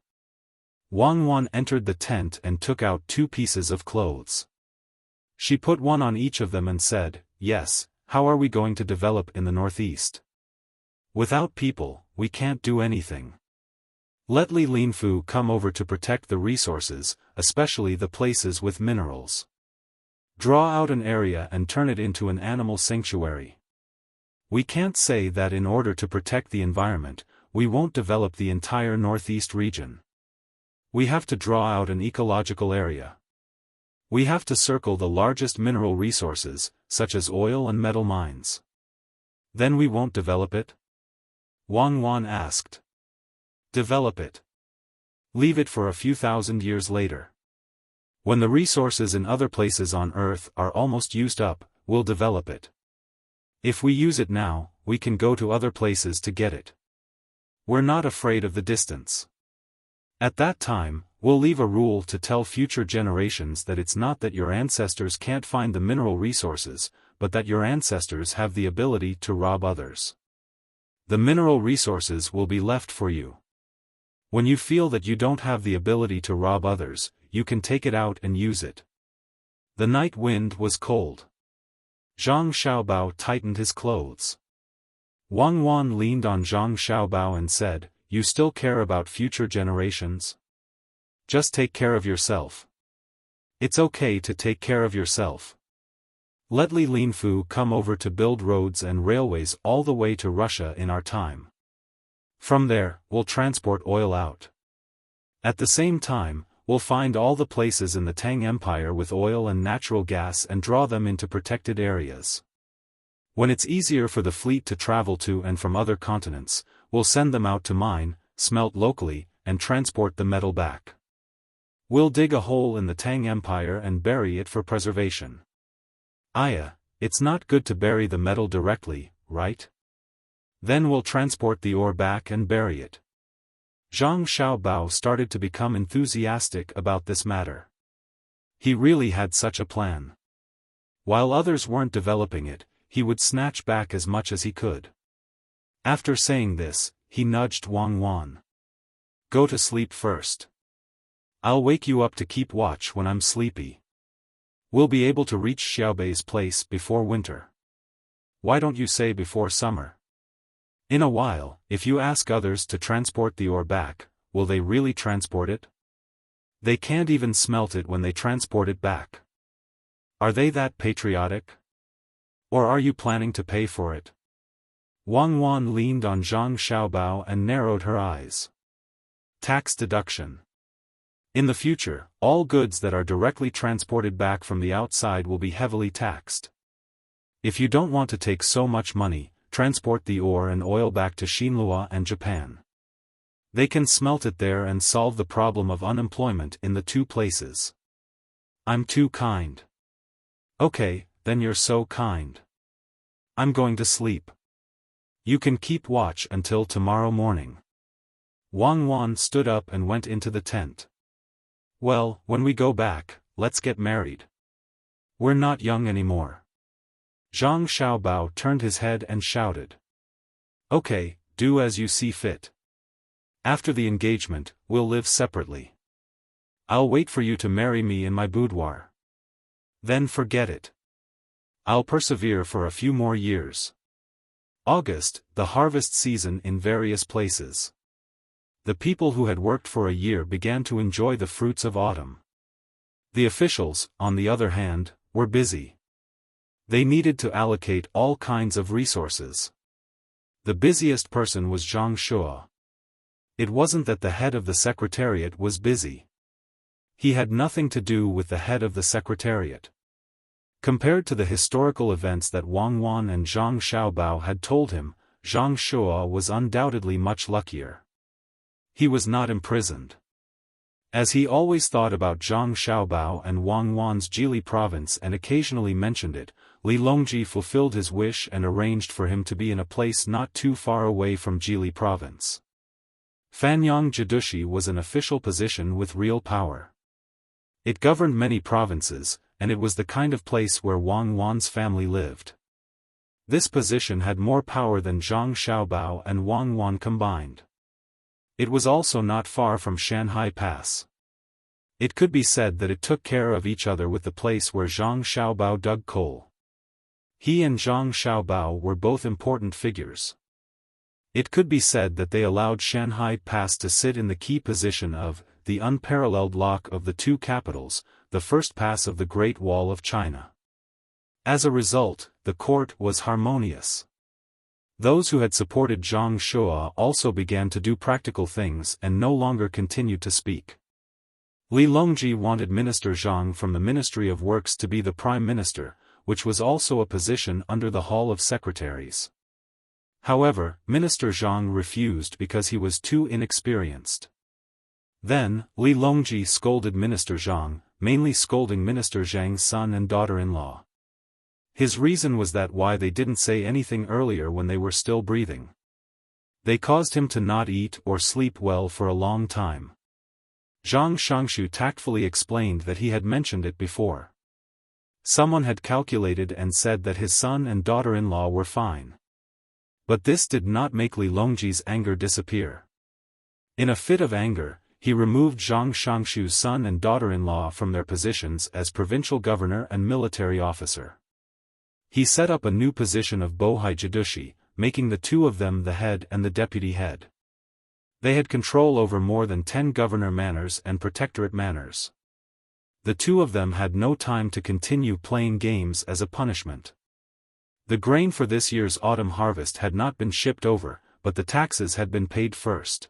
Wang Wan entered the tent and took out 2 pieces of clothes. She put one on each of them and said, "Yes, how are we going to develop in the northeast? Without people, we can't do anything. Let Li Linfu come over to protect the resources, especially the places with minerals. Draw out an area and turn it into an animal sanctuary. We can't say that in order to protect the environment, we won't develop the entire northeast region. We have to draw out an ecological area. We have to circle the largest mineral resources, such as oil and metal mines. Then we won't develop it?" Wang Wan asked. "Develop it. Leave it for a few thousand years later. When the resources in other places on Earth are almost used up, we'll develop it. If we use it now, we can go to other places to get it. We're not afraid of the distance. At that time, we'll leave a rule to tell future generations that it's not that your ancestors can't find the mineral resources, but that your ancestors have the ability to rob others. The mineral resources will be left for you. When you feel that you don't have the ability to rob others, you can take it out and use it." The night wind was cold. Zhang Xiaobao tightened his clothes. Wang Wan leaned on Zhang Xiaobao and said, "You still care about future generations? Just take care of yourself. It's okay to take care of yourself. Let Li Linfu come over to build roads and railways all the way to Russia in our time. From there, we'll transport oil out. At the same time, we'll find all the places in the Tang Empire with oil and natural gas and draw them into protected areas. When it's easier for the fleet to travel to and from other continents, we'll send them out to mine, smelt locally, and transport the metal back. We'll dig a hole in the Tang Empire and bury it for preservation. It's not good to bury the metal directly, right? Then we'll transport the ore back and bury it." Zhang Xiaobao started to become enthusiastic about this matter. He really had such a plan. While others weren't developing it, he would snatch back as much as he could. After saying this, he nudged Wang Wan. "Go to sleep first. I'll wake you up to keep watch when I'm sleepy. We'll be able to reach Xiaobei's place before winter. Why don't you say before summer? In a while, if you ask others to transport the ore back, will they really transport it? They can't even smelt it when they transport it back. Are they that patriotic? Or are you planning to pay for it?" Wang Wan leaned on Zhang Xiaobao and narrowed her eyes. Tax deduction. In the future, all goods that are directly transported back from the outside will be heavily taxed. If you don't want to take so much money, transport the ore and oil back to Xinhua and Japan. They can smelt it there and solve the problem of unemployment in the 2 places. I'm too kind. Okay, then you're so kind. I'm going to sleep. You can keep watch until tomorrow morning." Wang Wan stood up and went into the tent. Well, when we go back, let's get married. We're not young anymore. Zhang Xiaobao turned his head and shouted. Okay, do as you see fit. After the engagement, we'll live separately. I'll wait for you to marry me in my boudoir. Then forget it. I'll persevere for a few more years. August, the harvest season in various places. The people who had worked for a year began to enjoy the fruits of autumn. The officials, on the other hand, were busy. They needed to allocate all kinds of resources. The busiest person was Zhang Shua. It wasn't that the head of the secretariat was busy. He had nothing to do with the head of the secretariat. Compared to the historical events that Wang Wan and Zhang Xiaobao had told him, Zhang Shua was undoubtedly much luckier. He was not imprisoned. As he always thought about Zhang Xiaobao and Wang Wan's Jili province and occasionally mentioned it, Li Longji fulfilled his wish and arranged for him to be in a place not too far away from Jili province. Fanyang Jidushi was an official position with real power. It governed many provinces, and it was the kind of place where Wang Wan's family lived. This position had more power than Zhang Xiaobao and Wang Wan combined. It was also not far from Shanhai Pass. It could be said that it took care of each other with the place where Zhang Xiaobao dug coal. He and Zhang Xiaobao were both important figures. It could be said that they allowed Shanhai Pass to sit in the key position of the unparalleled lock of the two capitals, the first pass of the Great Wall of China. As a result, the court was harmonious. Those who had supported Zhang Shua also began to do practical things and no longer continued to speak. Li Longji wanted Minister Zhang from the Ministry of Works to be the Prime Minister, which was also a position under the Hall of Secretaries. However, Minister Zhang refused because he was too inexperienced. Then, Li Longji scolded Minister Zhang, mainly scolding Minister Zhang's son and daughter-in-law. His reason was that why they didn't say anything earlier when they were still breathing. They caused him to not eat or sleep well for a long time. Zhang Shangshu tactfully explained that he had mentioned it before. Someone had calculated and said that his son and daughter-in-law were fine. But this did not make Li Longji's anger disappear. In a fit of anger, he removed Zhang Shangshu's son and daughter-in-law from their positions as provincial governor and military officer. He set up a new position of Bohai Jidushi, making the two of them the head and the deputy head. They had control over more than 10 governor manors and protectorate manors. The two of them had no time to continue playing games as a punishment. The grain for this year's autumn harvest had not been shipped over, but the taxes had been paid first.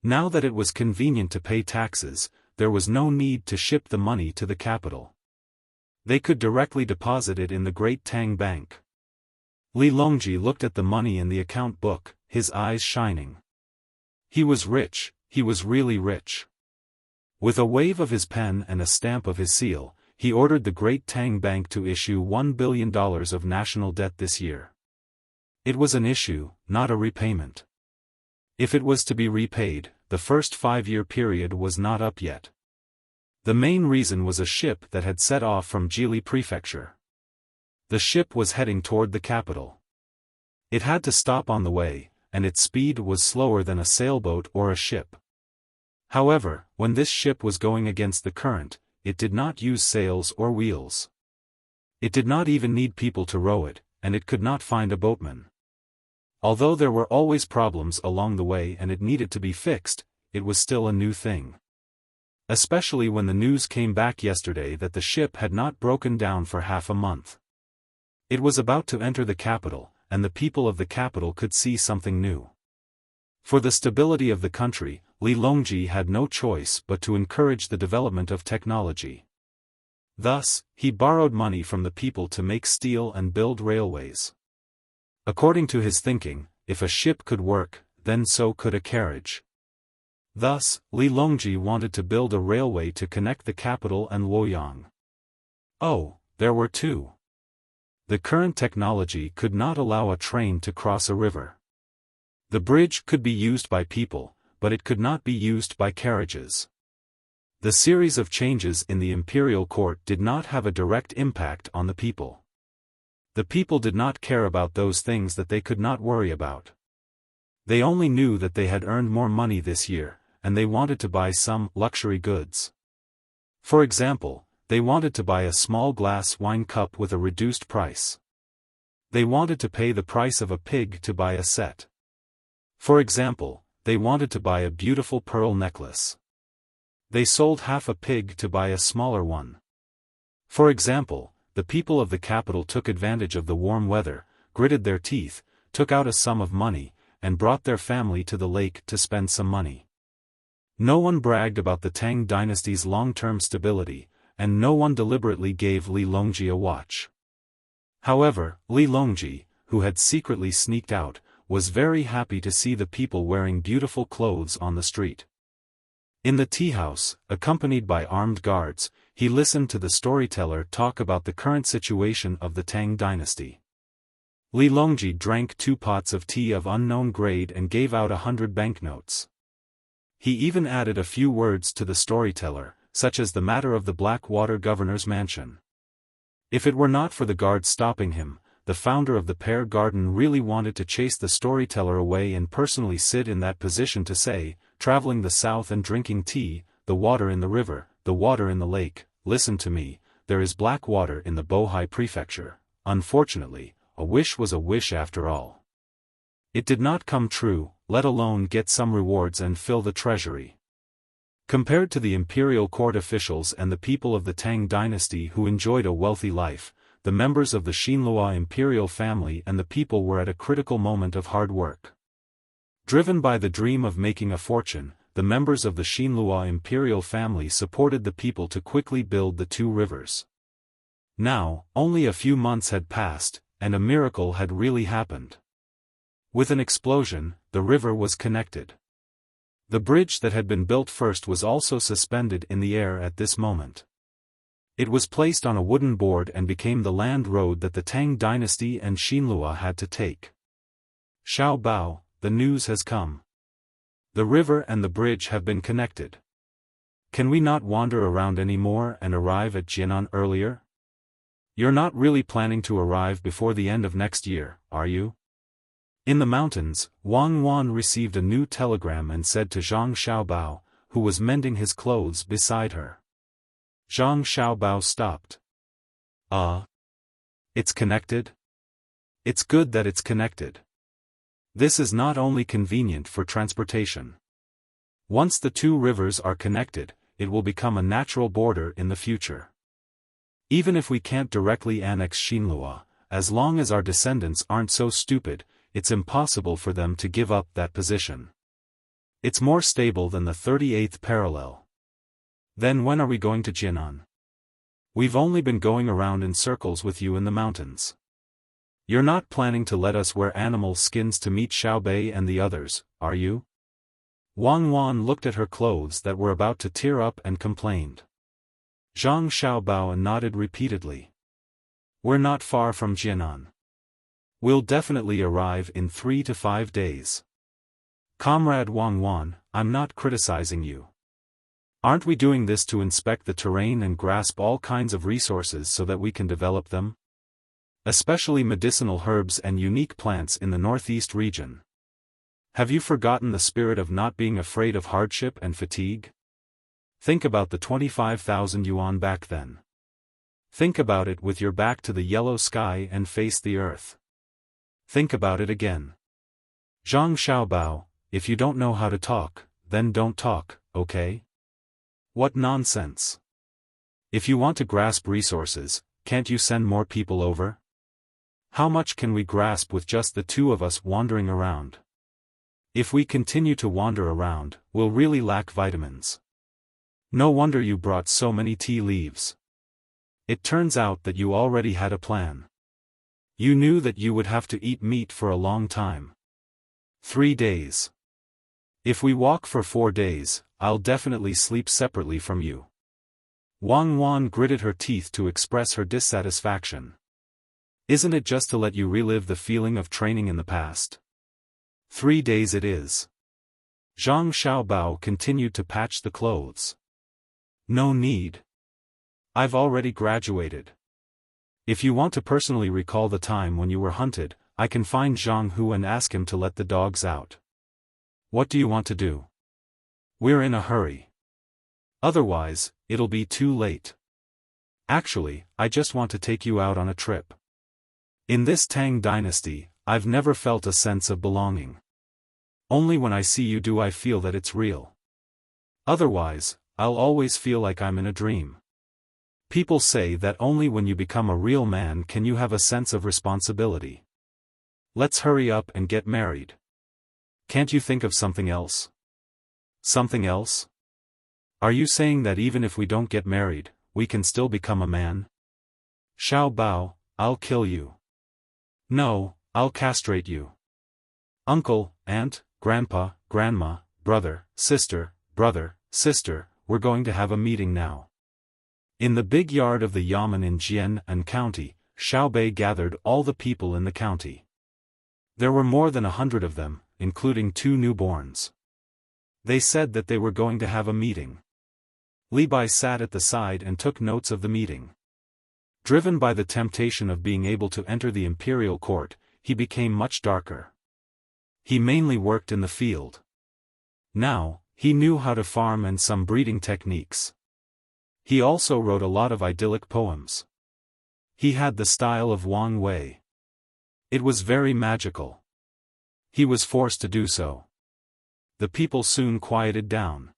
Now that it was convenient to pay taxes, there was no need to ship the money to the capital. They could directly deposit it in the Great Tang Bank. Li Longji looked at the money in the account book, his eyes shining. He was rich, he was really rich. With a wave of his pen and a stamp of his seal, he ordered the Great Tang Bank to issue $1 billion of national debt this year. It was an issue, not a repayment. If it was to be repaid, the first 5-year period was not up yet. The main reason was a ship that had set off from Jili Prefecture. The ship was heading toward the capital. It had to stop on the way, and its speed was slower than a sailboat or a ship. However, when this ship was going against the current, it did not use sails or wheels. It did not even need people to row it, and it could not find a boatman. Although there were always problems along the way and it needed to be fixed, it was still a new thing. Especially when the news came back yesterday that the ship had not broken down for half a month. It was about to enter the capital, and the people of the capital could see something new. For the stability of the country, Li Longji had no choice but to encourage the development of technology. Thus, he borrowed money from the people to make steel and build railways. According to his thinking, if a ship could work, then so could a carriage. Thus, Li Longji wanted to build a railway to connect the capital and Luoyang. Oh, there were two. The current technology could not allow a train to cross a river. The bridge could be used by people, but it could not be used by carriages. The series of changes in the imperial court did not have a direct impact on the people. The people did not care about those things that they could not worry about. They only knew that they had earned more money this year, and they wanted to buy some luxury goods. For example, they wanted to buy a small glass wine cup with a reduced price. They wanted to pay the price of a pig to buy a set. For example, they wanted to buy a beautiful pearl necklace. They sold half a pig to buy a smaller one. For example, the people of the capital took advantage of the warm weather, gritted their teeth, took out a sum of money, and brought their family to the lake to spend some money. No one bragged about the Tang dynasty's long-term stability, and no one deliberately gave Li Longji a watch. However, Li Longji, who had secretly sneaked out, was very happy to see the people wearing beautiful clothes on the street. In the tea house, accompanied by armed guards, he listened to the storyteller talk about the current situation of the Tang dynasty. Li Longji drank 2 pots of tea of unknown grade and gave out 100 banknotes. He even added a few words to the storyteller, such as the matter of the Blackwater governor's mansion. If it were not for the guards stopping him, the founder of the Pear Garden really wanted to chase the storyteller away and personally sit in that position to say, traveling the south and drinking tea, the water in the river, the water in the lake, listen to me, there is black water in the Bohai prefecture. Unfortunately, a wish was a wish after all. It did not come true, let alone get some rewards and fill the treasury. Compared to the imperial court officials and the people of the Tang dynasty who enjoyed a wealthy life, the members of the Xinlua imperial family and the people were at a critical moment of hard work. Driven by the dream of making a fortune, the members of the Xinlua imperial family supported the people to quickly build the 2 rivers. Now, only a few months had passed, and a miracle had really happened. With an explosion, the river was connected. The bridge that had been built first was also suspended in the air at this moment. It was placed on a wooden board and became the land road that the Tang dynasty and Xinlua had to take. Xiao Bao, the news has come. The river and the bridge have been connected. Can we not wander around anymore and arrive at Jinan earlier? You're not really planning to arrive before the end of next year, are you? In the mountains, Wang Wan received a new telegram and said to Zhang Xiaobao, who was mending his clothes beside her. Zhang Xiaobao stopped. It's connected? It's good that it's connected. This is not only convenient for transportation. Once the 2 rivers are connected, it will become a natural border in the future. Even if we can't directly annex Xinlua, as long as our descendants aren't so stupid, it's impossible for them to give up that position. It's more stable than the 38th parallel. Then when are we going to Jinan? We've only been going around in circles with you in the mountains. You're not planning to let us wear animal skins to meet Xiaobei and the others, are you? Wang Wan looked at her clothes that were about to tear up and complained. Zhang Xiaobao nodded repeatedly. We're not far from Jinan. We'll definitely arrive in 3 to 5 days. Comrade Wang Wan, I'm not criticizing you. Aren't we doing this to inspect the terrain and grasp all kinds of resources so that we can develop them? Especially medicinal herbs and unique plants in the northeast region. Have you forgotten the spirit of not being afraid of hardship and fatigue? Think about the 25,000 yuan back then. Think about it with your back to the yellow sky and face the earth. Think about it again. Zhang Xiaobao, if you don't know how to talk, then don't talk, okay? What nonsense. If you want to grasp resources, can't you send more people over? How much can we grasp with just the 2 of us wandering around? If we continue to wander around, we'll really lack vitamins. No wonder you brought so many tea leaves. It turns out that you already had a plan. You knew that you would have to eat meat for a long time. 3 days. If we walk for 4 days, I'll definitely sleep separately from you. Wang Wan gritted her teeth to express her dissatisfaction. Isn't it just to let you relive the feeling of training in the past? 3 days it is. Zhang Xiaobao continued to patch the clothes. No need. I've already graduated. If you want to personally recall the time when you were hunted, I can find Zhang Hu and ask him to let the dogs out. What do you want to do? We're in a hurry. Otherwise, it'll be too late. Actually, I just want to take you out on a trip. In this Tang dynasty, I've never felt a sense of belonging. Only when I see you do I feel that it's real. Otherwise, I'll always feel like I'm in a dream. People say that only when you become a real man can you have a sense of responsibility. Let's hurry up and get married. Can't you think of something else? Something else? Are you saying that even if we don't get married, we can still become a man? Xiao Bao, I'll kill you. No, I'll castrate you. Uncle, aunt, grandpa, grandma, brother, sister, we're going to have a meeting now. In the big yard of the Yamen in Jian County, Xiao Bei gathered all the people in the county. There were more than 100 of them, including 2 newborns. They said that they were going to have a meeting. Li Bai sat at the side and took notes of the meeting. Driven by the temptation of being able to enter the imperial court, he became much darker. He mainly worked in the field. Now, he knew how to farm and some breeding techniques. He also wrote a lot of idyllic poems. He had the style of Wang Wei. It was very magical. He was forced to do so. The people soon quieted down.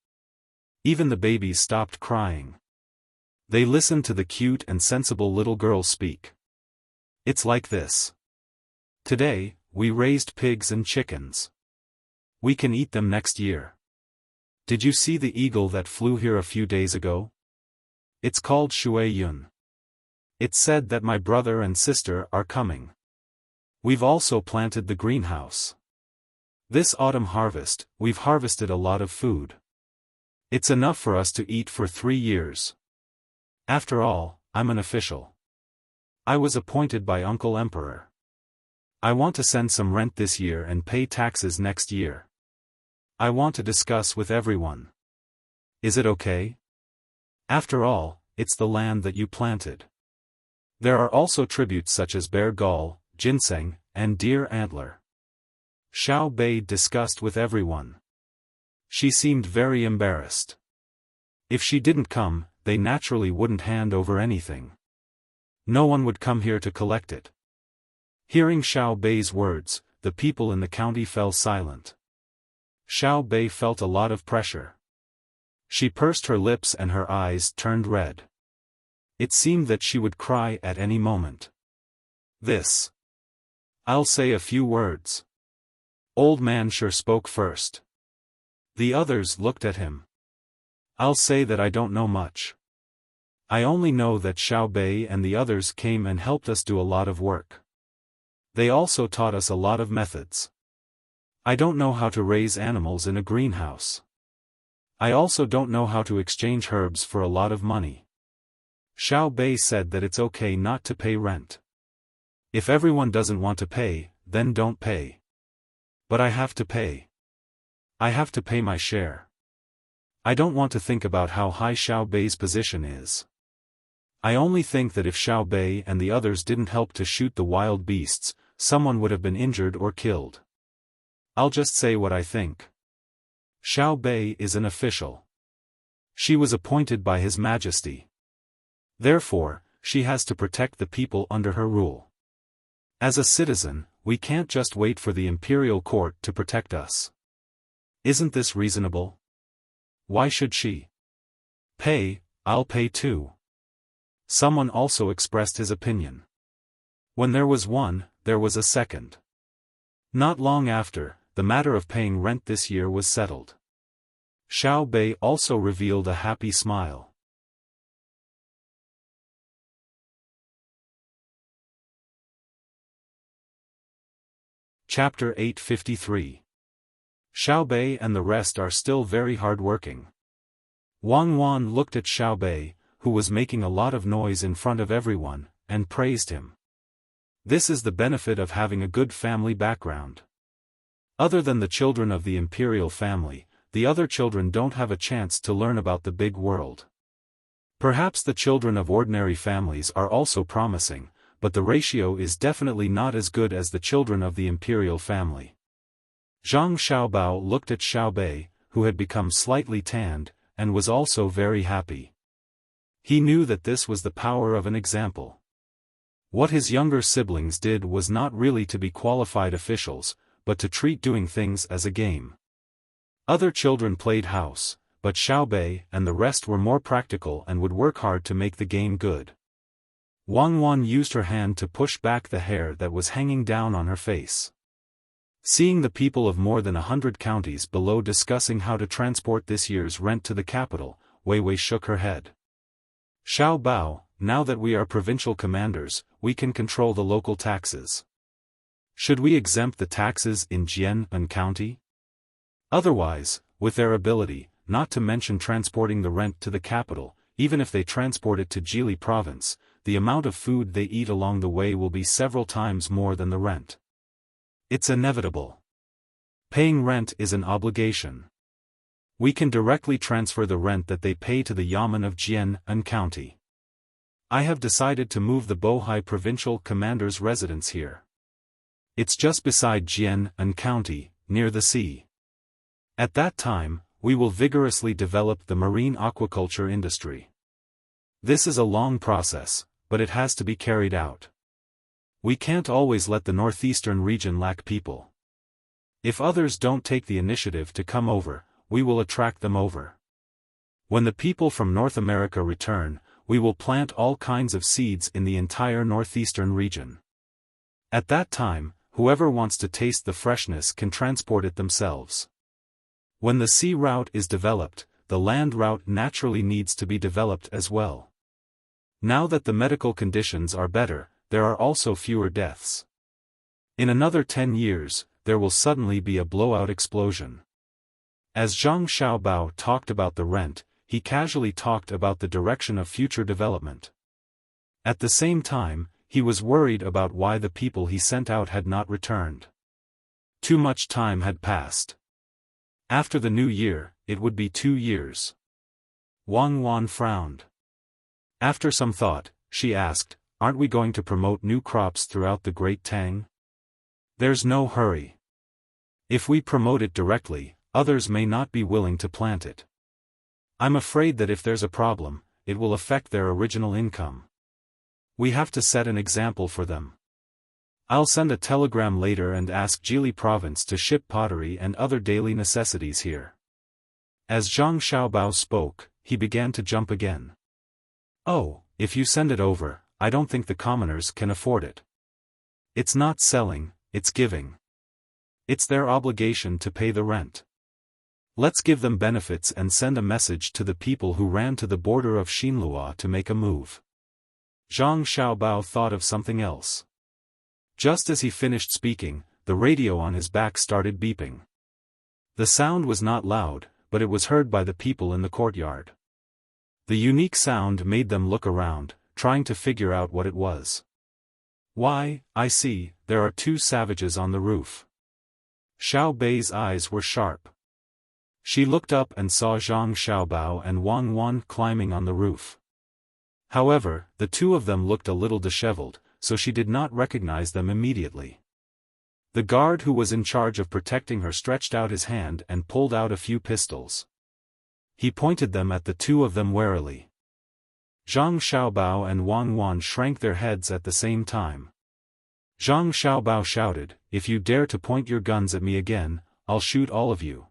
Even the babies stopped crying. They listened to the cute and sensible little girl speak. It's like this. Today, we raised pigs and chickens. We can eat them next year. Did you see the eagle that flew here a few days ago? It's called Shui Yun. It said that my brother and sister are coming. We've also planted the greenhouse. This autumn harvest, we've harvested a lot of food. It's enough for us to eat for 3 years. After all, I'm an official. I was appointed by Uncle Emperor. I want to send some rent this year and pay taxes next year. I want to discuss with everyone. Is it okay? After all, it's the land that you planted. There are also tributes such as bear gall, ginseng, and deer antler. Xiao Bei discussed with everyone. She seemed very embarrassed. If she didn't come, they naturally wouldn't hand over anything. No one would come here to collect it. Hearing Xiao Bei's words, the people in the county fell silent. Xiao Bei felt a lot of pressure. She pursed her lips and her eyes turned red. It seemed that she would cry at any moment. I'll say a few words. Old man sure spoke first. The others looked at him. I'll say that I don't know much. I only know that Xiao Bei and the others came and helped us do a lot of work. They also taught us a lot of methods. I don't know how to raise animals in a greenhouse. I also don't know how to exchange herbs for a lot of money. Xiao Bei said that it's okay not to pay rent. If everyone doesn't want to pay, then don't pay. But I have to pay. I have to pay my share. I don't want to think about how high Xiao Bei's position is. I only think that if Xiao Bei and the others didn't help to shoot the wild beasts, someone would have been injured or killed. I'll just say what I think. Xiao Bei is an official. She was appointed by His Majesty. Therefore, she has to protect the people under her rule. As a citizen, we can't just wait for the imperial court to protect us. Isn't this reasonable? Why should she pay? I'll pay too. Someone also expressed his opinion. When there was one, there was a second. Not long after, the matter of paying rent this year was settled. Xiao Bei also revealed a happy smile. Chapter 853. Xiao Bei and the rest are still very hard-working. Wang Wan looked at Xiao Bei, who was making a lot of noise in front of everyone, and praised him. This is the benefit of having a good family background. Other than the children of the imperial family, the other children don't have a chance to learn about the big world. Perhaps the children of ordinary families are also promising, but the ratio is definitely not as good as the children of the imperial family. Zhang Xiaobao looked at Xiaobei, who had become slightly tanned, and was also very happy. He knew that this was the power of an example. What his younger siblings did was not really to be qualified officials, but to treat doing things as a game. Other children played house, but Xiaobei and the rest were more practical and would work hard to make the game good. Wang Wan used her hand to push back the hair that was hanging down on her face. Seeing the people of more than 100 counties below discussing how to transport this year's rent to the capital, Wei Wei shook her head. Xiaobao, now that we are provincial commanders, we can control the local taxes. Should we exempt the taxes in Jian County? Otherwise, with their ability, not to mention transporting the rent to the capital, even if they transport it to Jili province, the amount of food they eat along the way will be several times more than the rent. It's inevitable. Paying rent is an obligation. We can directly transfer the rent that they pay to the Yamen of Jian County. I have decided to move the Bohai provincial commander's residence here. It's just beside Jian County, near the sea. At that time, we will vigorously develop the marine aquaculture industry. This is a long process, but it has to be carried out. We can't always let the northeastern region lack people. If others don't take the initiative to come over, we will attract them over. When the people from North America return, we will plant all kinds of seeds in the entire northeastern region. At that time, whoever wants to taste the freshness can transport it themselves. When the sea route is developed, the land route naturally needs to be developed as well. Now that the medical conditions are better, there are also fewer deaths. In another 10 years, there will suddenly be a blowout explosion. As Zhang Xiaobao talked about the rent, he casually talked about the direction of future development. At the same time, he was worried about why the people he sent out had not returned. Too much time had passed. After the new year, it would be 2 years. Wang Wan frowned. After some thought, she asked, "Aren't we going to promote new crops throughout the Great Tang?" "There's no hurry. If we promote it directly, others may not be willing to plant it. I'm afraid that if there's a problem, it will affect their original income. We have to set an example for them. I'll send a telegram later and ask Jili province to ship pottery and other daily necessities here." As Zhang Xiaobao spoke, he began to jump again. "Oh, if you send it over, I don't think the commoners can afford it. It's not selling, it's giving. It's their obligation to pay the rent. Let's give them benefits and send a message to the people who ran to the border of Xinlua to make a move." Zhang Xiaobao thought of something else. Just as he finished speaking, the radio on his back started beeping. The sound was not loud, but it was heard by the people in the courtyard. The unique sound made them look around, trying to figure out what it was. "Why, I see, there are 2 savages on the roof." Xiao Bei's eyes were sharp. She looked up and saw Zhang Xiaobao and Wang Wan climbing on the roof. However, the 2 of them looked a little disheveled, so she did not recognize them immediately. The guard who was in charge of protecting her stretched out his hand and pulled out a few pistols. He pointed them at the 2 of them warily. Zhang Xiaobao and Wang Wan shrank their heads at the same time. Zhang Xiaobao shouted, "If you dare to point your guns at me again, I'll shoot all of you."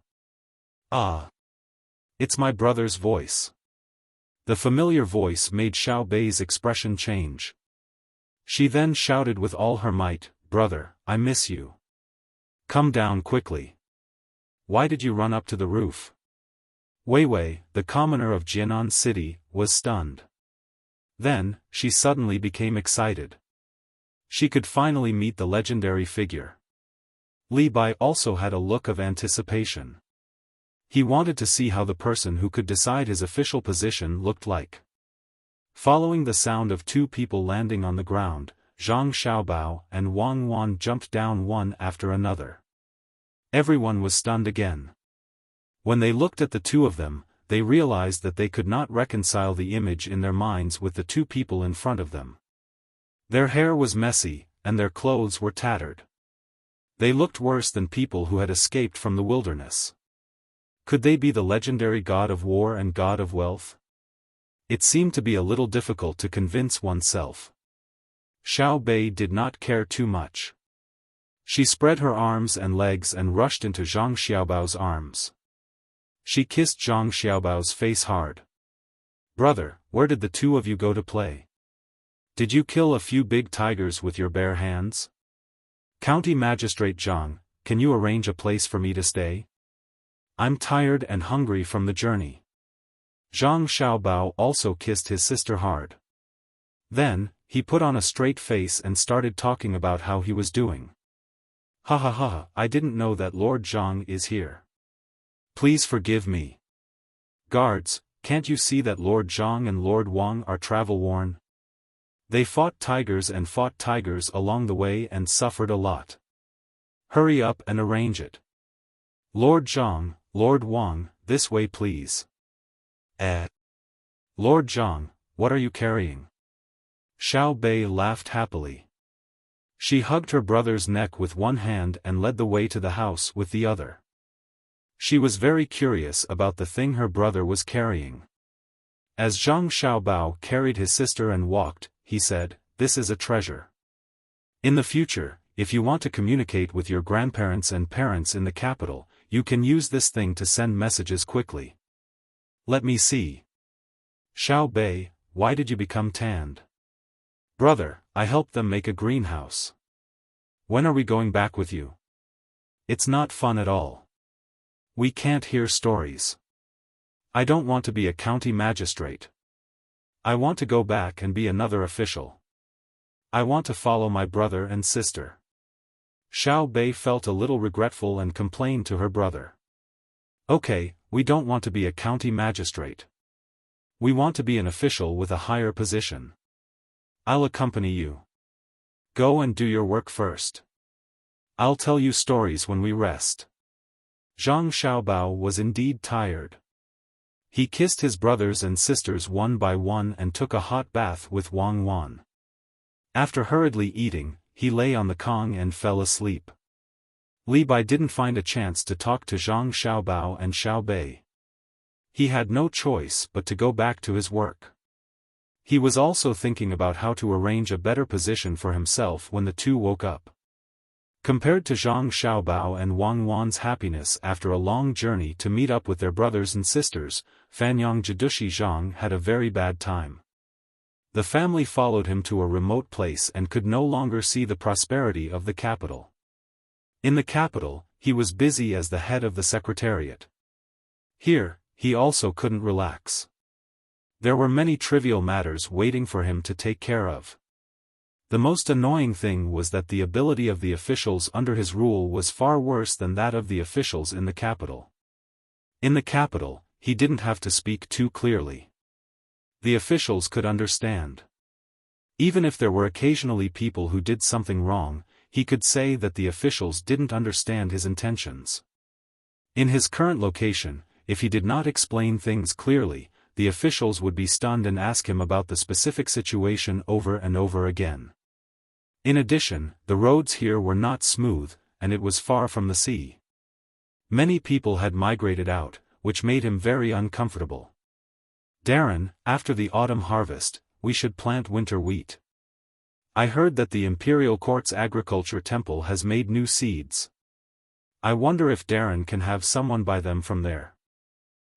"Ah! It's my brother's voice." The familiar voice made Xiao Bei's expression change. She then shouted with all her might, "Brother, I miss you. Come down quickly. Why did you run up to the roof?" Wei Wei, the commoner of Jianan City, was stunned. Then, she suddenly became excited. She could finally meet the legendary figure. Li Bai also had a look of anticipation. He wanted to see how the person who could decide his official position looked like. Following the sound of 2 people landing on the ground, Zhang Xiaobao and Wang Wan jumped down one after another. Everyone was stunned again. When they looked at the 2 of them, they realized that they could not reconcile the image in their minds with the two people in front of them. Their hair was messy, and their clothes were tattered. They looked worse than people who had escaped from the wilderness. Could they be the legendary god of war and god of wealth? It seemed to be a little difficult to convince oneself. Xiao Bei did not care too much. She spread her arms and legs and rushed into Zhang Xiaobao's arms. She kissed Zhang Xiaobao's face hard. "Brother, where did the two of you go to play? Did you kill a few big tigers with your bare hands? County Magistrate Zhang, can you arrange a place for me to stay? I'm tired and hungry from the journey." Zhang Xiaobao also kissed his sister hard. Then, he put on a straight face and started talking about how he was doing. "Ha ha ha, I didn't know that Lord Zhang is here. Please forgive me. Guards, can't you see that Lord Zhang and Lord Wang are travel-worn? They fought tigers along the way and suffered a lot. Hurry up and arrange it. Lord Zhang, Lord Wang, this way please." Lord Zhang, what are you carrying?" Xiao Bei laughed happily. She hugged her brother's neck with one hand and led the way to the house with the other. She was very curious about the thing her brother was carrying. As Zhang Xiaobao carried his sister and walked, he said, "This is a treasure. In the future, if you want to communicate with your grandparents and parents in the capital, you can use this thing to send messages quickly." "Let me see. Xiao Bei, why did you become tanned?" "Brother, I helped them make a greenhouse. When are we going back with you? It's not fun at all. We can't hear stories. I don't want to be a county magistrate. I want to go back and be another official. I want to follow my brother and sister." Xiao Bei felt a little regretful and complained to her brother. "Okay, we don't want to be a county magistrate. We want to be an official with a higher position. I'll accompany you. Go and do your work first. I'll tell you stories when we rest." Zhang Xiaobao was indeed tired. He kissed his brothers and sisters one by one and took a hot bath with Wang Wan. After hurriedly eating, he lay on the Kong and fell asleep. Li Bai didn't find a chance to talk to Zhang Xiaobao and Xiao Bei. He had no choice but to go back to his work. He was also thinking about how to arrange a better position for himself when the two woke up. Compared to Zhang Xiaobao and Wang Wan's happiness after a long journey to meet up with their brothers and sisters, Fanyang Jidushi Zhang had a very bad time. The family followed him to a remote place and could no longer see the prosperity of the capital. In the capital, he was busy as the head of the secretariat. Here, he also couldn't relax. There were many trivial matters waiting for him to take care of. The most annoying thing was that the ability of the officials under his rule was far worse than that of the officials in the capital. In the capital, he didn't have to speak too clearly. The officials could understand. Even if there were occasionally people who did something wrong, he could say that the officials didn't understand his intentions. In his current location, if he did not explain things clearly, the officials would be stunned and ask him about the specific situation over and over again. In addition, the roads here were not smooth, and it was far from the sea. Many people had migrated out, which made him very uncomfortable. "Darren, after the autumn harvest, we should plant winter wheat. I heard that the Imperial Court's agriculture temple has made new seeds. I wonder if Darren can have someone buy them from there.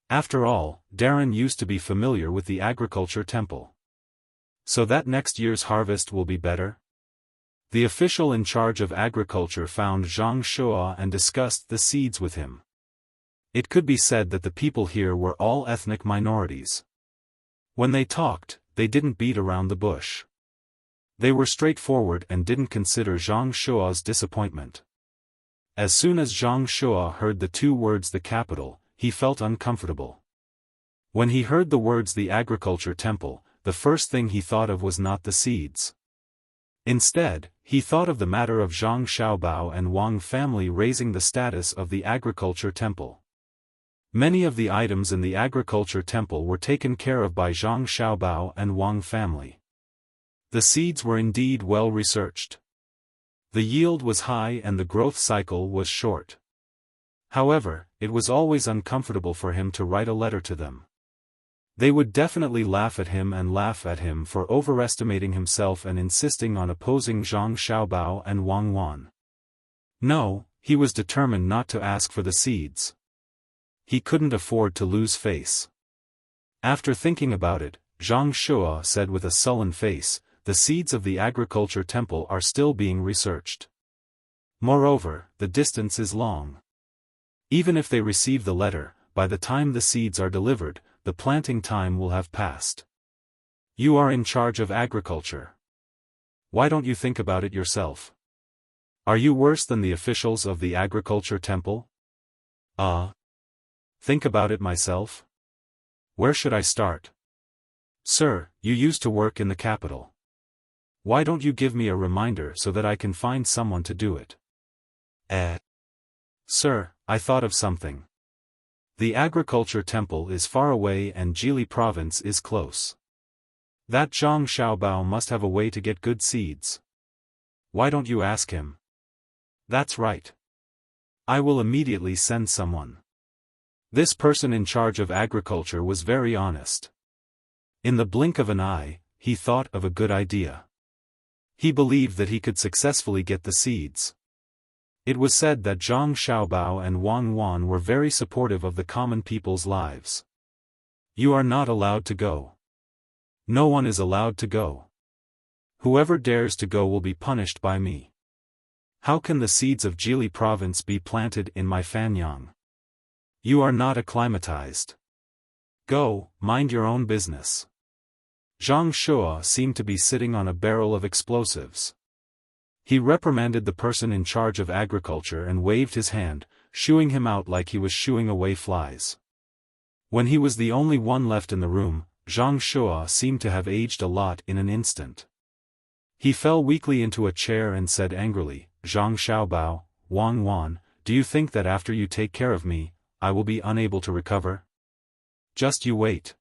After all, Darren used to be familiar with the agriculture temple. So that next year's harvest will be better?" The official in charge of agriculture found Zhang Shua and discussed the seeds with him. It could be said that the people here were all ethnic minorities. When they talked, they didn't beat around the bush. They were straightforward and didn't consider Zhang Shua's disappointment. As soon as Zhang Shua heard the two words "the capital," he felt uncomfortable. When he heard the words "the agriculture temple," the first thing he thought of was not the seeds. Instead, he thought of the matter of Zhang Xiaobao and Wang family raising the status of the agriculture temple. Many of the items in the agriculture temple were taken care of by Zhang Xiaobao and Wang family. The seeds were indeed well researched. The yield was high and the growth cycle was short. However, it was always uncomfortable for him to write a letter to them. They would definitely laugh at him for overestimating himself and insisting on opposing Zhang Xiaobao and Wang Wan. No, he was determined not to ask for the seeds. He couldn't afford to lose face. After thinking about it, Zhang Shua said with a sullen face, "The seeds of the agriculture temple are still being researched. Moreover, the distance is long. Even if they receive the letter, by the time the seeds are delivered, the planting time will have passed. You are in charge of agriculture. Why don't you think about it yourself? Are you worse than the officials of the agriculture temple?" Think about it myself? Where should I start? Sir, you used to work in the capital. Why don't you give me a reminder so that I can find someone to do it? Sir, I thought of something. The agriculture temple is far away and Jili province is close. That Zhang Xiaobao must have a way to get good seeds. Why don't you ask him? That's right. I will immediately send someone. This person in charge of agriculture was very honest. In the blink of an eye, he thought of a good idea. He believed that he could successfully get the seeds. It was said that Zhang Xiaobao and Wang Wan were very supportive of the common people's lives. You are not allowed to go. No one is allowed to go. Whoever dares to go will be punished by me. How can the seeds of Jili province be planted in my Fanyang? You are not acclimatized. Go, mind your own business. Zhang Shua seemed to be sitting on a barrel of explosives. He reprimanded the person in charge of agriculture and waved his hand, shooing him out like he was shooing away flies. When he was the only one left in the room, Zhang Shua seemed to have aged a lot in an instant. He fell weakly into a chair and said angrily, "Zhang Xiaobao, Wang Wan, do you think that after you take care of me, I will be unable to recover? Just you wait.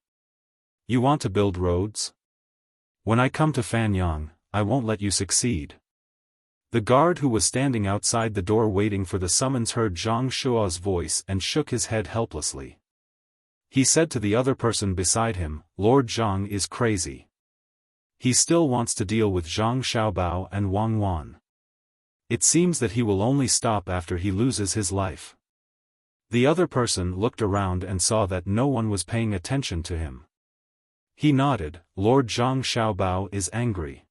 You want to build roads? When I come to Fanyang, I won't let you succeed." The guard who was standing outside the door waiting for the summons heard Zhang Shua's voice and shook his head helplessly. He said to the other person beside him, "Lord Zhang is crazy. He still wants to deal with Zhang Xiaobao and Wang Wan. It seems that he will only stop after he loses his life." The other person looked around and saw that no one was paying attention to him. He nodded. "Lord Zhang Xiaobao is angry.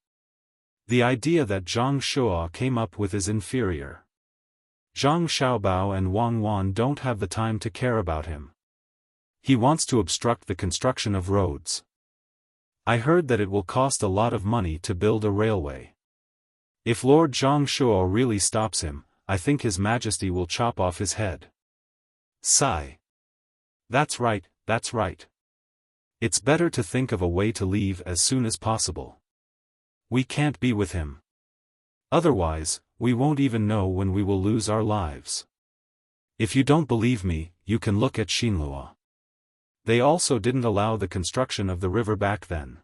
The idea that Zhang Shua came up with is inferior. Zhang Xiaobao and Wang Wan don't have the time to care about him. He wants to obstruct the construction of roads. I heard that it will cost a lot of money to build a railway. If Lord Zhang Shua really stops him, I think His Majesty will chop off his head." Sigh. That's right, that's right. It's better to think of a way to leave as soon as possible. We can't be with him. Otherwise, we won't even know when we will lose our lives. If you don't believe me, you can look at Xinlua. They also didn't allow the construction of the river back then.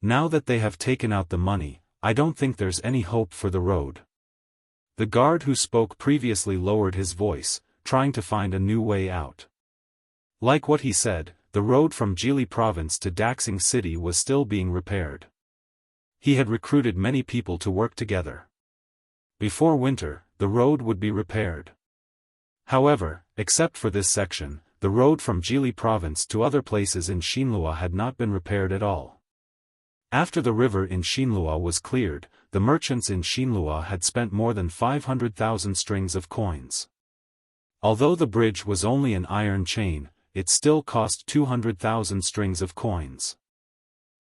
Now that they have taken out the money, I don't think there's any hope for the road. The guard who spoke previously lowered his voice, trying to find a new way out. Like what he said, the road from Jili province to Daxing city was still being repaired. He had recruited many people to work together. Before winter, the road would be repaired. However, except for this section, the road from Jili province to other places in Xinlua had not been repaired at all. After the river in Xinlua was cleared, the merchants in Xinlua had spent more than 500,000 strings of coins. Although the bridge was only an iron chain, it still cost 200,000 strings of coins.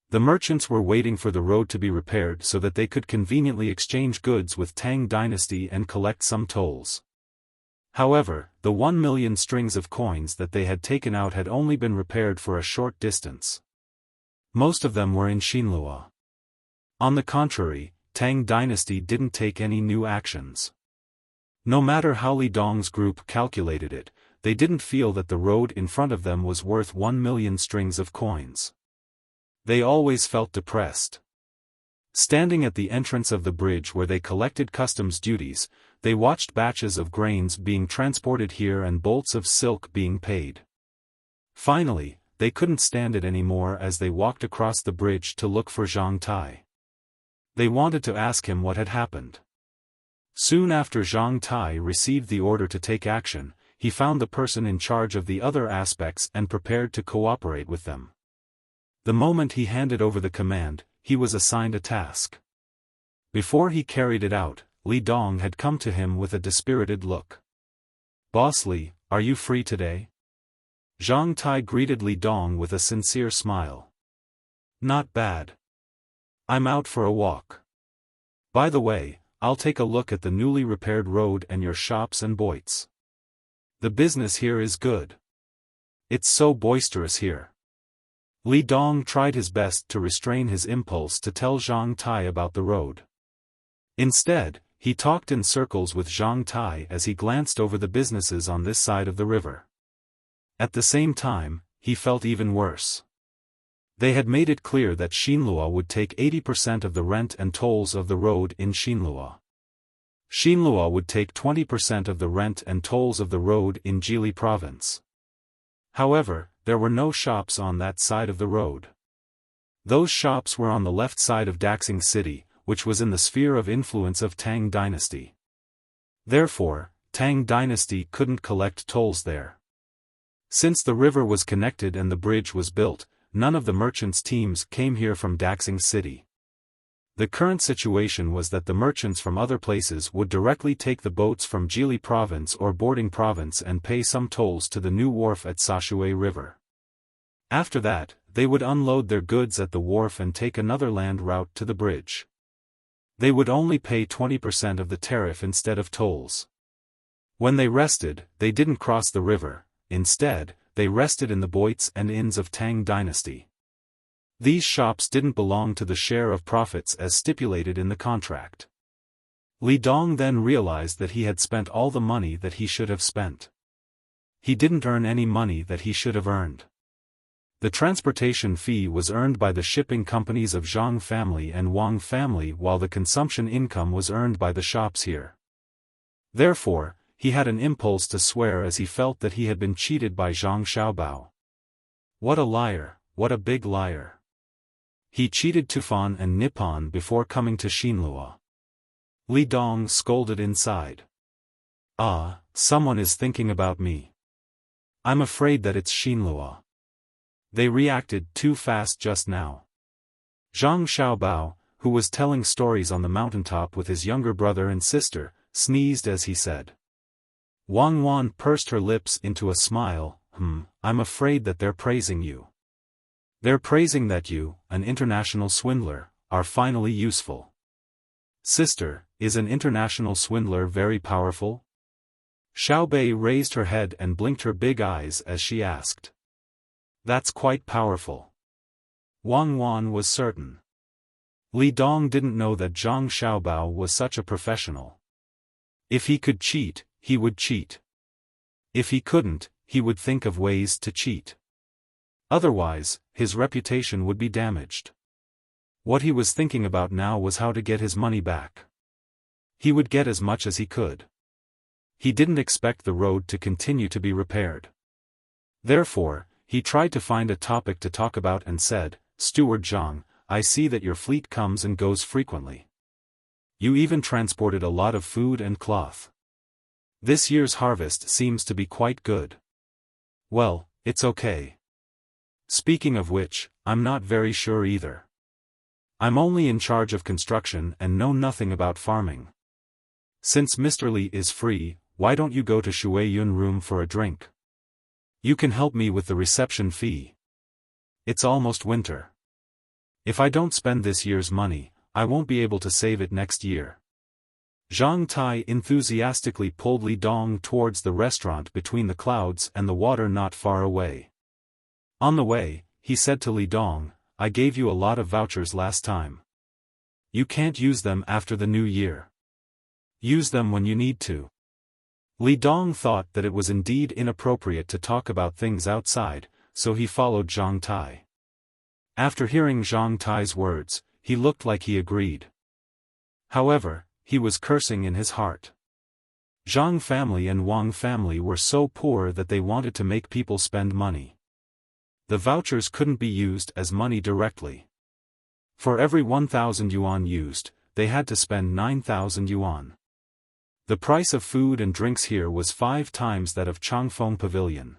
The merchants were waiting for the road to be repaired so that they could conveniently exchange goods with Tang Dynasty and collect some tolls. However, the 1 million strings of coins that they had taken out had only been repaired for a short distance. Most of them were in Xinlua. On the contrary, Tang Dynasty didn't take any new actions. No matter how Li Dong's group calculated it, they didn't feel that the road in front of them was worth 1,000,000 strings of coins. They always felt depressed. Standing at the entrance of the bridge where they collected customs duties, they watched batches of grains being transported here and bolts of silk being paid. Finally, they couldn't stand it anymore as they walked across the bridge to look for Zhang Tai. They wanted to ask him what had happened. Soon after Zhang Tai received the order to take action, he found the person in charge of the other aspects and prepared to cooperate with them. The moment he handed over the command, he was assigned a task. Before he carried it out, Li Dong had come to him with a dispirited look. "Boss Li, are you free today?" Zhang Tai greeted Li Dong with a sincere smile. "Not bad. I'm out for a walk. By the way, I'll take a look at the newly repaired road and your shops and boits. The business here is good. It's so boisterous here." Li Dong tried his best to restrain his impulse to tell Zhang Tai about the road. Instead, he talked in circles with Zhang Tai as he glanced over the businesses on this side of the river. At the same time, he felt even worse. They had made it clear that Xinluo would take 80% of the rent and tolls of the road in Xinluo. Xinluo would take 20% of the rent and tolls of the road in Jili province. However, there were no shops on that side of the road. Those shops were on the left side of Daxing City, which was in the sphere of influence of Tang Dynasty. Therefore, Tang Dynasty couldn't collect tolls there. Since the river was connected and the bridge was built, none of the merchants' teams came here from Daxing City. The current situation was that the merchants from other places would directly take the boats from Jili province or Boarding province and pay some tolls to the new wharf at Sashui River. After that, they would unload their goods at the wharf and take another land route to the bridge. They would only pay 20% of the tariff instead of tolls. When they rested, they didn't cross the river. Instead, they rested in the boits and inns of Tang Dynasty. These shops didn't belong to the share of profits as stipulated in the contract. Li Dong then realized that he had spent all the money that he should have spent. He didn't earn any money that he should have earned. The transportation fee was earned by the shipping companies of Zhang family and Wang family while the consumption income was earned by the shops here. Therefore, he had an impulse to swear as he felt that he had been cheated by Zhang Xiaobao. What a liar, what a big liar. He cheated Tufan and Nippon before coming to Xinluo. Li Dong scolded inside. "Ah, someone is thinking about me. I'm afraid that it's Xinluo. They reacted too fast just now." Zhang Xiaobao, who was telling stories on the mountaintop with his younger brother and sister, sneezed as he said. Wang Wan pursed her lips into a smile. I'm afraid that they're praising you. They're praising that you, an international swindler, are finally useful. Sister, is an international swindler very powerful? Xiaobei raised her head and blinked her big eyes as she asked. That's quite powerful. Wang Wan was certain. Li Dong didn't know that Zhang Xiaobao was such a professional. If he could cheat, he would cheat. If he couldn't, he would think of ways to cheat. Otherwise, his reputation would be damaged. What he was thinking about now was how to get his money back. He would get as much as he could. He didn't expect the road to continue to be repaired. Therefore, he tried to find a topic to talk about and said, "Steward Zhang, I see that your fleet comes and goes frequently. You even transported a lot of food and cloth. This year's harvest seems to be quite good. Well, it's okay. Speaking of which, I'm not very sure either. I'm only in charge of construction and know nothing about farming. Since Mr. Li is free, why don't you go to Shuiyun room for a drink? You can help me with the reception fee. It's almost winter. If I don't spend this year's money, I won't be able to save it next year." Zhang Tai enthusiastically pulled Li Dong towards the restaurant between the clouds and the water not far away. On the way, he said to Li Dong, "I gave you a lot of vouchers last time. You can't use them after the new year. Use them when you need to." Li Dong thought that it was indeed inappropriate to talk about things outside, so he followed Zhang Tai. After hearing Zhang Tai's words, he looked like he agreed. However, he was cursing in his heart. Zhang family and Wang family were so poor that they wanted to make people spend money. The vouchers couldn't be used as money directly. For every 1,000 yuan used, they had to spend 9,000 yuan. The price of food and drinks here was 5 times that of Changfeng Pavilion.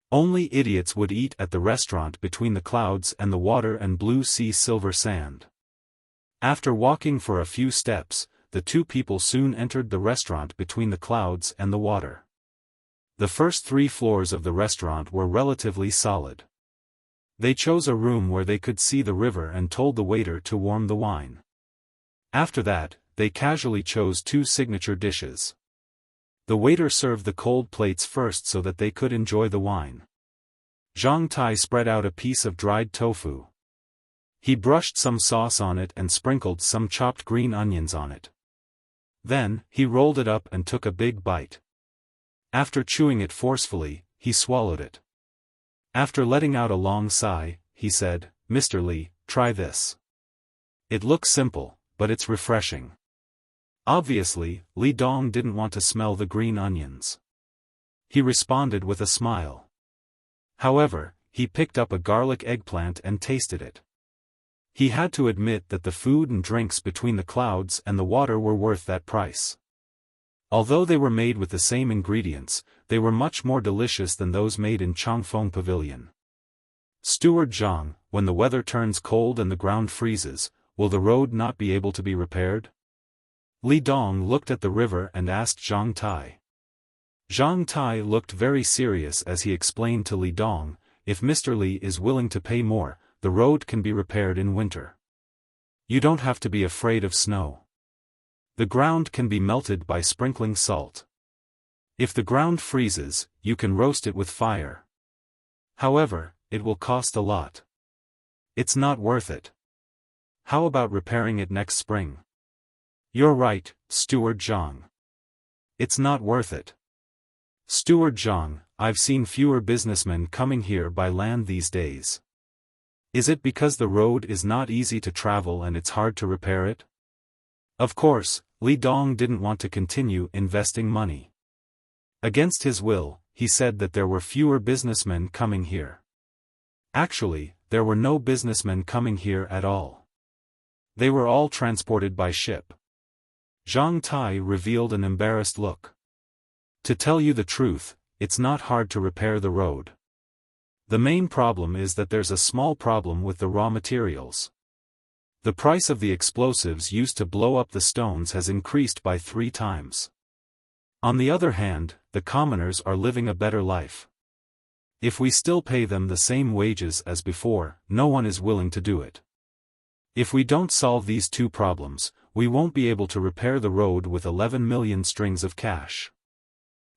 Only idiots would eat at the restaurant between the clouds and the water and blue sea silver sand. After walking for a few steps, the two people soon entered the restaurant between the clouds and the water. The first 3 floors of the restaurant were relatively solid. They chose a room where they could see the river and told the waiter to warm the wine. After that, they casually chose 2 signature dishes. The waiter served the cold plates first so that they could enjoy the wine. Zhang Tai spread out a piece of dried tofu. He brushed some sauce on it and sprinkled some chopped green onions on it. Then, he rolled it up and took a big bite. After chewing it forcefully, he swallowed it. After letting out a long sigh, he said, "Mr. Li, try this. It looks simple, but it's refreshing." Obviously, Li Dong didn't want to smell the green onions. He responded with a smile. However, he picked up a garlic eggplant and tasted it. He had to admit that the food and drinks between the clouds and the water were worth that price. Although they were made with the same ingredients, they were much more delicious than those made in Changfeng Pavilion. Steward Zhang, when the weather turns cold and the ground freezes, will the road not be able to be repaired? Li Dong looked at the river and asked Zhang Tai. Zhang Tai looked very serious as he explained to Li Dong, "If Mr. Li is willing to pay more, the road can be repaired in winter. You don't have to be afraid of snow. The ground can be melted by sprinkling salt. If the ground freezes, you can roast it with fire. However, it will cost a lot. It's not worth it. How about repairing it next spring?" "You're right, Steward Zhang. It's not worth it. Steward Zhang, I've seen fewer businessmen coming here by land these days. Is it because the road is not easy to travel and it's hard to repair it?" Of course, Li Dong didn't want to continue investing money. Against his will, he said that there were fewer businessmen coming here. Actually, there were no businessmen coming here at all. They were all transported by ship. Zhang Tai revealed an embarrassed look. "To tell you the truth, it's not hard to repair the road. The main problem is that there's a small problem with the raw materials. The price of the explosives used to blow up the stones has increased by 3 times. On the other hand, the commoners are living a better life. If we still pay them the same wages as before, no one is willing to do it. If we don't solve these 2 problems, we won't be able to repair the road with 11 million strings of cash.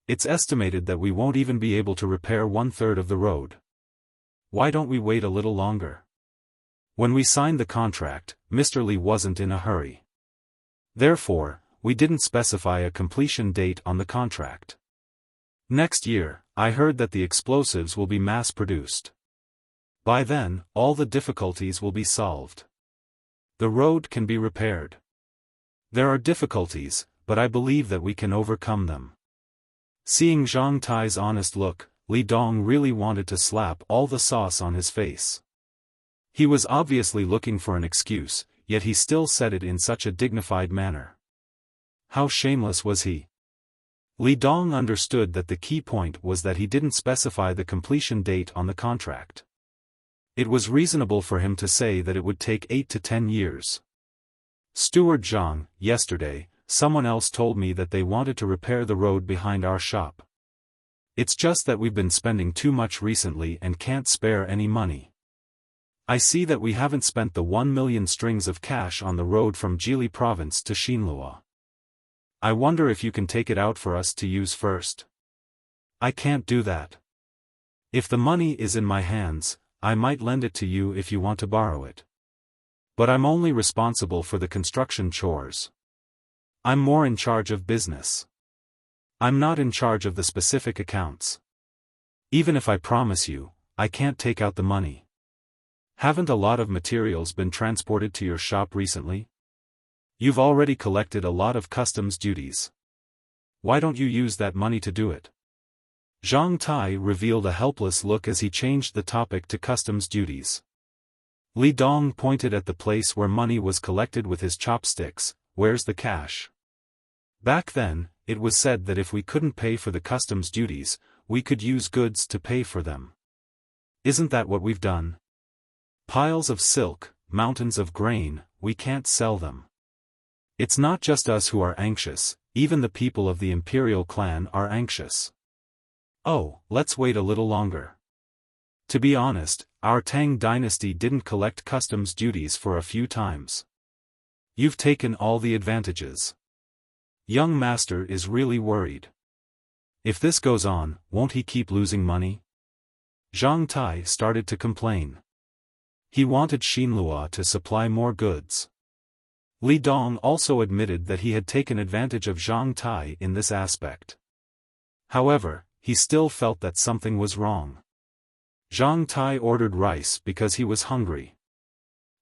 It's estimated that we won't even be able to repair 1/3 of the road. Why don't we wait a little longer?" When we signed the contract, Mr. Li wasn't in a hurry. Therefore, we didn't specify a completion date on the contract. Next year, I heard that the explosives will be mass-produced. By then, all the difficulties will be solved. The road can be repaired. There are difficulties, but I believe that we can overcome them. Seeing Zhang Tai's honest look, Li Dong really wanted to slap all the sauce on his face. He was obviously looking for an excuse, yet he still said it in such a dignified manner. How shameless was he? Li Dong understood that the key point was that he didn't specify the completion date on the contract. It was reasonable for him to say that it would take 8 to 10 years. "Steward Zhang, yesterday, someone else told me that they wanted to repair the road behind our shop. It's just that we've been spending too much recently and can't spare any money. I see that we haven't spent the 1 million strings of cash on the road from Jili province to Xinlua. I wonder if you can take it out for us to use first." "I can't do that. If the money is in my hands, I might lend it to you if you want to borrow it. But I'm only responsible for the construction chores. I'm more in charge of business. I'm not in charge of the specific accounts. Even if I promise you, I can't take out the money. Haven't a lot of materials been transported to your shop recently? You've already collected a lot of customs duties. Why don't you use that money to do it? Zhang Tai revealed a helpless look as he changed the topic to customs duties. Li Dong pointed at the place where money was collected with his chopsticks. Where's the cash? Back then, it was said that if we couldn't pay for the customs duties, we could use goods to pay for them. Isn't that what we've done? Piles of silk, mountains of grain, we can't sell them. It's not just us who are anxious, even the people of the imperial clan are anxious. Oh, let's wait a little longer. To be honest, our Tang dynasty didn't collect customs duties for a few times. You've taken all the advantages. Young master is really worried. If this goes on, won't he keep losing money? Zhang Tai started to complain. He wanted Xinlua to supply more goods. Li Dong also admitted that he had taken advantage of Zhang Tai in this aspect. However, he still felt that something was wrong. Zhang Tai ordered rice because he was hungry.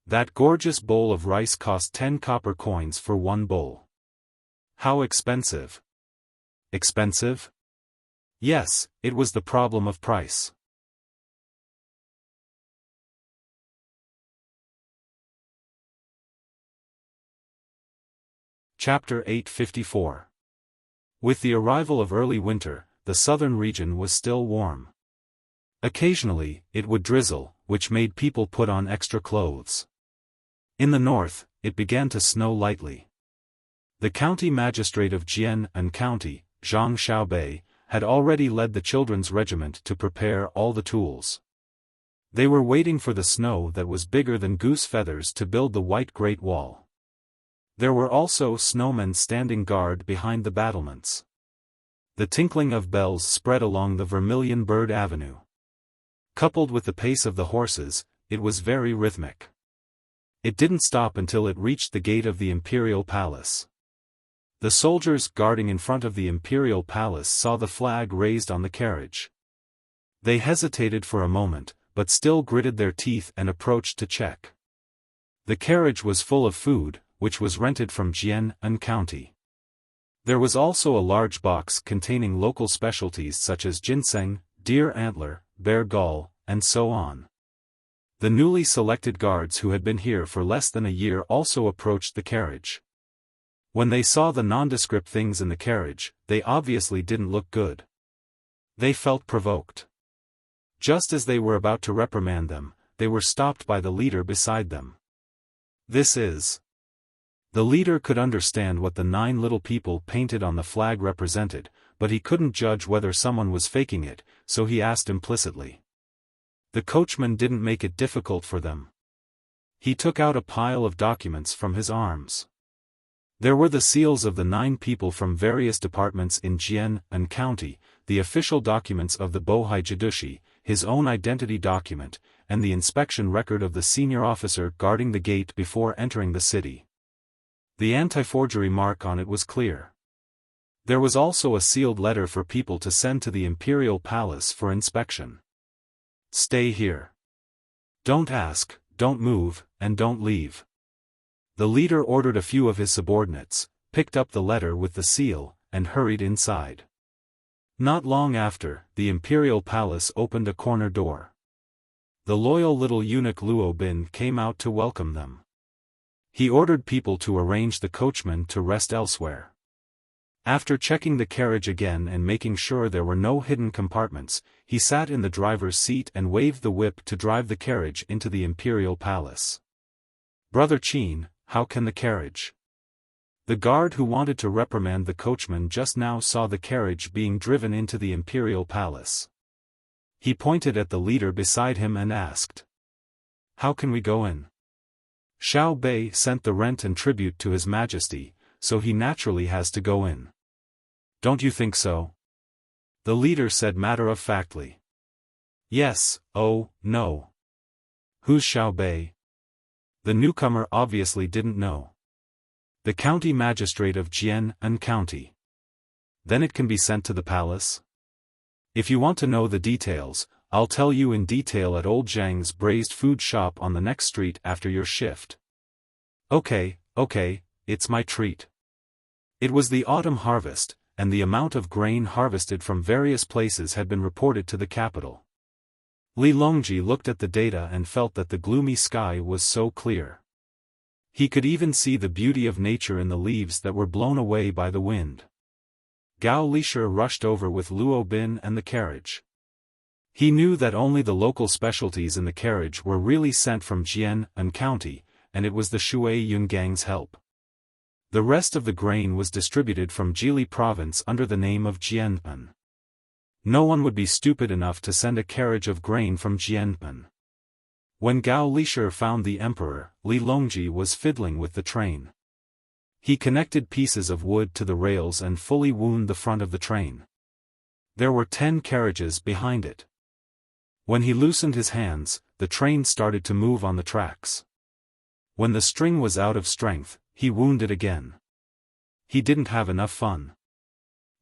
That gorgeous bowl of rice cost 10 copper coins for one bowl. How expensive? Expensive? Yes, it was the problem of price. Chapter 854. With the arrival of early winter, the southern region was still warm. Occasionally, it would drizzle, which made people put on extra clothes. In the north, it began to snow lightly. The county magistrate of Jian County, Zhang Xiaobei, had already led the children's regiment to prepare all the tools. They were waiting for the snow that was bigger than goose feathers to build the white Great Wall. There were also snowmen standing guard behind the battlements. The tinkling of bells spread along the Vermilion Bird Avenue. Coupled with the pace of the horses, it was very rhythmic. It didn't stop until it reached the gate of the imperial palace. The soldiers guarding in front of the imperial palace saw the flag raised on the carriage. They hesitated for a moment, but still gritted their teeth and approached to check. The carriage was full of food, which was rented from Jian County. There was also a large box containing local specialties such as ginseng, deer antler, bear gall, and so on. The newly selected guards who had been here for less than a year also approached the carriage. When they saw the nondescript things in the carriage, they obviously didn't look good. They felt provoked. Just as they were about to reprimand them, they were stopped by the leader beside them. This is. The leader could understand what the 9 little people painted on the flag represented, but he couldn't judge whether someone was faking it, so he asked implicitly. The coachman didn't make it difficult for them. He took out a pile of documents from his arms. There were the seals of the 9 people from various departments in Jian County, the official documents of the Bohai Jidushi, his own identity document, and the inspection record of the senior officer guarding the gate before entering the city. The anti-forgery mark on it was clear. There was also a sealed letter for people to send to the imperial palace for inspection. Stay here. Don't ask, don't move, and don't leave. The leader ordered a few of his subordinates, picked up the letter with the seal, and hurried inside. Not long after, the imperial palace opened a corner door. The loyal little eunuch Luo Bin came out to welcome them. He ordered people to arrange the coachman to rest elsewhere. After checking the carriage again and making sure there were no hidden compartments, he sat in the driver's seat and waved the whip to drive the carriage into the imperial palace. Brother Qin, how can the carriage? The guard who wanted to reprimand the coachman just now saw the carriage being driven into the imperial palace. He pointed at the leader beside him and asked. How can we go in? Xiao Bei sent the rent and tribute to His Majesty, so he naturally has to go in. Don't you think so? The leader said matter-of-factly. Yes, oh, no. Who's Xiao Bei? The newcomer obviously didn't know. The county magistrate of Jian County. then it can be sent to the palace? If you want to know the details, I'll tell you in detail at old Zhang's braised food shop on the next street after your shift. Okay, it's my treat. It was the autumn harvest, and the amount of grain harvested from various places had been reported to the capital. Li Longji looked at the data and felt that the gloomy sky was so clear. He could even see the beauty of nature in the leaves that were blown away by the wind. Gao Lisher rushed over with Luo Bin and the carriage. He knew that only the local specialties in the carriage were really sent from Jian County, and it was the Shui Yungang's help. The rest of the grain was distributed from Jili province under the name of Jianpan. No one would be stupid enough to send a carriage of grain from Jianpan. When Gao Lisher found the emperor, Li Longji was fiddling with the train. He connected pieces of wood to the rails and fully wound the front of the train. There were 10 carriages behind it. When he loosened his hands, the train started to move on the tracks. When the string was out of strength, he wounded again. He didn't have enough fun.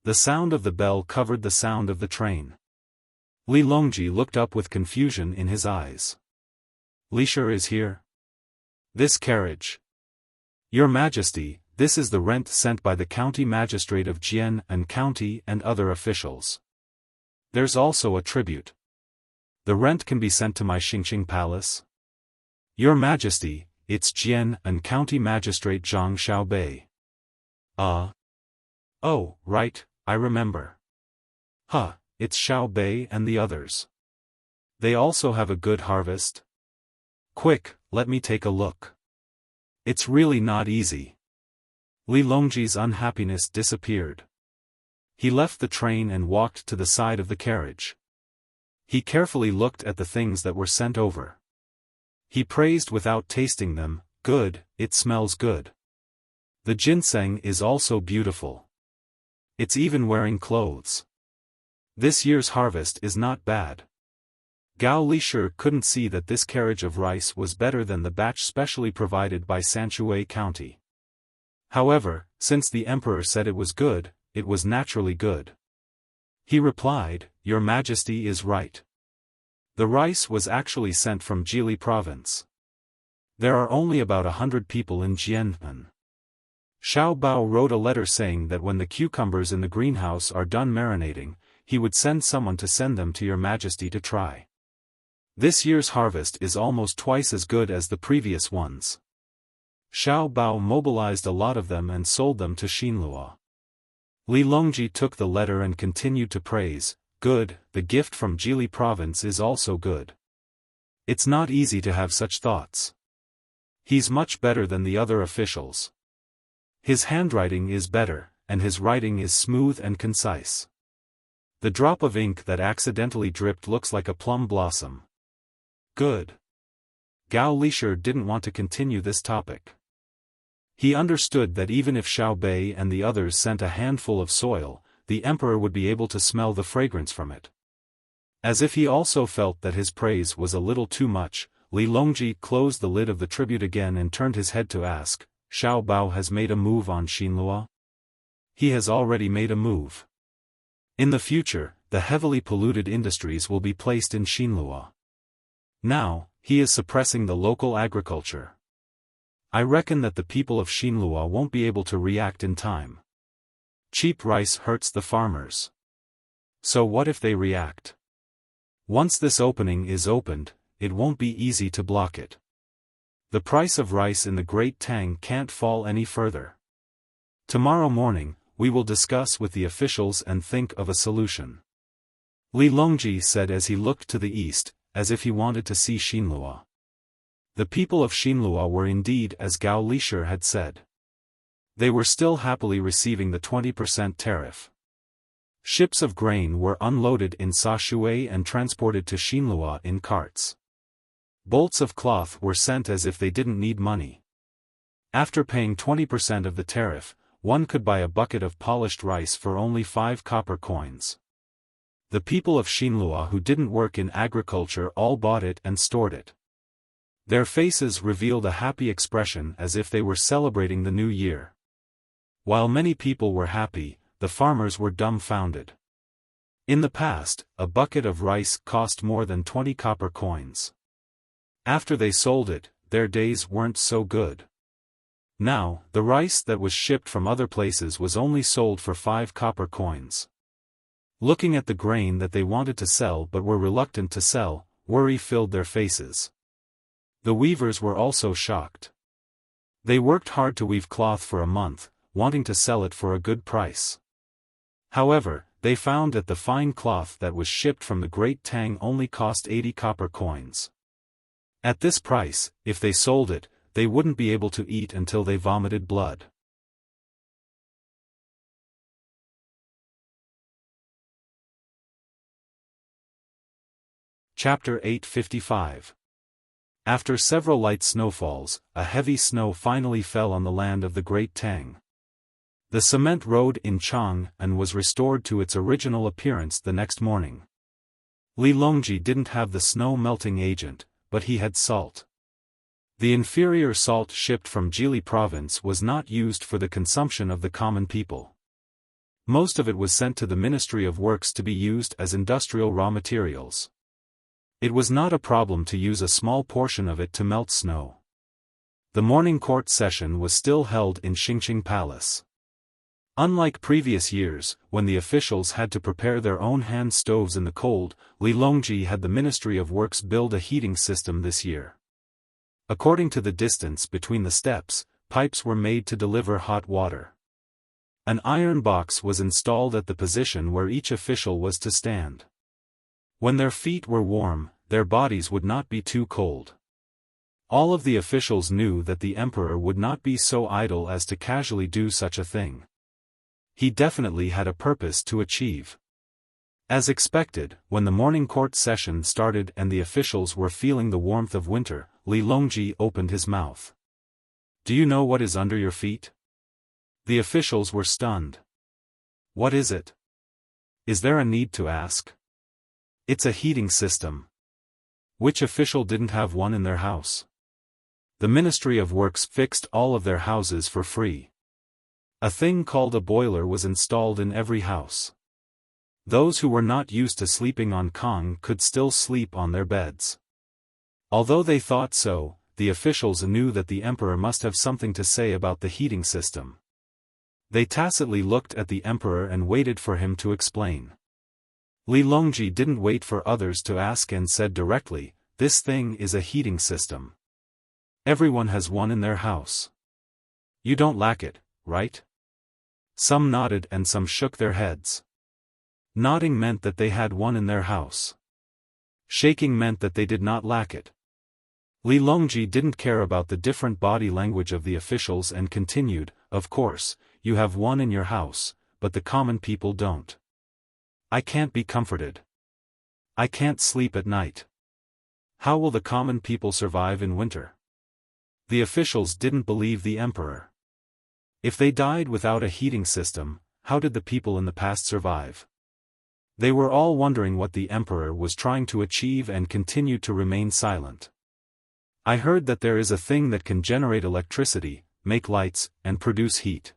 The sound of the bell covered the sound of the train. Li Longji looked up with confusion in his eyes. Lisher is here? This carriage. Your Majesty, this is the rent sent by the county magistrate of Jian County and other officials. There's also a tribute. The rent can be sent to my Xingqing Palace? Your Majesty, it's Jian County Magistrate Zhang Xiaobei. Oh, right, I remember. It's Xiaobei and the others. They also have a good harvest? Quick, let me take a look. It's really not easy. Li Longji's unhappiness disappeared. He left the train and walked to the side of the carriage. He carefully looked at the things that were sent over. He praised without tasting them. Good, it smells good. The ginseng is also beautiful. It's even wearing clothes. This year's harvest is not bad. Gao Lisher couldn't see that this carriage of rice was better than the batch specially provided by Sanshui County. However, since the emperor said it was good, it was naturally good. He replied, Your Majesty is right. The rice was actually sent from Jili province. There are only about 100 people in Jianpan. Xiao Bao wrote a letter saying that when the cucumbers in the greenhouse are done marinating, he would send someone to send them to Your Majesty to try. This year's harvest is almost twice as good as the previous ones. Xiao Bao mobilized a lot of them and sold them to Xinlua. Li Longji took the letter and continued to praise, Good, the gift from Jili province is also good. It's not easy to have such thoughts. He's much better than the other officials. His handwriting is better, and his writing is smooth and concise. The drop of ink that accidentally dripped looks like a plum blossom. Good. Gao Lisher didn't want to continue this topic. He understood that even if Xiaobei and the others sent a handful of soil, the emperor would be able to smell the fragrance from it. As if he also felt that his praise was a little too much, Li Longji closed the lid of the tribute again and turned his head to ask, Xiao Bao has made a move on Xinlua? He has already made a move. In the future, the heavily polluted industries will be placed in Xinlua. Now, he is suppressing the local agriculture. I reckon that the people of Xinlua won't be able to react in time. Cheap rice hurts the farmers. So what if they react? Once this opening is opened, it won't be easy to block it. The price of rice in the Great Tang can't fall any further. Tomorrow morning, we will discuss with the officials and think of a solution. Li Longji said as he looked to the east, as if he wanted to see Xinlua. The people of Xinlua were indeed as Gao Lisher had said. They were still happily receiving the 20% tariff. Ships of grain were unloaded in Sashui and transported to Xinlua in carts. Bolts of cloth were sent as if they didn't need money. After paying 20% of the tariff, one could buy a bucket of polished rice for only 5 copper coins. The people of Xinlua who didn't work in agriculture all bought it and stored it. Their faces revealed a happy expression as if they were celebrating the new year. While many people were happy, the farmers were dumbfounded. In the past, a bucket of rice cost more than 20 copper coins. After they sold it, their days weren't so good. Now, the rice that was shipped from other places was only sold for 5 copper coins. Looking at the grain that they wanted to sell but were reluctant to sell, worry filled their faces. The weavers were also shocked. They worked hard to weave cloth for a month, wanting to sell it for a good price. However, they found that the fine cloth that was shipped from the Great Tang only cost 80 copper coins. At this price, if they sold it, they wouldn't be able to eat until they vomited blood. Chapter 855. After several light snowfalls, a heavy snow finally fell on the land of the Great Tang. The cement road in Chang'an was restored to its original appearance the next morning. Li Longji didn't have the snow-melting agent, but he had salt. The inferior salt shipped from Jili province was not used for the consumption of the common people. Most of it was sent to the Ministry of Works to be used as industrial raw materials. It was not a problem to use a small portion of it to melt snow. The morning court session was still held in Xingqing Palace. Unlike previous years, when the officials had to prepare their own hand stoves in the cold, Li Longji had the Ministry of Works build a heating system this year. According to the distance between the steps, pipes were made to deliver hot water. An iron box was installed at the position where each official was to stand. When their feet were warm, their bodies would not be too cold. All of the officials knew that the emperor would not be so idle as to casually do such a thing. He definitely had a purpose to achieve. As expected, when the morning court session started and the officials were feeling the warmth of winter, Li Longji opened his mouth. "Do you know what is under your feet?" The officials were stunned. "What is it? Is there a need to ask?" "It's a heating system." Which official didn't have one in their house? The Ministry of Works fixed all of their houses for free. A thing called a boiler was installed in every house. Those who were not used to sleeping on Kong could still sleep on their beds. Although they thought so, the officials knew that the emperor must have something to say about the heating system. They tacitly looked at the emperor and waited for him to explain. Li Longji didn't wait for others to ask and said directly, "This thing is a heating system. Everyone has one in their house. You don't lack it, right?" Some nodded and some shook their heads. Nodding meant that they had one in their house. Shaking meant that they did not lack it. Li Longji didn't care about the different body language of the officials and continued, "Of course, you have one in your house, but the common people don't. I can't be comforted. I can't sleep at night. How will the common people survive in winter?" The officials didn't believe the emperor. If they died without a heating system, how did the people in the past survive? They were all wondering what the emperor was trying to achieve and continued to remain silent. "I heard that there is a thing that can generate electricity, make lights, and produce heat.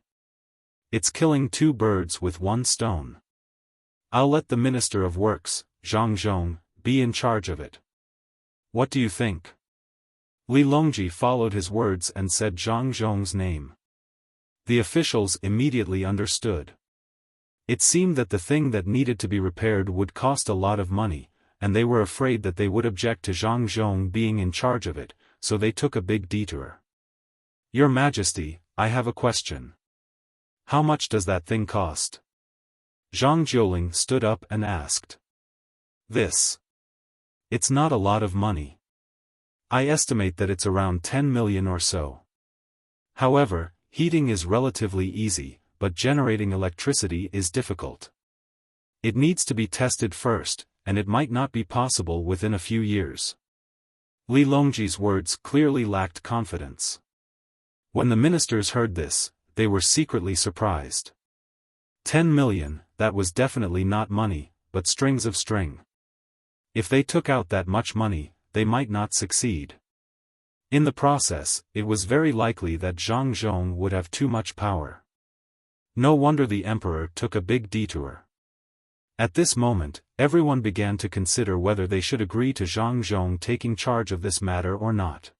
It's killing 2 birds with 1 stone. I'll let the Minister of Works, Zhang Zhong, be in charge of it. What do you think?" Li Longji followed his words and said Zhang Zhong's name. The officials immediately understood. It seemed that the thing that needed to be repaired would cost a lot of money, and they were afraid that they would object to Zhang Zhong being in charge of it, so they took a big detour. "Your Majesty, I have a question. How much does that thing cost?" Zhang Jiuling stood up and asked. "This. It's not a lot of money. I estimate that it's around 10 million or so. However, heating is relatively easy, but generating electricity is difficult. It needs to be tested first, and it might not be possible within a few years." Li Longji's words clearly lacked confidence. When the ministers heard this, they were secretly surprised. 10 million, that was definitely not money, but strings of string. If they took out that much money, they might not succeed. In the process, it was very likely that Zhang Zhong would have too much power. No wonder the emperor took a big detour. At this moment, everyone began to consider whether they should agree to Zhang Zhong taking charge of this matter or not.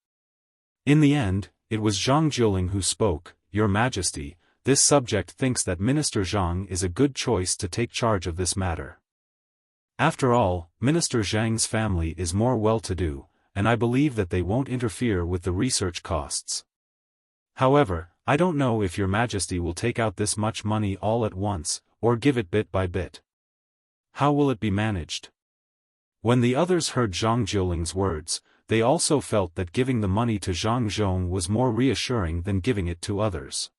In the end, it was Zhang Jiuling who spoke. Your Majesty, this subject thinks that Minister Zhang is a good choice to take charge of this matter. After all, Minister Zhang's family is more well-to-do, and I believe that they won't interfere with the research costs. However, I don't know if Your Majesty will take out this much money all at once, or give it bit by bit. How will it be managed? When the others heard Zhang Jiuling's words, they also felt that giving the money to Zhang Zhong was more reassuring than giving it to others.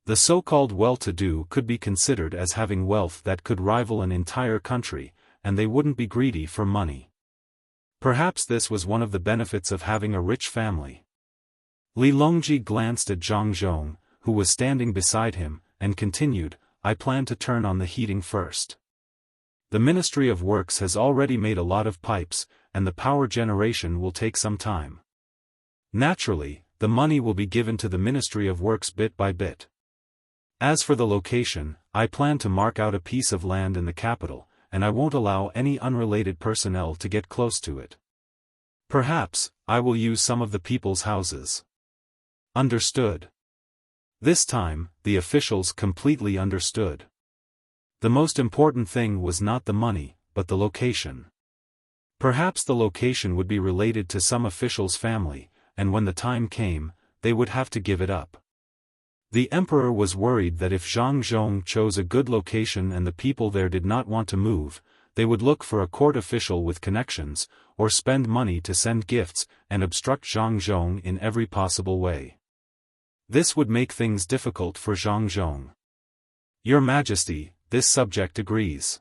The so-called well-to-do could be considered as having wealth that could rival an entire country, and they wouldn't be greedy for money. Perhaps this was one of the benefits of having a rich family. Li Longji glanced at Zhang Zhong, who was standing beside him, and continued, I plan to turn on the heating first. The Ministry of Works has already made a lot of pipes, and the power generation will take some time. Naturally, the money will be given to the Ministry of Works bit by bit. As for the location, I plan to mark out a piece of land in the capital, and I won't allow any unrelated personnel to get close to it. Perhaps, I will use some of the people's houses. Understood. This time, the officials completely understood. The most important thing was not the money, but the location. Perhaps the location would be related to some official's family, and when the time came, they would have to give it up. The emperor was worried that if Zhang Zhong chose a good location and the people there did not want to move, they would look for a court official with connections, or spend money to send gifts, and obstruct Zhang Zhong in every possible way. This would make things difficult for Zhang Zhong. Your Majesty, this subject agrees.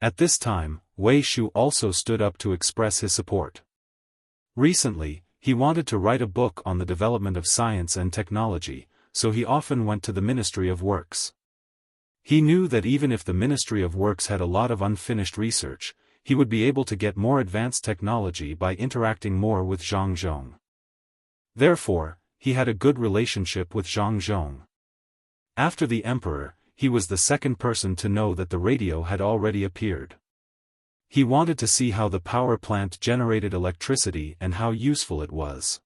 At this time, Wei Shu also stood up to express his support. Recently, he wanted to write a book on the development of science and technology, so he often went to the Ministry of Works. He knew that even if the Ministry of Works had a lot of unfinished research, he would be able to get more advanced technology by interacting more with Zhang Zhong. Therefore, he had a good relationship with Zhang Zhong. After the emperor, he was the second person to know that the radio had already appeared. He wanted to see how the power plant generated electricity and how useful it was.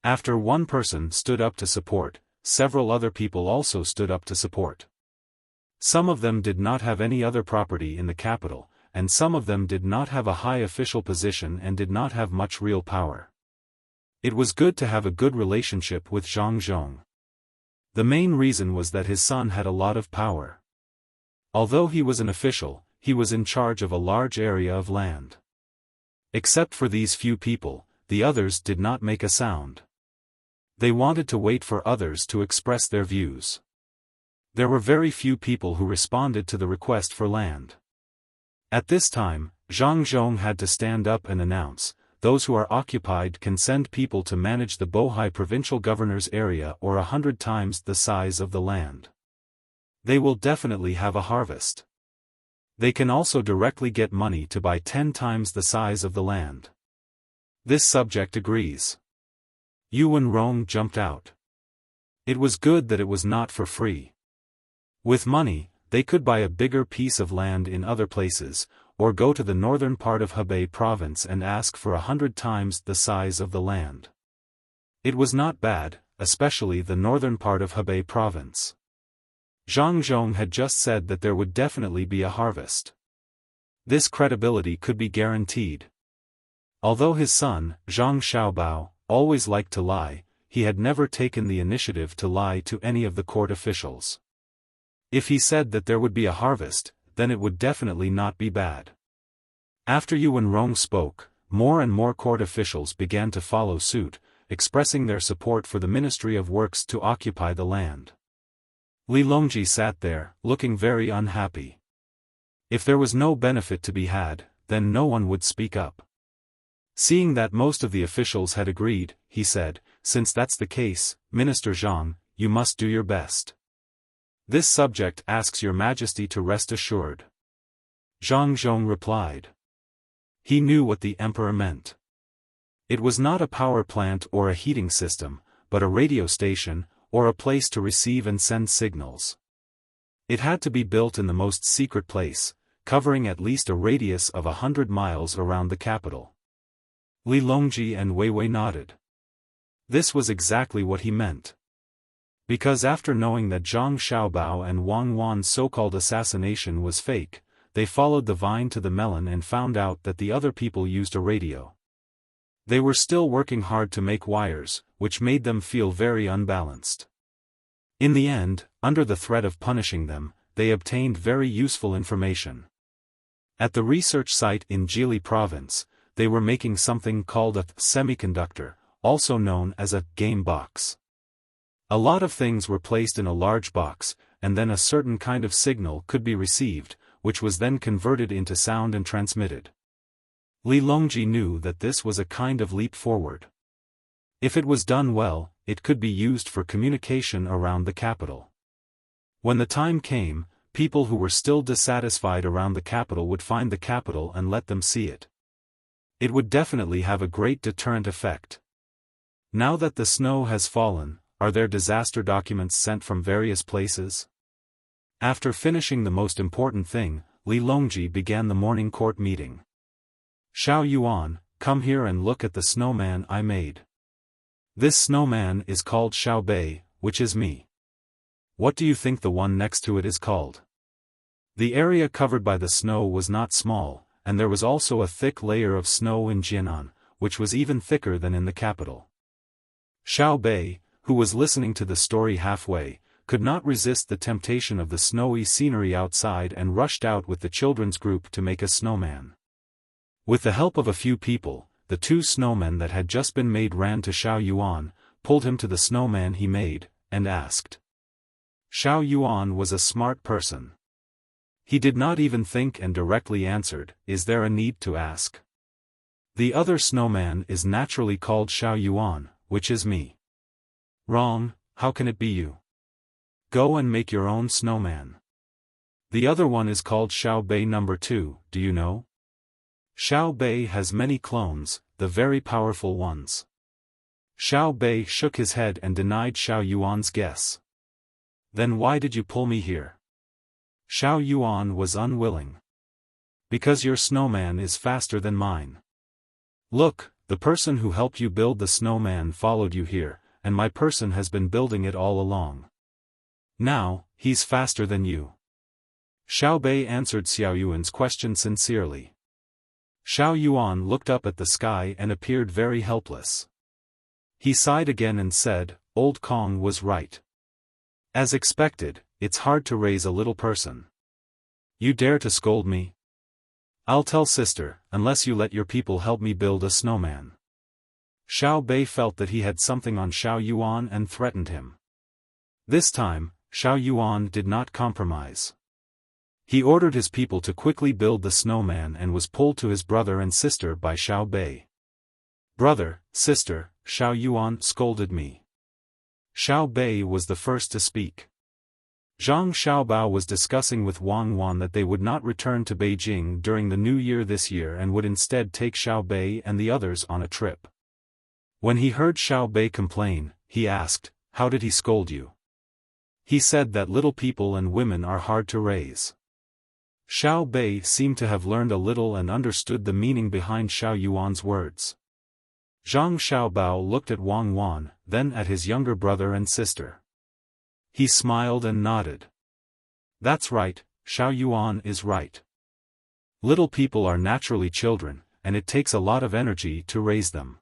After one person stood up to support, several other people also stood up to support. Some of them did not have any other property in the capital, and some of them did not have a high official position and did not have much real power. It was good to have a good relationship with Zhang Zhong. The main reason was that his son had a lot of power. Although he was an official, he was in charge of a large area of land. Except for these few people, the others did not make a sound. They wanted to wait for others to express their views. There were very few people who responded to the request for land. At this time, Zhang Zhong had to stand up and announce, those who are occupied can send people to manage the Bohai provincial governor's area or 100 times the size of the land. They will definitely have a harvest. They can also directly get money to buy 10 times the size of the land. This subject agrees. Yuan Rong jumped out. It was good that it was not for free. With money, they could buy a bigger piece of land in other places, or go to the northern part of Hebei province and ask for 100 times the size of the land. It was not bad, especially the northern part of Hebei province. Zhang Zhong had just said that there would definitely be a harvest. This credibility could be guaranteed. Although his son, Zhang Xiaobao, always liked to lie, he had never taken the initiative to lie to any of the court officials. If he said that there would be a harvest, then it would definitely not be bad. After Yuan Rong spoke, more and more court officials began to follow suit, expressing their support for the Ministry of Works to occupy the land. Li Longji sat there, looking very unhappy. If there was no benefit to be had, then no one would speak up. Seeing that most of the officials had agreed, he said, since that's the case, Minister Zhang, you must do your best. This subject asks Your Majesty to rest assured. Zhang Zhong replied. He knew what the emperor meant. It was not a power plant or a heating system, but a radio station, or a place to receive and send signals. It had to be built in the most secret place, covering at least a radius of 100 miles around the capital. Li Longji and Wei Wei nodded. This was exactly what he meant. Because after knowing that Zhang Xiaobao and Wang Wan's so-called assassination was fake, they followed the vine to the melon and found out that the other people used a radio. They were still working hard to make wires, which made them feel very unbalanced. In the end, under the threat of punishing them, they obtained very useful information. At the research site in Jili province, they were making something called a semiconductor, also known as a game box. A lot of things were placed in a large box, and then a certain kind of signal could be received, which was then converted into sound and transmitted. Li Longji knew that this was a kind of leap forward. If it was done well, it could be used for communication around the capital. When the time came, people who were still dissatisfied around the capital would find the capital and let them see it. It would definitely have a great deterrent effect. Now that the snow has fallen, are there disaster documents sent from various places? After finishing the most important thing, Li Longji began the morning court meeting. Xiao Yuan, come here and look at the snowman I made. This snowman is called Xiao Bei, which is me. What do you think the one next to it is called? The area covered by the snow was not small, and there was also a thick layer of snow in Jianan, which was even thicker than in the capital. Xiao Bei, who was listening to the story halfway, could not resist the temptation of the snowy scenery outside and rushed out with the children's group to make a snowman. With the help of a few people, the two snowmen that had just been made ran to Xiao Yuan, pulled him to the snowman he made, and asked. Xiao Yuan was a smart person. He did not even think and directly answered, "Is there a need to ask?" The other snowman is naturally called Xiao Yuan, which is me. Wrong, how can it be you? Go and make your own snowman. The other one is called Xiao Bei number 2, do you know? Xiao Bei has many clones, the very powerful ones. Xiao Bei shook his head and denied Xiao Yuan's guess. Then why did you pull me here? Xiao Yuan was unwilling. Because your snowman is faster than mine. Look, the person who helped you build the snowman followed you here, and my person has been building it all along. Now, he's faster than you. Xiao Bei answered Xiao Yuan's question sincerely. Xiao Yuan looked up at the sky and appeared very helpless. He sighed again and said, Old Kong was right. As expected, it's hard to raise a little person. You dare to scold me? I'll tell sister, unless you let your people help me build a snowman. Xiao Bei felt that he had something on Xiao Yuan and threatened him. This time, Xiao Yuan did not compromise. He ordered his people to quickly build the snowman and was pulled to his brother and sister by Xiao Bei. Brother, sister, Xiao Yuan scolded me. Xiao Bei was the first to speak. Zhang Xiaobao was discussing with Wang Wan that they would not return to Beijing during the new year this year and would instead take Xiao Bei and the others on a trip. When he heard Xiao Bei complain, he asked, How did he scold you? He said that little people and women are hard to raise. Xiao Bei seemed to have learned a little and understood the meaning behind Xiao Yuan's words. Zhang Xiaobao looked at Wang Wan, then at his younger brother and sister. He smiled and nodded. That's right, Xiao Yuan is right. Little people are naturally children, and it takes a lot of energy to raise them.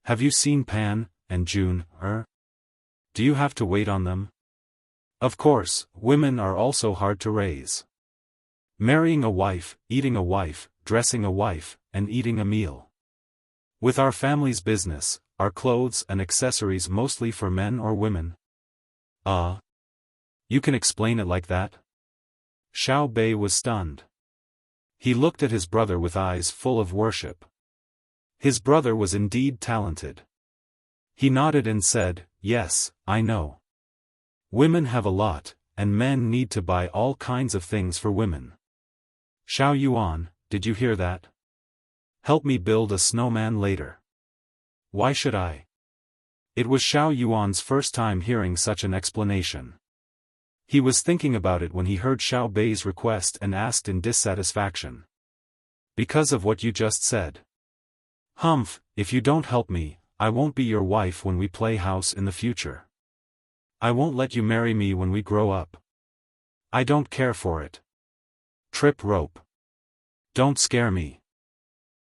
Have you seen Pan and June, Do you have to wait on them? Of course, women are also hard to raise. Marrying a wife, eating a wife, dressing a wife, and eating a meal. With our family's business, are clothes and accessories mostly for men or women? You can explain it like that? Xiao Bei was stunned. He looked at his brother with eyes full of worship. His brother was indeed talented. He nodded and said, Yes, I know. Women have a lot, and men need to buy all kinds of things for women. Xiao Yuan, did you hear that? Help me build a snowman later. Why should I? It was Xiao Yuan's first time hearing such an explanation. He was thinking about it when he heard Xiao Bei's request and asked in dissatisfaction. Because of what you just said. Humph, if you don't help me, I won't be your wife when we play house in the future. I won't let you marry me when we grow up. I don't care for it. Trip rope. Don't scare me.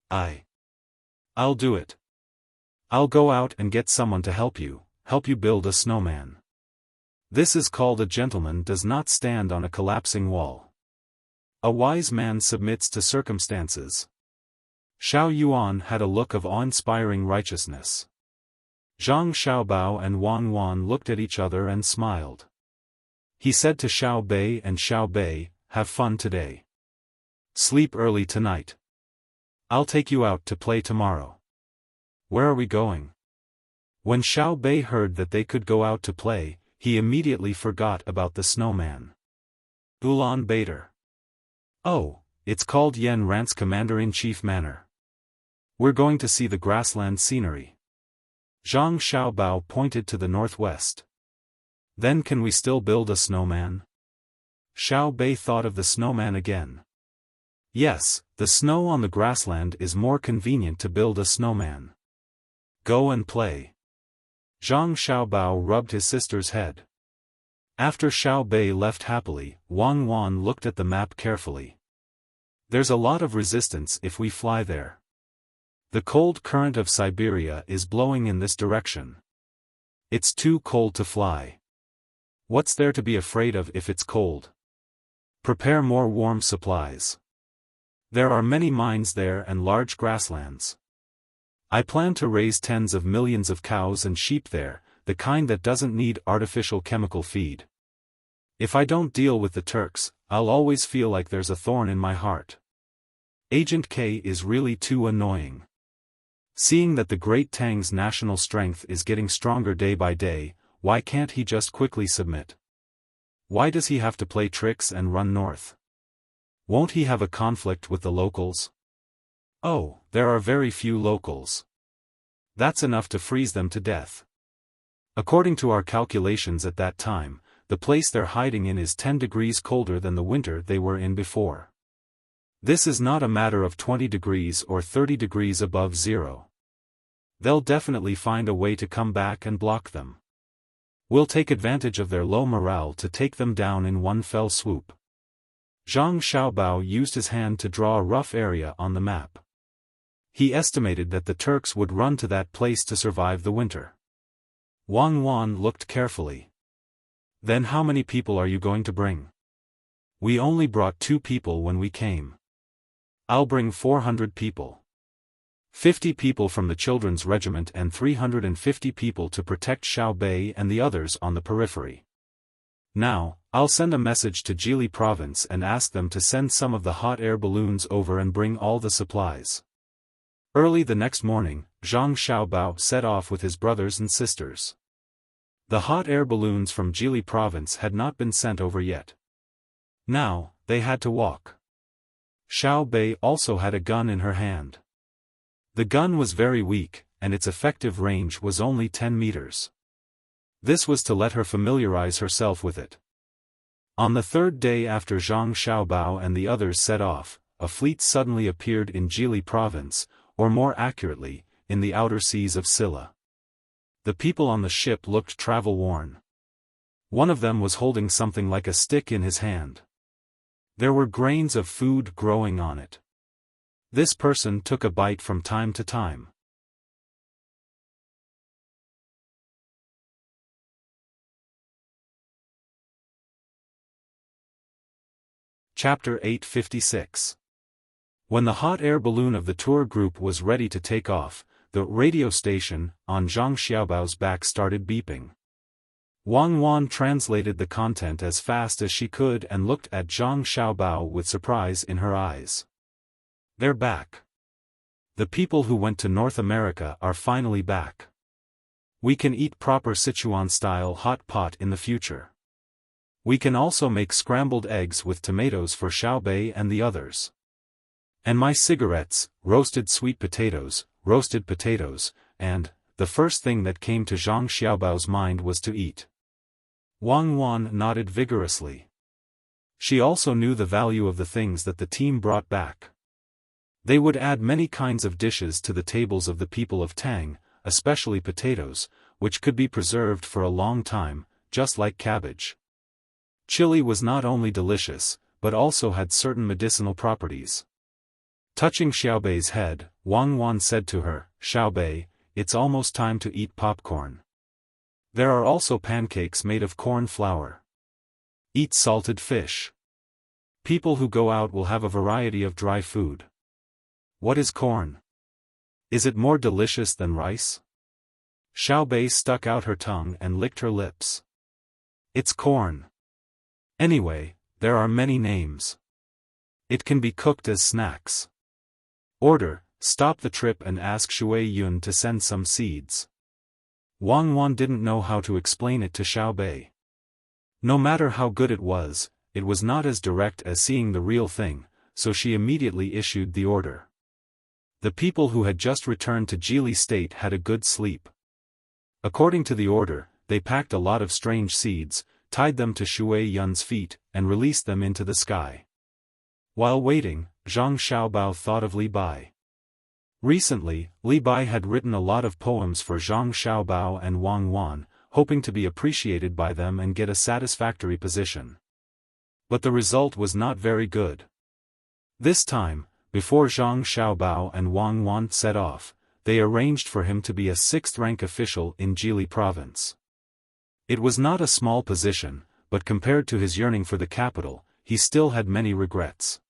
I'll do it. I'll go out and get someone to help you build a snowman. This is called a gentleman does not stand on a collapsing wall. A wise man submits to circumstances. Xiao Yuan had a look of awe-inspiring righteousness. Zhang Xiaobao and Wang Wan looked at each other and smiled. He said to Xiao Bei and Xiao Bei, have fun today. Sleep early tonight. I'll take you out to play tomorrow. Where are we going? When Xiao Bei heard that they could go out to play, he immediately forgot about the snowman. Ulaanbaatar. Oh, it's called Yan Rant's Commander-in-Chief Manor. We're going to see the grassland scenery. Zhang Xiaobao pointed to the northwest. Then can we still build a snowman? Xiao Bei thought of the snowman again. Yes, the snow on the grassland is more convenient to build a snowman. Go and play. Zhang Xiaobao rubbed his sister's head. After Xiao Bei left happily, Wang Wan looked at the map carefully. There's a lot of resistance if we fly there. The cold current of Siberia is blowing in this direction. It's too cold to fly. What's there to be afraid of if it's cold? Prepare more warm supplies. There are many mines there and large grasslands. I plan to raise tens of millions of cows and sheep there, the kind that doesn't need artificial chemical feed. If I don't deal with the Turks, I'll always feel like there's a thorn in my heart. Agent K is really too annoying. Seeing that the great Tang's national strength is getting stronger day by day, why can't he just quickly submit? Why does he have to play tricks and run north? Won't he have a conflict with the locals? Oh, there are very few locals. That's enough to freeze them to death. According to our calculations at that time, the place they're hiding in is 10 degrees colder than the winter they were in before. This is not a matter of 20 degrees or 30 degrees above zero. They'll definitely find a way to come back and block them. We'll take advantage of their low morale to take them down in one fell swoop. Zhang Xiaobao used his hand to draw a rough area on the map. He estimated that the Turks would run to that place to survive the winter. Wang Wan looked carefully. Then how many people are you going to bring? We only brought 2 people when we came. I'll bring 400 people. 50 people from the children's regiment and 350 people to protect Xiao Bei and the others on the periphery. Now, I'll send a message to Jili province and ask them to send some of the hot air balloons over and bring all the supplies. Early the next morning, Zhang Xiaobao set off with his brothers and sisters. The hot air balloons from Jili province had not been sent over yet. Now, they had to walk. Xiao Bei also had a gun in her hand. The gun was very weak, and its effective range was only 10 meters. This was to let her familiarize herself with it. On the 3rd day after Zhang Xiaobao and the others set off, a fleet suddenly appeared in Jili province, or more accurately, in the outer seas of Silla. The people on the ship looked travel-worn. One of them was holding something like a stick in his hand. There were grains of food growing on it. This person took a bite from time to time. Chapter 856. When the hot air balloon of the tour group was ready to take off, the radio station on Zhang Xiaobao's back started beeping. Wang Wan translated the content as fast as she could and looked at Zhang Xiaobao with surprise in her eyes. They're back. The people who went to North America are finally back. We can eat proper Sichuan-style hot pot in the future. We can also make scrambled eggs with tomatoes for Xiao Bei and the others. And my cigarettes, roasted sweet potatoes, and the first thing that came to Zhang Xiaobao's mind was to eat. Wang Wan nodded vigorously. She also knew the value of the things that the team brought back. They would add many kinds of dishes to the tables of the people of Tang, especially potatoes, which could be preserved for a long time, just like cabbage. Chili was not only delicious, but also had certain medicinal properties. Touching Xiaobei's head, Wang Wan said to her, "Xiaobei, it's almost time to eat popcorn. There are also pancakes made of corn flour. Eat salted fish. People who go out will have a variety of dry food. What is corn? Is it more delicious than rice?" Xiaobei stuck out her tongue and licked her lips. "It's corn. Anyway, there are many names. It can be cooked as snacks. Order, stop the trip and ask Shui Yun to send some seeds." Wang Wan didn't know how to explain it to Xiaobei. No matter how good it was not as direct as seeing the real thing, so she immediately issued the order. The people who had just returned to Jili State had a good sleep. According to the order, they packed a lot of strange seeds, tied them to Shui Yun's feet, and released them into the sky. While waiting, Zhang Xiaobao thought of Li Bai. Recently, Li Bai had written a lot of poems for Zhang Xiaobao and Wang Wan, hoping to be appreciated by them and get a satisfactory position. But the result was not very good. This time, before Zhang Xiaobao and Wang Wan set off, they arranged for him to be a 6th-rank official in Jili province. It was not a small position, but compared to his yearning for the capital, he still had many regrets.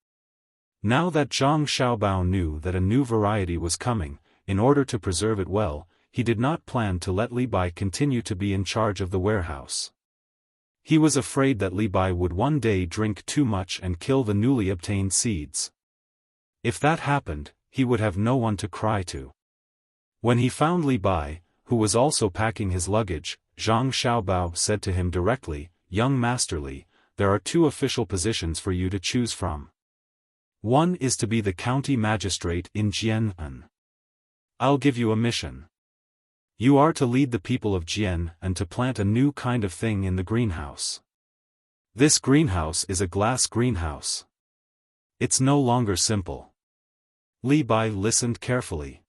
Now that Zhang Xiaobao knew that a new variety was coming, in order to preserve it well, he did not plan to let Li Bai continue to be in charge of the warehouse. He was afraid that Li Bai would one day drink too much and kill the newly obtained seeds. If that happened, he would have no one to cry to. When he found Li Bai, who was also packing his luggage, Zhang Xiaobao said to him directly, "Young Master Li, there are 2 official positions for you to choose from. One is to be the county magistrate in Jian'an. I'll give you a mission. You are to lead the people of Jian and to plant a new kind of thing in the greenhouse. This greenhouse is a glass greenhouse. It's no longer simple." Li Bai listened carefully.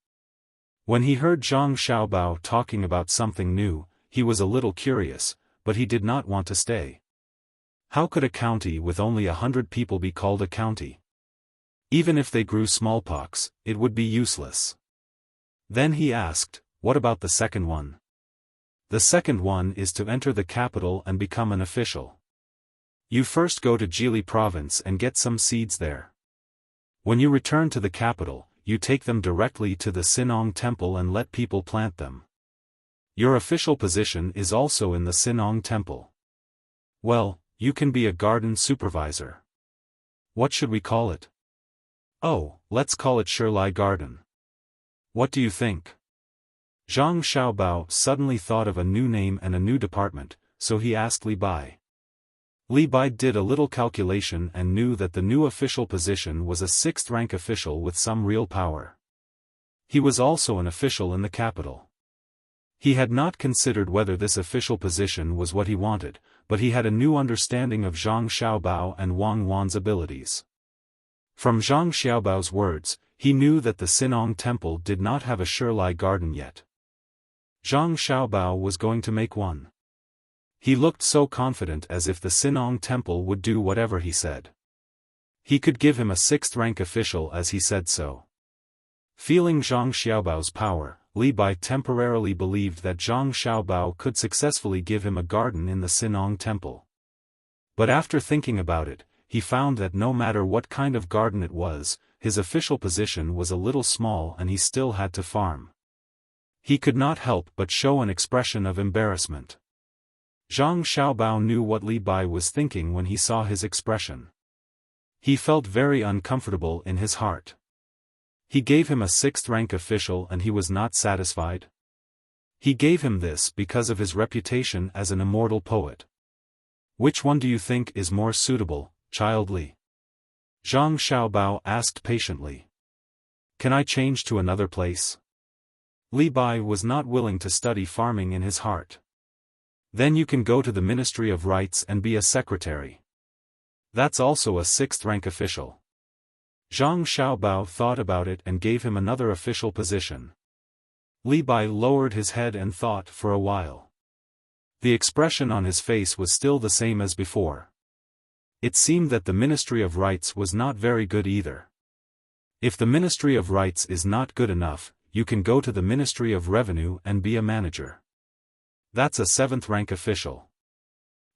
When he heard Zhang Xiaobao talking about something new, he was a little curious, but he did not want to stay. How could a county with only 100 people be called a county? Even if they grew smallpox, it would be useless. Then he asked, "What about the second one?" "The second one is to enter the capital and become an official. You first go to Jili province and get some seeds there. When you return to the capital, you take them directly to the Sinong temple and let people plant them. Your official position is also in the Sinong temple. Well, you can be a garden supervisor. What should we call it?" "Oh, let's call it Shirlai Garden. What do you think?" Zhang Xiaobao suddenly thought of a new name and a new department, so he asked Li Bai. Li Bai did a little calculation and knew that the new official position was a 6th-rank official with some real power. He was also an official in the capital. He had not considered whether this official position was what he wanted, but he had a new understanding of Zhang Xiaobao and Wang Wan's abilities. From Zhang Xiaobao's words, he knew that the Sinong temple did not have a Shirlai garden yet. Zhang Xiaobao was going to make one. He looked so confident as if the Sinong temple would do whatever he said. He could give him a 6th-rank official as he said so. Feeling Zhang Xiaobao's power, Li Bai temporarily believed that Zhang Xiaobao could successfully give him a garden in the Sinong temple. But after thinking about it, he found that no matter what kind of garden it was, his official position was a little small and he still had to farm. He could not help but show an expression of embarrassment. Zhang Xiaobao knew what Li Bai was thinking when he saw his expression. He felt very uncomfortable in his heart. He gave him a 6th-rank official and he was not satisfied. He gave him this because of his reputation as an immortal poet. Which one do you think is more suitable, Child Li? Zhang Xiaobao asked patiently. Can I change to another place? Li Bai was not willing to study farming in his heart. Then you can go to the Ministry of Rights and be a secretary. That's also a 6th-rank official. Zhang Xiaobao thought about it and gave him another official position. Li Bai lowered his head and thought for a while. The expression on his face was still the same as before. It seemed that the Ministry of Rights was not very good either. If the Ministry of Rights is not good enough, you can go to the Ministry of Revenue and be a manager. That's a 7th-rank official.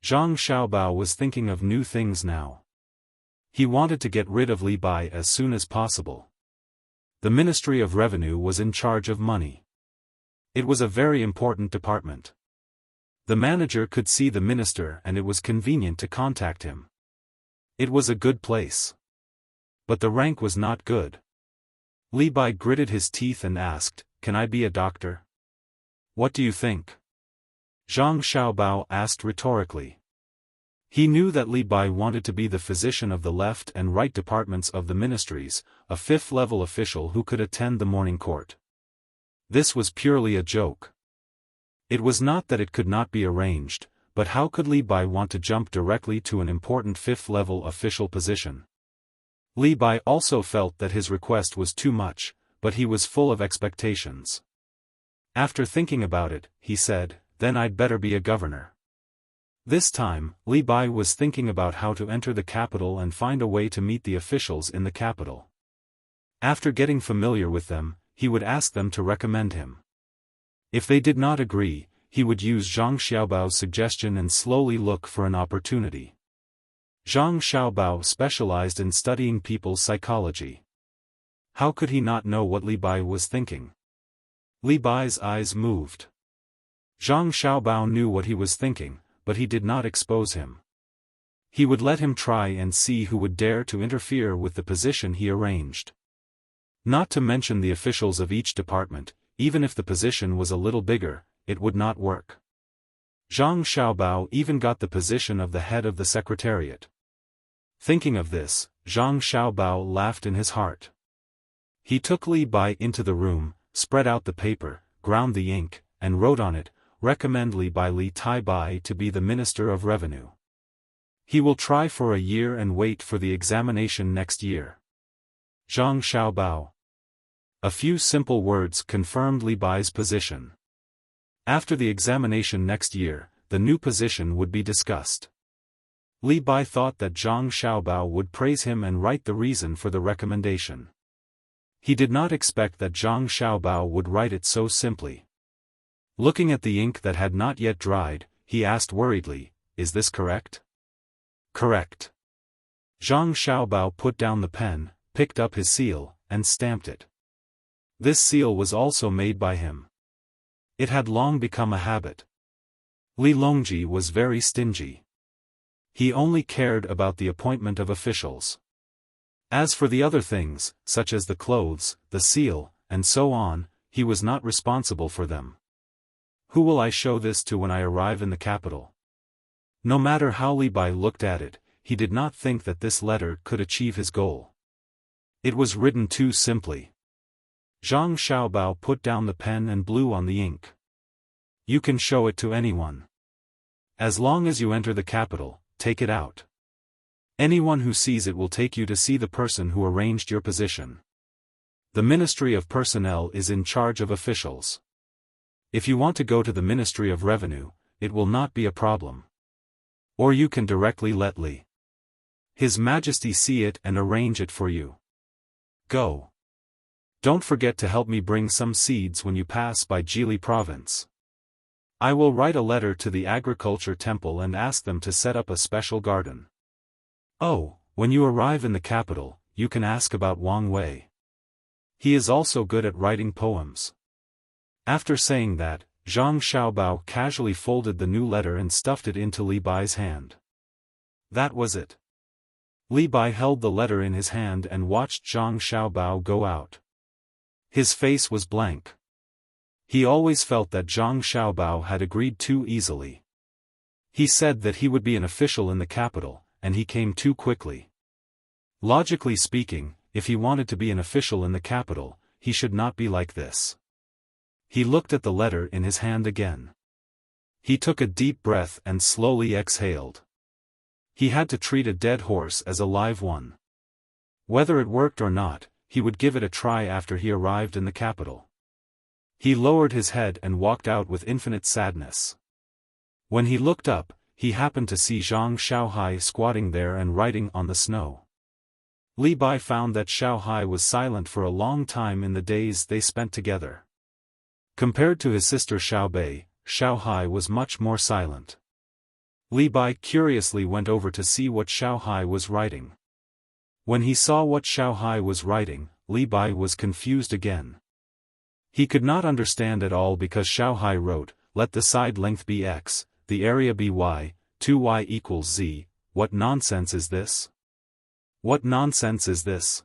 Zhang Xiaobao was thinking of new things now. He wanted to get rid of Li Bai as soon as possible. The Ministry of Revenue was in charge of money. It was a very important department. The manager could see the minister and it was convenient to contact him. It was a good place. But the rank was not good. Li Bai gritted his teeth and asked, "Can I be a doctor?" "What do you think?" Zhang Xiaobao asked rhetorically. He knew that Li Bai wanted to be the physician of the left and right departments of the ministries, a 5th-level official who could attend the morning court. This was purely a joke. It was not that it could not be arranged, but how could Li Bai want to jump directly to an important 5th-level official position? Li Bai also felt that his request was too much, but he was full of expectations. After thinking about it, he said, "Then I'd better be a governor." This time, Li Bai was thinking about how to enter the capital and find a way to meet the officials in the capital. After getting familiar with them, he would ask them to recommend him. If they did not agree, he would use Zhang Xiaobao's suggestion and slowly look for an opportunity. Zhang Xiaobao specialized in studying people's psychology. How could he not know what Li Bai was thinking? Li Bai's eyes moved. Zhang Xiaobao knew what he was thinking, but he did not expose him. He would let him try and see who would dare to interfere with the position he arranged. Not to mention the officials of each department, even if the position was a little bigger, it would not work. Zhang Xiaobao even got the position of the head of the secretariat. Thinking of this, Zhang Xiaobao laughed in his heart. He took Li Bai into the room, spread out the paper, ground the ink, and wrote on it, "Recommend Li Bai Li Tai Bai to be the Minister of Revenue. He will try for a year and wait for the examination next year." Zhang Xiaobao. A few simple words confirmed Li Bai's position. After the examination next year, the new position would be discussed. Li Bai thought that Zhang Xiaobao would praise him and write the reason for the recommendation. He did not expect that Zhang Xiaobao would write it so simply. Looking at the ink that had not yet dried, he asked worriedly, "Is this correct?" "Correct." Zhang Xiaobao put down the pen, picked up his seal, and stamped it. This seal was also made by him. It had long become a habit. Li Longji was very stingy. He only cared about the appointment of officials. As for the other things, such as the clothes, the seal, and so on, he was not responsible for them. Who will I show this to when I arrive in the capital? No matter how Li Bai looked at it, he did not think that this letter could achieve his goal. It was written too simply. Zhang Xiaobao put down the pen and blew on the ink. "You can show it to anyone. As long as you enter the capital, take it out. Anyone who sees it will take you to see the person who arranged your position. The Ministry of Personnel is in charge of officials. If you want to go to the Ministry of Revenue, it will not be a problem. Or you can directly let His Majesty see it and arrange it for you. Go. Don't forget to help me bring some seeds when you pass by Jili province. I will write a letter to the Agriculture Temple and ask them to set up a special garden. Oh, when you arrive in the capital, you can ask about Wang Wei. He is also good at writing poems." After saying that, Zhang Xiaobao casually folded the new letter and stuffed it into Li Bai's hand. That was it. Li Bai held the letter in his hand and watched Zhang Xiaobao go out. His face was blank. He always felt that Zhang Xiaobao had agreed too easily. He said that he would be an official in the capital, and he came too quickly. Logically speaking, if he wanted to be an official in the capital, he should not be like this. He looked at the letter in his hand again. He took a deep breath and slowly exhaled. He had to treat a dead horse as a live one. Whether it worked or not, he would give it a try after he arrived in the capital. He lowered his head and walked out with infinite sadness. When he looked up, he happened to see Zhang Xiaohai squatting there and writing on the snow. Li Bai found that Xiaohai was silent for a long time in the days they spent together. Compared to his sister Xiaobei, Xiaohai was much more silent. Li Bai curiously went over to see what Xiaohai was writing. When he saw what Xiaohai was writing, Li Bai was confused again. He could not understand at all because Xiaohai wrote, "Let the side length be x, the area be y, 2y equals z, what nonsense is this? What nonsense is this?"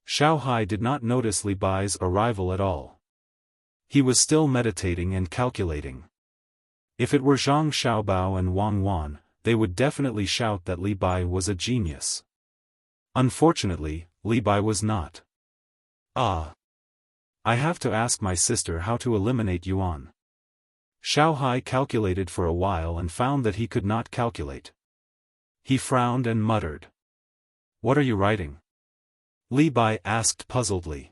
Xiaohai did not notice Li Bai's arrival at all. He was still meditating and calculating. If it were Zhang Xiaobao and Wang Wan, they would definitely shout that Li Bai was a genius. Unfortunately, Li Bai was not. "Ah. I have to ask my sister how to eliminate yuan." Xiaohai calculated for a while and found that he could not calculate. He frowned and muttered. "What are you writing?" Li Bai asked puzzledly.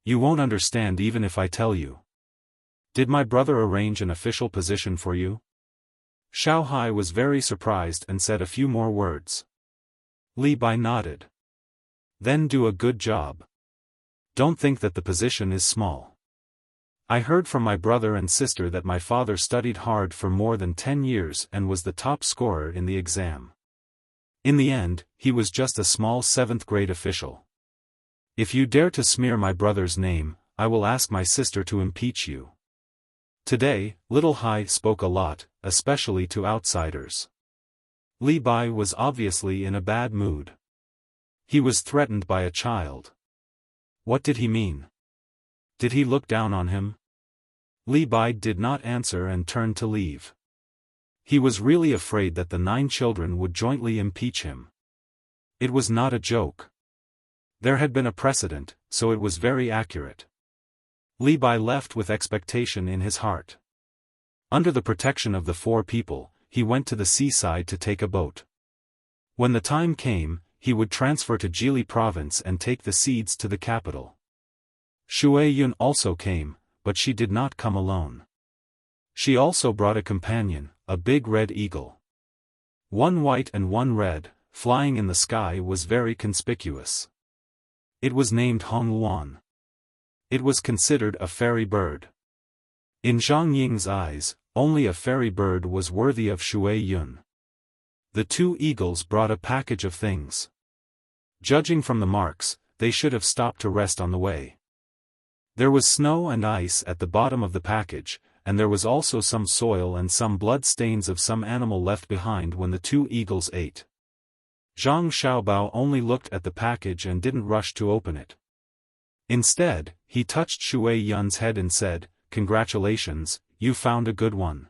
"You won't understand even if I tell you. Did my brother arrange an official position for you?" Xiaohai was very surprised and said a few more words. Li Bai nodded. "Then do a good job. Don't think that the position is small. I heard from my brother and sister that my father studied hard for more than 10 years and was the top scorer in the exam. In the end, he was just a small 7th grade official. If you dare to smear my brother's name, I will ask my sister to impeach you." Today, Little Hai spoke a lot, especially to outsiders. Li Bai was obviously in a bad mood. He was threatened by a child. What did he mean? Did he look down on him? Li Bai did not answer and turned to leave. He was really afraid that the 9 children would jointly impeach him. It was not a joke. There had been a precedent, so it was very accurate. Li Bai left with expectation in his heart. Under the protection of the 4 people, he went to the seaside to take a boat. When the time came, he would transfer to Jili province and take the seeds to the capital. Shui Yun also came, but she did not come alone. She also brought a companion, a big red eagle. One white and one red, flying in the sky was very conspicuous. It was named Hong Luan. It was considered a fairy bird. In Zhang Ying's eyes, only a fairy bird was worthy of Shui Yun. The 2 eagles brought a package of things. Judging from the marks, they should have stopped to rest on the way. There was snow and ice at the bottom of the package, and there was also some soil and some blood stains of some animal left behind when the 2 eagles ate. Zhang Xiaobao only looked at the package and didn't rush to open it. Instead, he touched Shui Yun's head and said, "Congratulations, you found a good one.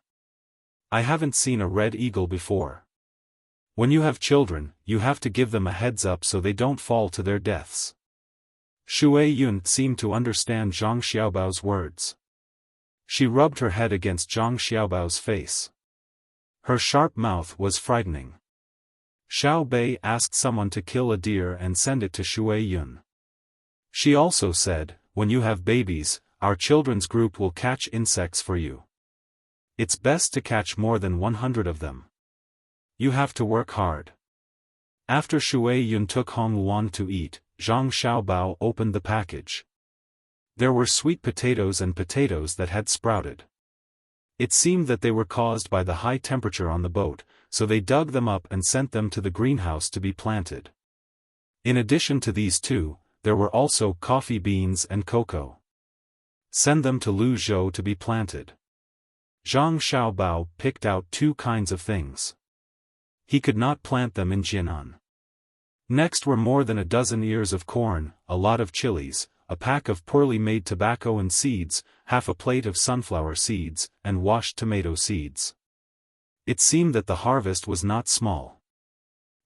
I haven't seen a red eagle before. When you have children, you have to give them a heads up so they don't fall to their deaths." Shui Yun seemed to understand Zhang Xiaobao's words. She rubbed her head against Zhang Xiaobao's face. Her sharp mouth was frightening. Xiao Bei asked someone to kill a deer and send it to Shui Yun. She also said, "When you have babies, our children's group will catch insects for you. It's best to catch more than 100 of them. You have to work hard." After Shui Yun took Hong Luan to eat, Zhang Xiaobao opened the package. There were sweet potatoes and potatoes that had sprouted. It seemed that they were caused by the high temperature on the boat, so they dug them up and sent them to the greenhouse to be planted. In addition to these 2, there were also coffee beans and cocoa. Send them to Lu Zhou to be planted. Zhang Xiaobao picked out 2 kinds of things. He could not plant them in Jinan. Next were more than a dozen ears of corn, a lot of chilies, a pack of poorly made tobacco and seeds, half a plate of sunflower seeds, and washed tomato seeds. It seemed that the harvest was not small.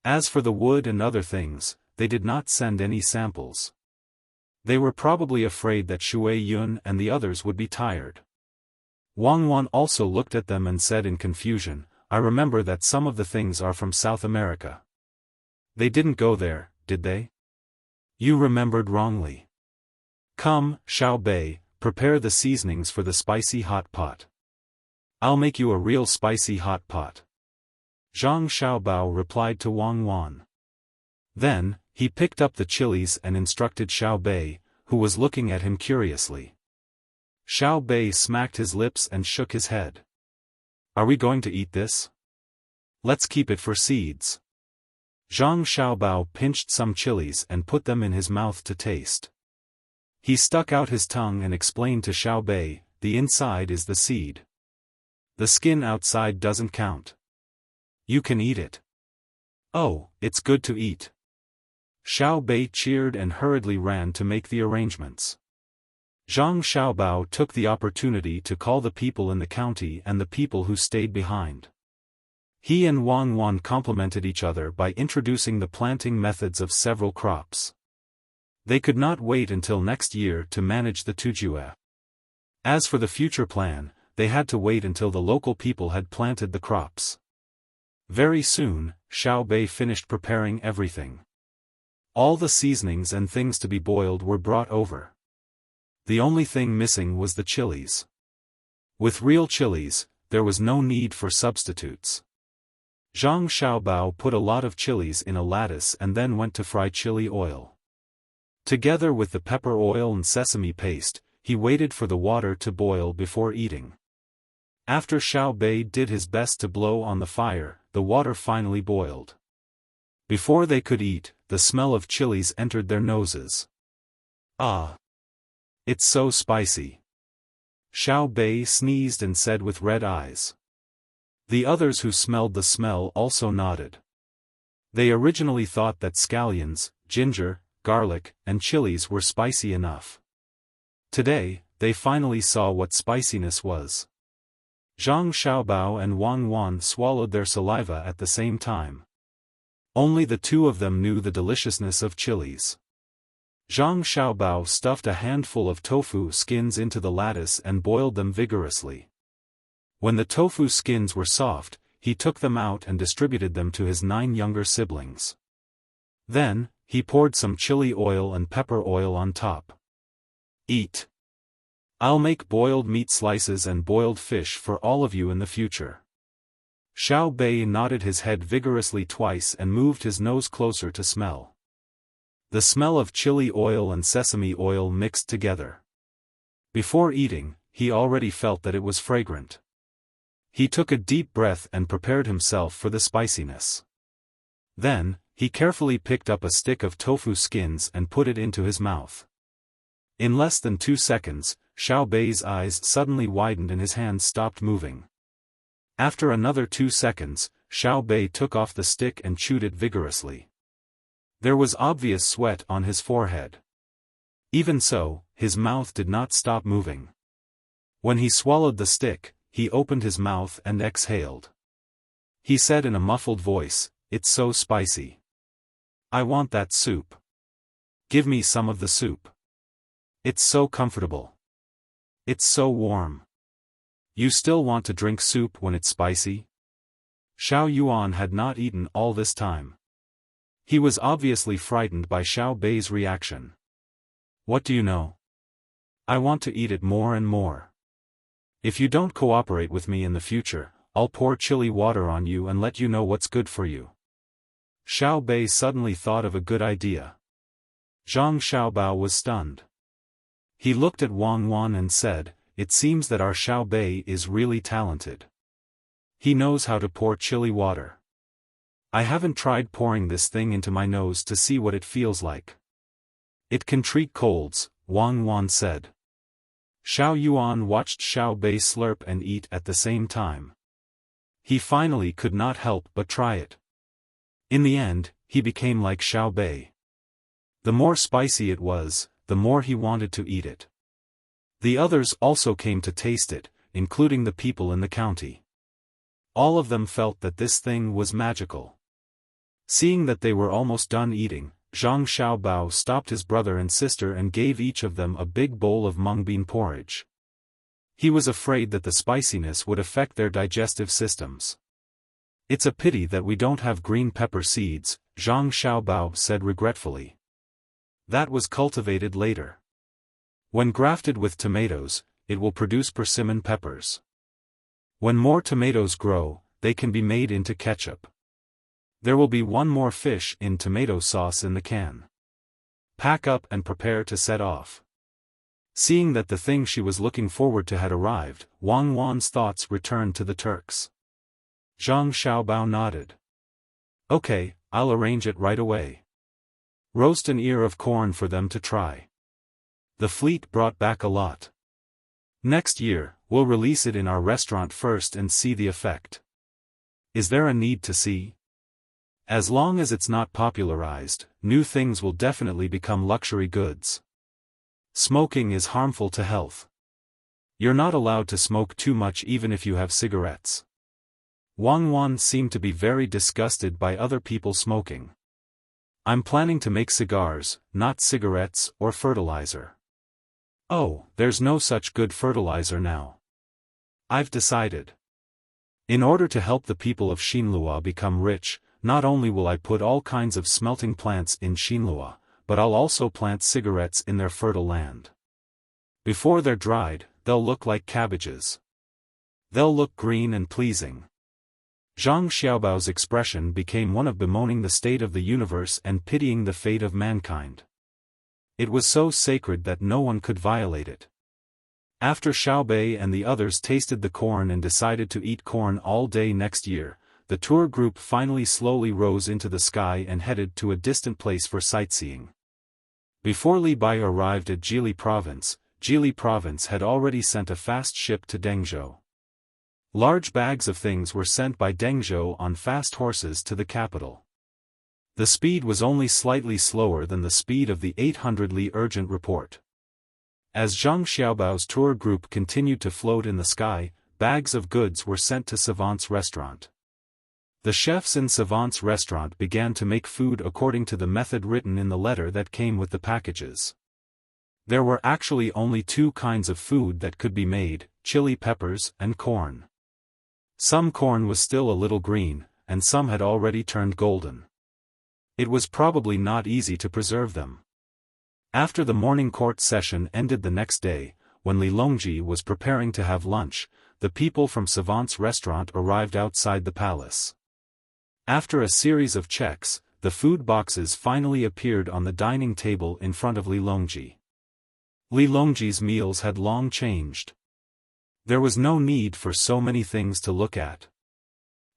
As for the wood and other things, they did not send any samples. They were probably afraid that Shui Yun and the others would be tired. Wang Wan also looked at them and said in confusion, "I remember that some of the things are from South America." They didn't go there, did they? You remembered wrongly. Come, Xiao Bei, prepare the seasonings for the spicy hot pot. I'll make you a real spicy hot pot. Zhang Xiaobao replied to Wang Wan. Then, he picked up the chilies and instructed Xiao Bei, who was looking at him curiously. Xiao Bei smacked his lips and shook his head. Are we going to eat this? Let's keep it for seeds. Zhang Xiaobao pinched some chilies and put them in his mouth to taste. He stuck out his tongue and explained to Xiao Bei, the inside is the seed. The skin outside doesn't count. You can eat it. Oh, it's good to eat. Xiao Bei cheered and hurriedly ran to make the arrangements. Zhang Xiaobao took the opportunity to call the people in the county and the people who stayed behind. He and Wang Wan complimented each other by introducing the planting methods of several crops. They could not wait until next year to manage the Tujue. As for the future plan, they had to wait until the local people had planted the crops. Very soon, Xiao Bei finished preparing everything. All the seasonings and things to be boiled were brought over. The only thing missing was the chilies. With real chilies, there was no need for substitutes. Zhang Xiaobao put a lot of chilies in a lattice and then went to fry chili oil. Together with the pepper oil and sesame paste, he waited for the water to boil before eating. After Xiao Bei did his best to blow on the fire, the water finally boiled. Before they could eat, the smell of chilies entered their noses. Ah! It's so spicy. Xiao Bei sneezed and said with red eyes. The others who smelled the smell also nodded. They originally thought that scallions, ginger, garlic, and chilies were spicy enough. Today, they finally saw what spiciness was. Zhang Xiaobao and Wang Wan swallowed their saliva at the same time. Only the two of them knew the deliciousness of chilies. Zhang Xiaobao stuffed a handful of tofu skins into the lattice and boiled them vigorously. When the tofu skins were soft, he took them out and distributed them to his 9 younger siblings. Then, he poured some chili oil and pepper oil on top. Eat. I'll make boiled meat slices and boiled fish for all of you in the future. Xiao Bei nodded his head vigorously twice and moved his nose closer to smell. The smell of chili oil and sesame oil mixed together. Before eating, he already felt that it was fragrant. He took a deep breath and prepared himself for the spiciness. Then, he carefully picked up a stick of tofu skins and put it into his mouth. In less than 2 seconds, Xiao Bei's eyes suddenly widened and his hands stopped moving. After another 2 seconds, Xiao Bei took off the stick and chewed it vigorously. There was obvious sweat on his forehead. Even so, his mouth did not stop moving. When he swallowed the stick, he opened his mouth and exhaled. He said in a muffled voice, "It's so spicy. I want that soup. Give me some of the soup. It's so comfortable. It's so warm. You still want to drink soup when it's spicy?" Xiao Yuan had not eaten all this time. He was obviously frightened by Xiao Bei's reaction. "What do you know? I want to eat it more and more. If you don't cooperate with me in the future, I'll pour chili water on you and let you know what's good for you." Xiao Bei suddenly thought of a good idea. Zhang Xiaobao was stunned. He looked at Wang Wan and said, "It seems that our Xiao Bei is really talented. He knows how to pour chili water. I haven't tried pouring this thing into my nose to see what it feels like." "It can treat colds," Wang Wan said. Xiao Yuan watched Xiao Bei slurp and eat at the same time. He finally could not help but try it. In the end, he became like Xiao Bei. The more spicy it was, the more he wanted to eat it. The others also came to taste it, including the people in the county. All of them felt that this thing was magical. Seeing that they were almost done eating, Zhang Xiaobao stopped his brother and sister and gave each of them a big bowl of mungbean porridge. He was afraid that the spiciness would affect their digestive systems. "It's a pity that we don't have green pepper seeds," Zhang Xiaobao said regretfully. "That was cultivated later. When grafted with tomatoes, it will produce persimmon peppers. When more tomatoes grow, they can be made into ketchup. There will be one more fish in tomato sauce in the can. Pack up and prepare to set off." Seeing that the thing she was looking forward to had arrived, Wang Wan's thoughts returned to the Turks. Zhang Xiaobao nodded. "Okay, I'll arrange it right away. Roast an ear of corn for them to try. The fleet brought back a lot. Next year, we'll release it in our restaurant first and see the effect. Is there a need to see? As long as it's not popularized, new things will definitely become luxury goods. Smoking is harmful to health. You're not allowed to smoke too much even if you have cigarettes." Wang Wan seemed to be very disgusted by other people smoking. "I'm planning to make cigars, not cigarettes or fertilizer." "Oh, there's no such good fertilizer now. I've decided. In order to help the people of Xinlua become rich, not only will I put all kinds of smelting plants in Xinlua, but I'll also plant cigarettes in their fertile land. Before they're dried, they'll look like cabbages. They'll look green and pleasing." Zhang Xiaobao's expression became one of bemoaning the state of the universe and pitying the fate of mankind. It was so sacred that no one could violate it. After Xiaobei and the others tasted the corn and decided to eat corn all day next year, the tour group finally slowly rose into the sky and headed to a distant place for sightseeing. Before Li Bai arrived at Jili Province had already sent a fast ship to Dengzhou. Large bags of things were sent by Dengzhou on fast horses to the capital. The speed was only slightly slower than the speed of the 800 Li urgent report. As Zhang Xiaobao's tour group continued to float in the sky, bags of goods were sent to Savant's restaurant. The chefs in Savant's restaurant began to make food according to the method written in the letter that came with the packages. There were actually only two kinds of food that could be made: chili peppers and corn. Some corn was still a little green, and some had already turned golden. It was probably not easy to preserve them. After the morning court session ended the next day, when Li Longji was preparing to have lunch, the people from Savant's restaurant arrived outside the palace. After a series of checks, the food boxes finally appeared on the dining table in front of Li Longji. Li Longji's meals had long changed. There was no need for so many things to look at.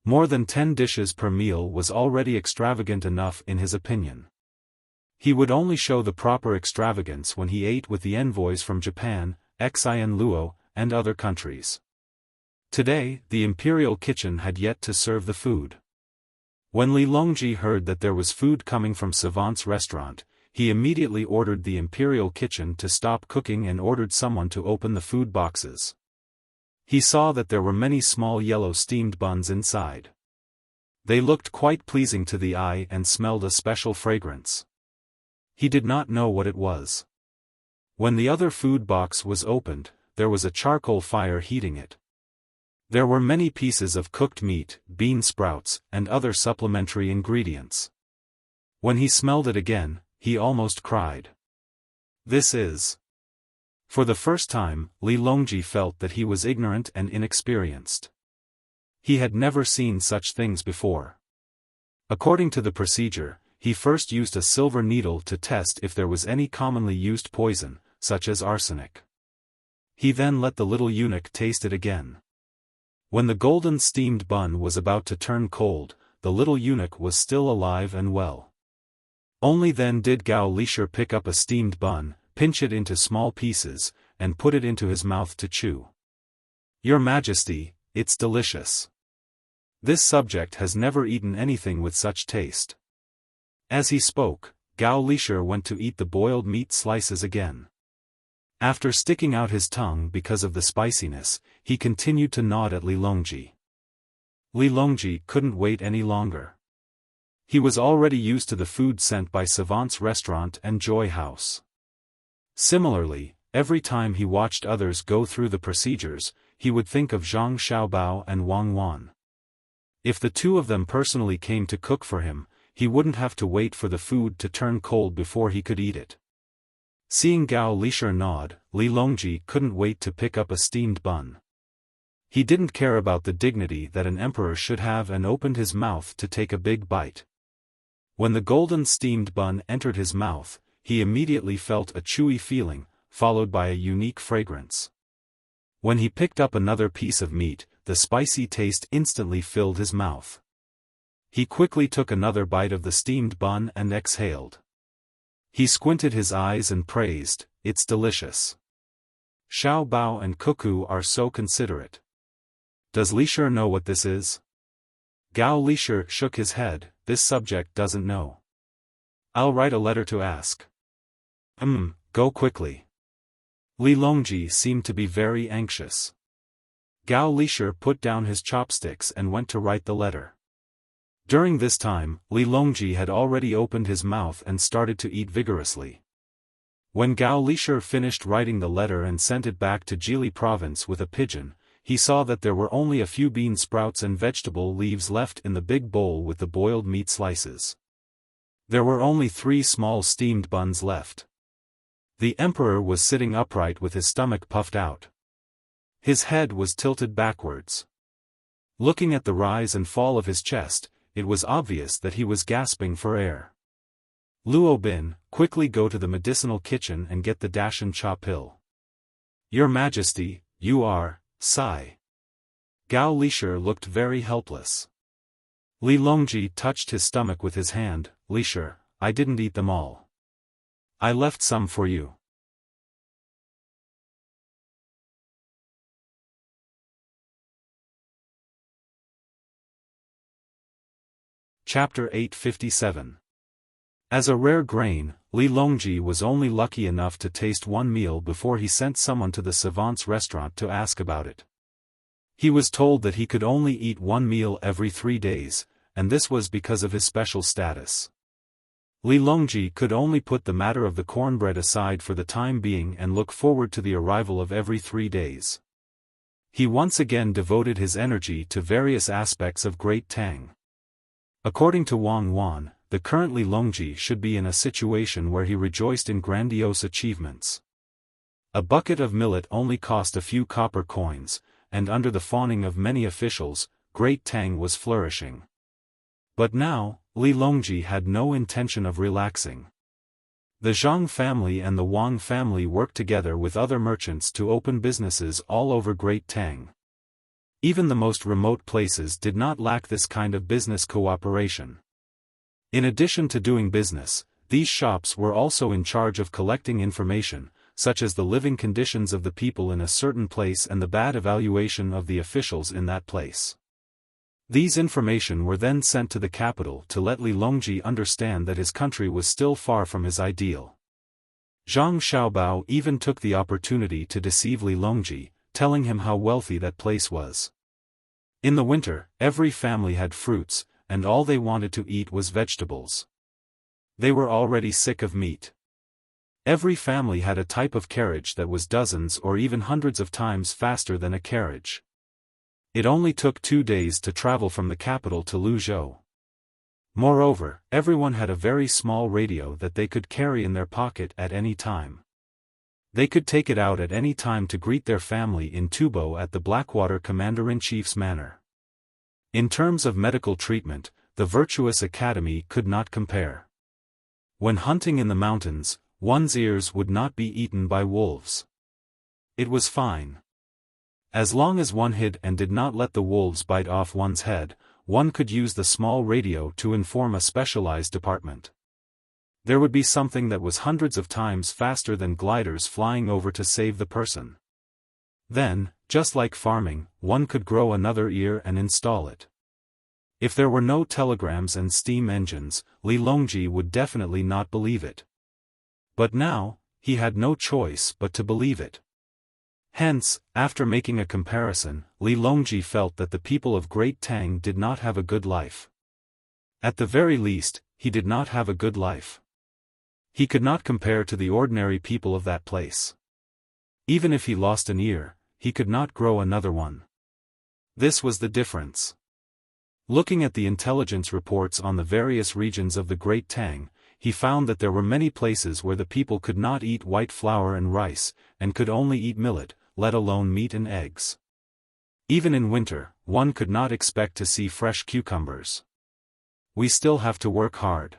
More than 10 dishes per meal was already extravagant enough in his opinion. He would only show the proper extravagance when he ate with the envoys from Japan, Xian Luo, and other countries. Today, the imperial kitchen had yet to serve the food. When Li Longji heard that there was food coming from Savant's restaurant, he immediately ordered the imperial kitchen to stop cooking and ordered someone to open the food boxes. He saw that there were many small yellow steamed buns inside. They looked quite pleasing to the eye and smelled a special fragrance. He did not know what it was. When the other food box was opened, there was a charcoal fire heating it. There were many pieces of cooked meat, bean sprouts, and other supplementary ingredients. When he smelled it again, he almost cried. This is... For the first time, Li Longji felt that he was ignorant and inexperienced. He had never seen such things before. According to the procedure, he first used a silver needle to test if there was any commonly used poison, such as arsenic. He then let the little eunuch taste it again. When the golden steamed bun was about to turn cold, the little eunuch was still alive and well. Only then did Gao Lisher pick up a steamed bun, pinch it into small pieces, and put it into his mouth to chew. Your Majesty, it's delicious. This subject has never eaten anything with such taste. As he spoke, Gao Lisher went to eat the boiled meat slices again. After sticking out his tongue because of the spiciness, he continued to nod at Li Longji. Li Longji couldn't wait any longer. He was already used to the food sent by Savant's restaurant and Joy House. Similarly, every time he watched others go through the procedures, he would think of Zhang Xiaobao and Wang Wan. If the two of them personally came to cook for him, he wouldn't have to wait for the food to turn cold before he could eat it. Seeing Gao Lisher nod, Li Longji couldn't wait to pick up a steamed bun. He didn't care about the dignity that an emperor should have and opened his mouth to take a big bite. When the golden steamed bun entered his mouth, he immediately felt a chewy feeling, followed by a unique fragrance. When he picked up another piece of meat, the spicy taste instantly filled his mouth. He quickly took another bite of the steamed bun and exhaled. He squinted his eyes and praised, "It's delicious. Xiao Bao and Cuckoo are so considerate. Does Lisher know what this is?" Gao Lisher shook his head, "This subject doesn't know. I'll write a letter to ask." Go quickly." Li Longji seemed to be very anxious. Gao Lisher put down his chopsticks and went to write the letter. During this time, Li Longji had already opened his mouth and started to eat vigorously. When Gao Lisher finished writing the letter and sent it back to Jili province with a pigeon, he saw that there were only a few bean sprouts and vegetable leaves left in the big bowl with the boiled meat slices. There were only 3 small steamed buns left. The emperor was sitting upright with his stomach puffed out. His head was tilted backwards. Looking at the rise and fall of his chest, it was obvious that he was gasping for air. "Luo Bin, quickly go to the medicinal kitchen and get the Dashan Cha pill." "Your Majesty, you are, sigh." Gao Lisher looked very helpless. Li Longji touched his stomach with his hand. "Lisher, I didn't eat them all. I left some for you." Chapter 857. As a rare grain, Li Longji was only lucky enough to taste one meal before he sent someone to the savant's restaurant to ask about it. He was told that he could only eat one meal every 3 days, and this was because of his special status. Li Longji could only put the matter of the cornbread aside for the time being and look forward to the arrival of every 3 days. He once again devoted his energy to various aspects of Great Tang. According to Wang Wan, the current Li Longji should be in a situation where he rejoiced in grandiose achievements. A bucket of millet only cost a few copper coins, and under the fawning of many officials, Great Tang was flourishing. But now, Li Longji had no intention of relaxing. The Zhang family and the Wang family worked together with other merchants to open businesses all over Great Tang. Even the most remote places did not lack this kind of business cooperation. In addition to doing business, these shops were also in charge of collecting information, such as the living conditions of the people in a certain place and the bad evaluation of the officials in that place. These information were then sent to the capital to let Li Longji understand that his country was still far from his ideal. Zhang Xiaobao even took the opportunity to deceive Li Longji, telling him how wealthy that place was. In the winter, every family had fruits, and all they wanted to eat was vegetables. They were already sick of meat. Every family had a type of carriage that was dozens or even hundreds of times faster than a carriage. It only took 2 days to travel from the capital to Luzhou. Moreover, everyone had a very small radio that they could carry in their pocket at any time. They could take it out at any time to greet their family in Tubo at the Blackwater Commander-in-Chief's manor. In terms of medical treatment, the Virtuous Academy could not compare. When hunting in the mountains, one's ears would not be eaten by wolves. It was fine. As long as one hid and did not let the wolves bite off one's head, one could use the small radio to inform a specialized department. There would be something that was hundreds of times faster than gliders flying over to save the person. Then, just like farming, one could grow another ear and install it. If there were no telegrams and steam engines, Li Longji would definitely not believe it. But now, he had no choice but to believe it. Hence, after making a comparison, Li Longji felt that the people of Great Tang did not have a good life. At the very least, he did not have a good life. He could not compare to the ordinary people of that place. Even if he lost an ear, he could not grow another one. This was the difference. Looking at the intelligence reports on the various regions of the Great Tang, he found that there were many places where the people could not eat white flour and rice, and could only eat millet, let alone meat and eggs. Even in winter, one could not expect to see fresh cucumbers. We still have to work hard.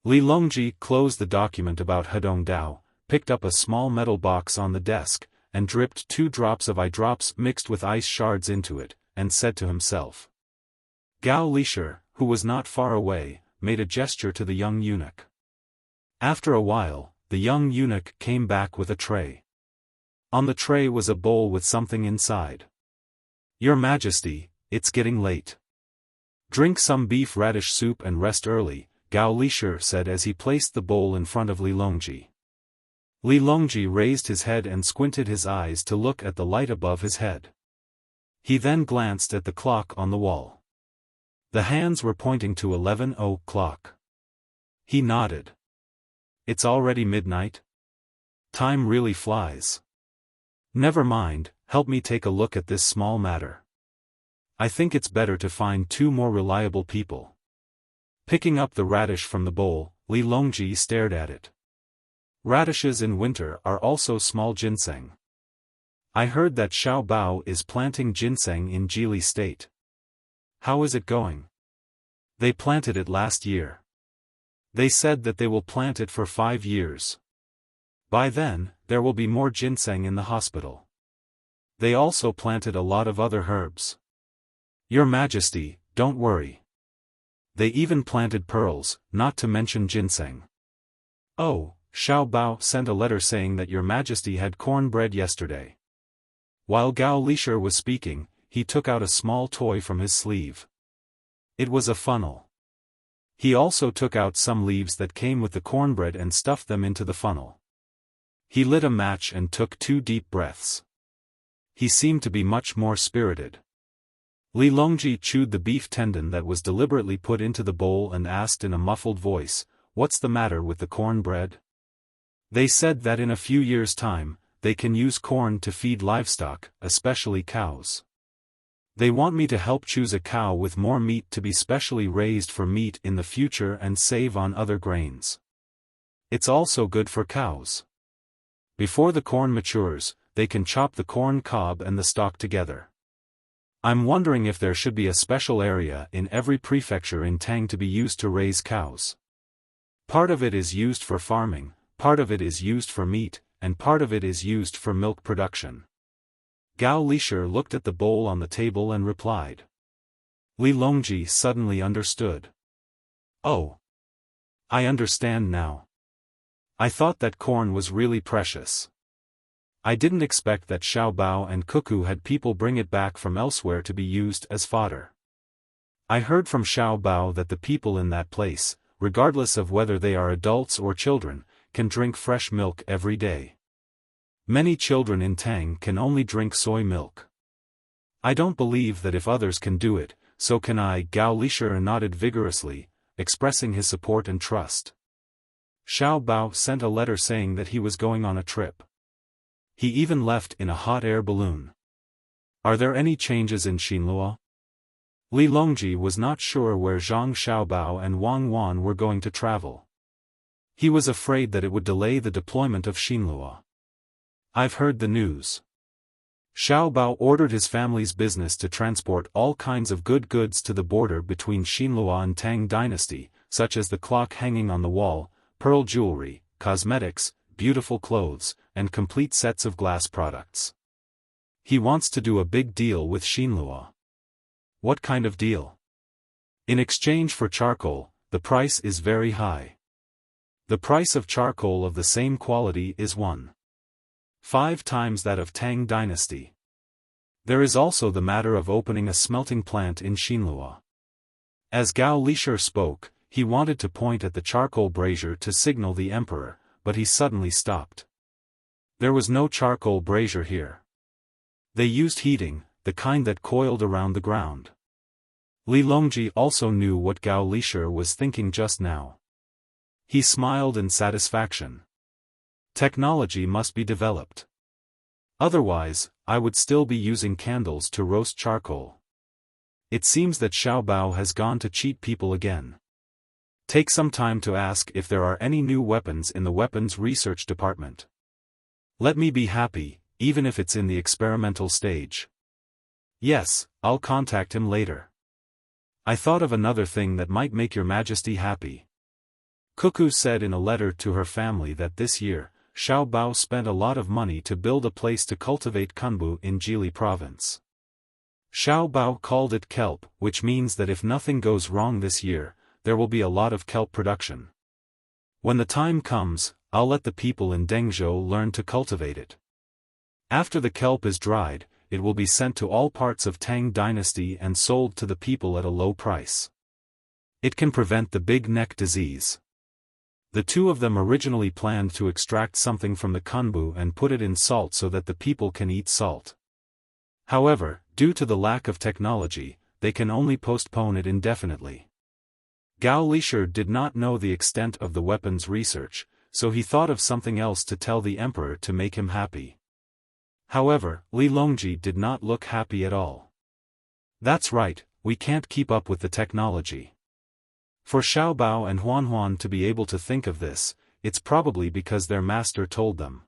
Li Longji closed the document about Hedong Dao, picked up a small metal box on the desk, and dripped 2 drops of eye drops mixed with ice shards into it, and said to himself. Gao Lisher, who was not far away, made a gesture to the young eunuch. After a while, the young eunuch came back with a tray. On the tray was a bowl with something inside. Your Majesty, it's getting late. Drink some beef radish soup and rest early, Gao Lisher said as he placed the bowl in front of Li Longji. Li Longji raised his head and squinted his eyes to look at the light above his head. He then glanced at the clock on the wall. The hands were pointing to 11 o'clock. He nodded. It's already midnight? Time really flies. Never mind, help me take a look at this small matter. I think it's better to find 2 more reliable people. Picking up the radish from the bowl, Li Longji stared at it. Radishes in winter are also small ginseng. I heard that Xiao Bao is planting ginseng in Jili State. How is it going? They planted it last year. They said that they will plant it for 5 years. By then, there will be more ginseng in the hospital. They also planted a lot of other herbs. Your Majesty, don't worry. They even planted pearls, not to mention ginseng. Oh, Xiao Bao sent a letter saying that Your Majesty had cornbread yesterday. While Gao Lisher was speaking, he took out a small toy from his sleeve. It was a funnel. He also took out some leaves that came with the cornbread and stuffed them into the funnel. He lit a match and took 2 deep breaths. He seemed to be much more spirited. Li Longji chewed the beef tendon that was deliberately put into the bowl and asked in a muffled voice, "What's the matter with the cornbread?" They said that in a few years' time, they can use corn to feed livestock, especially cows. They want me to help choose a cow with more meat to be specially raised for meat in the future and save on other grains. It's also good for cows. Before the corn matures, they can chop the corn cob and the stalk together. I'm wondering if there should be a special area in every prefecture in Tang to be used to raise cows. Part of it is used for farming, part of it is used for meat, and part of it is used for milk production. Gao Lisher looked at the bowl on the table and replied. Li Longji suddenly understood. Oh. I understand now. I thought that corn was really precious. I didn't expect that Xiao Bao and Cuckoo had people bring it back from elsewhere to be used as fodder. I heard from Xiao Bao that the people in that place, regardless of whether they are adults or children, can drink fresh milk every day. Many children in Tang can only drink soy milk. I don't believe that if others can do it, so can I. Gao Lisher nodded vigorously, expressing his support and trust. Xiao Bao sent a letter saying that he was going on a trip. He even left in a hot air balloon. Are there any changes in Xinluo? Li Longji was not sure where Zhang Xiaobao and Wang Wan were going to travel. He was afraid that it would delay the deployment of Xinluo. I've heard the news. Xiaobao ordered his family's business to transport all kinds of good goods to the border between Xinluo and Tang Dynasty, such as the clock hanging on the wall, pearl jewelry, cosmetics, beautiful clothes, and complete sets of glass products. He wants to do a big deal with Xinluo. What kind of deal? In exchange for charcoal, the price is very high. The price of charcoal of the same quality is 1.5 times that of Tang Dynasty. There is also the matter of opening a smelting plant in Xinluo. As Gao Lisher spoke, he wanted to point at the charcoal brazier to signal the emperor, but he suddenly stopped. There was no charcoal brazier here. They used heating, the kind that coiled around the ground. Li Longji also knew what Gao Lisher was thinking just now. He smiled in satisfaction. Technology must be developed. Otherwise, I would still be using candles to roast charcoal. It seems that Xiao Bao has gone to cheat people again. Take some time to ask if there are any new weapons in the weapons research department. Let me be happy, even if it's in the experimental stage. Yes, I'll contact him later. I thought of another thing that might make your majesty happy. Cuckoo said in a letter to her family that this year, Xiao Bao spent a lot of money to build a place to cultivate kunbu in Jili province. Xiao Bao called it kelp, which means that if nothing goes wrong this year, there will be a lot of kelp production. When the time comes, I'll let the people in Dengzhou learn to cultivate it. After the kelp is dried, it will be sent to all parts of Tang Dynasty and sold to the people at a low price. It can prevent the big neck disease. The two of them originally planned to extract something from the kunbu and put it in salt so that the people can eat salt. However, due to the lack of technology, they can only postpone it indefinitely. Gao Lisher did not know the extent of the weapons research, so he thought of something else to tell the emperor to make him happy. However, Li Longji did not look happy at all. That's right, we can't keep up with the technology. For Xiao Bao and Huan Huan to be able to think of this, it's probably because their master told them.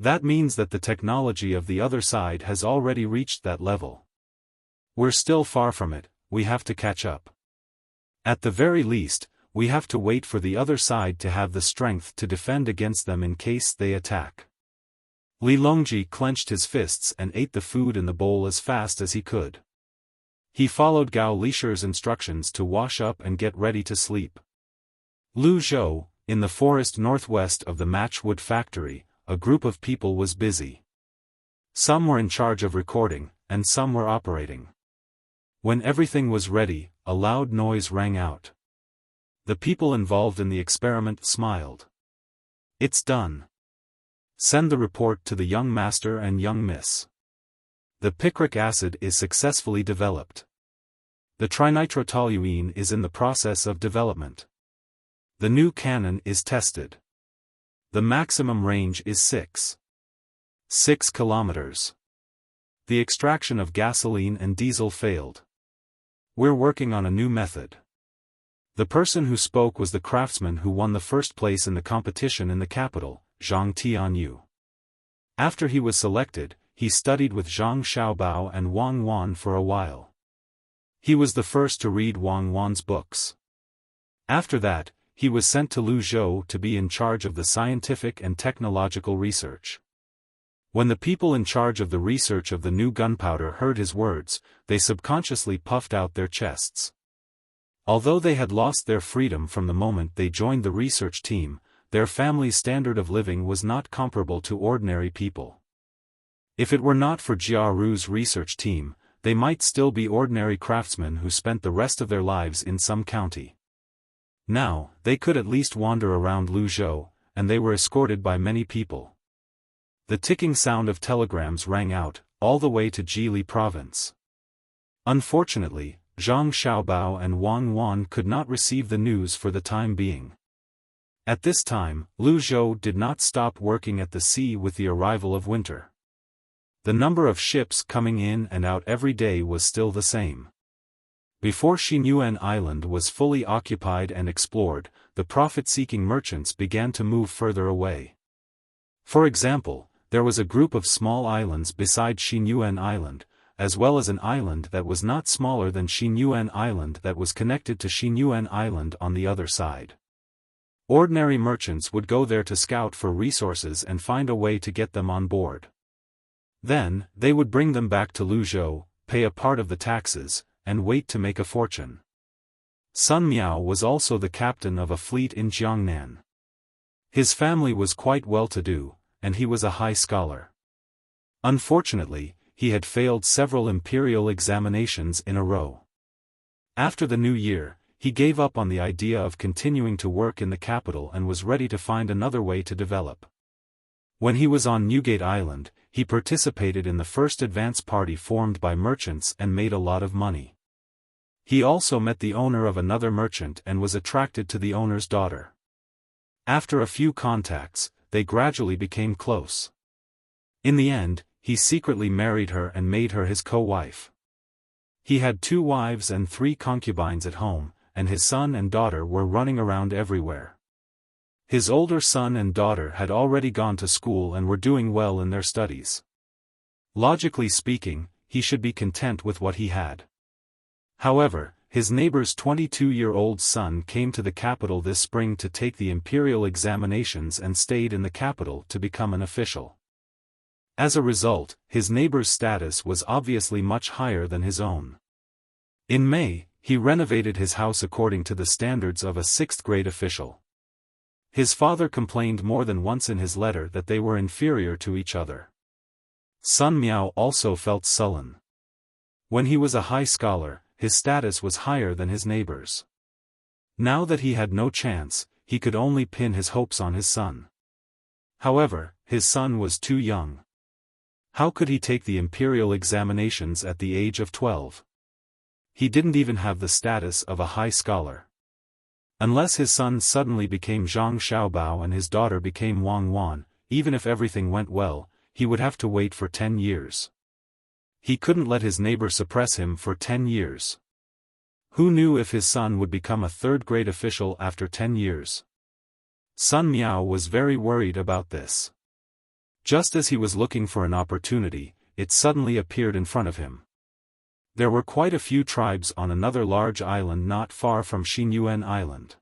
That means that the technology of the other side has already reached that level. We're still far from it, we have to catch up. At the very least, we have to wait for the other side to have the strength to defend against them in case they attack. Li Longji clenched his fists and ate the food in the bowl as fast as he could. He followed Gao Lisher's instructions to wash up and get ready to sleep. Lu Zhou, in the forest northwest of the matchwood factory, a group of people was busy. Some were in charge of recording, and some were operating. When everything was ready, a loud noise rang out. The people involved in the experiment smiled. It's done. Send the report to the young master and young miss. The picric acid is successfully developed. The trinitrotoluene is in the process of development. The new cannon is tested. The maximum range is 6 kilometers. The extraction of gasoline and diesel failed. We're working on a new method. The person who spoke was the craftsman who won the first place in the competition in the capital, Zhang Tianyu. After he was selected, he studied with Zhang Xiaobao and Wang Wan for a while. He was the first to read Wang Wan's books. After that, he was sent to Lu Zhou to be in charge of the scientific and technological research. When the people in charge of the research of the new gunpowder heard his words, they subconsciously puffed out their chests. Although they had lost their freedom from the moment they joined the research team, their family's standard of living was not comparable to ordinary people. If it were not for Jia Ru's research team, they might still be ordinary craftsmen who spent the rest of their lives in some county. Now, they could at least wander around Lu Zhou, and they were escorted by many people. The ticking sound of telegrams rang out, all the way to Jili province. Unfortunately, Zhang Xiaobao and Wang Wan could not receive the news for the time being. At this time, Lu Zhou did not stop working at the sea with the arrival of winter. The number of ships coming in and out every day was still the same. Before Xinyuan Island was fully occupied and explored, the profit-seeking merchants began to move further away. For example, there was a group of small islands beside Xinyuan Island, as well as an island that was not smaller than Xinyuan Island that was connected to Xinyuan Island on the other side. Ordinary merchants would go there to scout for resources and find a way to get them on board. Then, they would bring them back to Lu Zhou, pay a part of the taxes, and wait to make a fortune. Sun Miao was also the captain of a fleet in Jiangnan. His family was quite well-to-do, and he was a high scholar. Unfortunately, he had failed several imperial examinations in a row. After the new year, he gave up on the idea of continuing to work in the capital and was ready to find another way to develop. When he was on Newgate Island, he participated in the first advance party formed by merchants and made a lot of money. He also met the owner of another merchant and was attracted to the owner's daughter. After a few contacts, they gradually became close. In the end, he secretly married her and made her his co-wife. He had 2 wives and 3 concubines at home, and his son and daughter were running around everywhere. His older son and daughter had already gone to school and were doing well in their studies. Logically speaking, he should be content with what he had. However, his neighbor's 22-year-old son came to the capital this spring to take the imperial examinations and stayed in the capital to become an official. As a result, his neighbor's status was obviously much higher than his own. In May, he renovated his house according to the standards of a 6th-grade official. His father complained more than once in his letter that they were inferior to each other. Sun Miao also felt sullen. When he was a high scholar, his status was higher than his neighbor's. Now that he had no chance, he could only pin his hopes on his son. However, his son was too young. How could he take the imperial examinations at the age of 12? He didn't even have the status of a high scholar. Unless his son suddenly became Zhang Xiaobao and his daughter became Wang Wan, even if everything went well, he would have to wait for 10 years. He couldn't let his neighbor suppress him for 10 years. Who knew if his son would become a 3rd-grade official after 10 years? Sun Miao was very worried about this. Just as he was looking for an opportunity, it suddenly appeared in front of him. There were quite a few tribes on another large island not far from Xinyuan Island.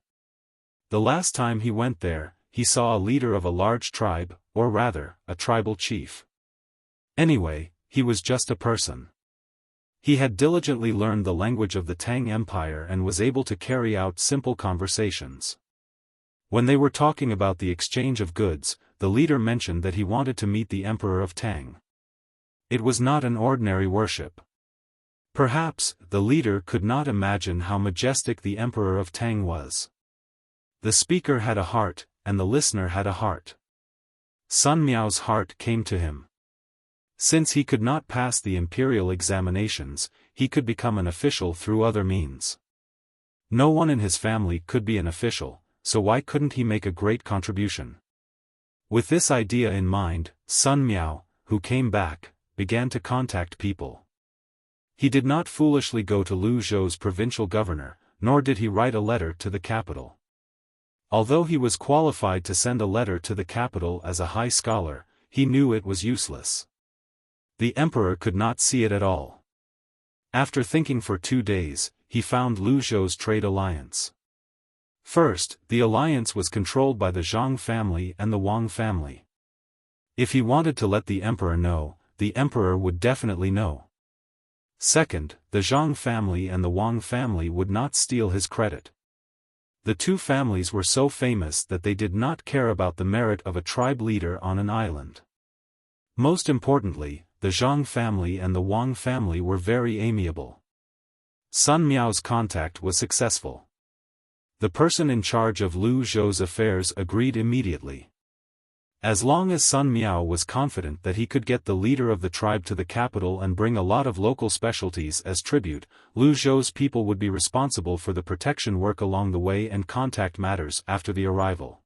The last time he went there, he saw a leader of a large tribe, or rather, a tribal chief. Anyway, he was just a person. He had diligently learned the language of the Tang Empire and was able to carry out simple conversations. When they were talking about the exchange of goods, the leader mentioned that he wanted to meet the Emperor of Tang. It was not an ordinary worship. Perhaps, the leader could not imagine how majestic the Emperor of Tang was. The speaker had a heart, and the listener had a heart. Sun Miao's heart came to him. Since he could not pass the imperial examinations, he could become an official through other means. No one in his family could be an official, so why couldn't he make a great contribution? With this idea in mind, Sun Miao, who came back, began to contact people. He did not foolishly go to Lu Zhou's provincial governor, nor did he write a letter to the capital. Although he was qualified to send a letter to the capital as a high scholar, he knew it was useless. The emperor could not see it at all. After thinking for 2 days, he found Lu Zhou's trade alliance. First, the alliance was controlled by the Zhang family and the Wang family. If he wanted to let the emperor know, the emperor would definitely know. Second, the Zhang family and the Wang family would not steal his credit. The 2 families were so famous that they did not care about the merit of a tribe leader on an island. Most importantly, the Zhang family and the Wang family were very amiable. Sun Miao's contact was successful. The person in charge of Lu Zhou's affairs agreed immediately. As long as Sun Miao was confident that he could get the leader of the tribe to the capital and bring a lot of local specialties as tribute, Lu Zhou's people would be responsible for the protection work along the way and contact matters after the arrival.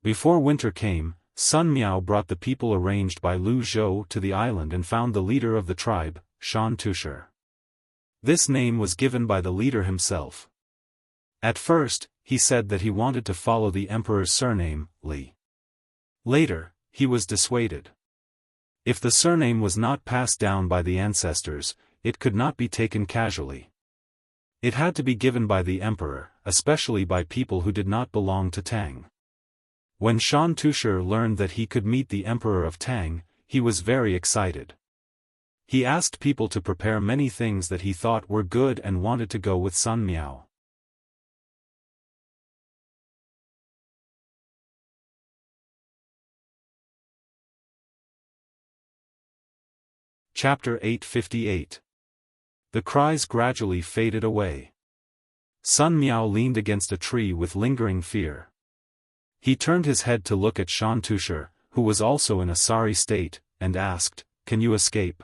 Before winter came, Sun Miao brought the people arranged by Lu Zhou to the island and found the leader of the tribe, Shan Tusher. This name was given by the leader himself. At first, he said that he wanted to follow the emperor's surname, Li. Later, he was dissuaded. If the surname was not passed down by the ancestors, it could not be taken casually. It had to be given by the emperor, especially by people who did not belong to Tang. When Shan Tusher learned that he could meet the emperor of Tang, he was very excited. He asked people to prepare many things that he thought were good and wanted to go with Sun Miao. Chapter 858. The cries gradually faded away. Sun Miao leaned against a tree with lingering fear. He turned his head to look at Shan Tusher, who was also in a sorry state, and asked, "Can you escape?"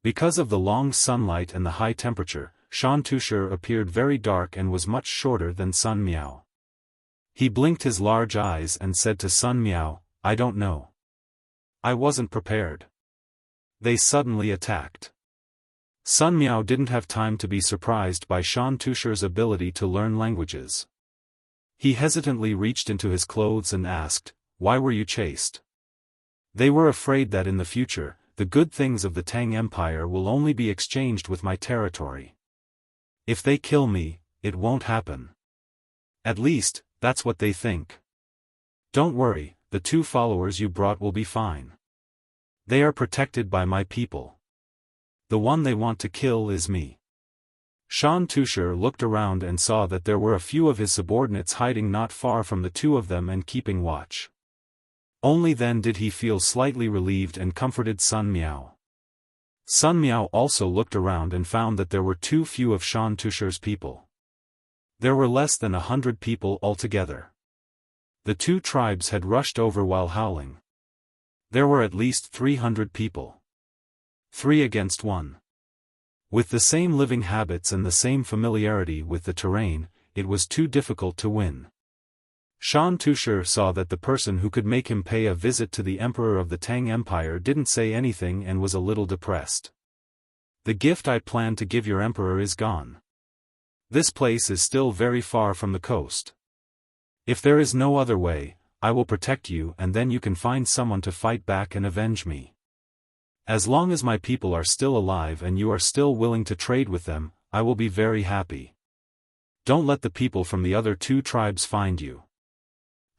Because of the long sunlight and the high temperature, Shan Tushar appeared very dark and was much shorter than Sun Miao. He blinked his large eyes and said to Sun Miao, "I don't know. I wasn't prepared." They suddenly attacked. Sun Miao didn't have time to be surprised by Shan Tushar's ability to learn languages. He hesitantly reached into his clothes and asked, "Why were you chased?" "They were afraid that in the future, the good things of the Tang Empire will only be exchanged with my territory. If they kill me, it won't happen. At least, that's what they think. Don't worry, the 2 followers you brought will be fine. They are protected by my people. The one they want to kill is me." Shan Tushar looked around and saw that there were a few of his subordinates hiding not far from the 2 of them and keeping watch. Only then did he feel slightly relieved and comforted Sun Miao. Sun Miao also looked around and found that there were too few of Shan Tushar's people. There were less than 100 people altogether. The 2 tribes had rushed over while howling. There were at least 300 people. 3 against 1. With the same living habits and the same familiarity with the terrain, it was too difficult to win. Shan Tushar saw that the person who could make him pay a visit to the Emperor of the Tang Empire didn't say anything and was a little depressed. "The gift I planned to give your emperor is gone. This place is still very far from the coast. If there is no other way, I will protect you and then you can find someone to fight back and avenge me. As long as my people are still alive and you are still willing to trade with them, I will be very happy. Don't let the people from the other 2 tribes find you."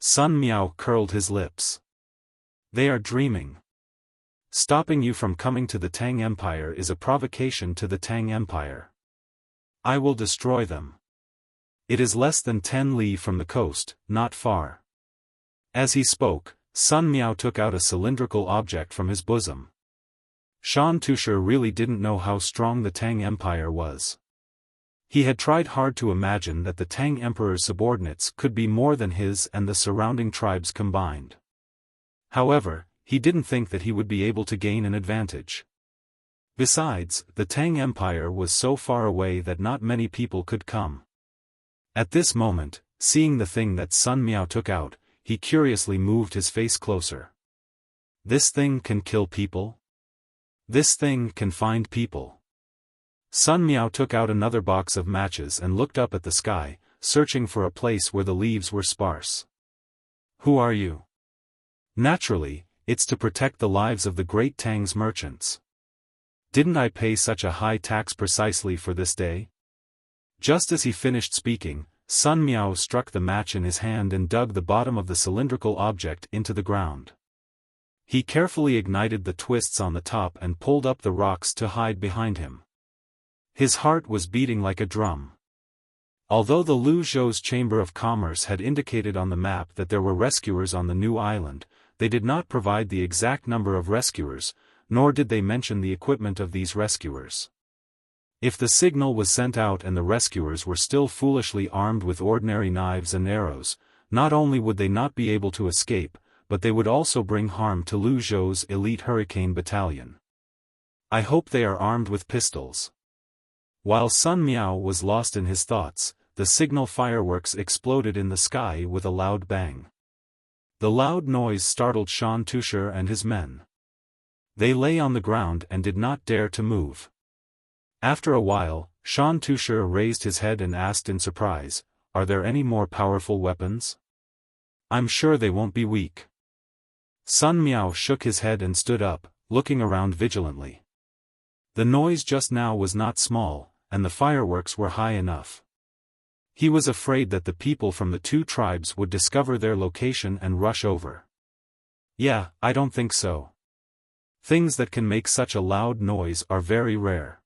Sun Miao curled his lips. "They are dreaming. Stopping you from coming to the Tang Empire is a provocation to the Tang Empire. I will destroy them. It is less than 10 li from the coast, not far." As he spoke, Sun Miao took out a cylindrical object from his bosom. Shan Tushar really didn't know how strong the Tang Empire was. He had tried hard to imagine that the Tang Emperor's subordinates could be more than his and the surrounding tribes combined. However, he didn't think that he would be able to gain an advantage. Besides, the Tang Empire was so far away that not many people could come. At this moment, seeing the thing that Sun Miao took out, he curiously moved his face closer. "This thing can kill people? This thing can find people." Sun Miao took out another box of matches and looked up at the sky, searching for a place where the leaves were sparse. "Who are you?" "Naturally, it's to protect the lives of the great Tang's merchants. Didn't I pay such a high tax precisely for this day?" Just as he finished speaking, Sun Miao struck the match in his hand and dug the bottom of the cylindrical object into the ground. He carefully ignited the twists on the top and pulled up the rocks to hide behind him. His heart was beating like a drum. Although the Lu Zhou's Chamber of Commerce had indicated on the map that there were rescuers on the new island, they did not provide the exact number of rescuers, nor did they mention the equipment of these rescuers. If the signal was sent out and the rescuers were still foolishly armed with ordinary knives and arrows, not only would they not be able to escape, but they would also bring harm to Lu Zhou's elite Hurricane Battalion. "I hope they are armed with pistols." While Sun Miao was lost in his thoughts, the signal fireworks exploded in the sky with a loud bang. The loud noise startled Shan Tushar and his men. They lay on the ground and did not dare to move. After a while, Shan Tushar raised his head and asked in surprise, "Are there any more powerful weapons? I'm sure they won't be weak." Sun Miao shook his head and stood up, looking around vigilantly. The noise just now was not small, and the fireworks were high enough. He was afraid that the people from the 2 tribes would discover their location and rush over. "Yeah, I don't think so. Things that can make such a loud noise are very rare."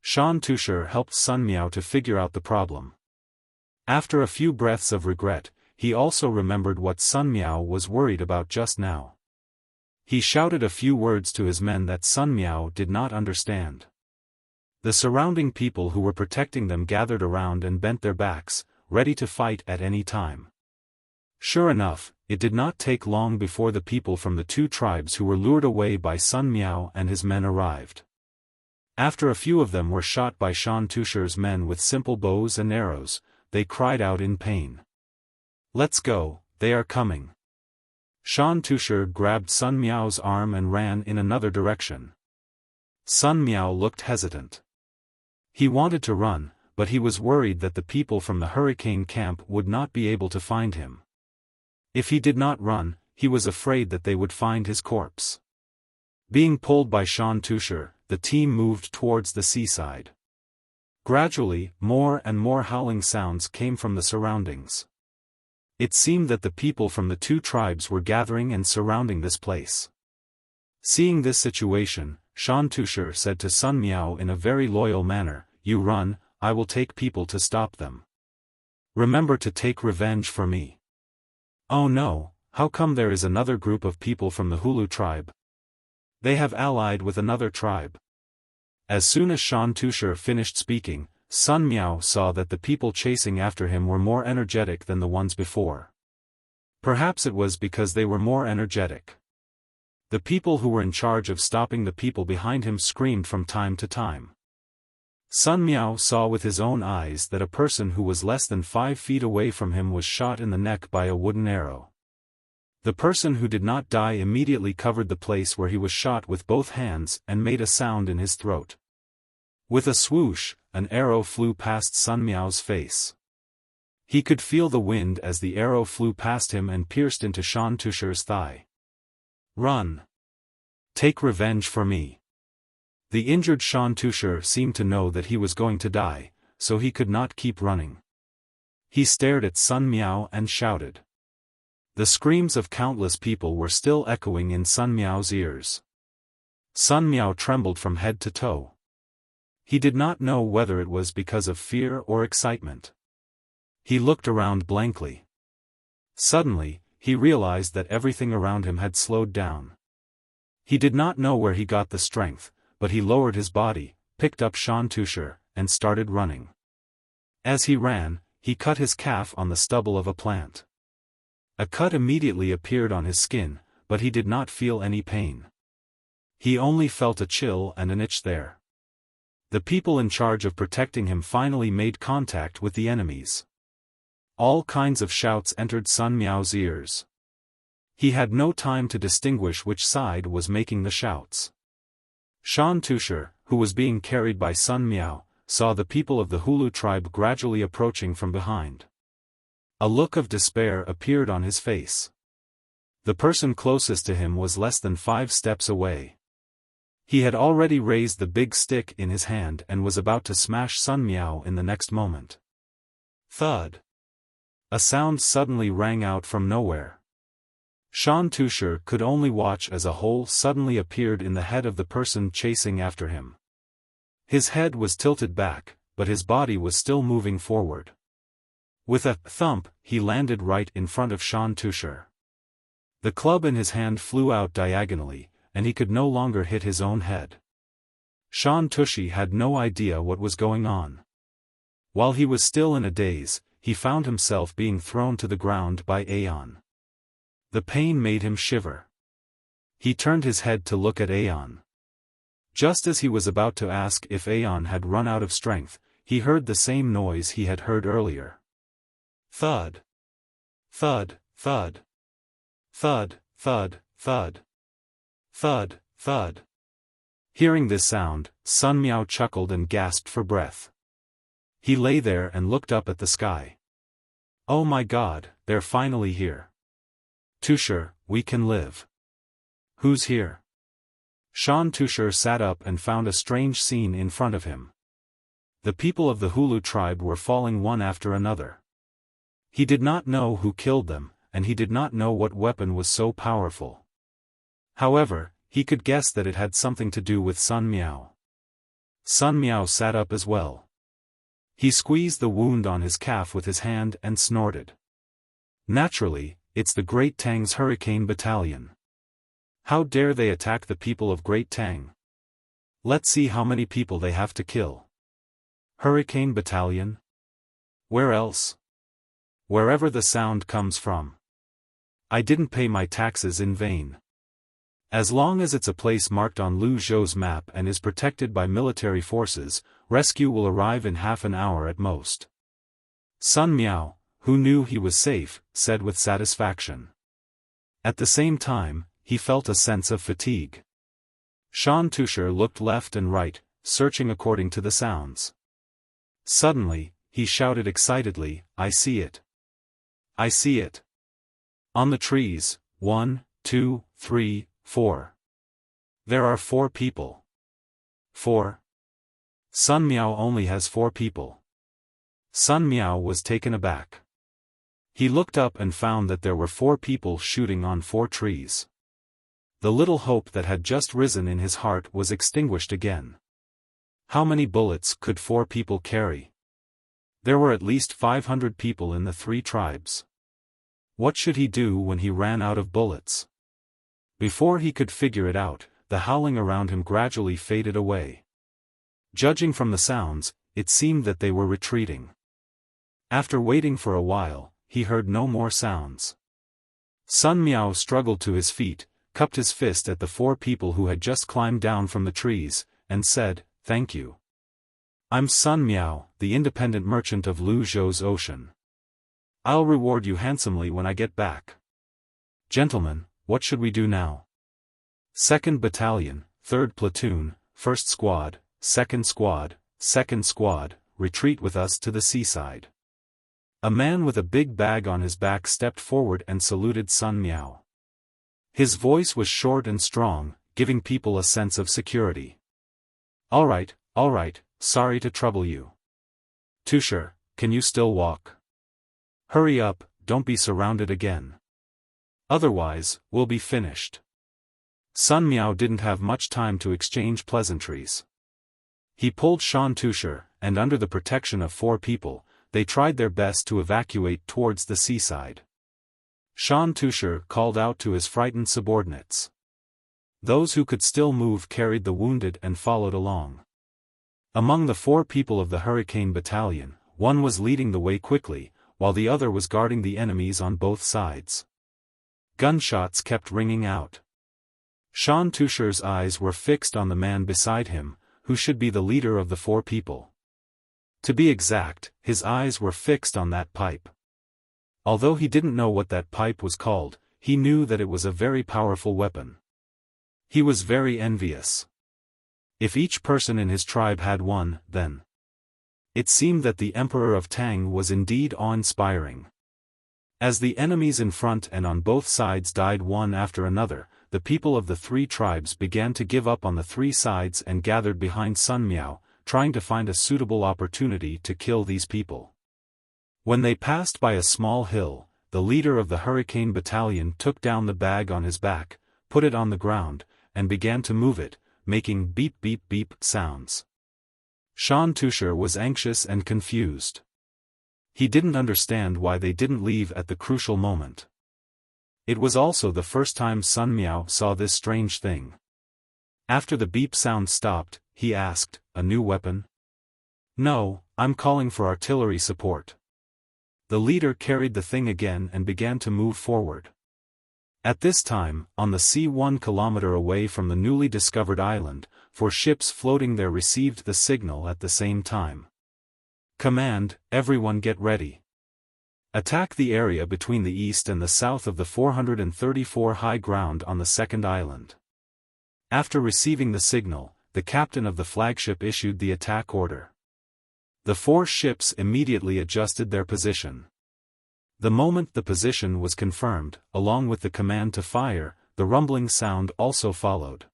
Shan Tushar helped Sun Miao to figure out the problem. After a few breaths of regret, he also remembered what Sun Miao was worried about just now. He shouted a few words to his men that Sun Miao did not understand. The surrounding people who were protecting them gathered around and bent their backs, ready to fight at any time. Sure enough, it did not take long before the people from the 2 tribes who were lured away by Sun Miao and his men arrived. After a few of them were shot by Shan Tusher's men with simple bows and arrows, they cried out in pain. "Let's go, they are coming." Shan Tusher grabbed Sun Miao's arm and ran in another direction. Sun Miao looked hesitant. He wanted to run, but he was worried that the people from the hurricane camp would not be able to find him. If he did not run, he was afraid that they would find his corpse. Being pulled by Shan Tusher, the team moved towards the seaside. Gradually, more and more howling sounds came from the surroundings. It seemed that the people from the two tribes were gathering and surrounding this place. Seeing this situation, Shan Tusher said to Sun Miao in a very loyal manner, "You run, I will take people to stop them. Remember to take revenge for me." "Oh no, how come there is another group of people from the Hulu tribe? They have allied with another tribe." As soon as Shan Tusher finished speaking, Sun Miao saw that the people chasing after him were more energetic than the ones before. Perhaps it was because they were more energetic. The people who were in charge of stopping the people behind him screamed from time to time. Sun Miao saw with his own eyes that a person who was less than 5 feet away from him was shot in the neck by a wooden arrow. The person who did not die immediately covered the place where he was shot with both hands and made a sound in his throat. With a swoosh, an arrow flew past Sun Miao's face. He could feel the wind as the arrow flew past him and pierced into Shan Tusher's thigh. "Run! Take revenge for me." The injured Shan Tusher seemed to know that he was going to die, so he could not keep running. He stared at Sun Miao and shouted. The screams of countless people were still echoing in Sun Miao's ears. Sun Miao trembled from head to toe. He did not know whether it was because of fear or excitement. He looked around blankly. Suddenly, he realized that everything around him had slowed down. He did not know where he got the strength, but he lowered his body, picked up Shan Tusher, and started running. As he ran, he cut his calf on the stubble of a plant. A cut immediately appeared on his skin, but he did not feel any pain. He only felt a chill and an itch there. The people in charge of protecting him finally made contact with the enemies. All kinds of shouts entered Sun Miao's ears. He had no time to distinguish which side was making the shouts. Shan Tusher, who was being carried by Sun Miao, saw the people of the Hulu tribe gradually approaching from behind. A look of despair appeared on his face. The person closest to him was less than 5 steps away. He had already raised the big stick in his hand and was about to smash Sun Miao in the next moment. Thud! A sound suddenly rang out from nowhere. Shan Tusher could only watch as a hole suddenly appeared in the head of the person chasing after him. His head was tilted back, but his body was still moving forward. With a thump, he landed right in front of Shan Tusher. The club in his hand flew out diagonally, and he could no longer hit his own head. Shan Tusher had no idea what was going on. While he was still in a daze, he found himself being thrown to the ground by Aeon. The pain made him shiver. He turned his head to look at Aeon. Just as he was about to ask if Aeon had run out of strength, he heard the same noise he had heard earlier. Thud! Thud, thud! Thud, thud, thud! Thud, thud! Hearing this sound, Sun Miao chuckled and gasped for breath. He lay there and looked up at the sky. "Oh my God, they're finally here. Tusher, we can live." "Who's here?" Shan Tusher sat up and found a strange scene in front of him. The people of the Hulu tribe were falling one after another. He did not know who killed them, and he did not know what weapon was so powerful. However, he could guess that it had something to do with Sun Miao. Sun Miao sat up as well. He squeezed the wound on his calf with his hand and snorted. Naturally, it's the Great Tang's Hurricane Battalion. How dare they attack the people of Great Tang? Let's see how many people they have to kill. Hurricane Battalion? Where else? Wherever the sound comes from. I didn't pay my taxes in vain. As long as it's a place marked on Lu Zhou's map and is protected by military forces, rescue will arrive in half an hour at most. Sun Miao, who knew he was safe, said with satisfaction. At the same time, he felt a sense of fatigue. Shan Tusher looked left and right, searching according to the sounds. Suddenly, he shouted excitedly, "I see it! I see it! On the trees, 1, 2, 3, 4. There are 4 people. 4? Sun Miao only has 4 people." Sun Miao was taken aback. He looked up and found that there were 4 people shooting on 4 trees. The little hope that had just risen in his heart was extinguished again. How many bullets could 4 people carry? There were at least 500 people in the 3 tribes. What should he do when he ran out of bullets? Before he could figure it out, the howling around him gradually faded away. Judging from the sounds, it seemed that they were retreating. After waiting for a while, he heard no more sounds. Sun Miao struggled to his feet, cupped his fist at the 4 people who had just climbed down from the trees, and said, "Thank you. I'm Sun Miao, the independent merchant of Lu Zhou's ocean. I'll reward you handsomely when I get back. Gentlemen, what should we do now? 2nd Battalion, 3rd Platoon, 1st Squad, 2nd Squad, 2nd Squad, retreat with us to the seaside." A man with a big bag on his back stepped forward and saluted Sun Miao. His voice was short and strong, giving people a sense of security. All right, sorry to trouble you. Tusher, can you still walk? Hurry up, don't be surrounded again. Otherwise, we'll be finished." Sun Miao didn't have much time to exchange pleasantries. He pulled Shan Tusher, and under the protection of 4 people, they tried their best to evacuate towards the seaside. Shan Tusher called out to his frightened subordinates. Those who could still move carried the wounded and followed along. Among the 4 people of the Hurricane Battalion, one was leading the way quickly, while the other was guarding the enemies on both sides. Gunshots kept ringing out. Shan Tusher's eyes were fixed on the man beside him, who should be the leader of the 4 people. To be exact, his eyes were fixed on that pipe. Although he didn't know what that pipe was called, he knew that it was a very powerful weapon. He was very envious. If each person in his tribe had one, then it seemed that the Emperor of Tang was indeed awe-inspiring. As the enemies in front and on both sides died one after another, the people of the 3 tribes began to give up on the 3 sides and gathered behind Sun Miao, trying to find a suitable opportunity to kill these people. When they passed by a small hill, the leader of the Hurricane Battalion took down the bag on his back, put it on the ground, and began to move it, making beep beep beep sounds. Shan Tusher was anxious and confused. He didn't understand why they didn't leave at the crucial moment. It was also the first time Sun Miao saw this strange thing. After the beep sound stopped, he asked, "A new weapon?" "No, I'm calling for artillery support." The leader carried the thing again and began to move forward. At this time, on the sea 1 kilometer away from the newly discovered island, 4 ships floating there received the signal at the same time. "Command, everyone get ready. Attack the area between the east and the south of the 434 high ground on the 2nd island." After receiving the signal, the captain of the flagship issued the attack order. The 4 ships immediately adjusted their position. The moment the position was confirmed, along with the command to fire, the rumbling sound also followed.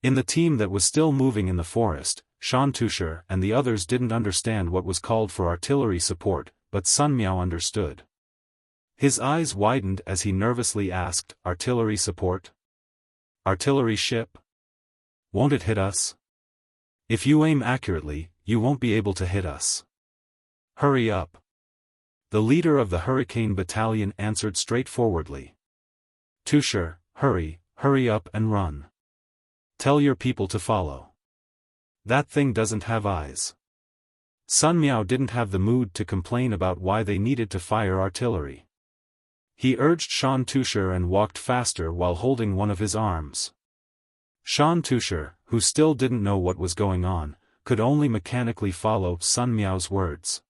In the team that was still moving in the forest, Shan Tusher and the others didn't understand what was called for artillery support, but Sun Miao understood. His eyes widened as he nervously asked, "Artillery support? Artillery ship? Won't it hit us? If you aim accurately, you won't be able to hit us. Hurry up." The leader of the Hurricane Battalion answered straightforwardly. "Tusher, hurry up and run. Tell your people to follow. That thing doesn't have eyes." Sun Miao didn't have the mood to complain about why they needed to fire artillery. He urged Shan Tusher and walked faster while holding one of his arms. Shan Tusher, who still didn't know what was going on, could only mechanically follow Sun Miao's words.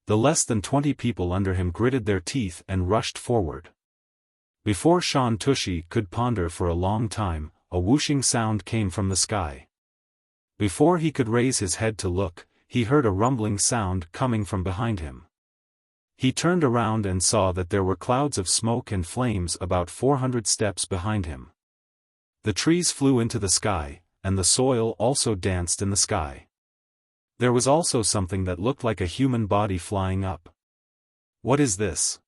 The less than 20 people under him gritted their teeth and rushed forward. Before Shan Tushi could ponder for a long time, a whooshing sound came from the sky. Before he could raise his head to look, he heard a rumbling sound coming from behind him. He turned around and saw that there were clouds of smoke and flames about 400 steps behind him. The trees flew into the sky, and the soil also danced in the sky. There was also something that looked like a human body flying up. "What is this?"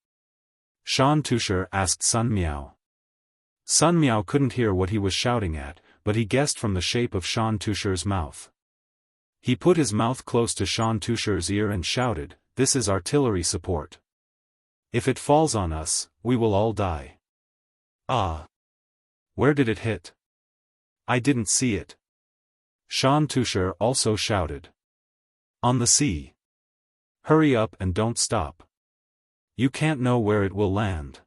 Shan Tusher asked Sun Miao. Sun Miao couldn't hear what he was shouting at, but he guessed from the shape of Shan Tusher's mouth. He put his mouth close to Shan Tusher's ear and shouted, "This is artillery support. If it falls on us, we will all die." "Ah! Where did it hit? I didn't see it." Shan Tusher also shouted. "On the sea. Hurry up and don't stop. You can't know where it will land."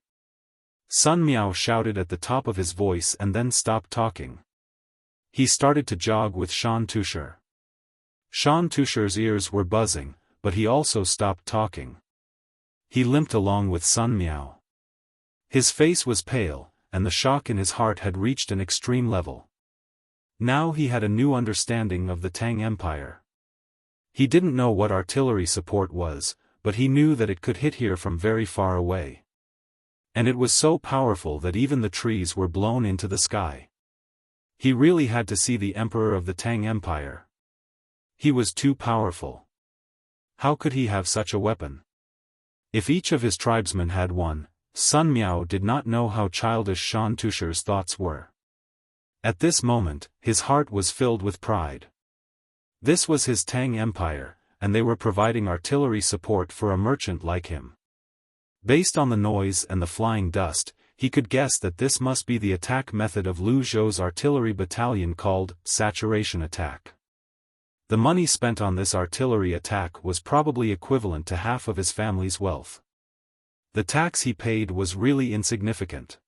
Sun Miao shouted at the top of his voice and then stopped talking. He started to jog with Shan Tusher. Shan Tusher's ears were buzzing, but he also stopped talking. He limped along with Sun Miao. His face was pale, and the shock in his heart had reached an extreme level. Now he had a new understanding of the Tang Empire. He didn't know what artillery support was, but he knew that it could hit here from very far away. And it was so powerful that even the trees were blown into the sky. He really had to see the Emperor of the Tang Empire. He was too powerful. How could he have such a weapon? If each of his tribesmen had one, Sun Miao did not know how childish Shan Tusher's thoughts were. At this moment, his heart was filled with pride. This was his Tang Empire, and they were providing artillery support for a merchant like him. Based on the noise and the flying dust, he could guess that this must be the attack method of Lu Zhou's artillery battalion called saturation attack. The money spent on this artillery attack was probably equivalent to half of his family's wealth. The tax he paid was really insignificant.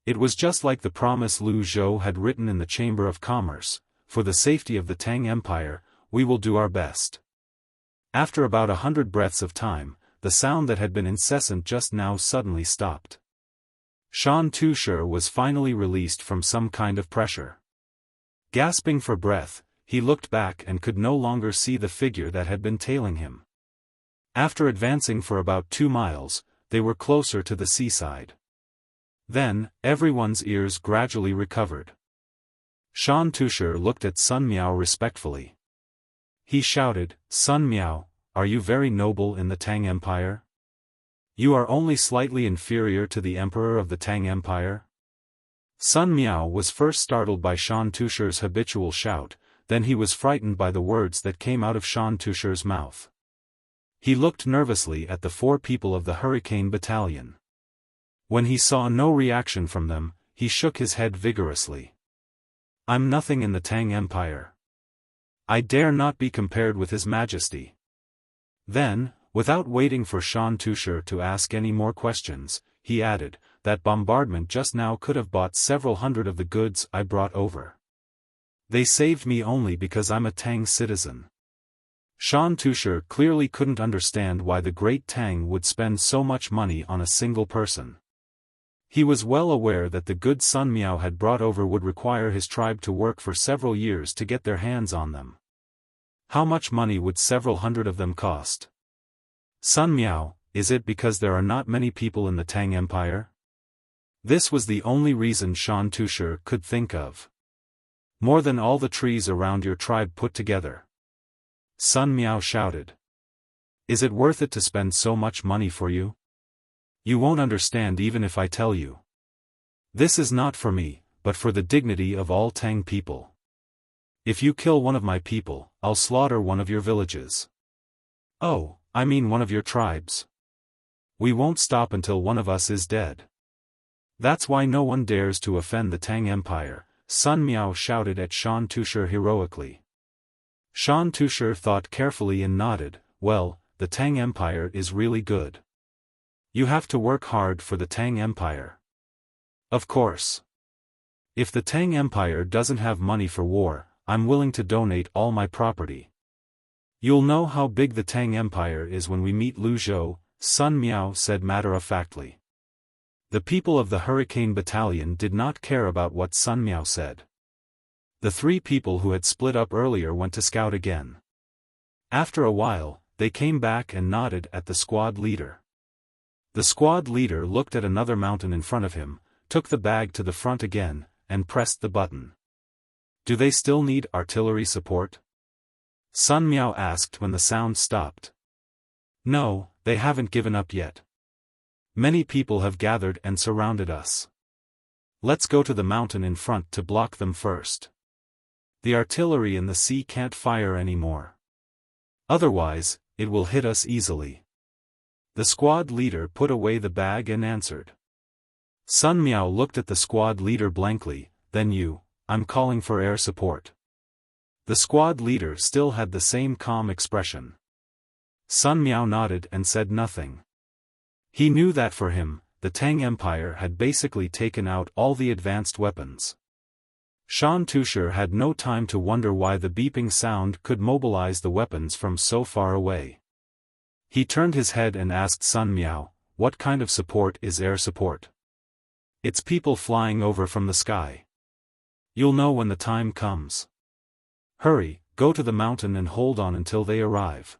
It was just like the promise Lu Zhou had written in the Chamber of Commerce: "For the safety of the Tang Empire, we will do our best." After about 100 breaths of time, the sound that had been incessant just now suddenly stopped. Shan Tusher was finally released from some kind of pressure. Gasping for breath, he looked back and could no longer see the figure that had been tailing him. After advancing for about 2 miles, they were closer to the seaside. Then, everyone's ears gradually recovered. Shan Tusher looked at Sun Miao respectfully. He shouted, "Sun Miao, are you very noble in the Tang Empire? You are only slightly inferior to the Emperor of the Tang Empire?" Sun Miao was first startled by Shan Tusher's habitual shout, then he was frightened by the words that came out of Shan Tusher's mouth. He looked nervously at the 4 people of the Hurricane Battalion. When he saw no reaction from them, he shook his head vigorously. "I'm nothing in the Tang Empire. I dare not be compared with His Majesty." Then, without waiting for Shan Tusher to ask any more questions, he added, "That bombardment just now could have bought several hundred of the goods I brought over. They saved me only because I'm a Tang citizen." Shan Tusher clearly couldn't understand why the great Tang would spend so much money on a single person. He was well aware that the goods Sun Miao had brought over would require his tribe to work for several years to get their hands on them. How much money would several hundred of them cost? "Sun Miao, is it because there are not many people in the Tang Empire?" This was the only reason Shan Tusher could think of. "More than all the trees around your tribe put together," Sun Miao shouted. "Is it worth it to spend so much money for you? You won't understand even if I tell you. This is not for me, but for the dignity of all Tang people. If you kill one of my people, I'll slaughter one of your villages. Oh, I mean one of your tribes. We won't stop until one of us is dead. That's why no one dares to offend the Tang Empire," Sun Miao shouted at Shan Tusher heroically. Shan Tusher thought carefully and nodded, "Well, the Tang Empire is really good. You have to work hard for the Tang Empire. Of course. If the Tang Empire doesn't have money for war, I'm willing to donate all my property. You'll know how big the Tang Empire is when we meet Lu Zhou, Sun Miao said matter-of-factly. The people of the Hurricane Battalion did not care about what Sun Miao said. The three people who had split up earlier went to scout again. After a while, they came back and nodded at the squad leader. The squad leader looked at another mountain in front of him, took the bag to the front again, and pressed the button. Do they still need artillery support? Sun Miao asked when the sound stopped. No, they haven't given up yet. Many people have gathered and surrounded us. Let's go to the mountain in front to block them first. The artillery in the sea can't fire anymore. Otherwise, it will hit us easily. The squad leader put away the bag and answered. Sun Miao looked at the squad leader blankly, then I'm calling for air support. The squad leader still had the same calm expression. Sun Miao nodded and said nothing. He knew that for him, the Tang Empire had basically taken out all the advanced weapons. Shan Tushar had no time to wonder why the beeping sound could mobilize the weapons from so far away. He turned his head and asked Sun Miao, what kind of support is air support? It's people flying over from the sky. You'll know when the time comes. Hurry, go to the mountain and hold on until they arrive.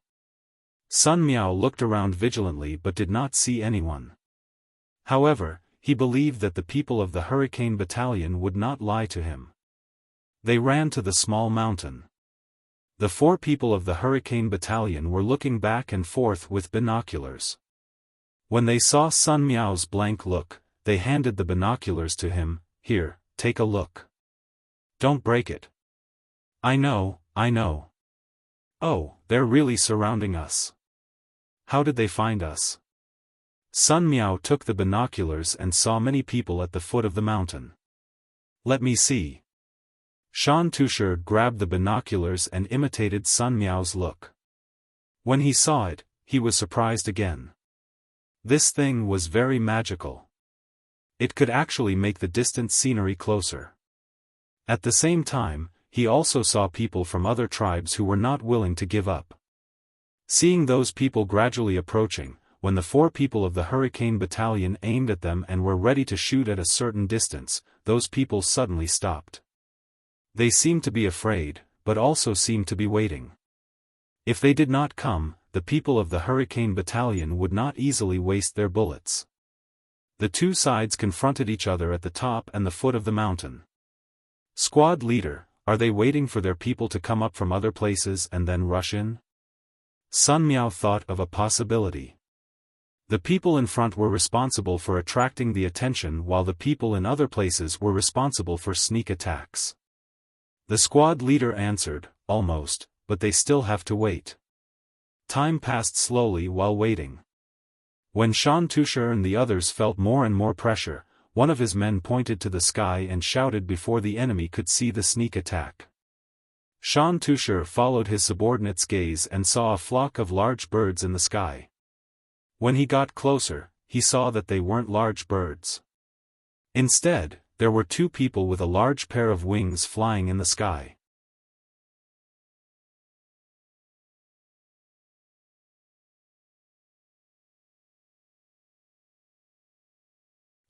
Sun Miao looked around vigilantly but did not see anyone. However, he believed that the people of the Hurricane Battalion would not lie to him. They ran to the small mountain. The four people of the Hurricane Battalion were looking back and forth with binoculars. When they saw Sun Miao's blank look, they handed the binoculars to him. Here, take a look. Don't break it. I know. Oh, they're really surrounding us. How did they find us? Sun Miao took the binoculars and saw many people at the foot of the mountain. Let me see. Shan Tushar grabbed the binoculars and imitated Sun Miao's look. When he saw it, he was surprised again. This thing was very magical. It could actually make the distant scenery closer. At the same time, he also saw people from other tribes who were not willing to give up. Seeing those people gradually approaching, when the four people of the Hurricane Battalion aimed at them and were ready to shoot at a certain distance, those people suddenly stopped. They seemed to be afraid, but also seemed to be waiting. If they did not come, the people of the Hurricane Battalion would not easily waste their bullets. The two sides confronted each other at the top and the foot of the mountain. Squad leader, are they waiting for their people to come up from other places and then rush in? Sun Miao thought of a possibility. The people in front were responsible for attracting the attention while the people in other places were responsible for sneak attacks. The squad leader answered, almost, but they still have to wait. Time passed slowly while waiting. When Shan Tushar and the others felt more and more pressure, one of his men pointed to the sky and shouted before the enemy could see the sneak attack. Shan Tushar followed his subordinate's gaze and saw a flock of large birds in the sky. When he got closer, he saw that they weren't large birds. Instead, there were two people with a large pair of wings flying in the sky.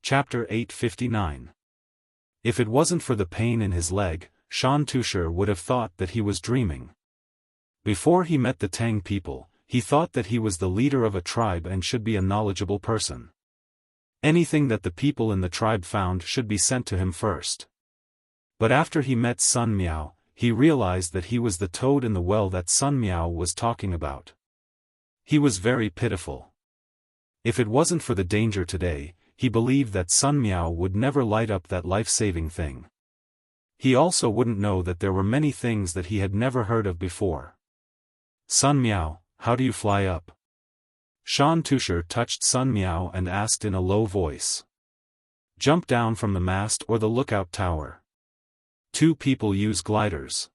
Chapter 859. If it wasn't for the pain in his leg, Shan Tushar would have thought that he was dreaming. Before he met the Tang people, he thought that he was the leader of a tribe and should be a knowledgeable person. Anything that the people in the tribe found should be sent to him first. But after he met Sun Miao, he realized that he was the toad in the well that Sun Miao was talking about. He was very pitiful. If it wasn't for the danger today, he believed that Sun Miao would never light up that life-saving thing. He also wouldn't know that there were many things that he had never heard of before. Sun Miao, how do you fly up? Shan Tushar touched Sun Miao and asked in a low voice. Jump down from the mast or the lookout tower. Two people use gliders.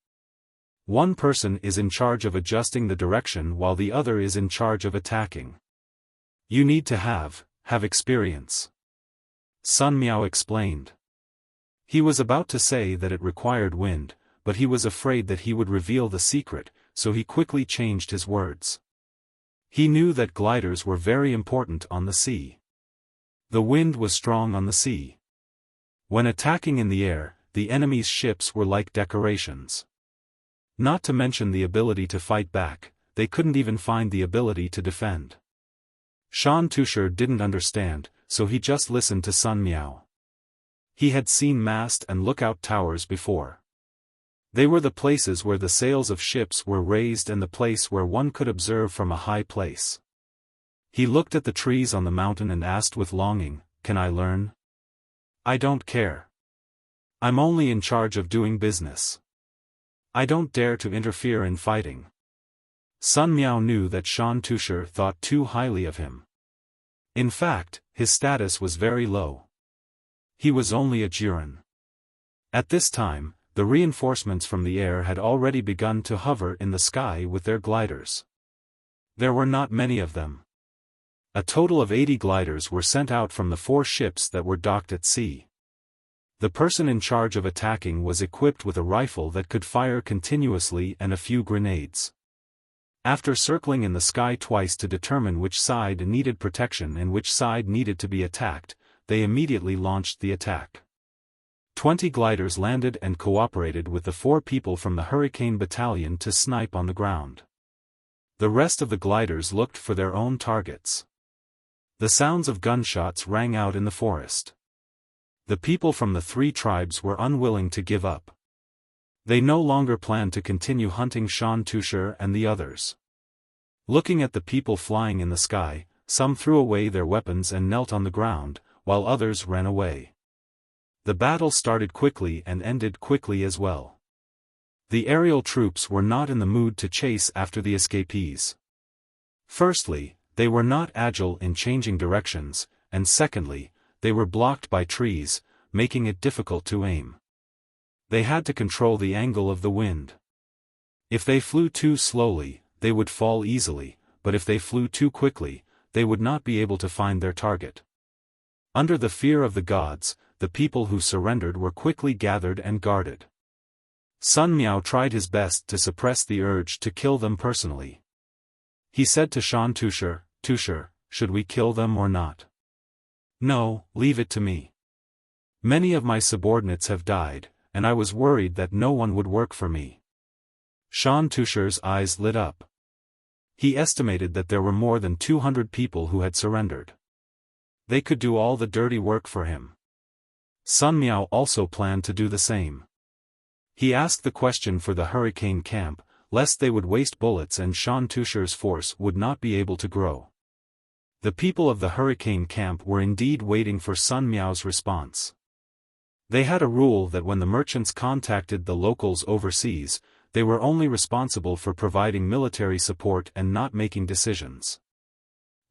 One person is in charge of adjusting the direction while the other is in charge of attacking. You need to have have experience. Sun Miao explained. He was about to say that it required wind, but he was afraid that he would reveal the secret, so he quickly changed his words. He knew that gliders were very important on the sea. The wind was strong on the sea. When attacking in the air, the enemy's ships were like decorations. Not to mention the ability to fight back, they couldn't even find the ability to defend. Shan Tushar didn't understand, so he just listened to Sun Miao. He had seen mast and lookout towers before. They were the places where the sails of ships were raised and the place where one could observe from a high place. He looked at the trees on the mountain and asked with longing, "Can I learn?" "I don't care. I'm only in charge of doing business. I don't dare to interfere in fighting." Sun Miao knew that Shan Tushar thought too highly of him. In fact, his status was very low. He was only a Juren. At this time, the reinforcements from the air had already begun to hover in the sky with their gliders. There were not many of them. A total of 80 gliders were sent out from the 4 ships that were docked at sea. The person in charge of attacking was equipped with a rifle that could fire continuously and a few grenades. After circling in the sky twice to determine which side needed protection and which side needed to be attacked, they immediately launched the attack. 20 gliders landed and cooperated with the 4 people from the Hurricane Battalion to snipe on the ground. The rest of the gliders looked for their own targets. The sounds of gunshots rang out in the forest. The people from the 3 tribes were unwilling to give up. They no longer planned to continue hunting Shan Tushar and the others. Looking at the people flying in the sky, some threw away their weapons and knelt on the ground, while others ran away. The battle started quickly and ended quickly as well. The aerial troops were not in the mood to chase after the escapees. Firstly, they were not agile in changing directions, and secondly, they were blocked by trees, making it difficult to aim. They had to control the angle of the wind. If they flew too slowly, they would fall easily, but if they flew too quickly, they would not be able to find their target. Under the fear of the gods, the people who surrendered were quickly gathered and guarded. Sun Miao tried his best to suppress the urge to kill them personally. He said to Shan Tushar, "Tushar, should we kill them or not?" "No, leave it to me. Many of my subordinates have died, and I was worried that no one would work for me." Shan Tushar's eyes lit up. He estimated that there were more than 200 people who had surrendered. They could do all the dirty work for him. Sun Miao also planned to do the same. He asked the question for the Hurricane camp, lest they would waste bullets and Shan Tushar's force would not be able to grow. The people of the Hurricane camp were indeed waiting for Sun Miao's response. They had a rule that when the merchants contacted the locals overseas, they were only responsible for providing military support and not making decisions.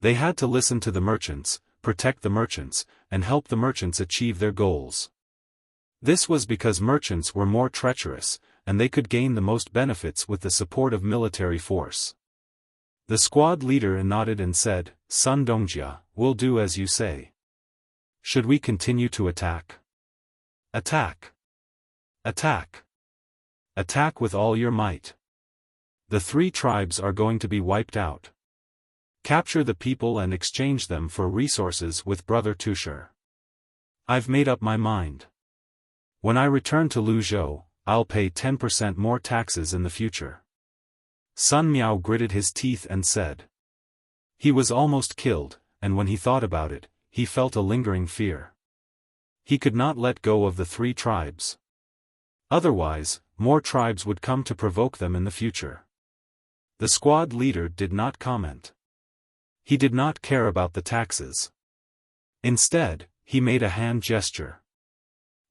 They had to listen to the merchants, protect the merchants, and help the merchants achieve their goals. This was because merchants were more treacherous, and they could gain the most benefits with the support of military force. The squad leader nodded and said, "Sun Dongjia, we'll do as you say. Should we continue to attack?" "Attack! Attack! Attack with all your might. The 3 tribes are going to be wiped out. Capture the people and exchange them for resources with Brother Tushar. I've made up my mind. When I return to Luzhou, I'll pay 10% more taxes in the future." Sun Miao gritted his teeth and said. He was almost killed, and when he thought about it, he felt a lingering fear. He could not let go of the 3 tribes. Otherwise, more tribes would come to provoke them in the future. The squad leader did not comment. He did not care about the taxes. Instead, he made a hand gesture.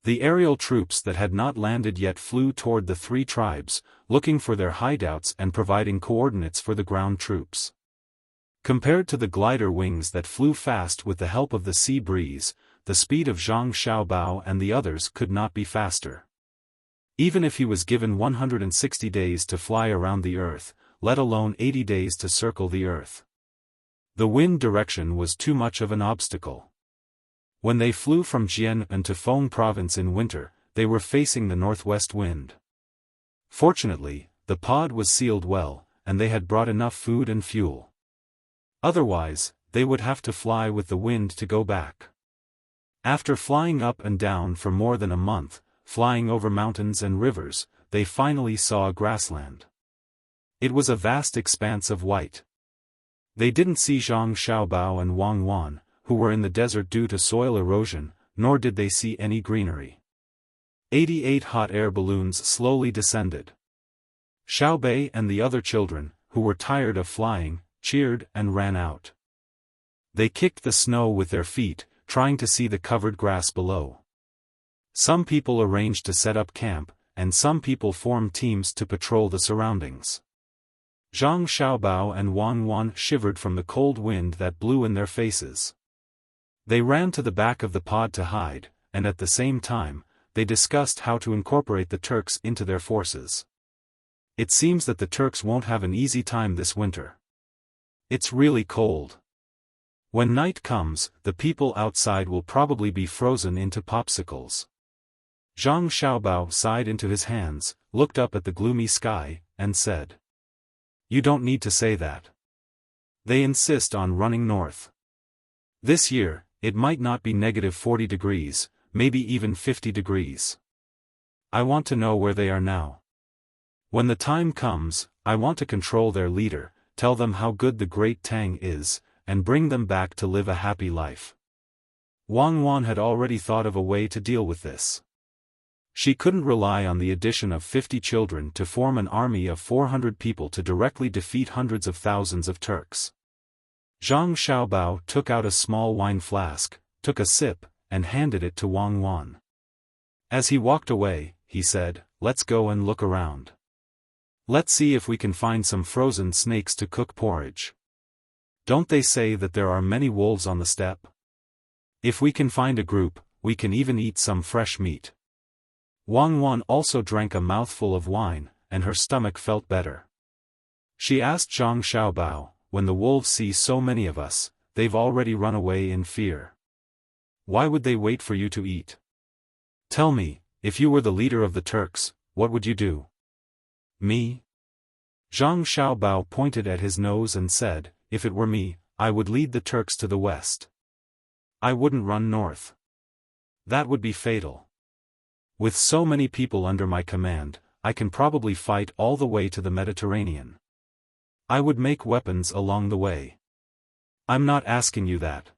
The aerial troops that had not landed yet flew toward the 3 tribes, looking for their hideouts and providing coordinates for the ground troops. Compared to the glider wings that flew fast with the help of the sea breeze, the speed of Zhang Xiaobao and the others could not be faster. Even if he was given 160 days to fly around the Earth, let alone 80 days to circle the Earth. The wind direction was too much of an obstacle. When they flew from Jian'an to Feng province in winter, they were facing the northwest wind. Fortunately, the pod was sealed well, and they had brought enough food and fuel. Otherwise, they would have to fly with the wind to go back. After flying up and down for more than a month, flying over mountains and rivers, they finally saw a grassland. It was a vast expanse of white. They didn't see Zhang Xiaobao and Wang Wan, who were in the desert due to soil erosion, nor did they see any greenery. 88 hot air balloons slowly descended. Xiaobei and the other children, who were tired of flying, cheered and ran out. They kicked the snow with their feet, trying to see the covered grass below. Some people arranged to set up camp, and some people formed teams to patrol the surroundings. Zhang Xiaobao and Wang Wan shivered from the cold wind that blew in their faces. They ran to the back of the pod to hide, and at the same time, they discussed how to incorporate the Turks into their forces. It seems that the Turks won't have an easy time this winter. It's really cold. When night comes, the people outside will probably be frozen into popsicles. Zhang Xiaobao sighed into his hands, looked up at the gloomy sky, and said, "You don't need to say that. They insist on running north. This year, it might not be -40 degrees, maybe even 50 degrees. I want to know where they are now. When the time comes, I want to control their leader, tell them how good the great Tang is, and bring them back to live a happy life." Wang Wan had already thought of a way to deal with this. She couldn't rely on the addition of 50 children to form an army of 400 people to directly defeat hundreds of thousands of Turks. Zhang Xiaobao took out a small wine flask, took a sip, and handed it to Wang Wan. As he walked away, he said, "Let's go and look around. Let's see if we can find some frozen snakes to cook porridge. Don't they say that there are many wolves on the steppe? If we can find a group, we can even eat some fresh meat." Wang Wan also drank a mouthful of wine, and her stomach felt better. She asked Zhang Xiaobao, "When the wolves see so many of us, they've already run away in fear. Why would they wait for you to eat? Tell me, if you were the leader of the Turks, what would you do?" "Me?" Zhang Xiaobao pointed at his nose and said, "If it were me, I would lead the Turks to the west. I wouldn't run north. That would be fatal. With so many people under my command, I can probably fight all the way to the Mediterranean. I would make weapons along the way. I'm not asking you that.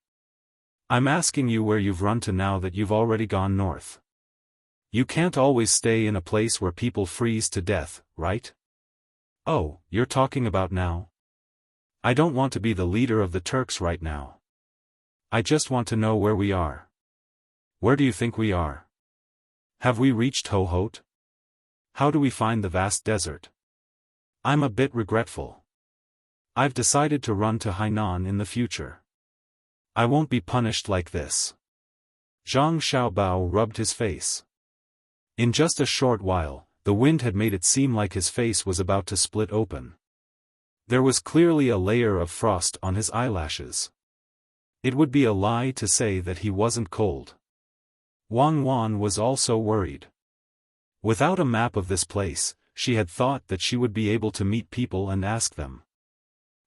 I'm asking you where you've run to now that you've already gone north. You can't always stay in a place where people freeze to death, right?" "Oh, you're talking about now? I don't want to be the leader of the Turks right now. I just want to know where we are. Where do you think we are? Have we reached Hohhot? How do we find the vast desert? I'm a bit regretful. I've decided to run to Hainan in the future. I won't be punished like this." Zhang Xiaobao rubbed his face. In just a short while, the wind had made it seem like his face was about to split open. There was clearly a layer of frost on his eyelashes. It would be a lie to say that he wasn't cold. Wang Wan was also worried. Without a map of this place, she had thought that she would be able to meet people and ask them.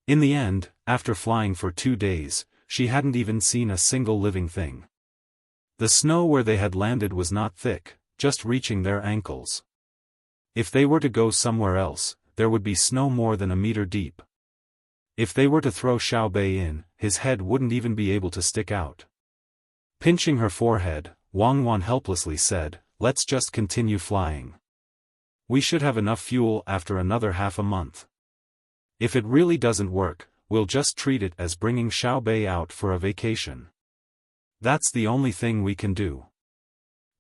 In the end, after flying for 2 days, she hadn't even seen a single living thing. The snow where they had landed was not thick, just reaching their ankles. If they were to go somewhere else, there would be snow more than a meter deep. If they were to throw Xiaobei in, his head wouldn't even be able to stick out. Pinching her forehead, Wang Wan helplessly said, "Let's just continue flying. We should have enough fuel after another half a month. If it really doesn't work, we'll just treat it as bringing Xiaobei out for a vacation. That's the only thing we can do."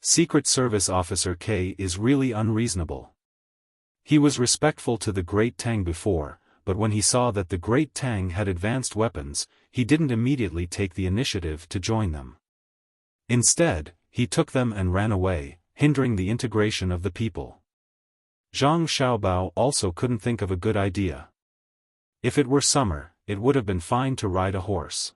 Secret Service Officer K is really unreasonable. He was respectful to the Great Tang before, but when he saw that the Great Tang had advanced weapons, he didn't immediately take the initiative to join them. Instead, he took them and ran away, hindering the integration of the people. Zhang Xiaobao also couldn't think of a good idea. If it were summer, it would have been fine to ride a horse.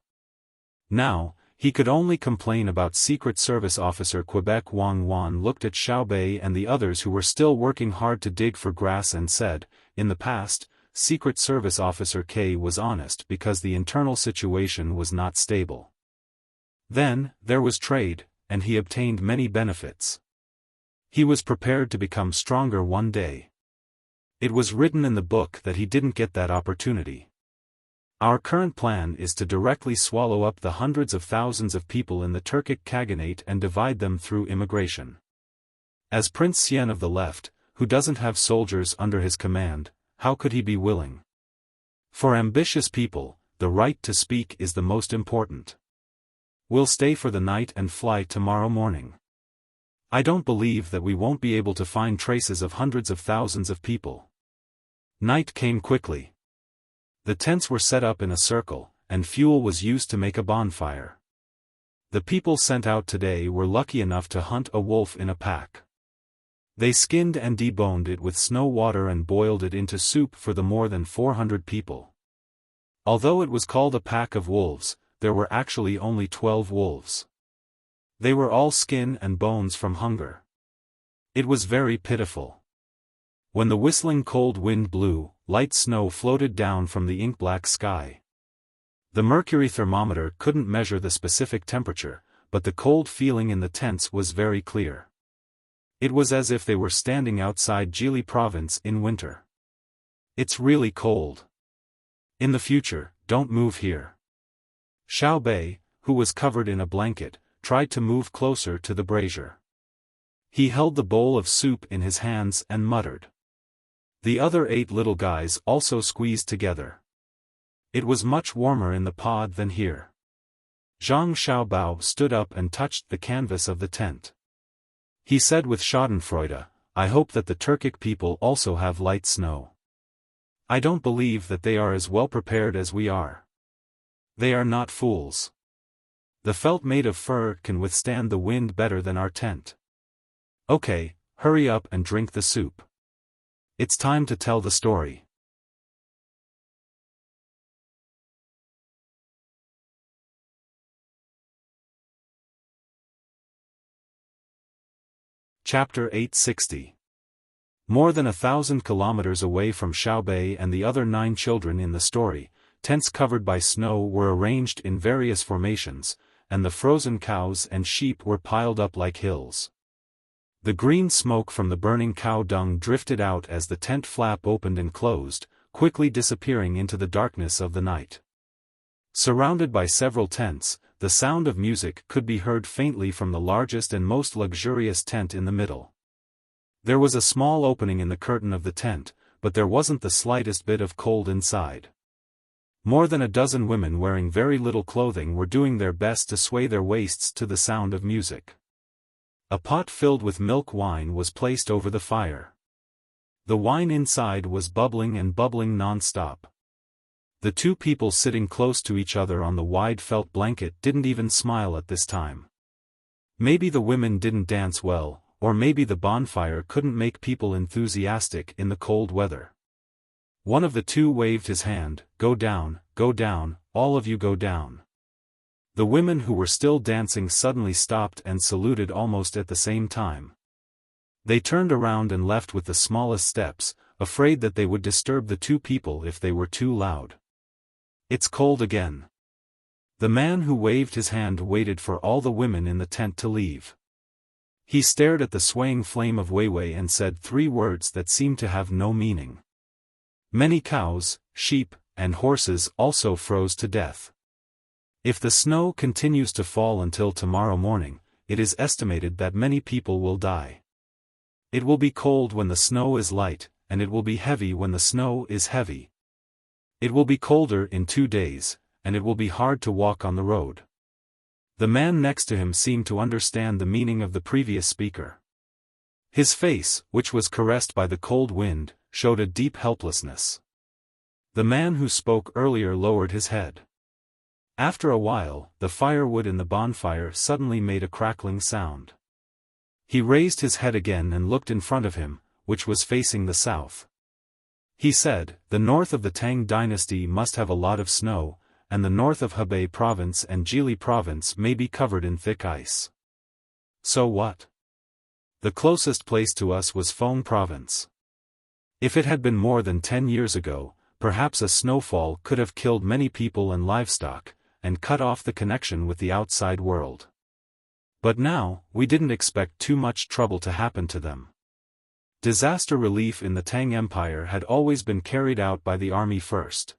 Now, he could only complain about Secret Service Officer Quebec. Wang Wan looked at Xiaobei and the others who were still working hard to dig for grass and said, in the past, Secret Service Officer K was honest because the internal situation was not stable. Then, there was trade, and he obtained many benefits. He was prepared to become stronger one day. It was written in the book that he didn't get that opportunity. Our current plan is to directly swallow up the hundreds of thousands of people in the Turkic Khaganate and divide them through immigration. As Prince Xian of the left, who doesn't have soldiers under his command, how could he be willing? For ambitious people, the right to speak is the most important. We'll stay for the night and fly tomorrow morning. I don't believe that we won't be able to find traces of hundreds of thousands of people. Night came quickly. The tents were set up in a circle, and fuel was used to make a bonfire. The people sent out today were lucky enough to hunt a wolf in a pack. They skinned and deboned it with snow water and boiled it into soup for the more than 400 people. Although it was called a pack of wolves, there were actually only 12 wolves. They were all skin and bones from hunger. It was very pitiful. When the whistling cold wind blew, light snow floated down from the ink-black sky. The mercury thermometer couldn't measure the specific temperature, but the cold feeling in the tents was very clear. It was as if they were standing outside Jili province in winter. It's really cold. In the future, don't move here. Xiaobei, who was covered in a blanket, tried to move closer to the brazier. He held the bowl of soup in his hands and muttered. The other 8 little guys also squeezed together. It was much warmer in the pod than here. Zhang Xiaobao stood up and touched the canvas of the tent. He said with schadenfreude, I hope that the Turkic people also have light snow. I don't believe that they are as well prepared as we are. They are not fools. The felt made of fur can withstand the wind better than our tent. Okay, hurry up and drink the soup. It's time to tell the story. Chapter 860. More than 1,000 kilometers away from Xiaobei and the other 9 children in the story, tents covered by snow were arranged in various formations, and the frozen cows and sheep were piled up like hills. The green smoke from the burning cow dung drifted out as the tent flap opened and closed, quickly disappearing into the darkness of the night. Surrounded by several tents, the sound of music could be heard faintly from the largest and most luxurious tent in the middle. There was a small opening in the curtain of the tent, but there wasn't the slightest bit of cold inside. More than a dozen women wearing very little clothing were doing their best to sway their waists to the sound of music. A pot filled with milk wine was placed over the fire. The wine inside was bubbling and bubbling non-stop. The 2 people sitting close to each other on the wide felt blanket didn't even smile at this time. Maybe the women didn't dance well, or maybe the bonfire couldn't make people enthusiastic in the cold weather. One of the 2 waved his hand, go down, all of you go down. The women who were still dancing suddenly stopped and saluted almost at the same time. They turned around and left with the smallest steps, afraid that they would disturb the 2 people if they were too loud. It's cold again. The man who waved his hand waited for all the women in the tent to leave. He stared at the swaying flame of Weiwei and said 3 words that seemed to have no meaning. Many cows, sheep, and horses also froze to death. If the snow continues to fall until tomorrow morning, it is estimated that many people will die. It will be cold when the snow is light, and it will be heavy when the snow is heavy. It will be colder in 2 days, and it will be hard to walk on the road. The man next to him seemed to understand the meaning of the previous speaker. His face, which was caressed by the cold wind, showed a deep helplessness. The man who spoke earlier lowered his head. After a while, the firewood in the bonfire suddenly made a crackling sound. He raised his head again and looked in front of him, which was facing the south. He said, the north of the Tang Dynasty must have a lot of snow, and the north of Hebei Province and Jili Province may be covered in thick ice. So what? The closest place to us was Feng Province. If it had been more than 10 years ago, perhaps a snowfall could have killed many people and livestock, and cut off the connection with the outside world. But now, we didn't expect too much trouble to happen to them. Disaster relief in the Tang Empire had always been carried out by the army first.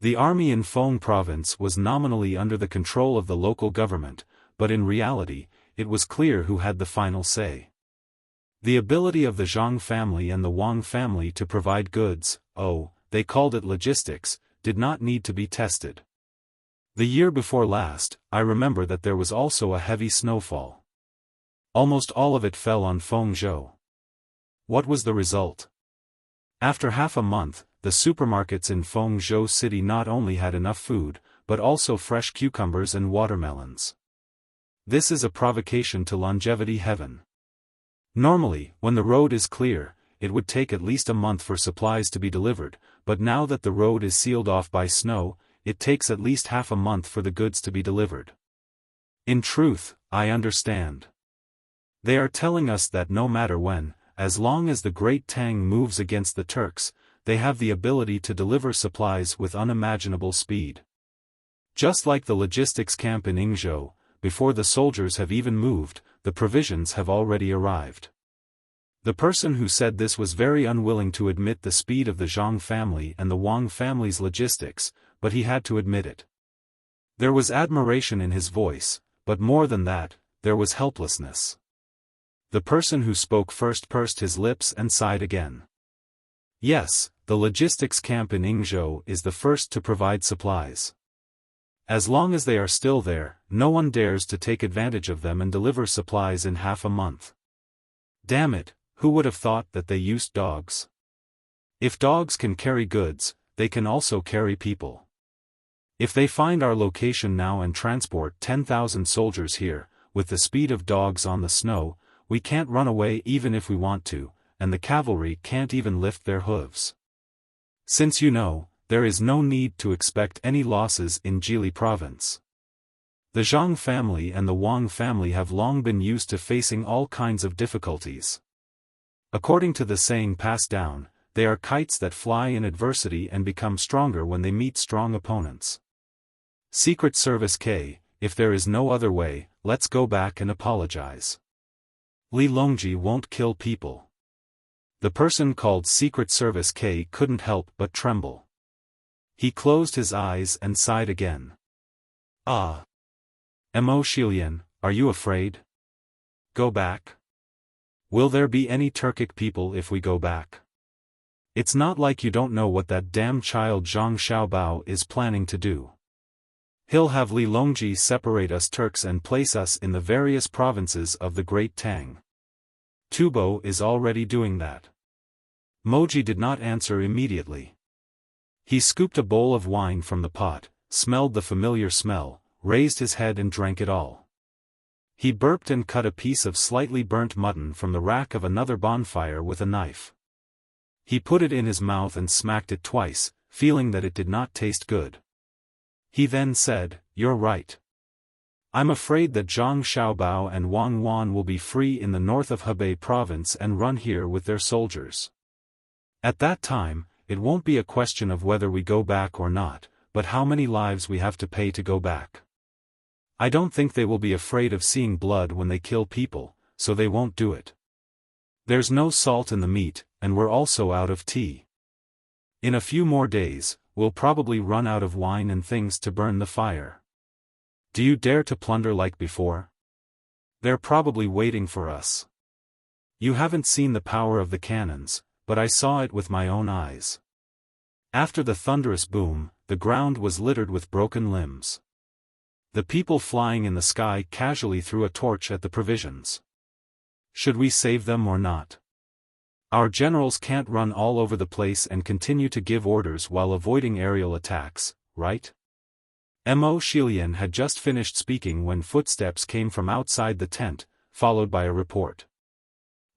The army in Feng Province was nominally under the control of the local government, but in reality, it was clear who had the final say. The ability of the Zhang family and the Wang family to provide goods, they called it logistics, did not need to be tested. The year before last, I remember that there was also a heavy snowfall. Almost all of it fell on Fengzhou. What was the result? After half a month, the supermarkets in Fengzhou city not only had enough food, but also fresh cucumbers and watermelons. This is a provocation to longevity heaven. Normally, when the road is clear, it would take at least a month for supplies to be delivered, but now that the road is sealed off by snow, it takes at least half a month for the goods to be delivered. In truth, I understand. They are telling us that no matter when, as long as the Great Tang moves against the Turks, they have the ability to deliver supplies with unimaginable speed. Just like the logistics camp in Yingzhou, before the soldiers have even moved, the provisions have already arrived. The person who said this was very unwilling to admit the speed of the Zhang family and the Wang family's logistics, but he had to admit it. There was admiration in his voice, but more than that, there was helplessness. The person who spoke first pursed his lips and sighed again. Yes, the logistics camp in Yingzhou is the first to provide supplies. As long as they are still there, no one dares to take advantage of them and deliver supplies in half a month. Damn it, who would have thought that they used dogs? If dogs can carry goods, they can also carry people. If they find our location now and transport 10,000 soldiers here, with the speed of dogs on the snow, we can't run away even if we want to, and the cavalry can't even lift their hooves. Since you know, there is no need to expect any losses in Jili Province. The Zhang family and the Wang family have long been used to facing all kinds of difficulties. According to the saying passed down, they are kites that fly in adversity and become stronger when they meet strong opponents. Secret Service K, if there is no other way, let's go back and apologize. Li Longji won't kill people. The person called Secret Service K couldn't help but tremble. He closed his eyes and sighed again. Ah. Mo Shilian, are you afraid? Go back? Will there be any Turkic people if we go back? It's not like you don't know what that damn child Zhang Xiaobao is planning to do. He'll have Li Longji separate us Turks and place us in the various provinces of the Great Tang. Tubo is already doing that. Moji did not answer immediately. He scooped a bowl of wine from the pot, smelled the familiar smell, raised his head and drank it all. He burped and cut a piece of slightly burnt mutton from the rack of another bonfire with a knife. He put it in his mouth and smacked it twice, feeling that it did not taste good. He then said, "You're right. I'm afraid that Zhang Xiaobao and Wang Wan will be free in the north of Hebei province and run here with their soldiers. At that time, it won't be a question of whether we go back or not, but how many lives we have to pay to go back. I don't think they will be afraid of seeing blood when they kill people, so they won't do it. There's no salt in the meat, and we're also out of tea. In a few more days, we'll probably run out of wine and things to burn the fire. Do you dare to plunder like before? They're probably waiting for us. You haven't seen the power of the cannons, but I saw it with my own eyes." After the thunderous boom, the ground was littered with broken limbs. The people flying in the sky casually threw a torch at the provisions. Should we save them or not? Our generals can't run all over the place and continue to give orders while avoiding aerial attacks, right? Mo Shilian had just finished speaking when footsteps came from outside the tent, followed by a report.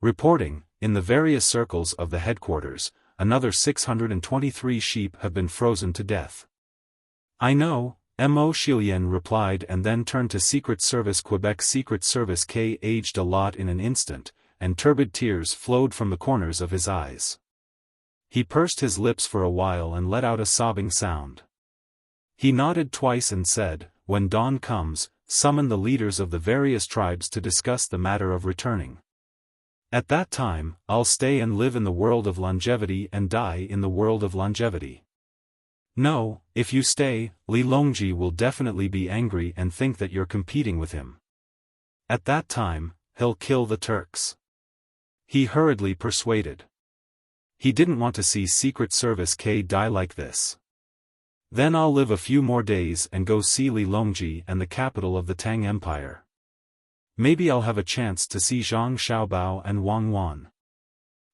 Reporting, in the various circles of the headquarters, another 623 sheep have been frozen to death. I know, Mo Shilian replied and then turned to Secret Service Quebec. Secret Service K aged a lot in an instant, and turbid tears flowed from the corners of his eyes. He pursed his lips for a while and let out a sobbing sound. He nodded twice and said, "When dawn comes, summon the leaders of the various tribes to discuss the matter of returning. At that time, I'll stay and live in the world of longevity and die in the world of longevity." "No, if you stay, Li Longji will definitely be angry and think that you're competing with him. At that time, he'll kill the Turks," he hurriedly persuaded. He didn't want to see Secret Service K die like this. "Then I'll live a few more days and go see Li Longji and the capital of the Tang Empire. Maybe I'll have a chance to see Zhang Xiaobao and Wang Wan."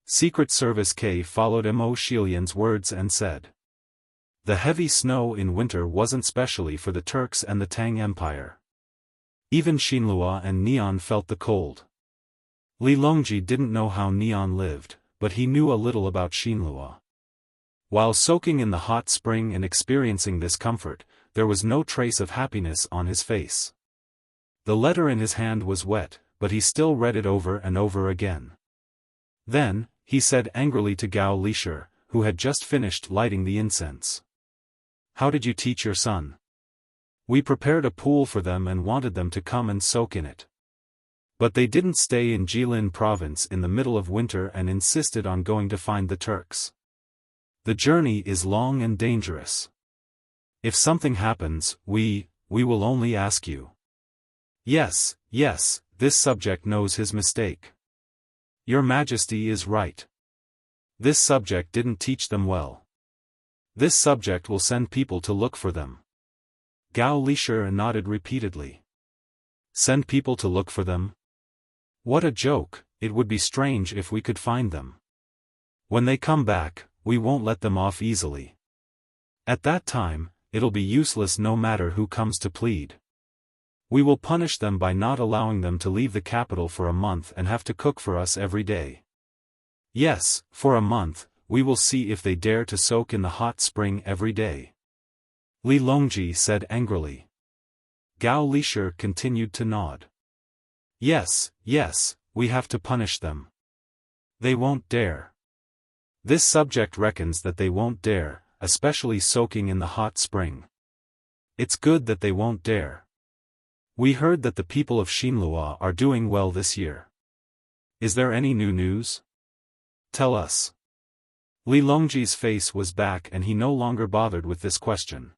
Secret Service K followed Mo Shilian's words and said, "The heavy snow in winter wasn't specially for the Turks and the Tang Empire. Even Xinlua and Neon felt the cold." Li Longji didn't know how Neon lived, but he knew a little about Xinlua. While soaking in the hot spring and experiencing this comfort, there was no trace of happiness on his face. The letter in his hand was wet, but he still read it over and over again. Then, he said angrily to Gao Lisher, who had just finished lighting the incense, "How did you teach your son? We prepared a pool for them and wanted them to come and soak in it. But they didn't stay in Jilin province in the middle of winter and insisted on going to find the Turks. The journey is long and dangerous. If something happens, we will only ask you." Yes, this subject knows his mistake. Your Majesty is right. This subject didn't teach them well. This subject will send people to look for them." Gao Lisher nodded repeatedly. "Send people to look for them? What a joke! It would be strange if we could find them. When they come back, we won't let them off easily. At that time, it'll be useless no matter who comes to plead. We will punish them by not allowing them to leave the capital for a month and have to cook for us every day. Yes, for a month, we will see if they dare to soak in the hot spring every day." Li Longji said angrily. Gao Lisher continued to nod. Yes, we have to punish them. They won't dare. This subject reckons that they won't dare, especially soaking in the hot spring. It's good that they won't dare. We heard that the people of Xinlua are doing well this year. Is there any new news? Tell us. Li Longji's face was back and he no longer bothered with this question.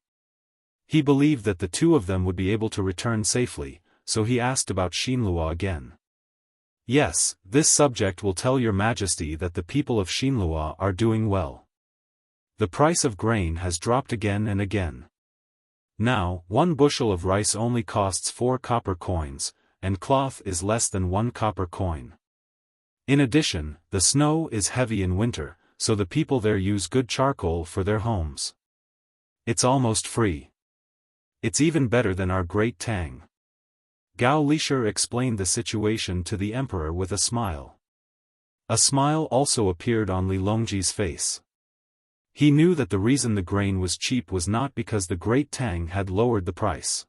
He believed that the two of them would be able to return safely, so he asked about Xinlua again. Yes, this subject will tell your Majesty that the people of Xinlua are doing well. The price of grain has dropped again and again. Now, 1 bushel of rice only costs 4 copper coins, and cloth is less than 1 copper coin. In addition, the snow is heavy in winter, so the people there use good charcoal for their homes. It's almost free. It's even better than our great Tang. Gao Lisher explained the situation to the emperor with a smile. A smile also appeared on Li Longji's face. He knew that the reason the grain was cheap was not because the Great Tang had lowered the price.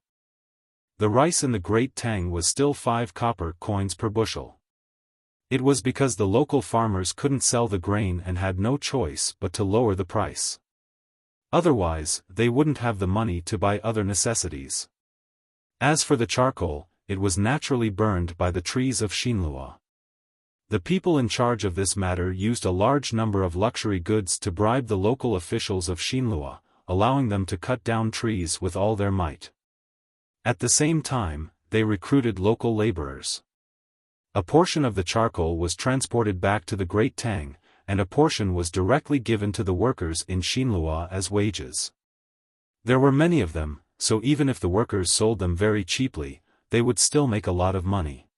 The rice in the Great Tang was still 5 copper coins per bushel. It was because the local farmers couldn't sell the grain and had no choice but to lower the price. Otherwise, they wouldn't have the money to buy other necessities. As for the charcoal, it was naturally burned by the trees of Xinlua. The people in charge of this matter used a large number of luxury goods to bribe the local officials of Xinlua, allowing them to cut down trees with all their might. At the same time, they recruited local laborers. A portion of the charcoal was transported back to the Great Tang, and a portion was directly given to the workers in Xinlua as wages. There were many of them, so even if the workers sold them very cheaply, they would still make a lot of money.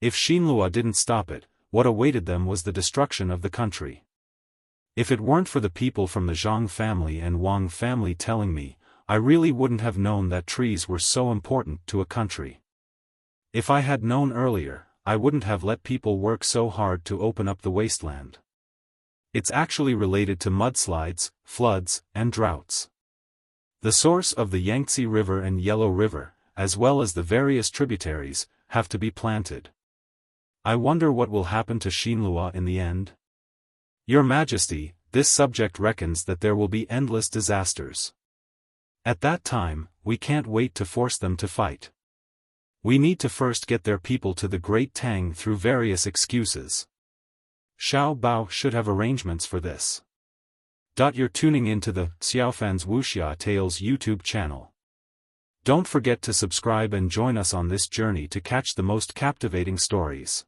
If Xinlua didn't stop it, what awaited them was the destruction of the country. If it weren't for the people from the Zhang family and Wang family telling me, I really wouldn't have known that trees were so important to a country. If I had known earlier, I wouldn't have let people work so hard to open up the wasteland. It's actually related to mudslides, floods, and droughts. The source of the Yangtze River and Yellow River, as well as the various tributaries, have to be planted. I wonder what will happen to Xinlua in the end? Your Majesty, this subject reckons that there will be endless disasters. At that time, we can't wait to force them to fight. We need to first get their people to the Great Tang through various excuses. Xiao Bao should have arrangements for this. You're tuning into the Xiaofan's Wuxia Tales YouTube channel. Don't forget to subscribe and join us on this journey to catch the most captivating stories.